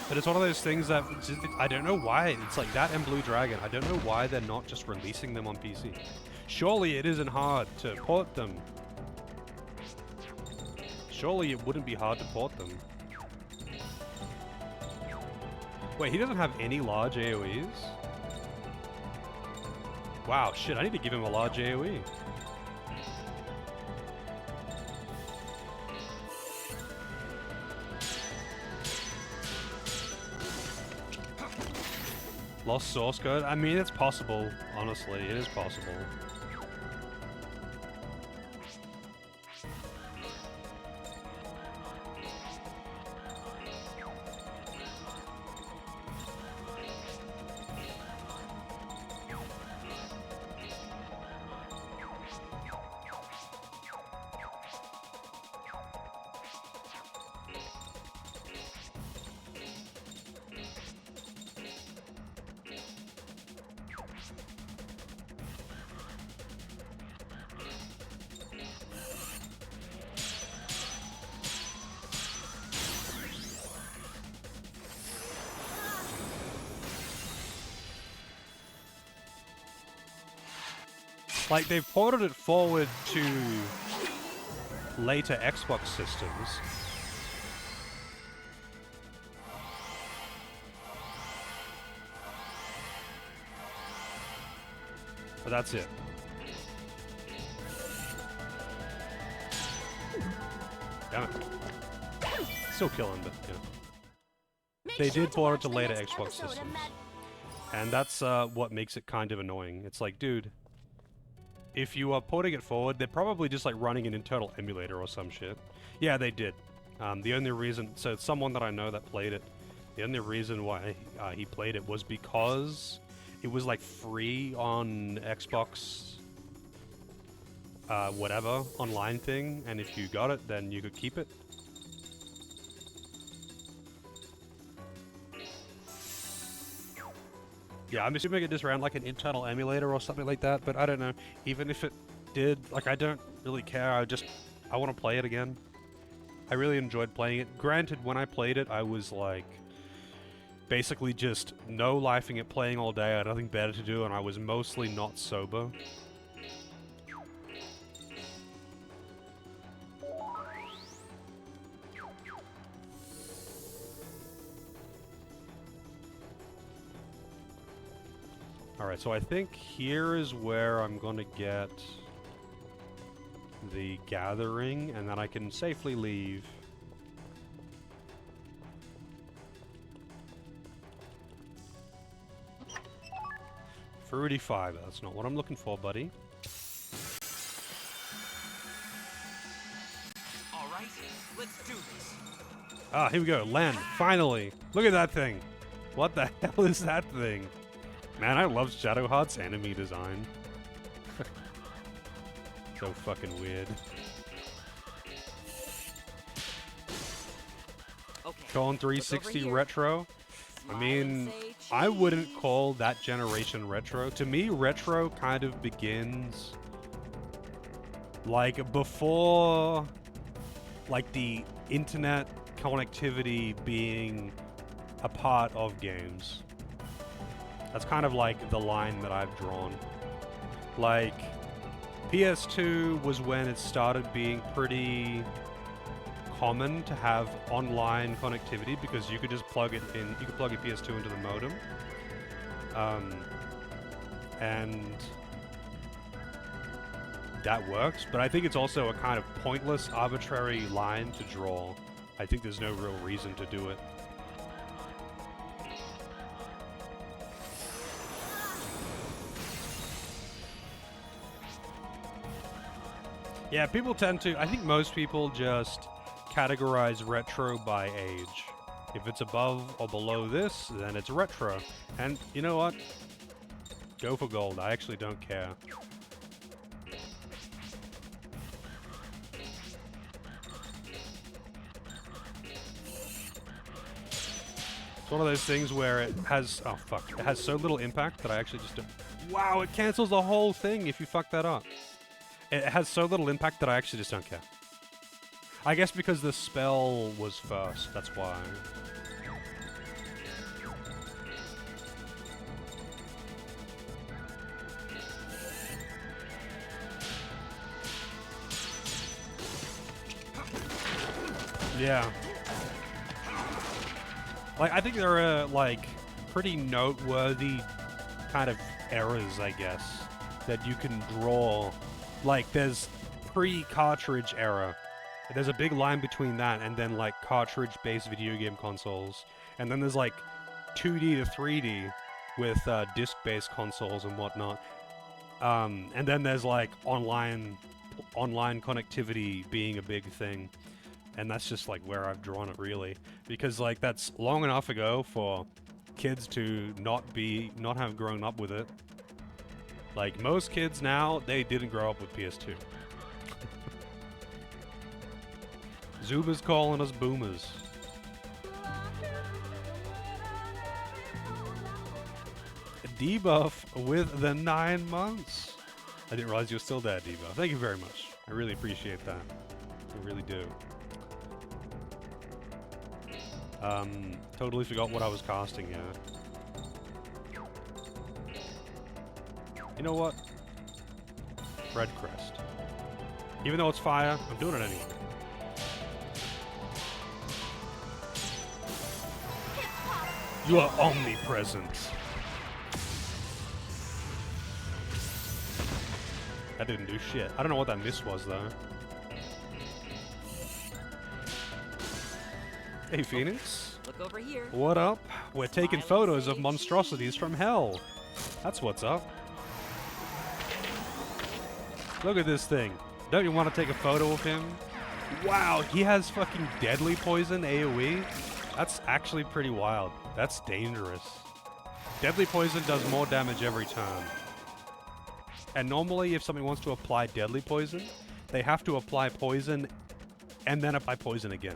But it's one of those things that... just, I don't know why. It's like that and Blue Dragon. I don't know why they're not just releasing them on PC. Surely it isn't hard to port them. Surely it wouldn't be hard to port them. Wait, he doesn't have any large AoEs? Wow, shit, I need to give him a large AoE. Lost source code? I mean, it's possible, honestly. It is possible. Like, they've ported it forward to later Xbox systems. But that's it. Damn it. Still killing, but yeah. They did port it to later Xbox systems. And that's what makes it kind of annoying. It's like, dude, if you are porting it forward, they're probably just like running an internal emulator or some shit. Yeah, they did. The only reason, so someone that I know that played it, the only reason why he played it was because it was like free on Xbox, whatever, online thing, and if you got it, then you could keep it. Yeah, I'm assuming it just ran like an internal emulator or something like that, but I don't know. Even if it did, like, I don't really care. I want to play it again. I really enjoyed playing it. Granted, when I played it, I was like, basically just no-lifing it, playing all day. I had nothing better to do, and I was mostly not sober. Alright, so I think here is where I'm gonna get the gathering, and then I can safely leave. Fruity fiber, that's not what I'm looking for, buddy. Alright, let's do this. Ah, here we go, land, finally! Look at that thing! What the hell is that thing? Man, I love Shadowheart's enemy design. So fucking weird. Okay, Colin 360 retro. I mean, I wouldn't call that generation retro. To me, retro kind of begins like before, like the internet connectivity being a part of games. That's kind of like the line that I've drawn. Like, PS2 was when it started being pretty common to have online connectivity because you could just plug it in, you could plug your PS2 into the modem. And that works, but I think it's also a kind of pointless, arbitrary line to draw. I think there's no real reason to do it. Yeah, people tend to, I think most people just categorize retro by age. If it's above or below this, then it's retro. And you know what? Go for gold. I actually don't care. It's one of those things where it has, oh fuck, it has so little impact that I actually just don't. Wow, it cancels the whole thing if you fuck that up. It has so little impact that I actually just don't care. I guess because the spell was first, that's why. Yeah. Like, I think there are, like, pretty noteworthy kind of errors, I guess, that you can draw. Like, there's pre-cartridge era. There's a big line between that and then, like, cartridge-based video game consoles. And then there's, like, 2D to 3D with disc-based consoles and whatnot. And then there's, like, online connectivity being a big thing. And that's just, like, where I've drawn it, really. Because, like, that's long enough ago for kids to not have grown up with it. Like, most kids now, they didn't grow up with PS2. Zuba's calling us boomers. Debuff with the 9 months. I didn't realize you were still there, Debuff. Thank you very much. I really appreciate that. I really do. Totally forgot what I was casting here. You know what? Red Crest. Even though it's fire, I'm doing it anyway. You are omnipresent. That didn't do shit. I don't know what that miss was, though. Hey, Phoenix. Look over here. What up? We're taking photos of monstrosities from hell. That's what's up. Look at this thing. Don't you want to take a photo of him? Wow, he has fucking deadly poison AoE? That's actually pretty wild. That's dangerous. Deadly poison does more damage every time. And normally if somebody wants to apply deadly poison, they have to apply poison and then apply poison again.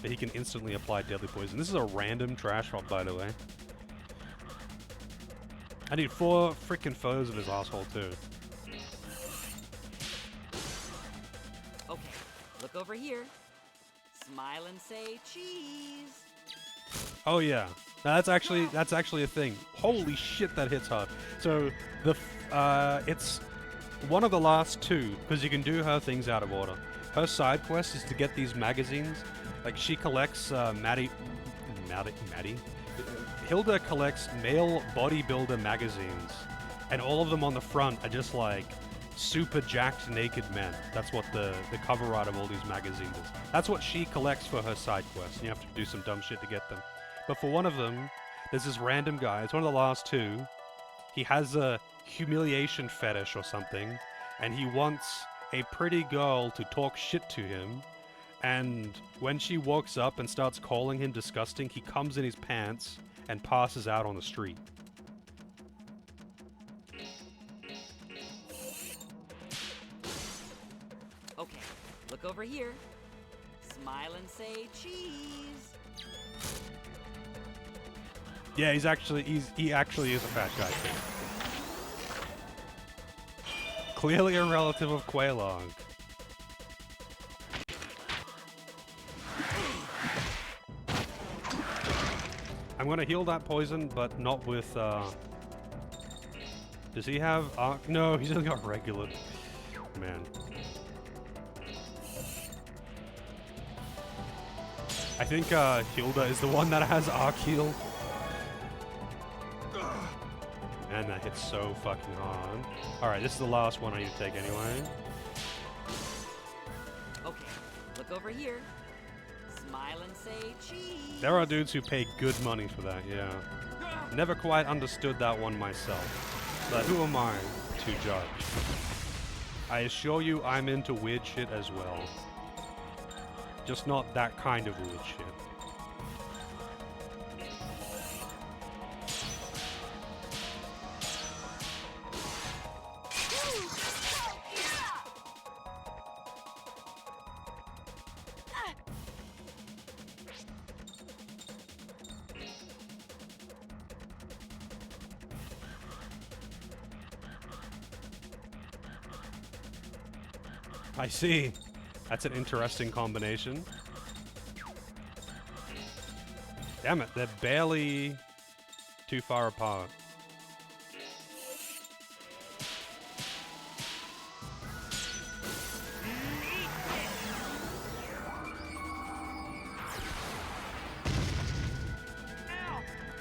But he can instantly apply deadly poison. This is a random trash hop, by the way. I need 4 freaking photos of his asshole too. Okay, look over here. Smile and say cheese. Oh yeah, now, that's actually a thing. Holy shit, that hits hard. So it's one of the last 2 because you can do her things out of order. Her side quest is to get these magazines. Like she collects Maddie. Hilda collects male bodybuilder magazines, and all of them on the front are just like super jacked naked men. That's what the cover art of all these magazines is. That's what she collects for her side quests. You have to do some dumb shit to get them. But for one of them, there's this random guy. It's one of the last 2. He has a humiliation fetish or something, and he wants a pretty girl to talk shit to him. And when she walks up and starts calling him disgusting, he comes in his pants and passes out on the street. Okay, look over here. Smile and say cheese. Yeah, he actually is a fat guy too. Clearly a relative of Quelaag. I'm gonna heal that poison, but not with, does he have arc? No, he's only got regular. Man. I think, Hilda is the one that has arc heal. Man, that hits so fucking hard. Alright, this is the last one I need to take anyway. Okay, look over here. Smile and say cheese. There are dudes who pay good money for that, yeah. Never quite understood that one myself. But who am I to judge? I assure you I'm into weird shit as well. Just not that kind of weird shit. I see. That's an interesting combination. Damn it, they're barely too far apart.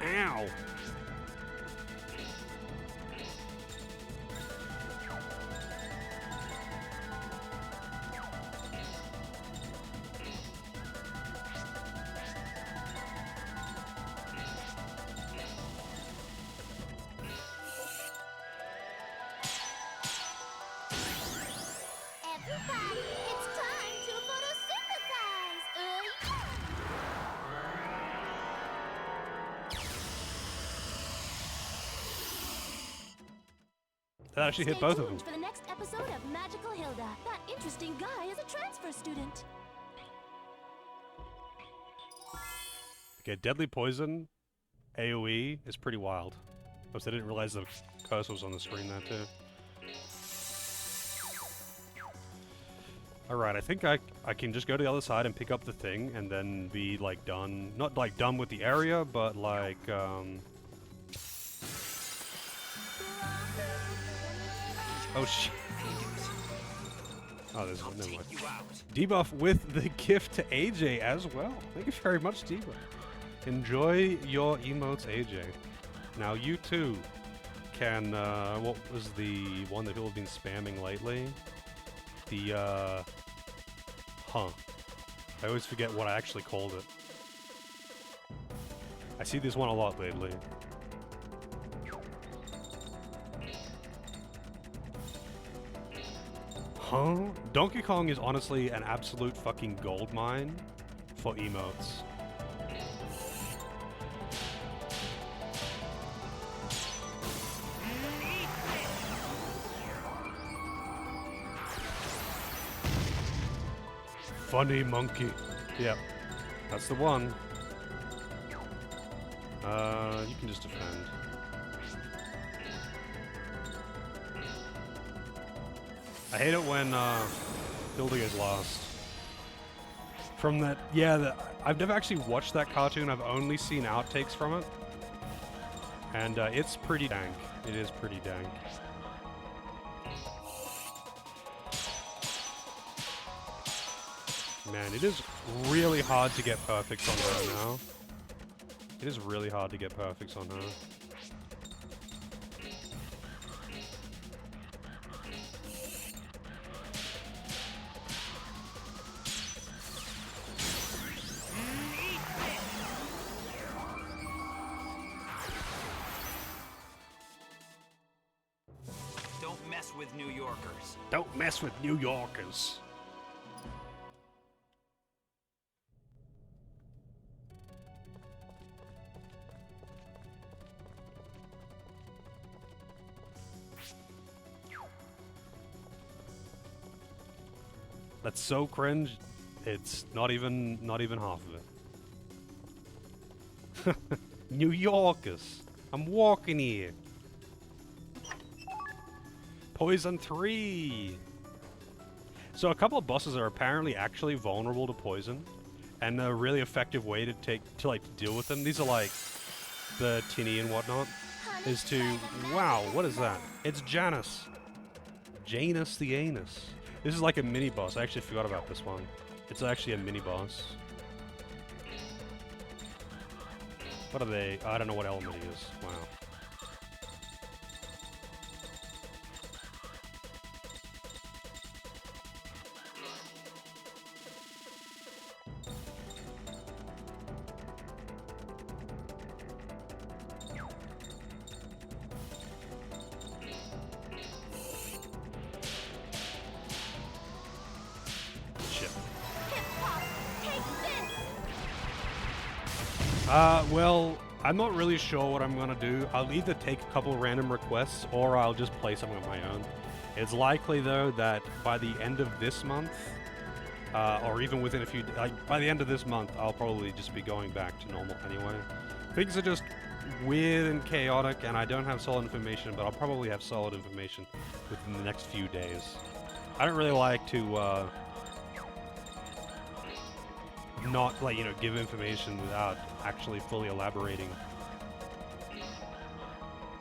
Ow! Everybody, it's time to photosynthesize! That actually hit both of them. For the next episode of Magical Hilda. That interesting guy is a transfer student. Okay, deadly poison AoE is pretty wild. I didn't realize the cursor was on the screen there too. Alright, I think I can just go to the other side and pick up the thing and then be like done. Not like done with the area, but like oh shit. Oh, there's one. Never mind. You out. Debuff with the gift to AJ as well. Thank you very much, Debuff. Enjoy your emotes, AJ. Now you too can, what was the one that people have been spamming lately? The, I always forget what I actually called it. I see this one a lot lately. Huh? Donkey Kong is honestly an absolute fucking gold mine for emotes. Funny monkey. Yep. That's the one. You can just defend. I hate it when building is lost. From that, yeah, I've never actually watched that cartoon. I've only seen outtakes from it. And it's pretty dank. It is pretty dank. Man, it is really hard to get perfects on her now. It is really hard to get perfects on her. Don't mess with New Yorkers. Don't mess with New Yorkers. That's so cringe. It's not even half of it. New Yorkers. I'm walking here. Poison 3. So a couple of bosses are apparently actually vulnerable to poison, and a really effective way to deal with them. These are like the tinny and whatnot. Is to wow, what is that? It's Janus. Janus the Anus. This is like a mini boss. I actually forgot about this one. It's actually a mini boss. What are they? I don't know what element he is. Wow. Well, I'm not really sure what I'm gonna do. I'll either take a couple random requests or I'll just play something of my own. It's likely though that by the end of this month, or even within a few, by the end of this month, I'll probably just be going back to normal anyway. Things are just weird and chaotic, and I don't have solid information, but I'll probably have solid information within the next few days. I don't really like to, not, like, you know, give information without actually fully elaborating.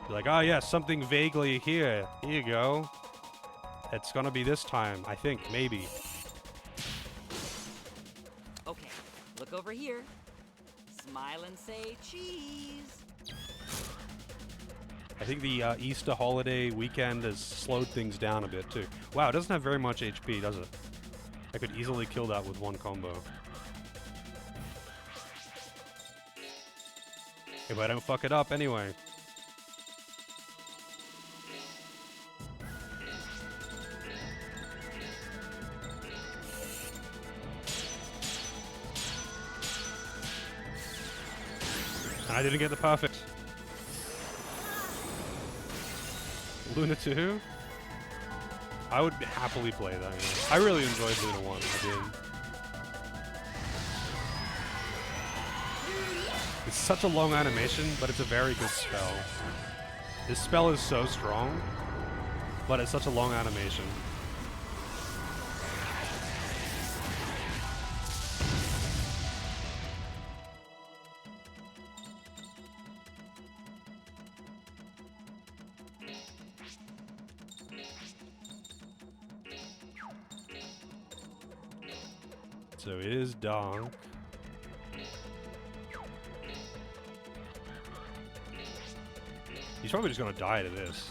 Be like, oh yeah, something vaguely here. Here you go. It's gonna be this time, I think, maybe. Okay, look over here. Smile and say cheese. I think the Easter holiday weekend has slowed things down a bit too. Wow, it doesn't have very much HP, does it? I could easily kill that with one combo. If I don't fuck it up anyway. And I didn't get the perfect. Luna 2? I would happily play that. Yeah. I really enjoyed Luna 1. I did. It's such a long animation, but it's a very good spell. This spell is so strong, but it's such a long animation. So it is dark. He's probably just gonna die to this.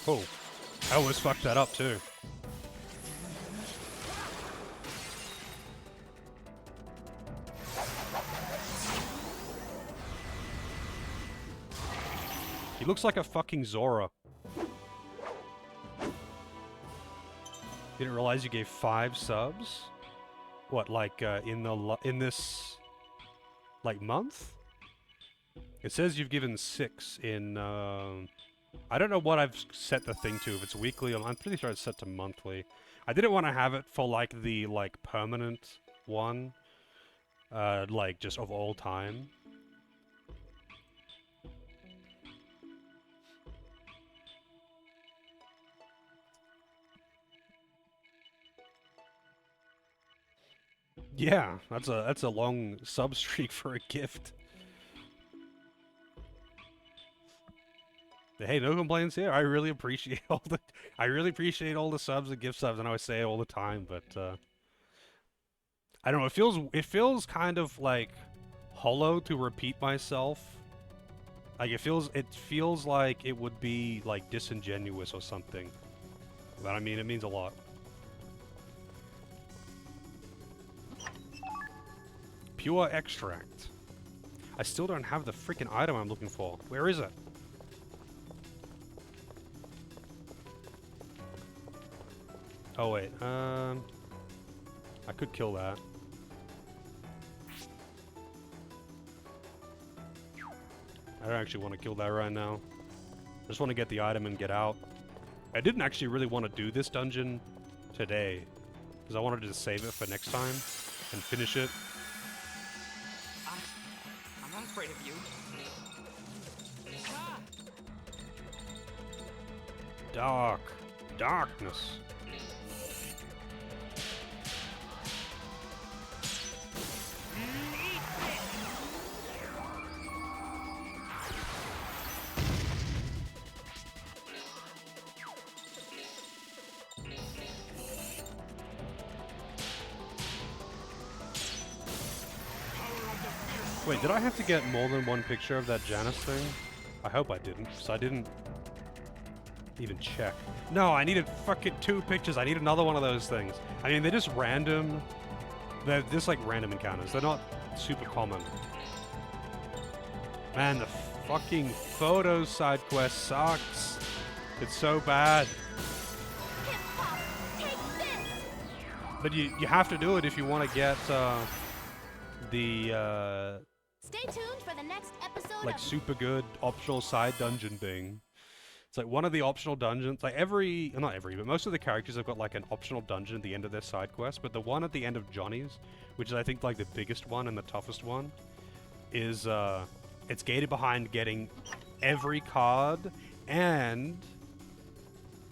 Oh, I almost fucked that up too. He looks like a fucking Zora. Didn't realize you gave 5 subs? What, like, in this, like, month? It says you've given 6 in, I don't know what I've set the thing to, if it's weekly or... I'm pretty sure it's set to monthly. I didn't want to have it for, like, the, like, permanent one. Like, just of all time. Yeah, that's a long sub streak for a gift. Hey, no complaints here. I really appreciate all the subs and gift subs. I know I say it all the time, but I don't know. It feels kind of like hollow to repeat myself. Like it feels like it would be like disingenuous or something. But I mean, it means a lot. Pure extract. I still don't have the freaking item I'm looking for. Where is it? Oh wait, I could kill that. I don't actually want to kill that right now. I just want to get the item and get out. I didn't actually really want to do this dungeon today, because I wanted to save it for next time and finish it. I'm not afraid of you. Ah! Darkness. Wait, did I have to get more than one picture of that Janus thing? I hope I didn't, because I didn't even check. No, I needed fucking 2 pictures. I need another one of those things. I mean, they're just random. They're just like random encounters. They're not super common. Man, the fucking photo side quest sucks. It's so bad. But you have to do it if you want to get the Stay tuned for the next episode like of super good optional side dungeon thing. It's like one of the optional dungeons, like not every, but most of the characters have got like an optional dungeon at the end of their side quest, but the one at the end of Johnny's, which is I think like the biggest one and the toughest one, is it's gated behind getting every card and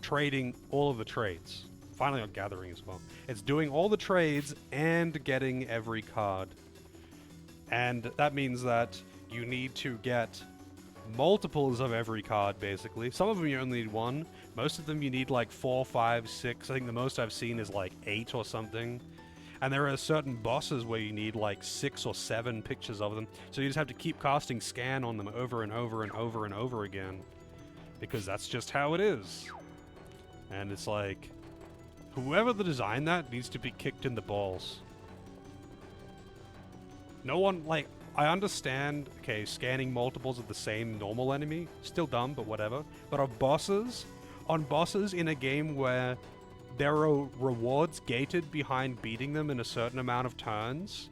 trading all of the trades. Finally on gathering as well. It's doing all the trades and getting every card. And that means that you need to get multiples of every card, basically. Some of them you only need 1. Most of them you need like 4, 5, 6. I think the most I've seen is like 8 or something. And there are certain bosses where you need like 6 or 7 pictures of them. So you just have to keep casting scan on them over and over and over and over again. Because that's just how it is. And it's like, whoever designed that needs to be kicked in the balls. No one, like, I understand, okay, scanning multiples of the same normal enemy, still dumb, but whatever. But on bosses in a game where there are rewards gated behind beating them in a certain amount of turns,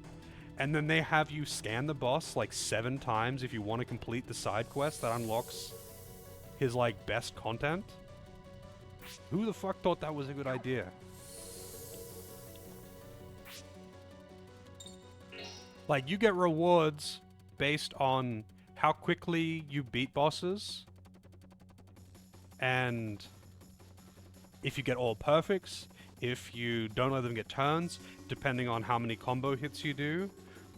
and then they have you scan the boss like 7 times if you want to complete the side quest that unlocks his, like, best content. Who the fuck thought that was a good idea? Like, you get rewards based on how quickly you beat bosses, and if you get all perfects, if you don't let them get turns, depending on how many combo hits you do.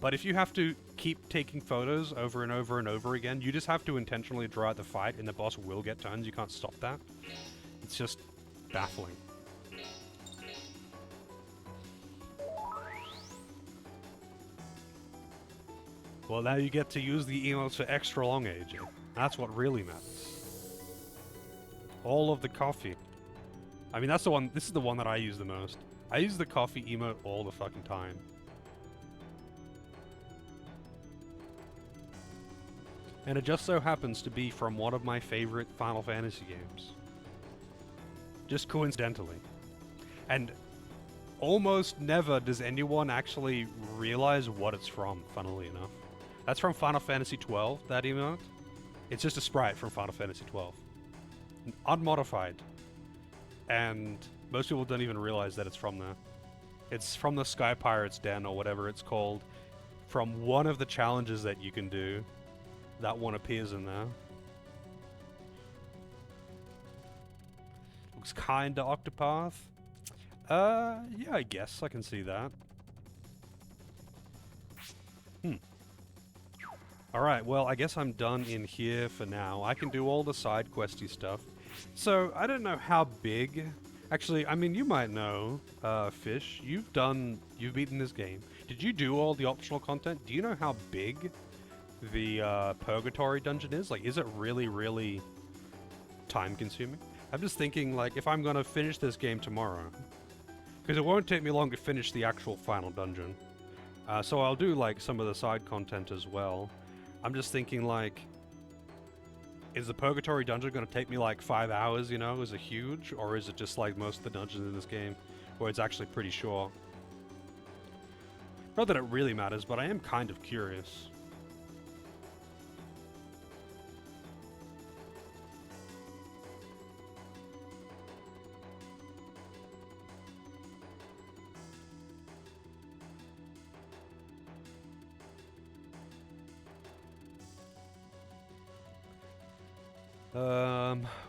But if you have to keep taking photos over and over and over again, you just have to intentionally draw out the fight and the boss will get turns. You can't stop that. It's just baffling. Well, now you get to use the emotes for extra long, AJ. That's what really matters. All of the coffee. I mean, that's the one. This is the one that I use the most. I use the coffee emote all the fucking time. And it just so happens to be from one of my favorite Final Fantasy games. Just coincidentally. And almost never does anyone actually realize what it's from, funnily enough. That's from Final Fantasy XII, that emote. It's just a sprite from Final Fantasy XII. Unmodified. And most people don't even realize that it's from there. It's from the Sky Pirates Den, or whatever it's called. From one of the challenges that you can do. That one appears in there. Looks kinda Octopath. Yeah, I guess I can see that. Alright, well, I guess I'm done in here for now. I can do all the side questy stuff. So, I don't know how big... Actually, I mean, you might know, Fish. You've beaten this game. Did you do all the optional content? Do you know how big the Purgatory dungeon is? Like, is it really, really time-consuming? I'm just thinking, like, if I'm gonna finish this game tomorrow, because it won't take me long to finish the actual final dungeon. So I'll do, like, some of the side content as well. I'm just thinking, like, is the Purgatory dungeon gonna take me, like, 5 hours, you know? Is it huge? Or is it just like most of the dungeons in this game, where it's actually pretty short? Not that it really matters, but I am kind of curious.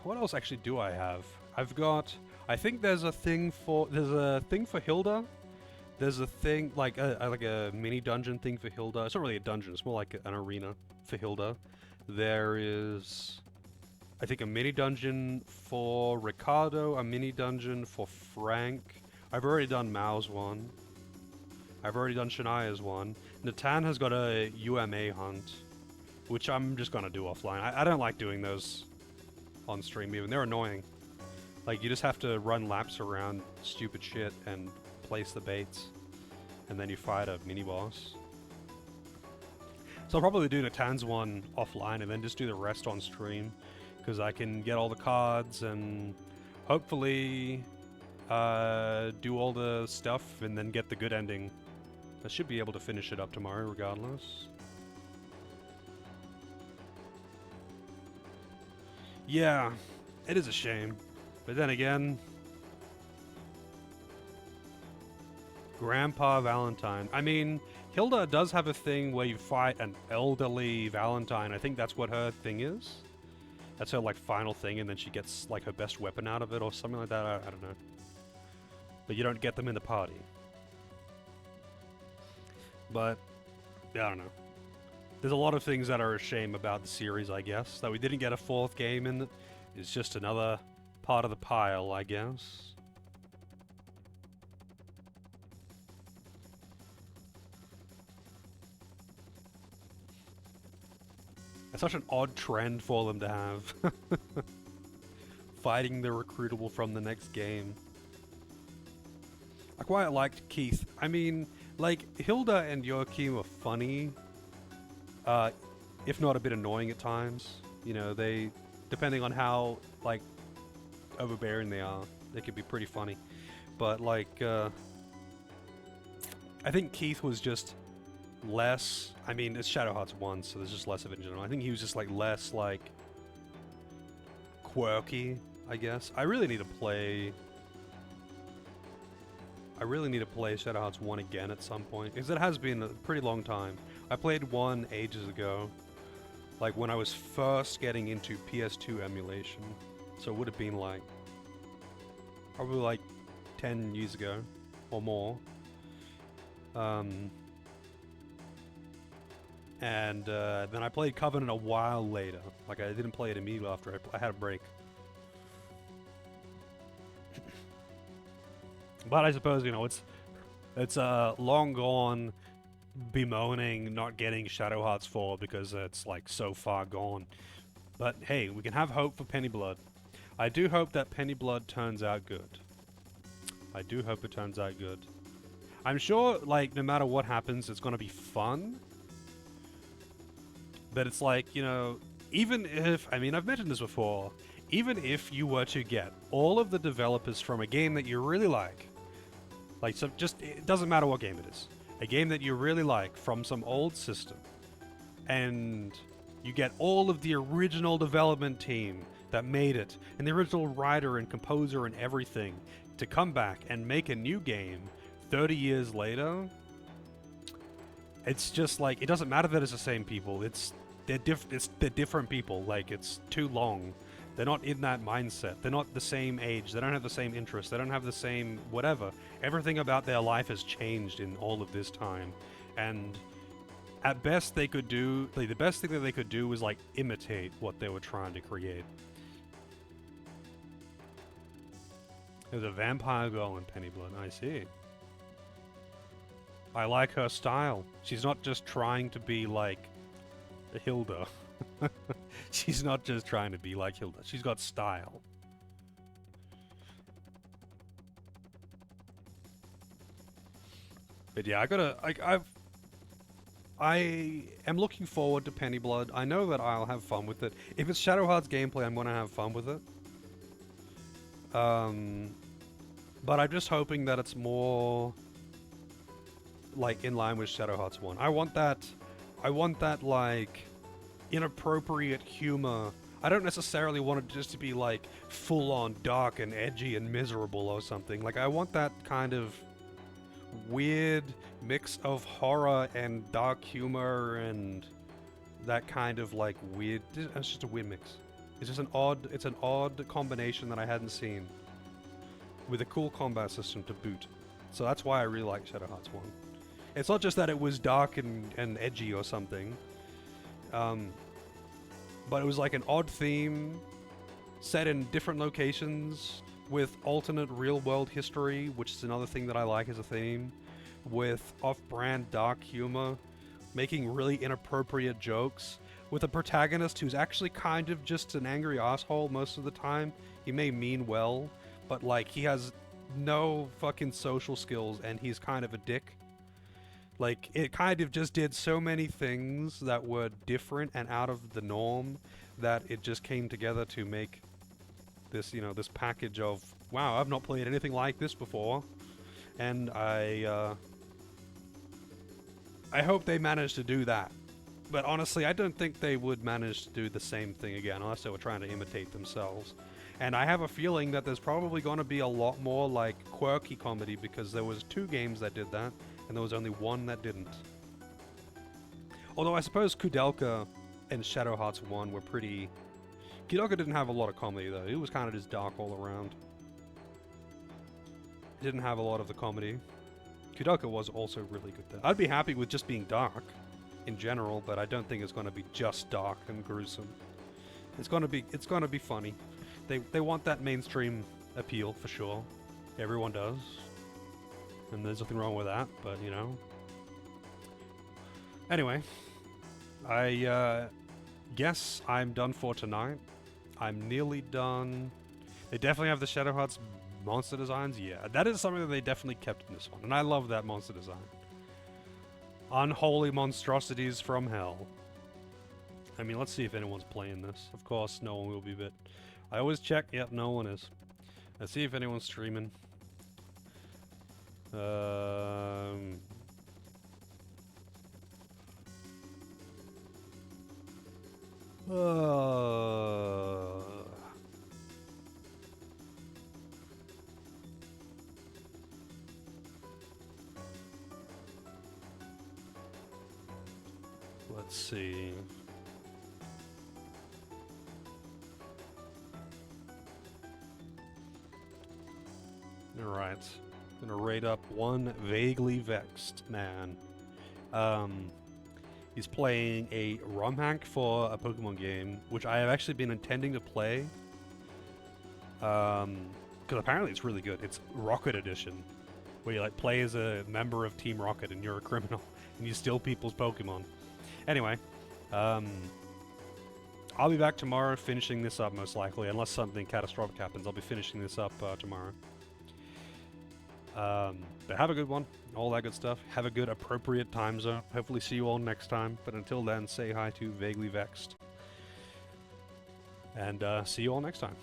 What else actually do I have? I've got... I think there's a thing for... There's a thing for Hilda. There's a thing, like a mini dungeon thing for Hilda. It's not really a dungeon, it's more like an arena for Hilda. There is... I think a mini dungeon for Ricardo, a mini dungeon for Frank. I've already done Mao's one. I've already done Shania's one. Natan has got a UMA hunt, which I'm just gonna do offline. I don't like doing those on stream even. They're annoying. Like, you just have to run laps around stupid shit and place the baits, and then you fight a mini-boss. So I'll probably do Natan's one offline and then just do the rest on stream, because I can get all the cards and hopefully do all the stuff and then get the good ending. I should be able to finish it up tomorrow regardless. Yeah, it is a shame. But then again, Grandpa Valentine. I mean, Hilda does have a thing where you fight an elderly Valentine. I think that's what her thing is. That's her, like, final thing, and then she gets, like, her best weapon out of it or something like that. I don't know. But you don't get them in the party. But, yeah, I don't know. There's a lot of things that are a shame about the series, I guess. That we didn't get a fourth game in it is just another part of the pile, I guess. It's such an odd trend for them to have. Fighting the recruitable from the next game. I quite liked Keith. I mean, like, Hilda and Joachim are funny. If not a bit annoying at times. You know, they, depending on how, like, overbearing they are, they could be pretty funny. But, like, I think Keith was just less... I mean, it's Shadow Hearts 1, so there's just less of it in general. I think he was just, like, less, like, quirky, I guess. I really need to play Shadow Hearts 1 again at some point, because it has been a pretty long time. I played 1 ages ago, like when I was first getting into PS2 emulation. So it would have been like, probably like 10 years ago, or more. And then I played Covenant a while later. Like, I didn't play it immediately after I had a break. But I suppose, you know, it's long gone bemoaning not getting Shadow Hearts 4 because it's, like, so far gone. But, hey, we can have hope for Penny Blood. I do hope that Penny Blood turns out good. I do hope it turns out good. I'm sure, like, no matter what happens, it's gonna be fun. But it's like, you know, even if, I mean, I've mentioned this before, even if you were to get all of the developers from a game that you really like, so just, it doesn't matter what game it is, a game that you really like from some old system, and you get all of the original development team that made it, and the original writer and composer and everything, to come back and make a new game 30 years later, it's just like, it doesn't matter that it's the same people, they're different people, like, it's too long. They're not in that mindset. They're not the same age. They don't have the same interests. They don't have the same whatever. Everything about their life has changed in all of this time. And at best they could do, like, the best thing that they could do was, like, imitate what they were trying to create. There's a vampire girl in Penny Blood. I see. I like her style. She's not just trying to be like Hilda. She's not just trying to be like Hilda. She's got style. But yeah, I am looking forward to Penny Blood. I know that I'll have fun with it. If it's Shadow Hearts gameplay, I'm gonna have fun with it. But I'm just hoping that it's more like in line with Shadow Hearts 1. I want that like inappropriate humor. I don't necessarily want it just to be like full on dark and edgy and miserable or something. Like, I want that kind of weird mix of horror and dark humor and that kind of like weird, it's just a weird mix. It's just an odd combination that I hadn't seen with a cool combat system to boot. So that's why I really like Shadow Hearts 1. It's not just that it was dark and edgy or something, but it was like an odd theme set in different locations with alternate real-world history, which is another thing that I like as a theme, with off-brand dark humor, making really inappropriate jokes, with a protagonist who's actually kind of just an angry asshole most of the time. He may mean well, but like, he has no fucking social skills and he's kind of a dick. Like, it kind of just did so many things that were different and out of the norm that it just came together to make this, you know, this package of, wow, I've not played anything like this before. And I hope they manage to do that. But honestly, I don't think they would manage to do the same thing again unless they were trying to imitate themselves. And I have a feeling that there's probably going to be a lot more like quirky comedy, because there was 2 games that did that, and there was only 1 that didn't. Although I suppose Kudelka and Shadow Hearts 1 were pretty... Kudelka didn't have a lot of comedy though, it was kind of just dark all around. It didn't have a lot of the comedy. Kudelka was also really good there. I'd be happy with just being dark in general, but I don't think it's going to be just dark and gruesome. It's going to be funny. They want that mainstream appeal for sure. Everyone does. And there's nothing wrong with that, but you know. Anyway, I guess I'm done for tonight. I'm nearly done. They definitely have the Shadow Hearts monster designs. Yeah, that is something that they definitely kept in this one, and I love that monster design. Unholy monstrosities from hell. I mean, let's see if anyone's playing this. Of course, no one will be, but I always check. Yep, no one is. Let's see if anyone's streaming. Let's see. Alright. Gonna rate up one vaguely vexed man. He's playing a ROM hack for a Pokemon game, which I have actually been intending to play. Because apparently it's really good. It's Rocket Edition, where you like play as a member of Team Rocket and you're a criminal and you steal people's Pokemon. Anyway, I'll be back tomorrow finishing this up most likely, unless something catastrophic happens. I'll be finishing this up tomorrow. But have a good one, all that good stuff. Have a good appropriate time zone. Hopefully see you all next time. But until then, say hi to Vaguely Vexed. And see you all next time.